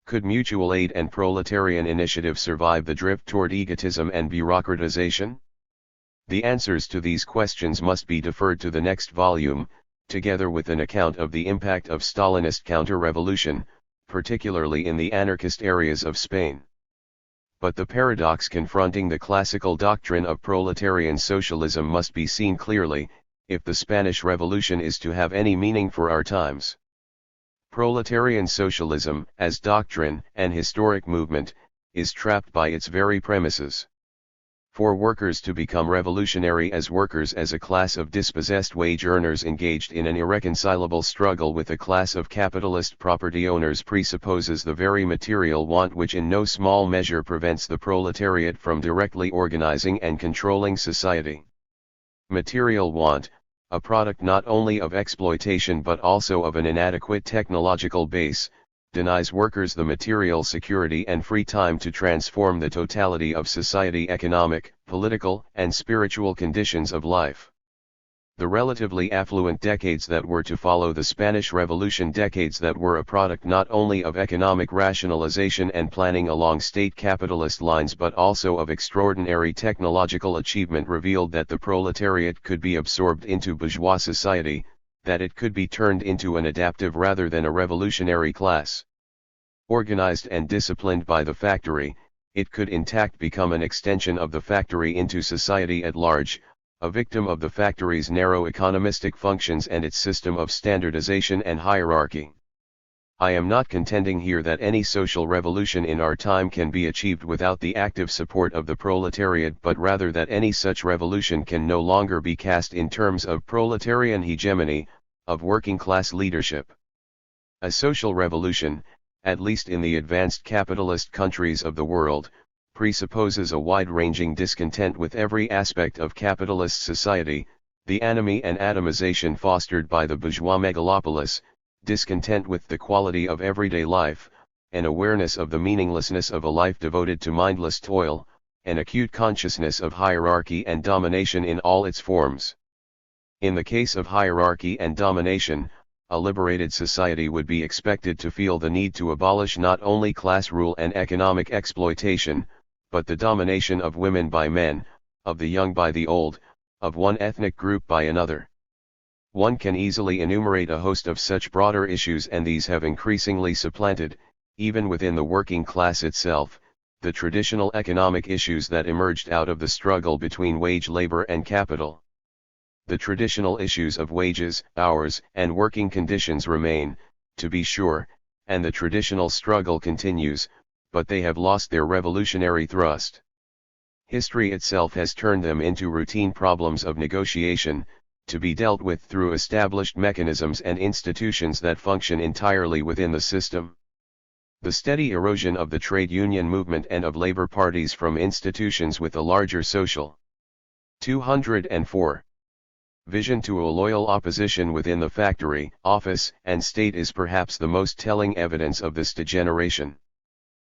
Could mutual aid and proletarian initiative survive the drift toward egotism and bureaucratization? The answers to these questions must be deferred to the next volume, together with an account of the impact of Stalinist counter-revolution, particularly in the anarchist areas of Spain. But the paradox confronting the classical doctrine of proletarian socialism must be seen clearly. if the Spanish Revolution is to have any meaning for our times. Proletarian socialism, as doctrine and historic movement, is trapped by its very premises. For workers to become revolutionary as workers as a class of dispossessed wage earners engaged in an irreconcilable struggle with a class of capitalist property owners presupposes the very material want which in no small measure prevents the proletariat from directly organizing and controlling society. Material want, a product not only of exploitation but also of an inadequate technological base, denies workers the material security and free time to transform the totality of society economic, political, and spiritual conditions of life. The relatively affluent decades that were to follow the Spanish Revolution, decades that were a product not only of economic rationalization and planning along state capitalist lines but also of extraordinary technological achievement, revealed that the proletariat could be absorbed into bourgeois society, that it could be turned into an adaptive rather than a revolutionary class. Organized and disciplined by the factory, it could intact become an extension of the factory into society at large, a victim of the factory's narrow economistic functions and its system of standardization and hierarchy. I am not contending here that any social revolution in our time can be achieved without the active support of the proletariat, but rather that any such revolution can no longer be cast in terms of proletarian hegemony, of working class leadership. A social revolution, at least in the advanced capitalist countries of the world, presupposes a wide-ranging discontent with every aspect of capitalist society, the anomie and atomization fostered by the bourgeois megalopolis, discontent with the quality of everyday life, an awareness of the meaninglessness of a life devoted to mindless toil, an acute consciousness of hierarchy and domination in all its forms. In the case of hierarchy and domination, a liberated society would be expected to feel the need to abolish not only class rule and economic exploitation, but the domination of women by men, of the young by the old, of one ethnic group by another. One can easily enumerate a host of such broader issues, and these have increasingly supplanted, even within the working class itself, the traditional economic issues that emerged out of the struggle between wage labor and capital. The traditional issues of wages, hours, and working conditions remain, to be sure, and the traditional struggle continues, but they have lost their revolutionary thrust. History itself has turned them into routine problems of negotiation, to be dealt with through established mechanisms and institutions that function entirely within the system. The steady erosion of the trade union movement and of labor parties from institutions with a larger social 204 vision to a loyal opposition within the factory, office, and state is perhaps the most telling evidence of this degeneration.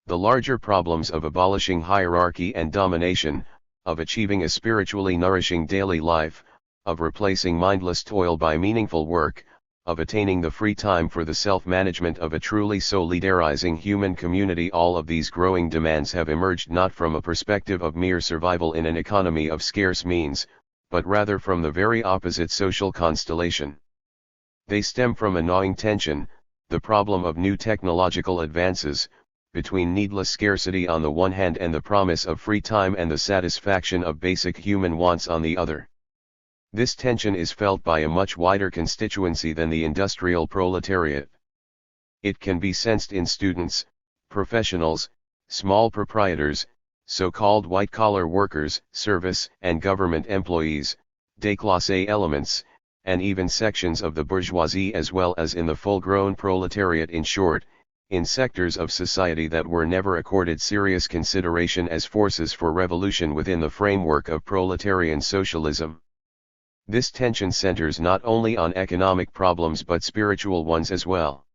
The larger problems of abolishing hierarchy and domination, of achieving a spiritually nourishing daily life, of replacing mindless toil by meaningful work, of attaining the free time for the self-management of a truly solidarizing human community, all of these growing demands have emerged not from a perspective of mere survival in an economy of scarce means, but rather from the very opposite social constellation. They stem from a gnawing tension, the problem of new technological advances, between needless scarcity on the one hand and the promise of free time and the satisfaction of basic human wants on the other. This tension is felt by a much wider constituency than the industrial proletariat. It can be sensed in students, professionals, small proprietors, so-called white-collar workers, service and government employees, déclassé elements, and even sections of the bourgeoisie, as well as in the full-grown proletariat. In short, in sectors of society that were never accorded serious consideration as forces for revolution within the framework of proletarian socialism. This tension centers not only on economic problems but spiritual ones as well.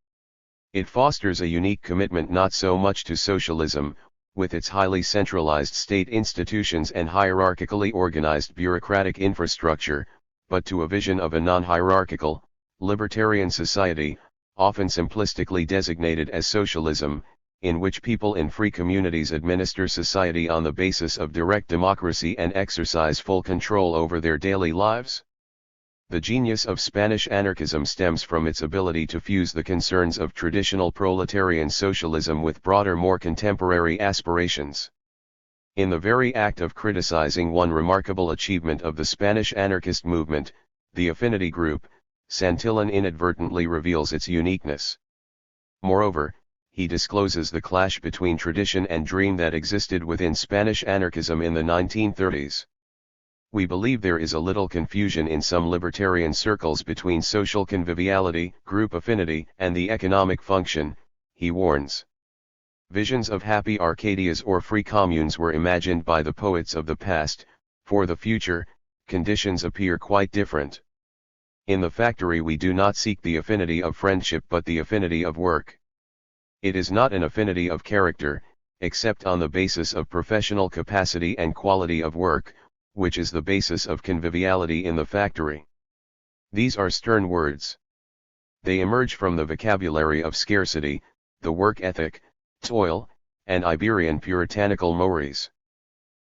It fosters a unique commitment not so much to socialism, with its highly centralized state institutions and hierarchically organized bureaucratic infrastructure, but to a vision of a non-hierarchical, libertarian society, often simplistically designated as socialism, in which people in free communities administer society on the basis of direct democracy and exercise full control over their daily lives. The genius of Spanish anarchism stems from its ability to fuse the concerns of traditional proletarian socialism with broader, more contemporary aspirations. In the very act of criticizing one remarkable achievement of the Spanish anarchist movement, the affinity group, Santillan inadvertently reveals its uniqueness. Moreover, he discloses the clash between tradition and dream that existed within Spanish anarchism in the 1930s. We believe there is a little confusion in some libertarian circles between social conviviality, group affinity, and the economic function, he warns. Visions of happy Arcadias or free communes were imagined by the poets of the past. For the future, conditions appear quite different. In the factory we do not seek the affinity of friendship but the affinity of work. It is not an affinity of character, except on the basis of professional capacity and quality of work, which is the basis of conviviality in the factory. These are stern words. They emerge from the vocabulary of scarcity, the work ethic, toil, and Iberian puritanical mores.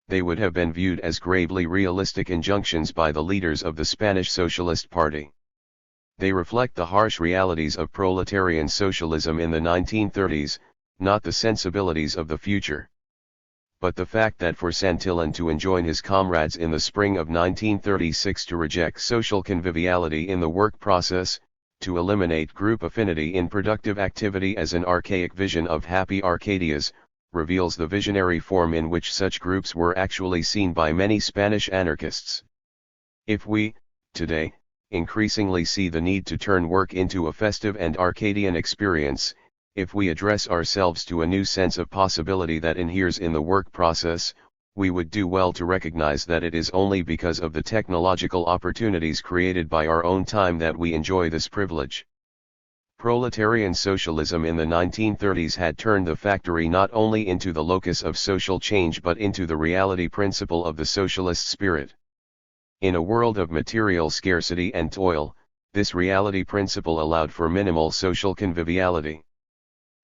They would have been viewed as gravely realistic injunctions by the leaders of the Spanish Socialist Party. They reflect the harsh realities of proletarian socialism in the 1930s, not the sensibilities of the future. But the fact that for Santillan to enjoin his comrades in the spring of 1936 to reject social conviviality in the work process, to eliminate group affinity in productive activity as an archaic vision of happy Arcadias, reveals the visionary form in which such groups were actually seen by many Spanish anarchists. If we, today, increasingly see the need to turn work into a festive and Arcadian experience, if we address ourselves to a new sense of possibility that inheres in the work process, we would do well to recognize that it is only because of the technological opportunities created by our own time that we enjoy this privilege. Proletarian socialism in the 1930s had turned the factory not only into the locus of social change but into the reality principle of the socialist spirit. In a world of material scarcity and toil, this reality principle allowed for minimal social conviviality.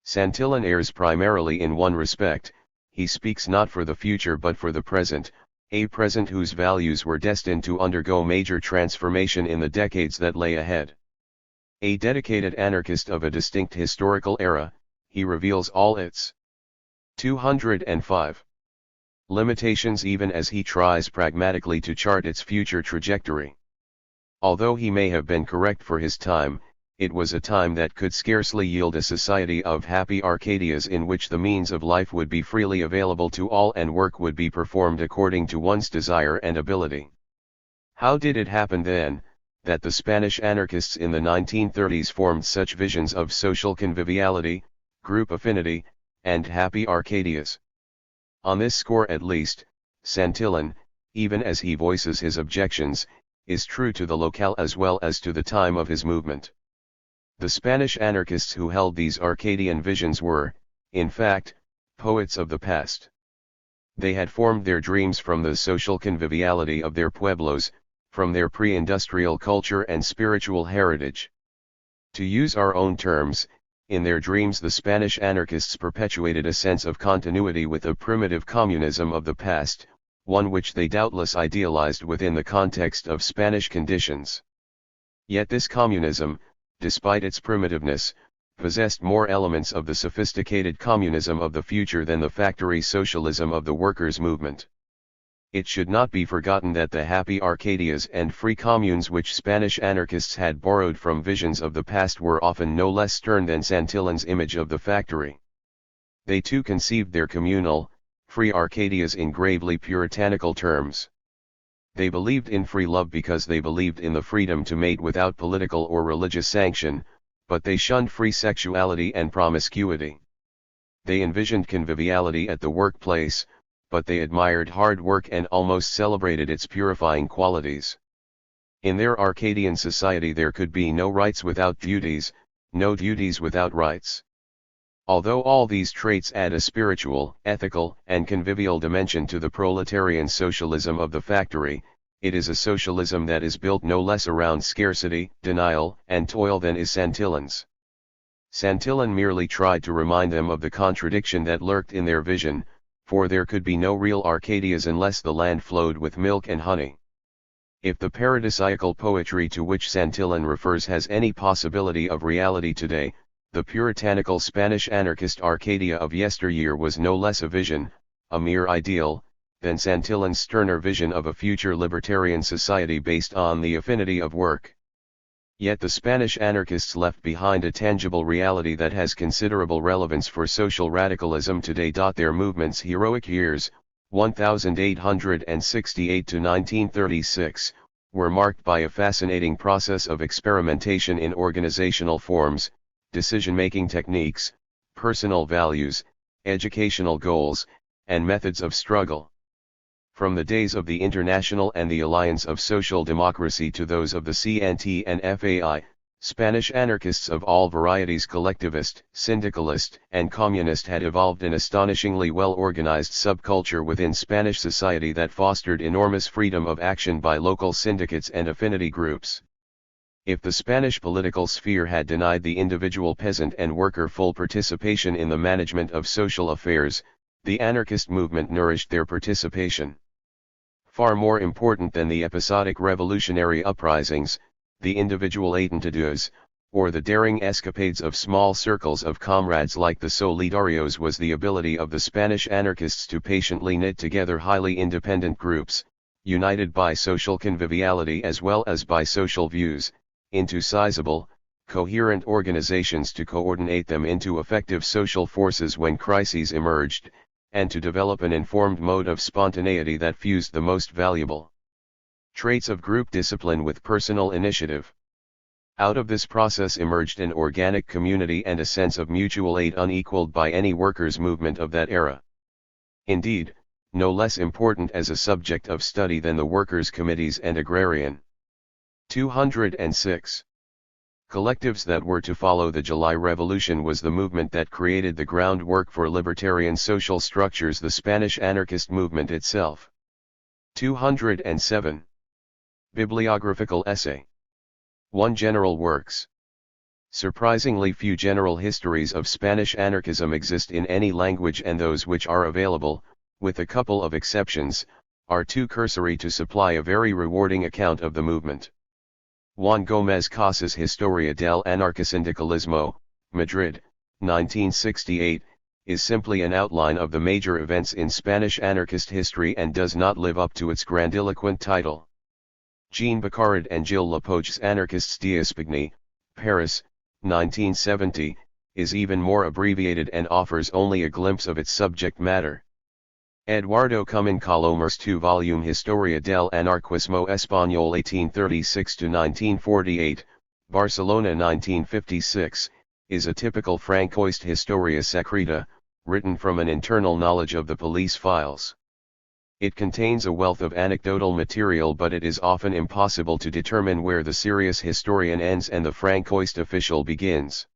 Santillan errs primarily in one respect: he speaks not for the future but for the present, a present whose values were destined to undergo major transformation in the decades that lay ahead. A dedicated anarchist of a distinct historical era, he reveals all its 205 limitations even as he tries pragmatically to chart its future trajectory. Although he may have been correct for his time, it was a time that could scarcely yield a society of happy Arcadias in which the means of life would be freely available to all and work would be performed according to one's desire and ability. How did it happen then, that the Spanish anarchists in the 1930s formed such visions of social conviviality, group affinity, and happy Arcadias? On this score at least, Santillan, even as he voices his objections, is true to the locale as well as to the time of his movement. The Spanish anarchists who held these Arcadian visions were, in fact, poets of the past. They had formed their dreams from the social conviviality of their pueblos, from their pre-industrial culture and spiritual heritage. To use our own terms, in their dreams the Spanish anarchists perpetuated a sense of continuity with the primitive communism of the past, one which they doubtless idealized within the context of Spanish conditions. Yet this communism, despite its primitiveness, possessed more elements of the sophisticated communism of the future than the factory socialism of the workers' movement. It should not be forgotten that the happy Arcadias and free communes which Spanish anarchists had borrowed from visions of the past were often no less stern than Santillan's image of the factory. They too conceived their communal, free Arcadias in gravely puritanical terms. They believed in free love because they believed in the freedom to mate without political or religious sanction, but they shunned free sexuality and promiscuity. They envisioned conviviality at the workplace, but they admired hard work and almost celebrated its purifying qualities. In their Arcadian society there could be no rights without duties, no duties without rights. Although all these traits add a spiritual, ethical, and convivial dimension to the proletarian socialism of the factory, it is a socialism that is built no less around scarcity, denial, and toil than is Santillan's. Santillan merely tried to remind them of the contradiction that lurked in their vision, for there could be no real Arcadias unless the land flowed with milk and honey. If the paradisiacal poetry to which Santillan refers has any possibility of reality today, the puritanical Spanish anarchist Arcadia of yesteryear was no less a vision, a mere ideal, than Santillan's sterner vision of a future libertarian society based on the affinity of work. Yet the Spanish anarchists left behind a tangible reality that has considerable relevance for social radicalism today. Their movement's heroic years, 1868 to 1936, were marked by a fascinating process of experimentation in organizational forms, decision-making techniques, personal values, educational goals, and methods of struggle. From the days of the International and the Alliance of Social Democracy to those of the CNT and FAI, Spanish anarchists of all varieties, collectivist, syndicalist, and communist, had evolved an astonishingly well-organized subculture within Spanish society that fostered enormous freedom of action by local syndicates and affinity groups. If the Spanish political sphere had denied the individual peasant and worker full participation in the management of social affairs, the anarchist movement nourished their participation. Far more important than the episodic revolutionary uprisings, the individual atentados, or the daring escapades of small circles of comrades like the Solidarios, was the ability of the Spanish anarchists to patiently knit together highly independent groups, united by social conviviality as well as by social views, into sizable, coherent organizations, to coordinate them into effective social forces when crises emerged, and to develop an informed mode of spontaneity that fused the most valuable traits of group discipline with personal initiative. Out of this process emerged an organic community and a sense of mutual aid unequaled by any workers' movement of that era. Indeed, no less important as a subject of study than the workers' committees and agrarian 206 collectives that were to follow the July Revolution was the movement that created the groundwork for libertarian social structures, the Spanish anarchist movement itself. 207. Bibliographical essay. 1. General works. Surprisingly few general histories of Spanish anarchism exist in any language, and those which are available, with a couple of exceptions, are too cursory to supply a very rewarding account of the movement. Juan Gómez Casas' Historia del Anarcosindicalismo, Madrid, 1968, is simply an outline of the major events in Spanish anarchist history and does not live up to its grandiloquent title. Jean Baccarat and Gilles Lepoge's Anarchists d'Espagny, Paris, 1970, is even more abbreviated and offers only a glimpse of its subject matter. Eduardo Comín Colomer's two-volume Historia del Anarquismo Español 1836–1948, Barcelona 1956, is a typical Francoist Historia Secreta, written from an internal knowledge of the police files. It contains a wealth of anecdotal material, but it is often impossible to determine where the serious historian ends and the Francoist official begins.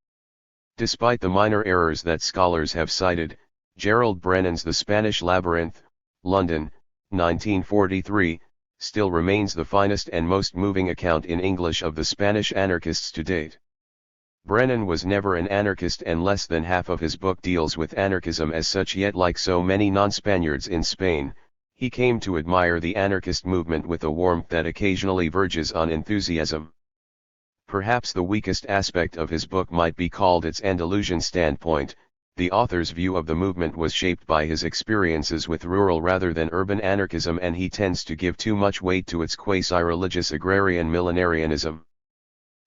Despite the minor errors that scholars have cited, Gerald Brennan's The Spanish Labyrinth, London, 1943, still remains the finest and most moving account in English of the Spanish anarchists to date. Brennan was never an anarchist, and less than half of his book deals with anarchism as such, yet like so many non-Spaniards in Spain, he came to admire the anarchist movement with a warmth that occasionally verges on enthusiasm. Perhaps the weakest aspect of his book might be called its Andalusian standpoint. The author's view of the movement was shaped by his experiences with rural rather than urban anarchism, and he tends to give too much weight to its quasi-religious agrarian millenarianism.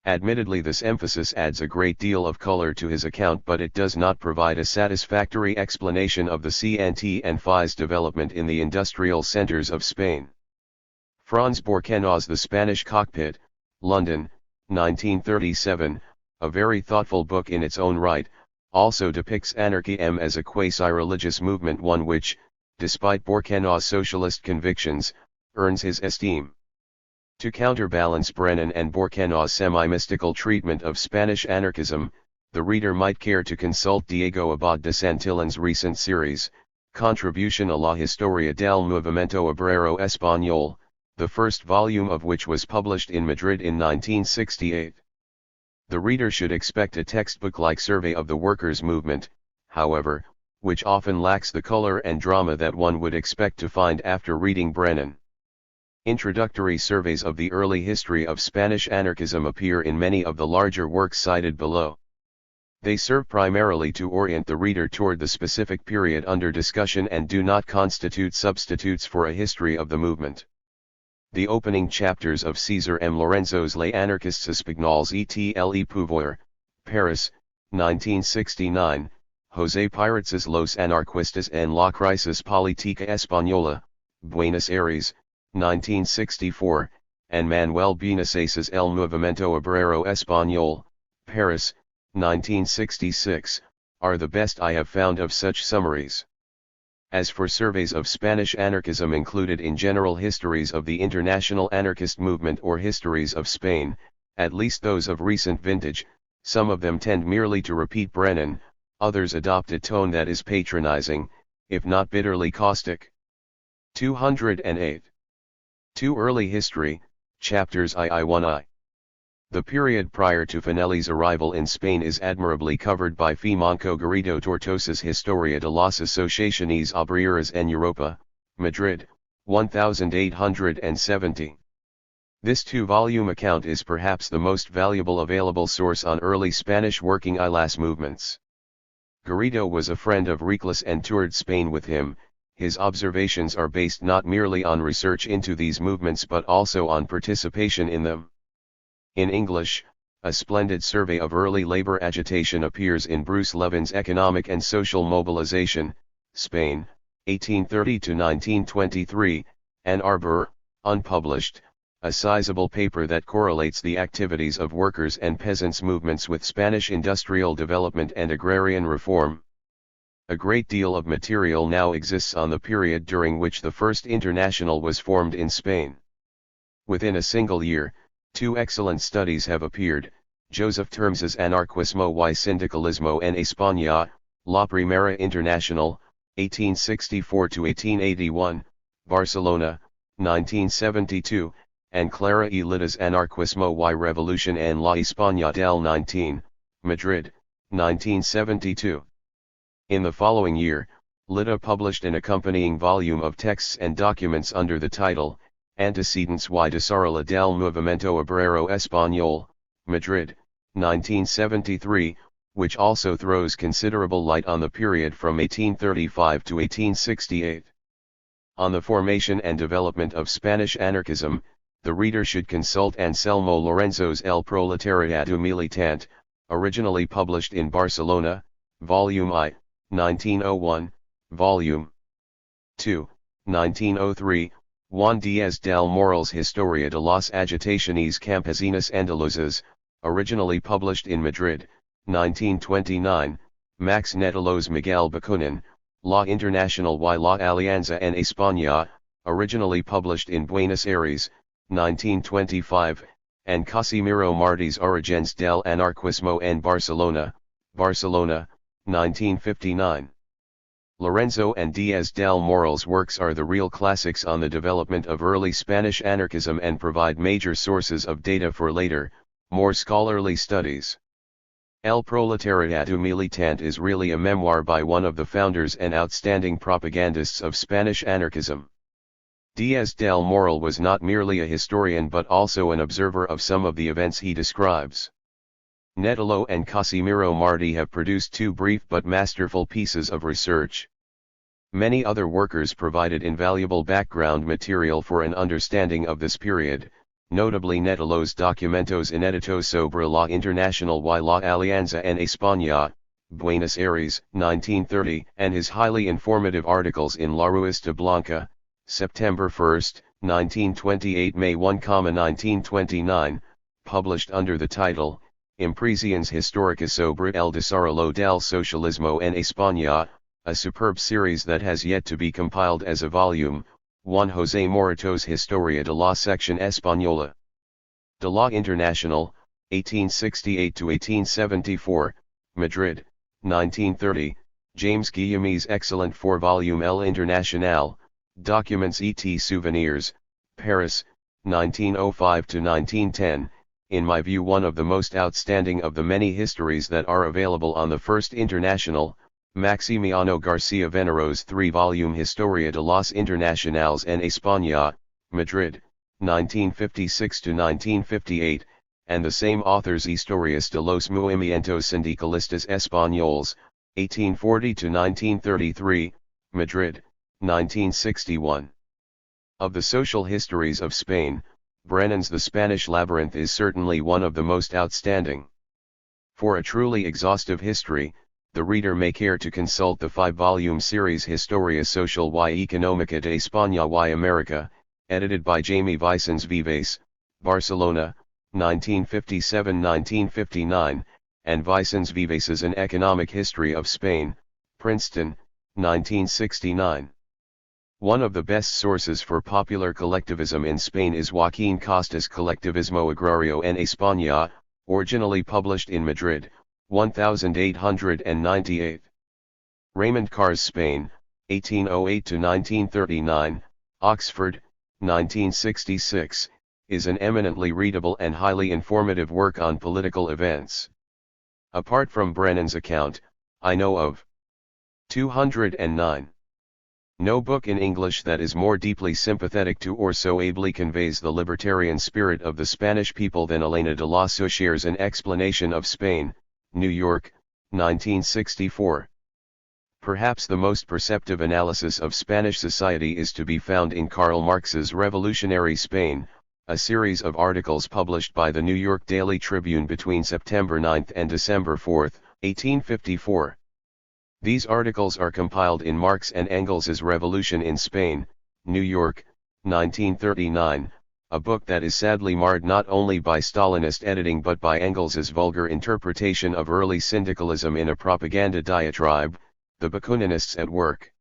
Admittedly, this emphasis adds a great deal of color to his account, but it does not provide a satisfactory explanation of the CNT and FAI's development in the industrial centers of Spain. Franz Borkenau's The Spanish Cockpit, London, 1937, a very thoughtful book in its own right, also depicts anarchy as a quasi-religious movement, one which, despite Borkenau's socialist convictions, earns his esteem. To counterbalance Brennan and Borkenau's semi-mystical treatment of Spanish anarchism, the reader might care to consult Diego Abad de Santillan's recent series, Contribución a la Historia del Movimiento Obrero Español, the first volume of which was published in Madrid in 1968. The reader should expect a textbook-like survey of the workers' movement, however, which often lacks the color and drama that one would expect to find after reading Brennan. Introductory surveys of the early history of Spanish anarchism appear in many of the larger works cited below. They serve primarily to orient the reader toward the specific period under discussion and do not constitute substitutes for a history of the movement. The opening chapters of César M. Lorenzo's Les Anarchistes Espagnols et le Pouvoir, Paris, 1969, José Piratz's Los Anarquistas en la Crisis Política Española, Buenos Aires, 1964, and Manuel Benasais's El Movimiento Obrero Español, Paris, 1966, are the best I have found of such summaries. As for surveys of Spanish anarchism included in general histories of the international anarchist movement or histories of Spain, at least those of recent vintage, some of them tend merely to repeat Brennan, others adopt a tone that is patronizing, if not bitterly caustic. 208. Too Early History, Chapters II-I. The period prior to Finelli's arrival in Spain is admirably covered by Fimanco Garrido Tortosa's Historia de las Asociaciones Obreras en Europa, Madrid, 1870. This two-volume account is perhaps the most valuable available source on early Spanish working class movements. Garrido was a friend of Reclus and toured Spain with him. His observations are based not merely on research into these movements but also on participation in them. In English, a splendid survey of early labor agitation appears in Bruce Levin's Economic and Social Mobilization, Spain, 1830–1923, Ann Arbor, unpublished, a sizable paper that correlates the activities of workers' and peasants' movements with Spanish industrial development and agrarian reform. A great deal of material now exists on the period during which the First International was formed in Spain. Within a single year, two excellent studies have appeared: Joseph Termes's Anarquismo y Sindicalismo en España, La Primera Internacional, 1864–1881, Barcelona, 1972, and Clara y Litta's Anarquismo y Revolución en la España del 19, Madrid, 1972. In the following year, Litta published an accompanying volume of texts and documents under the title, Antecedentes y Desarrollo del Movimiento Obrero Español, Madrid, 1973, which also throws considerable light on the period from 1835 to 1868. On the formation and development of Spanish anarchism, the reader should consult Anselmo Lorenzo's El Proletariado Militante, originally published in Barcelona, Volume I, 1901, Volume II, 1903, Juan Díaz del Moral's Historia de las Agitaciones Campesinas Andaluzas, originally published in Madrid, 1929, Max Netelo's Miguel Bakunin, La Internacional y la Alianza en España, originally published in Buenos Aires, 1925, and Casimiro Marti's Orígenes del Anarquismo en Barcelona, Barcelona, 1959. Lorenzo and Díaz del Moral's works are the real classics on the development of early Spanish anarchism and provide major sources of data for later, more scholarly studies. El Proletariado Militante is really a memoir by one of the founders and outstanding propagandists of Spanish anarchism. Díaz del Moral was not merely a historian but also an observer of some of the events he describes. Netelo and Casimiro Marti have produced two brief but masterful pieces of research. Many other workers provided invaluable background material for an understanding of this period, notably Netelo's Documentos Inéditos sobre la Internacional y la Alianza en España, Buenos Aires, 1930, and his highly informative articles in La Revista Blanca, September 1, 1928 May 1, 1929, published under the title, Impresiones históricas sobre el desarrollo del socialismo en España, a superb series that has yet to be compiled as a volume. Juan José Morato's Historia de la Sección Española. De la Internacional, 1868–1874, Madrid, 1930, James Guillaume's excellent four-volume El Internacional, Documents et Souvenirs, Paris, 1905–1910, in my view one of the most outstanding of the many histories that are available on the First International. Maximiano García Venero's three-volume Historia de las Internacionales en España, Madrid, 1956–1958, and the same author's Historias de los Movimientos Sindicalistas Españoles, 1840-1933, Madrid, 1961. Of the social histories of Spain, Brennan's The Spanish Labyrinth is certainly one of the most outstanding. For a truly exhaustive history, the reader may care to consult the 5-volume series Historia Social y Económica de España y America, edited by Jaime Vicens Vives, Barcelona, 1957-1959, and Vicens Vives's An Economic History of Spain, Princeton, 1969. One of the best sources for popular collectivism in Spain is Joaquín Costa's Collectivismo Agrario en España, originally published in Madrid, 1898. Raymond Carr's Spain, 1808-1939, Oxford, 1966, is an eminently readable and highly informative work on political events. Apart from Brennan's account, I know of 209. No book in English that is more deeply sympathetic to or so ably conveys the libertarian spirit of the Spanish people than Elena de la Souchere's An Explanation of Spain, New York, 1964. Perhaps the most perceptive analysis of Spanish society is to be found in Karl Marx's Revolutionary Spain, a series of articles published by the New York Daily Tribune between September 9 and December 4, 1854. These articles are compiled in Marx and Engels's Revolution in Spain, New York, 1939, a book that is sadly marred not only by Stalinist editing but by Engels's vulgar interpretation of early syndicalism in a propaganda diatribe, The Bakuninists at Work.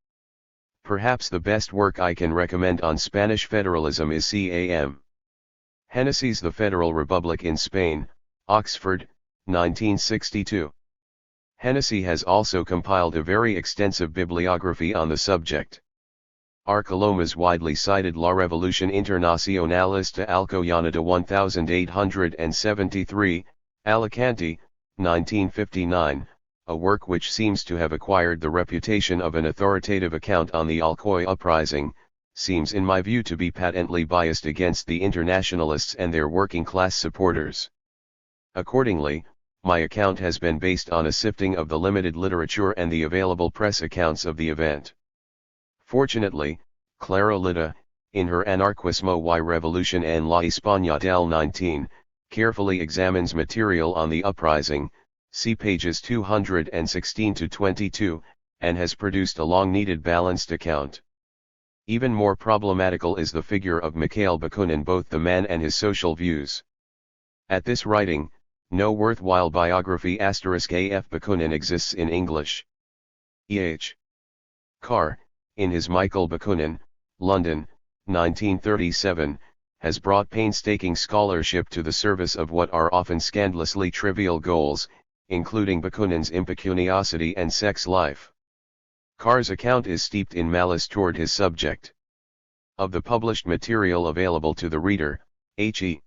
Perhaps the best work I can recommend on Spanish federalism is C.A.M. Hennessy's The Federal Republic in Spain, Oxford, 1962. Hennessy has also compiled a very extensive bibliography on the subject. R. Coloma's widely cited La Revolución Internacionalista Alcoyana 1873, Alicante, 1959, a work which seems to have acquired the reputation of an authoritative account on the Alcoy uprising, seems in my view to be patently biased against the internationalists and their working-class supporters. Accordingly, my account has been based on a sifting of the limited literature and the available press accounts of the event. Fortunately, Clara Lida, in her Anarquismo y Revolución en la España del 19, carefully examines material on the uprising, see pages 216-22, and has produced a long-needed balanced account. Even more problematical is the figure of Mikhail Bakunin, both the man and his social views. At this writing, no worthwhile biography *AF Bakunin exists in English. E.H. Carr, in his Michael Bakunin, London, 1937, has brought painstaking scholarship to the service of what are often scandalously trivial goals, including Bakunin's impecuniosity and sex life. Carr's account is steeped in malice toward his subject. Of the published material available to the reader, H.E.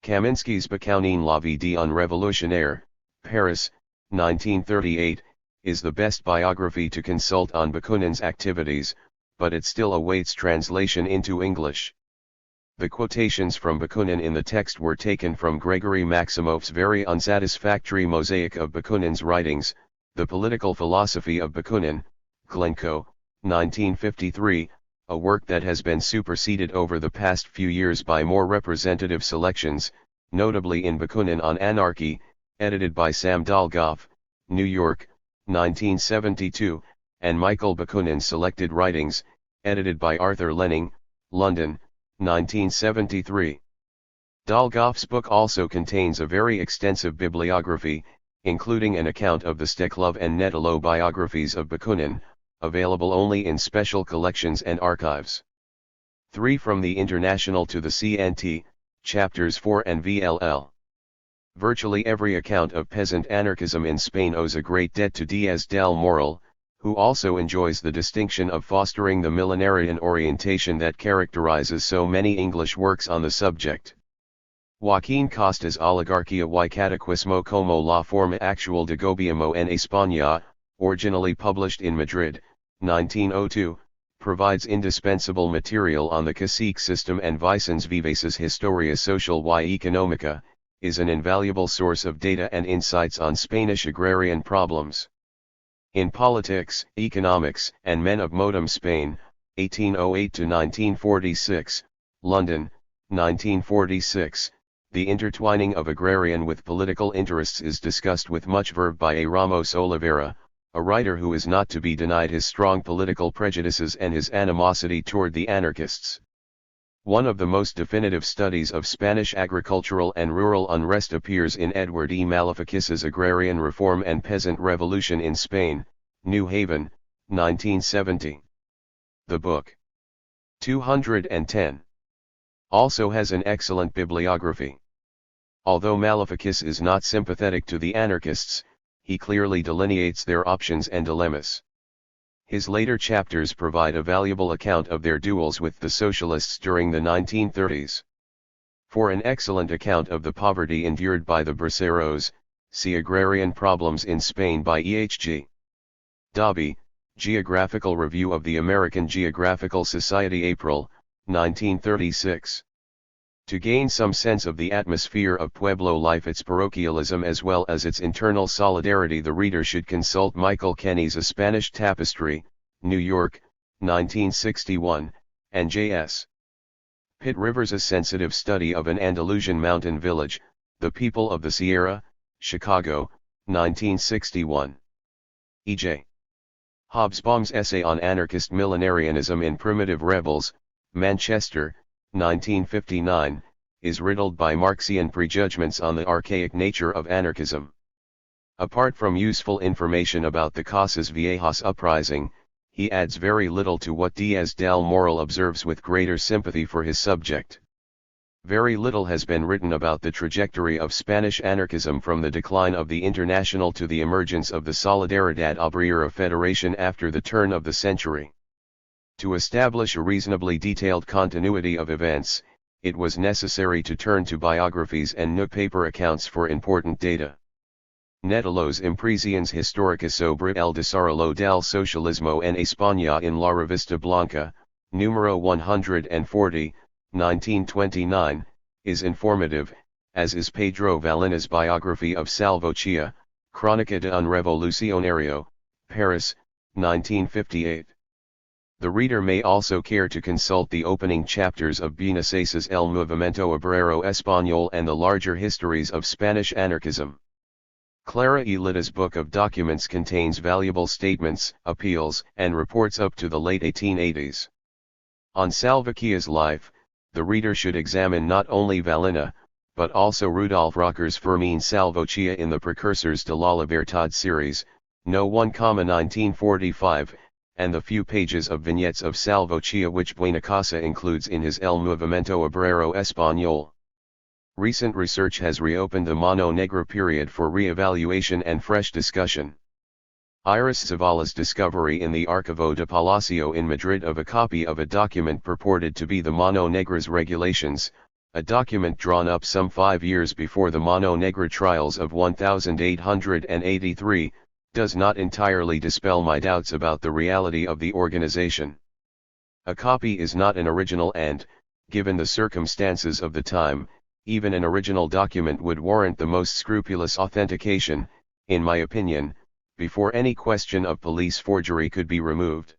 Kaminsky's Bakunin La vie d'un révolutionnaire, Paris, 1938, is the best biography to consult on Bakunin's activities, but it still awaits translation into English. The quotations from Bakunin in the text were taken from Gregory Maximov's very unsatisfactory mosaic of Bakunin's writings, The Political Philosophy of Bakunin, Glencoe, 1953, a work that has been superseded over the past few years by more representative selections, notably in Bakunin on Anarchy, edited by Sam Dolgoff, New York, 1972, and Michael Bakunin's Selected Writings, edited by Arthur Lenning, London, 1973. Dolgoff's book also contains a very extensive bibliography, including an account of the Steklov and Nedelov biographies of Bakunin, available only in special collections and archives. 3 From the International to the CNT, Chapters 4 and VLL. Virtually every account of peasant anarchism in Spain owes a great debt to Díaz del Moral, who also enjoys the distinction of fostering the millenarian orientation that characterizes so many English works on the subject. Joaquín Costa's Oligarquía y Cataclismo como la forma actual de gobierno en España, originally published in Madrid, 1902, provides indispensable material on the cacique system, and Vicens Vives's Historia Social y Económica, is an invaluable source of data and insights on Spanish agrarian problems. In Politics, Economics, and Men of Modem Spain, 1808 to 1946, London, 1946, the intertwining of agrarian with political interests is discussed with much verve by A. Ramos Oliveira, a writer who is not to be denied his strong political prejudices and his animosity toward the anarchists. One of the most definitive studies of Spanish agricultural and rural unrest appears in Edward E. Maleficis's Agrarian Reform and Peasant Revolution in Spain, New Haven, 1970. The book, 210, also has an excellent bibliography. Although Maleficis is not sympathetic to the anarchists, he clearly delineates their options and dilemmas. His later chapters provide a valuable account of their duels with the socialists during the 1930s. For an excellent account of the poverty endured by the braceros, see Agrarian Problems in Spain by E.H.G. Dobby, Geographical Review of the American Geographical Society, April, 1936. To gain some sense of the atmosphere of Pueblo life, its parochialism as well as its internal solidarity, the reader should consult Michael Kenny's A Spanish Tapestry, New York, 1961, and J.S. Pitt Rivers' A Sensitive Study of an Andalusian Mountain Village, The People of the Sierra, Chicago, 1961. E.J. Hobsbawm's essay on anarchist millenarianism in Primitive Rebels, Manchester, 1959, is riddled by Marxian prejudgments on the archaic nature of anarchism. Apart from useful information about the Casas Viejas uprising, he adds very little to what Díaz del Moral observes with greater sympathy for his subject. Very little has been written about the trajectory of Spanish anarchism from the decline of the International to the emergence of the Solidaridad Obrera Federation after the turn of the century. To establish a reasonably detailed continuity of events, it was necessary to turn to biographies and newspaper accounts for important data. Netelos Impresiones Históricas sobre el desarrollo del socialismo en España en la Revista Blanca, número 140, 1929, is informative, as is Pedro Valina's biography of Salvochia, Crónica de un Revolucionario, Paris, 1958. The reader may also care to consult the opening chapters of Benasses's El Movimiento Obrero Español and the larger histories of Spanish anarchism. Clara E. Litta's book of documents contains valuable statements, appeals, and reports up to the late 1880s. On Salvochia's life, the reader should examine not only Valina, but also Rudolf Rocker's Fermín Salvochia in the Precursors de la Libertad series, No. 1, 1945, and the few pages of vignettes of Salvochia which Buenacasa includes in his El Movimiento Obrero Español. Recent research has reopened the Mano Negra period for re-evaluation and fresh discussion. Iris Zavala's discovery in the Archivo de Palacio in Madrid of a copy of a document purported to be the Mano Negra's regulations, a document drawn up some 5 years before the Mano Negra trials of 1883, does not entirely dispel my doubts about the reality of the organization. A copy is not an original and, given the circumstances of the time, even an original document would warrant the most scrupulous authentication, in my opinion, before any question of police forgery could be removed.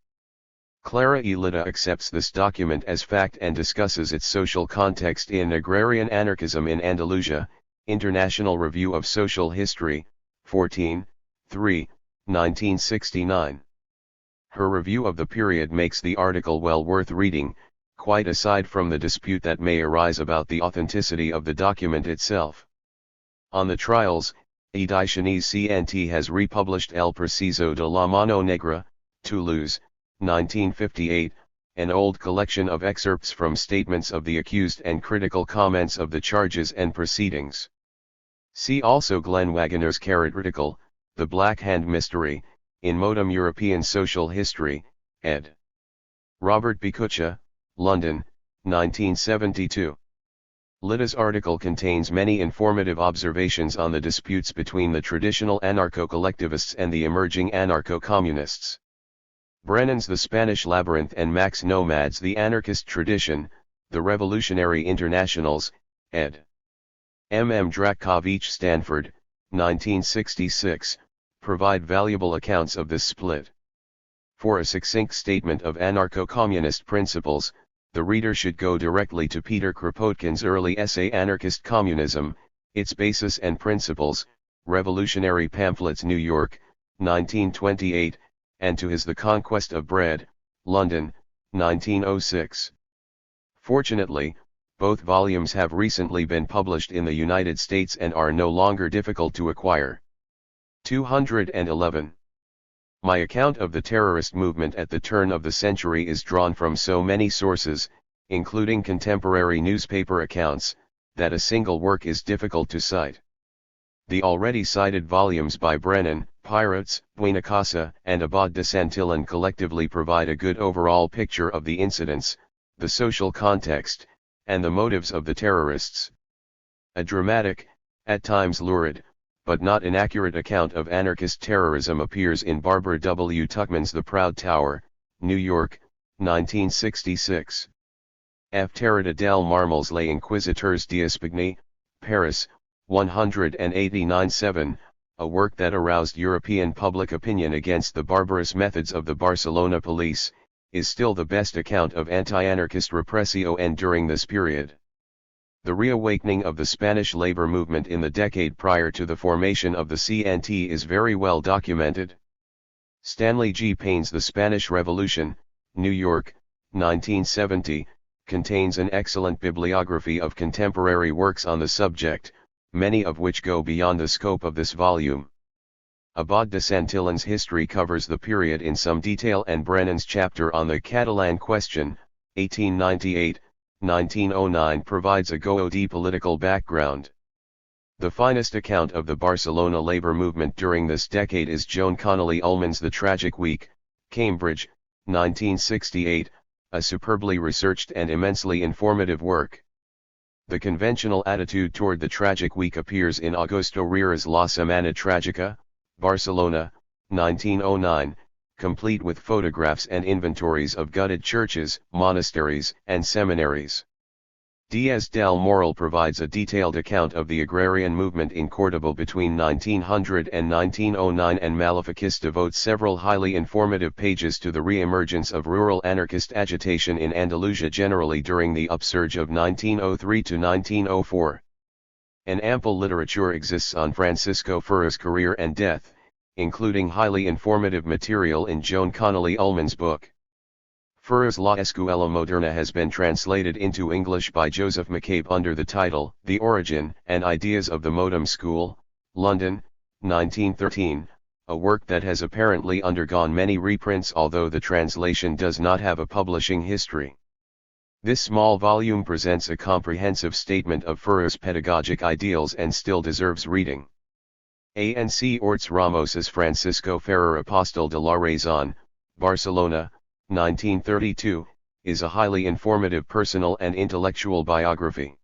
Clara E. Litta accepts this document as fact and discusses its social context in Agrarian Anarchism in Andalusia, International Review of Social History, 14, 3, 1969. Her review of the period makes the article well worth reading, quite aside from the dispute that may arise about the authenticity of the document itself. On the trials, Ediciones CNT has republished El Preciso de la Mano Negra, Toulouse, 1958, an old collection of excerpts from statements of the accused and critical comments of the charges and proceedings. See also Glenn Waggoner's article, The Black Hand Mystery, in Modem European Social History, ed. Robert Bikucha, London, 1972. Litta's article contains many informative observations on the disputes between the traditional anarcho-collectivists and the emerging anarcho-communists. Brennan's The Spanish Labyrinth and Max Nomad's The Anarchist Tradition, The Revolutionary Internationals, ed. M. Drakovich Stanford, 1966, provide valuable accounts of this split. For a succinct statement of anarcho-communist principles, the reader should go directly to Peter Kropotkin's early essay Anarchist Communism, Its Basis and Principles, Revolutionary Pamphlets New York, 1928, and to his The Conquest of Bread, London, 1906. Fortunately, both volumes have recently been published in the United States and are no longer difficult to acquire. 211. My account of the terrorist movement at the turn of the century is drawn from so many sources, including contemporary newspaper accounts, that a single work is difficult to cite. The already cited volumes by Brennan, Pirates, Buenacasa, and Abad de Santillan collectively provide a good overall picture of the incidents, the social context, and the motives of the terrorists. A dramatic, at times lurid, but not inaccurate account of anarchist terrorism appears in Barbara W. Tuchman's The Proud Tower, New York, 1966. F. Terrada del Marmol's Les Inquisiteurs d'Espagny, Paris, 189-7, a work that aroused European public opinion against the barbarous methods of the Barcelona police, is still the best account of anti-anarchist repression during this period. The reawakening of the Spanish labor movement in the decade prior to the formation of the CNT is very well documented. Stanley G. Payne's The Spanish Revolution, New York, 1970, contains an excellent bibliography of contemporary works on the subject, many of which go beyond the scope of this volume. Abad de Santillan's history covers the period in some detail, and Brennan's chapter on the Catalan question, 1898-1909 provides a go-deep political background. The finest account of the Barcelona labor movement during this decade is Joan Connolly Ullman's The Tragic Week, Cambridge, 1968, a superbly researched and immensely informative work. The conventional attitude toward the Tragic Week appears in Augusto Riera's La Semana Trágica, Barcelona, 1909, complete with photographs and inventories of gutted churches, monasteries, and seminaries. Díaz del Moral provides a detailed account of the agrarian movement in Córdoba between 1900 and 1909, and Maleficis devotes several highly informative pages to the re-emergence of rural anarchist agitation in Andalusia generally during the upsurge of 1903 to 1904. An ample literature exists on Francisco Ferrer's career and death, including highly informative material in Joan Connolly Ullman's book. Ferrer's La Escuela Moderna has been translated into English by Joseph McCabe under the title, The Origin and Ideas of the Modem School, London, 1913, a work that has apparently undergone many reprints although the translation does not have a publishing history. This small volume presents a comprehensive statement of Ferrer's pedagogic ideals and still deserves reading. A. N. C. Orts Ramos's Francisco Ferrer Apóstol de la Razón, Barcelona, 1932, is a highly informative personal and intellectual biography.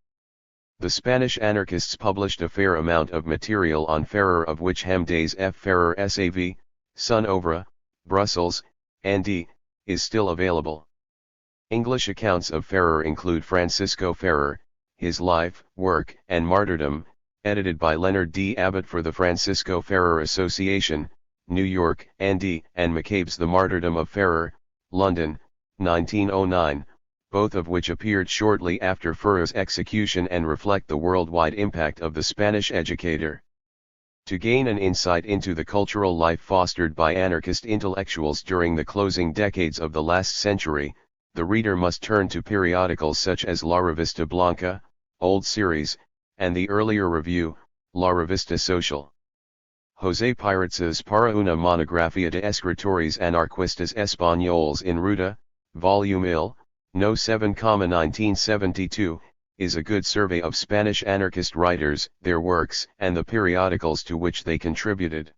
The Spanish anarchists published a fair amount of material on Ferrer, of which Hem des F. Ferrer SAV, Son Œuvre, Brussels, ND, is still available. English accounts of Ferrer include Francisco Ferrer, His Life, Work, and Martyrdom, edited by Leonard D. Abbott for the Francisco Ferrer Association, New York, ND, and McCabe's The Martyrdom of Ferrer, London, 1909, both of which appeared shortly after Ferrer's execution and reflect the worldwide impact of the Spanish educator. To gain an insight into the cultural life fostered by anarchist intellectuals during the closing decades of the last century, the reader must turn to periodicals such as La Revista Blanca, Old Series, and the earlier review, La Revista Social. José Pirates' Para una monografía de escritores anarquistas españoles en ruta, Volume I, No. 7, 1972, is a good survey of Spanish anarchist writers, their works, and the periodicals to which they contributed.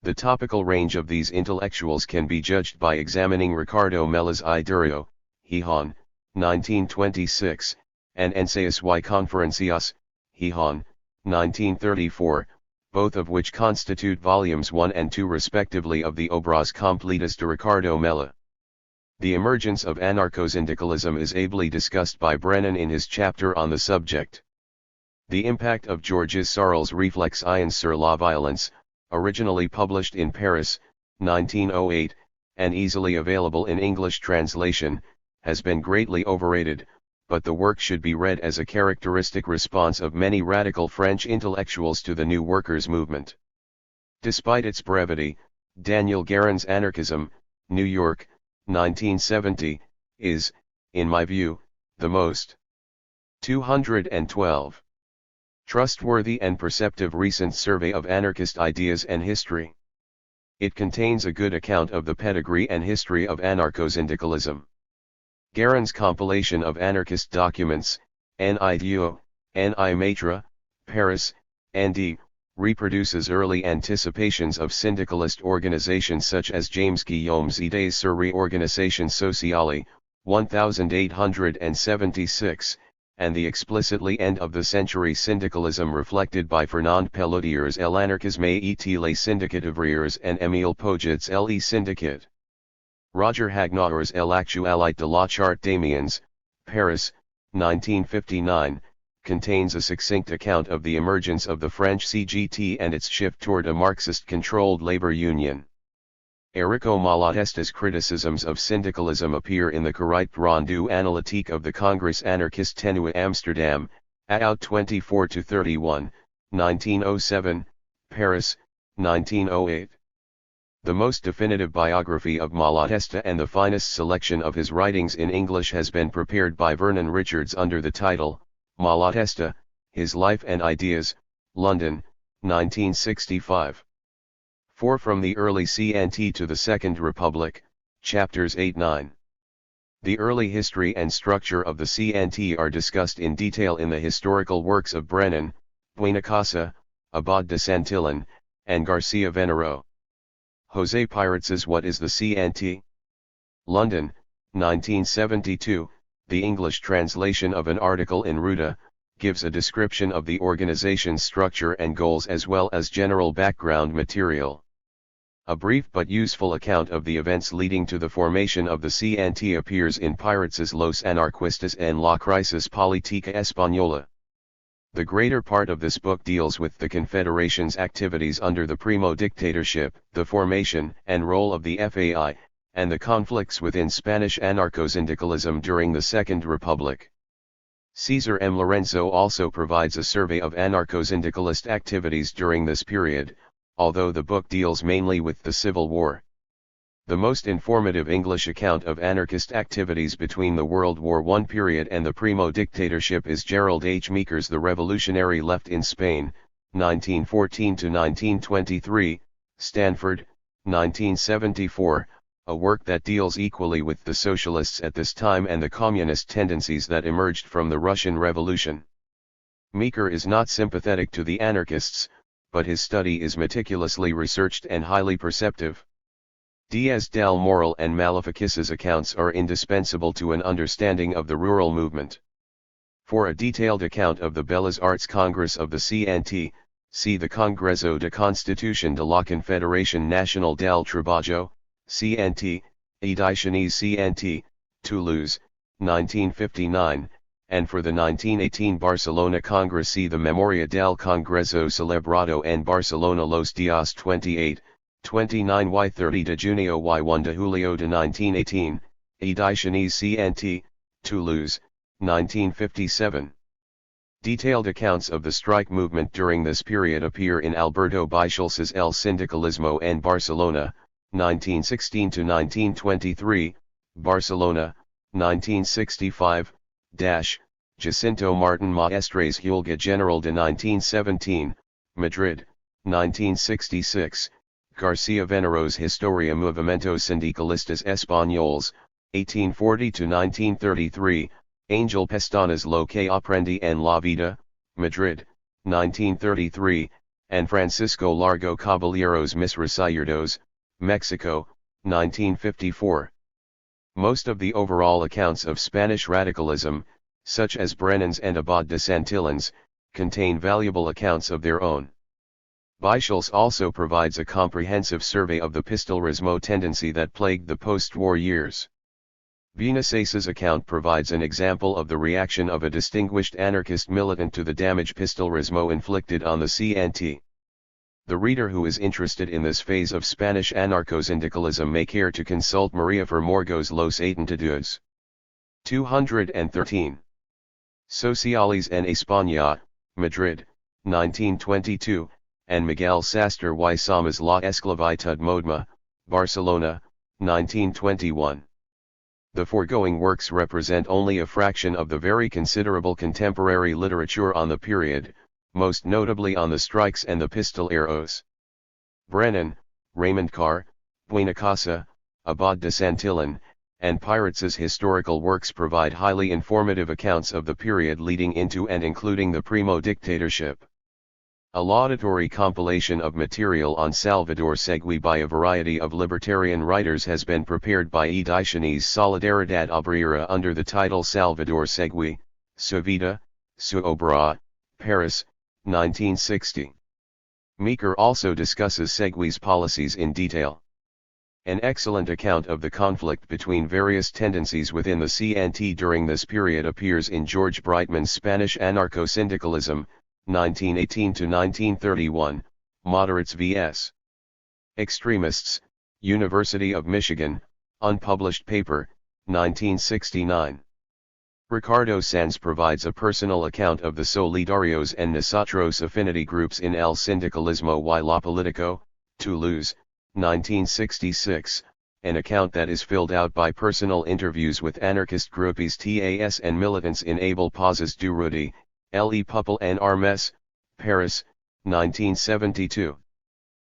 The topical range of these intellectuals can be judged by examining Ricardo Mella's I Durio, Gijón, 1926, and Ensayos y Conferencias, Gijón, 1934, both of which constitute volumes 1 and 2 respectively of the Obras Completas de Ricardo Mella. The emergence of anarcho-syndicalism is ably discussed by Brennan in his chapter on the subject. The Impact of Georges Sorel's Réflexions sur la violence, originally published in Paris, 1908, and easily available in English translation, has been greatly overrated, but the work should be read as a characteristic response of many radical French intellectuals to the New Workers' movement. Despite its brevity, Daniel Guérin's Anarchism, New York, 1970, is, in my view, the most 212 trustworthy and perceptive recent survey of anarchist ideas and history. It contains a good account of the pedigree and history of anarcho-syndicalism. Guérin's compilation of anarchist documents, Ni Duo, Ni Maitre, Paris, N.D., reproduces early anticipations of syndicalist organizations such as James Guillaume's Idées sur réorganisation sociale, 1876, and the explicitly end-of-the-century syndicalism reflected by Fernand Pellotier's L'anarchisme et les syndicats ouvriers and Émile Poget's Le Syndicate. Roger Hagnaur's L'actualité de la Charte d'Amiens, Paris, 1959, contains a succinct account of the emergence of the French CGT and its shift toward a Marxist-controlled labor union. Érico Malatesta's criticisms of syndicalism appear in the Correct Rendu Analytique of the Congrès Anarchiste Tenu Amsterdam, Out 24-31, 1907, Paris, 1908. The most definitive biography of Malatesta and the finest selection of his writings in English has been prepared by Vernon Richards under the title, Malatesta, His Life and Ideas, London, 1965. 4 From the Early CNT to the Second Republic, Chapters 8-9. The early history and structure of the CNT are discussed in detail in the historical works of Brennan, Buenacasa, Abad de Santillan, and Garcia Venero. José Pirates' What is the CNT? London, 1972, the English translation of an article in Ruta, gives a description of the organization's structure and goals as well as general background material. A brief but useful account of the events leading to the formation of the CNT appears in Pirates' Los Anarquistas en la Crisis Política Española. The greater part of this book deals with the Confederation's activities under the Primo dictatorship, the formation and role of the FAI, and the conflicts within Spanish anarcho-syndicalism during the Second Republic. Cesar M. Lorenzo also provides a survey of anarcho-syndicalist activities during this period, although the book deals mainly with the Civil War. The most informative English account of anarchist activities between the World War I period and the Primo dictatorship is Gerald H. Meeker's The Revolutionary Left in Spain, 1914-1923, Stanford, 1974, a work that deals equally with the socialists at this time and the communist tendencies that emerged from the Russian Revolution. Meeker is not sympathetic to the anarchists, but his study is meticulously researched and highly perceptive. Diaz del Moral and Maleficis's accounts are indispensable to an understanding of the rural movement. For a detailed account of the Bellas Arts Congress of the CNT, see the Congreso de Constitución de la Confederación Nacional del Trabajo, CNT, Ediciones CNT, Toulouse, 1959, and for the 1918 Barcelona Congress see the Memoria del Congreso celebrado en Barcelona los días 28, 29 y 30 de junio y 1 de julio de 1918, Ediciones CNT, Toulouse, 1957. Detailed accounts of the strike movement during this period appear in Alberto Baixuls's El Sindicalismo en Barcelona, 1916-1923, Barcelona, 1965, Jacinto Martin Maestres Huelga General de 1917, Madrid, 1966, Garcia Venero's Historia Movimientos Sindicalistas Españoles, 1840-1933, Angel Pestana's Lo que aprendí en la vida, Madrid, 1933, and Francisco Largo Caballero's Mis Recuerdos, Mexico, 1954. Most of the overall accounts of Spanish radicalism, such as Brennan's and Abad de Santillan's, contain valuable accounts of their own. Baixuls also provides a comprehensive survey of the pistolerismo tendency that plagued the post-war years. Vinacese's account provides an example of the reaction of a distinguished anarchist militant to the damage Pistolrismo inflicted on the CNT. The reader who is interested in this phase of Spanish anarcho-syndicalism may care to consult María Formorgo's Los Atentados. 213. Sociales en España, Madrid, 1922, and Miguel Sastre y Samas la Esclavitud Moderna, Barcelona, 1921. The foregoing works represent only a fraction of the very considerable contemporary literature on the period, most notably on the strikes and the pistoleros. Brennan, Raymond Carr, Buenacasa, Abad de Santillan, and Pirates' historical works provide highly informative accounts of the period leading into and including the Primo dictatorship. A laudatory compilation of material on Salvador Segui by a variety of libertarian writers has been prepared by Ediciones Solidaridad Obrera under the title Salvador Segui, Su Vida, Su Obra, Paris, 1960. Meeker also discusses Segui's policies in detail. An excellent account of the conflict between various tendencies within the CNT during this period appears in George Brightman's Spanish Anarcho-Syndicalism, 1918-1931, Moderates vs. Extremists, University of Michigan, unpublished paper, 1969. Ricardo Sanz provides a personal account of the Solidarios and Nosotros affinity groups in El Sindicalismo y la Politico, Toulouse, 1966, an account that is filled out by personal interviews with anarchist groupies TAS and militants in Able Pauses du Rudi, Le Peuple en Armes, Paris, 1972.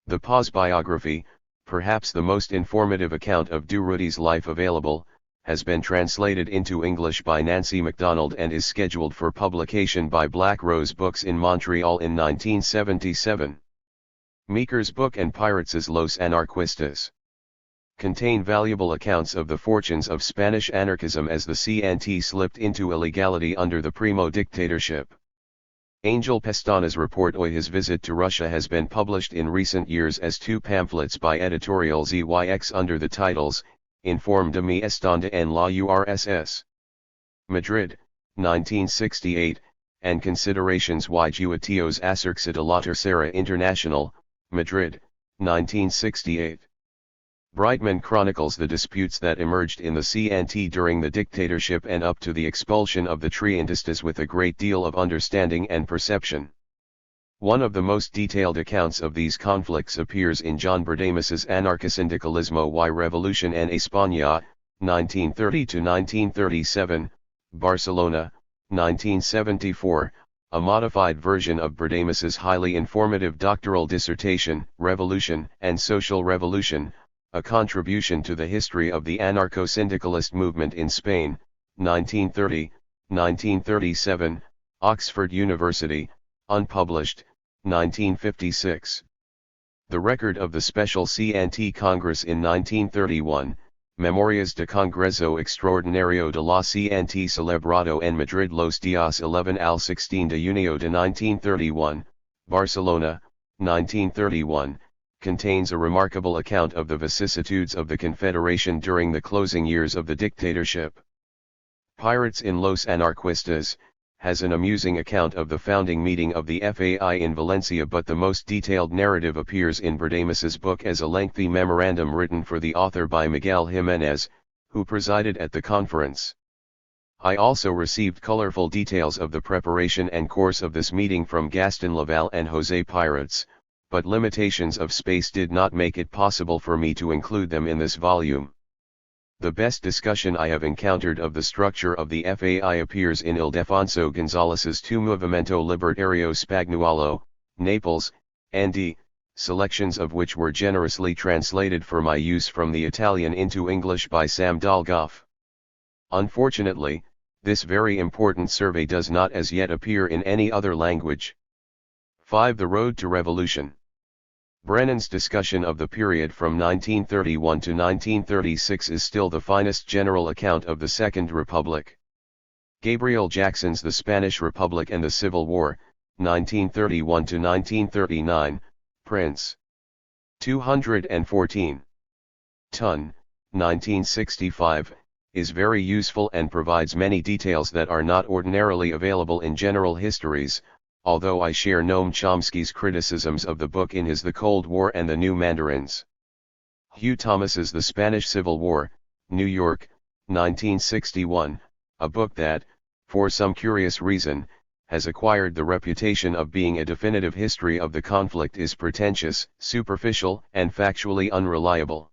The Pause biography, perhaps the most informative account of du Rudi's life available, has been translated into English by Nancy MacDonald and is scheduled for publication by Black Rose Books in Montreal in 1977. Meeker's book and Pirates' Los Anarquistas contain valuable accounts of the fortunes of Spanish anarchism as the CNT slipped into illegality under the Primo dictatorship. Angel Pestana's report on his visit to Russia has been published in recent years as two pamphlets by Editorial ZYX under the titles, Informe de mi estanda en la URSS. Madrid, 1968, and Considerations y Juicios acerca de la Tercera Internacional, Madrid, 1968. Brightman chronicles the disputes that emerged in the CNT during the dictatorship and up to the expulsion of the Trientistas with a great deal of understanding and perception. One of the most detailed accounts of these conflicts appears in John Berdamus's Anarcho-Sindicalismo y Revolución en España, 1930-1937, Barcelona, 1974, a modified version of Berdamus's highly informative doctoral dissertation, Revolution and Social Revolution, a contribution to the history of the anarcho-syndicalist movement in Spain, 1930-1937, Oxford University, unpublished, 1956. The record of the Special CNT Congress in 1931, Memorias de Congreso Extraordinario de la CNT celebrado en Madrid los días 11 al 16 de junio de 1931, Barcelona, 1931, contains a remarkable account of the vicissitudes of the Confederation during the closing years of the dictatorship. Pirates in Los Anarquistas has an amusing account of the founding meeting of the FAI in Valencia, but the most detailed narrative appears in Berdamus's book as a lengthy memorandum written for the author by Miguel Jimenez, who presided at the conference. I also received colorful details of the preparation and course of this meeting from Gaston Laval and José Pirates, but limitations of space did not make it possible for me to include them in this volume. The best discussion I have encountered of the structure of the FAI appears in Ildefonso González's Tu Movimento Libertario Spagnuolo, Naples, N.D., selections of which were generously translated for my use from the Italian into English by Sam Dolgoff. Unfortunately, this very important survey does not as yet appear in any other language. 5. The Road to Revolution. Brennan's discussion of the period from 1931 to 1936 is still the finest general account of the Second Republic. Gabriel Jackson's The Spanish Republic and the Civil War, 1931 to 1939, Prince. 214. Tun, 1965, is very useful and provides many details that are not ordinarily available in general histories, although I share Noam Chomsky's criticisms of the book in his The Cold War and the New Mandarins. Hugh Thomas's The Spanish Civil War, New York, 1961, a book that, for some curious reason, has acquired the reputation of being a definitive history of the conflict, is pretentious, superficial, and factually unreliable.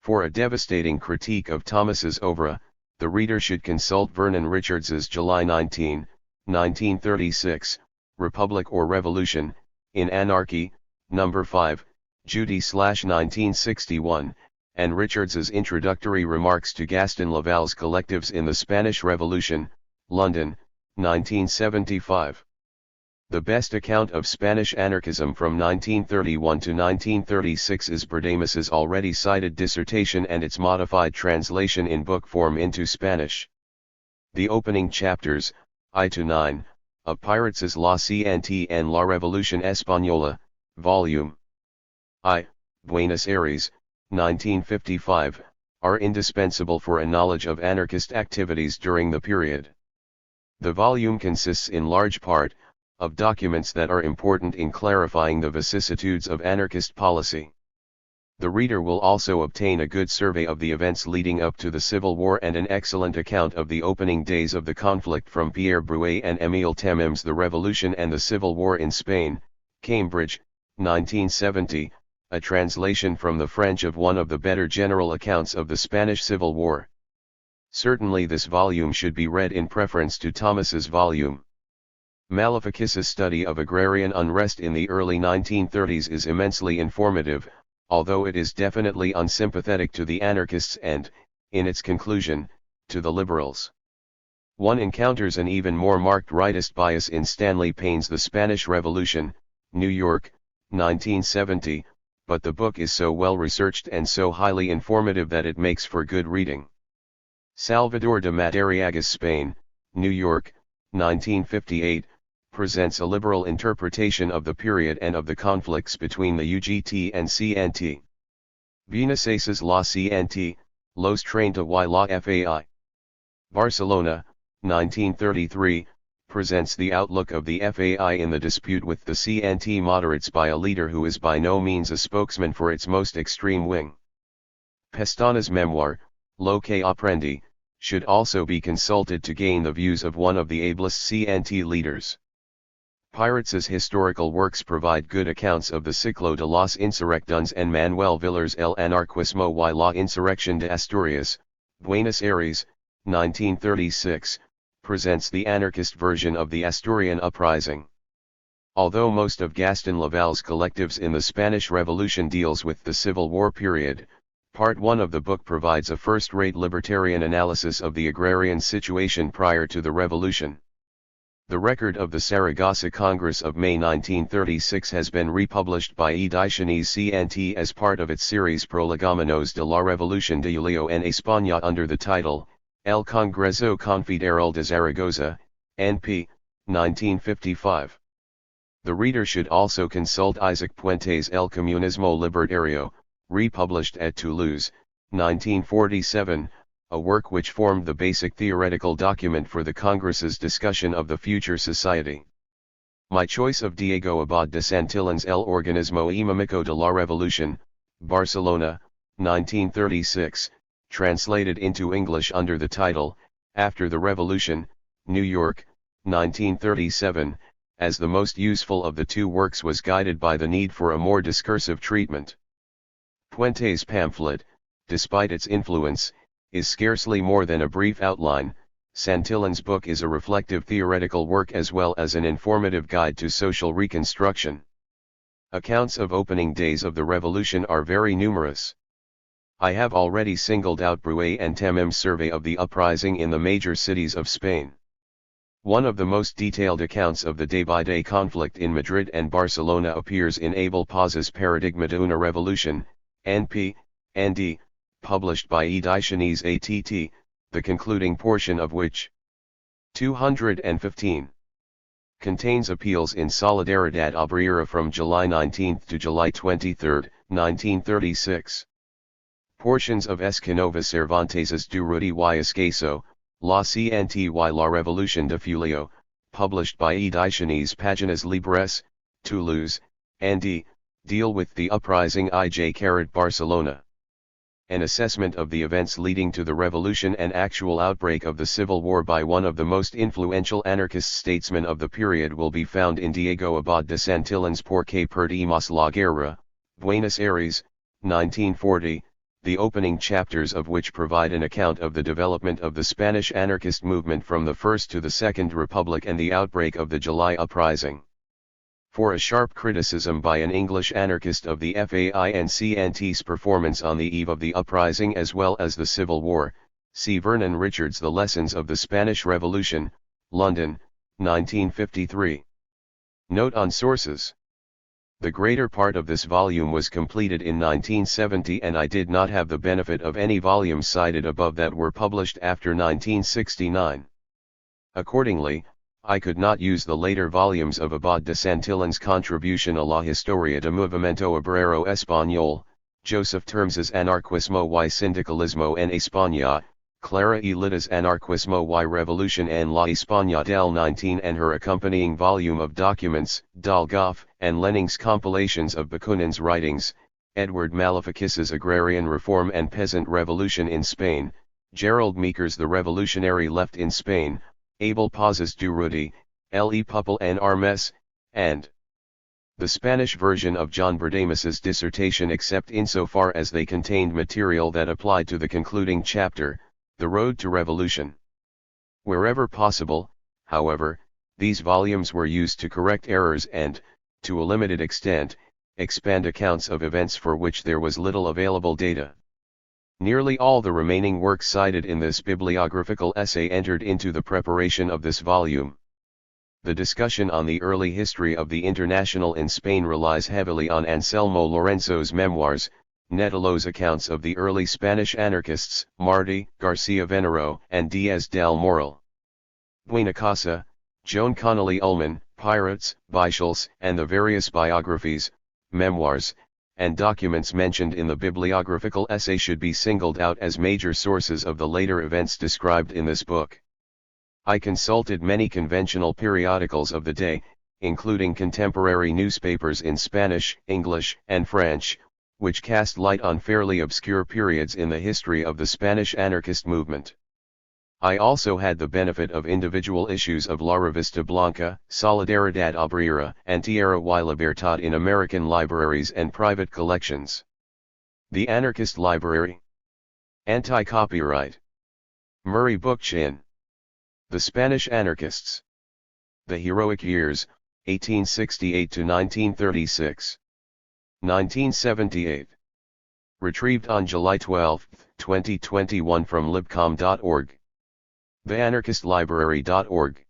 For a devastating critique of Thomas's oeuvre, the reader should consult Vernon Richards's July 19, 1936, Republic or Revolution, in Anarchy, No. 5, Judy/1961, and Richards's introductory remarks to Gaston Laval's Collectives in the Spanish Revolution, London, 1975. The best account of Spanish anarchism from 1931 to 1936 is Berdamus's already cited dissertation and its modified translation in book form into Spanish. The opening chapters, I-9, of Pirates' La Ciente en la Revolución Española, Volume I, Buenos Aires, 1955, are indispensable for a knowledge of anarchist activities during the period. The volume consists in large part of documents that are important in clarifying the vicissitudes of anarchist policy. The reader will also obtain a good survey of the events leading up to the Civil War and an excellent account of the opening days of the conflict from Pierre Bruet and Émile Temim's The Revolution and the Civil War in Spain, Cambridge, 1970, a translation from the French of one of the better general accounts of the Spanish Civil War. Certainly this volume should be read in preference to Thomas's volume. Malefica's study of agrarian unrest in the early 1930s is immensely informative, although it is definitely unsympathetic to the anarchists and, in its conclusion, to the liberals. One encounters an even more marked rightist bias in Stanley Payne's The Spanish Revolution, New York, 1970, but the book is so well researched and so highly informative that it makes for good reading. Salvador de Madariaga's Spain, New York, 1958, presents a liberal interpretation of the period and of the conflicts between the UGT and CNT. Buenos La CNT, Los 30 y la FAI. Barcelona, 1933, presents the outlook of the FAI in the dispute with the CNT moderates by a leader who is by no means a spokesman for its most extreme wing. Pestana's memoir, Lo que Aprendi, should also be consulted to gain the views of one of the ablest CNT leaders. Pirates' historical works provide good accounts of the Ciclo de los Insurrectores and Manuel Villar's El Anarquismo y la Insurrección de Asturias, Buenos Aires, 1936, presents the anarchist version of the Asturian uprising. Although most of Gaston Laval's Collectives in the Spanish Revolution deals with the Civil War period, Part 1 of the book provides a first-rate libertarian analysis of the agrarian situation prior to the revolution. The record of the Saragossa Congress of May 1936 has been republished by Ediciones CNT as part of its series Prolegómenos de la Revolución de Julio en España under the title, El Congreso Confederal de Zaragoza, NP, 1955. The reader should also consult Isaac Puente's El Comunismo Libertario, republished at Toulouse, 1947, a work which formed the basic theoretical document for the Congress's discussion of the future society. My choice of Diego Abad de Santillan's El Organismo Económico de la Revolución, Barcelona, 1936, translated into English under the title, After the Revolution, New York, 1937, as the most useful of the two works was guided by the need for a more discursive treatment. Puente's pamphlet, despite its influence, is scarcely more than a brief outline. Santillan's book is a reflective theoretical work as well as an informative guide to social reconstruction. Accounts of opening days of the revolution are very numerous. I have already singled out Bruet and Temim's survey of the uprising in the major cities of Spain. One of the most detailed accounts of the day-by-day conflict in Madrid and Barcelona appears in Abel Paz's Paradigma de una Revolución, NP, ND, published by Ediciones ATT, the concluding portion of which, 215, contains appeals in Solidaridad Obrera from July 19 to July 23, 1936. Portions of Escanova Cervantes's Durudi y Escaso, La Cnt y la Revolución de Julio, published by Ediciones Páginas Libres, Toulouse, Andy, deal with the uprising IJ Barcelona. An assessment of the events leading to the revolution and actual outbreak of the civil war by one of the most influential anarchist statesmen of the period will be found in Diego Abad de Santillan's Por qué perdimos la guerra, Buenos Aires, 1940, the opening chapters of which provide an account of the development of the Spanish anarchist movement from the First to the Second Republic and the outbreak of the July Uprising. For a sharp criticism by an English anarchist of the FAINCNT's performance on the eve of the uprising as well as the Civil War, see Vernon Richards' The Lessons of the Spanish Revolution, London, 1953. Note on sources. The greater part of this volume was completed in 1970 and I did not have the benefit of any volumes cited above that were published after 1969. Accordingly, I could not use the later volumes of Abad de Santillan's Contribution a la Historia de Movimiento Obrero Español, Joseph Termes's Anarquismo y Sindicalismo en España, Clara y Lida's Anarquismo y Revolución en la España del 19 and her accompanying volume of documents, Dolgoff, and Lenning's compilations of Bookchin's writings, Edward Maleficis's Agrarian Reform and Peasant Revolution in Spain, Gerald Meeker's The Revolutionary Left in Spain, Abel Paz's Durudi, Le Peuple en Armes, and the Spanish version of John Berdamus's dissertation except insofar as they contained material that applied to the concluding chapter, The Road to Revolution. Wherever possible, however, these volumes were used to correct errors and, to a limited extent, expand accounts of events for which there was little available data. Nearly all the remaining works cited in this bibliographical essay entered into the preparation of this volume. The discussion on the early history of the International in Spain relies heavily on Anselmo Lorenzo's memoirs, Netelo's accounts of the early Spanish anarchists, Martí, García Venero, and Díaz del Moral. Buenacasa, Joan Connolly Ullman, Pirates, Bischels, and the various biographies, memoirs, and documents mentioned in the bibliographical essay should be singled out as major sources of the later events described in this book. I consulted many conventional periodicals of the day, including contemporary newspapers in Spanish, English, and French, which cast light on fairly obscure periods in the history of the Spanish anarchist movement. I also had the benefit of individual issues of La Revista Blanca, Solidaridad Obrera, and Tierra y Libertad in American libraries and private collections. The Anarchist Library. Anti-copyright. Murray Bookchin. The Spanish Anarchists. The Heroic Years, 1868 to 1936. 1978. Retrieved on July 12, 2021 from libcom.org. TheAnarchistLibrary.org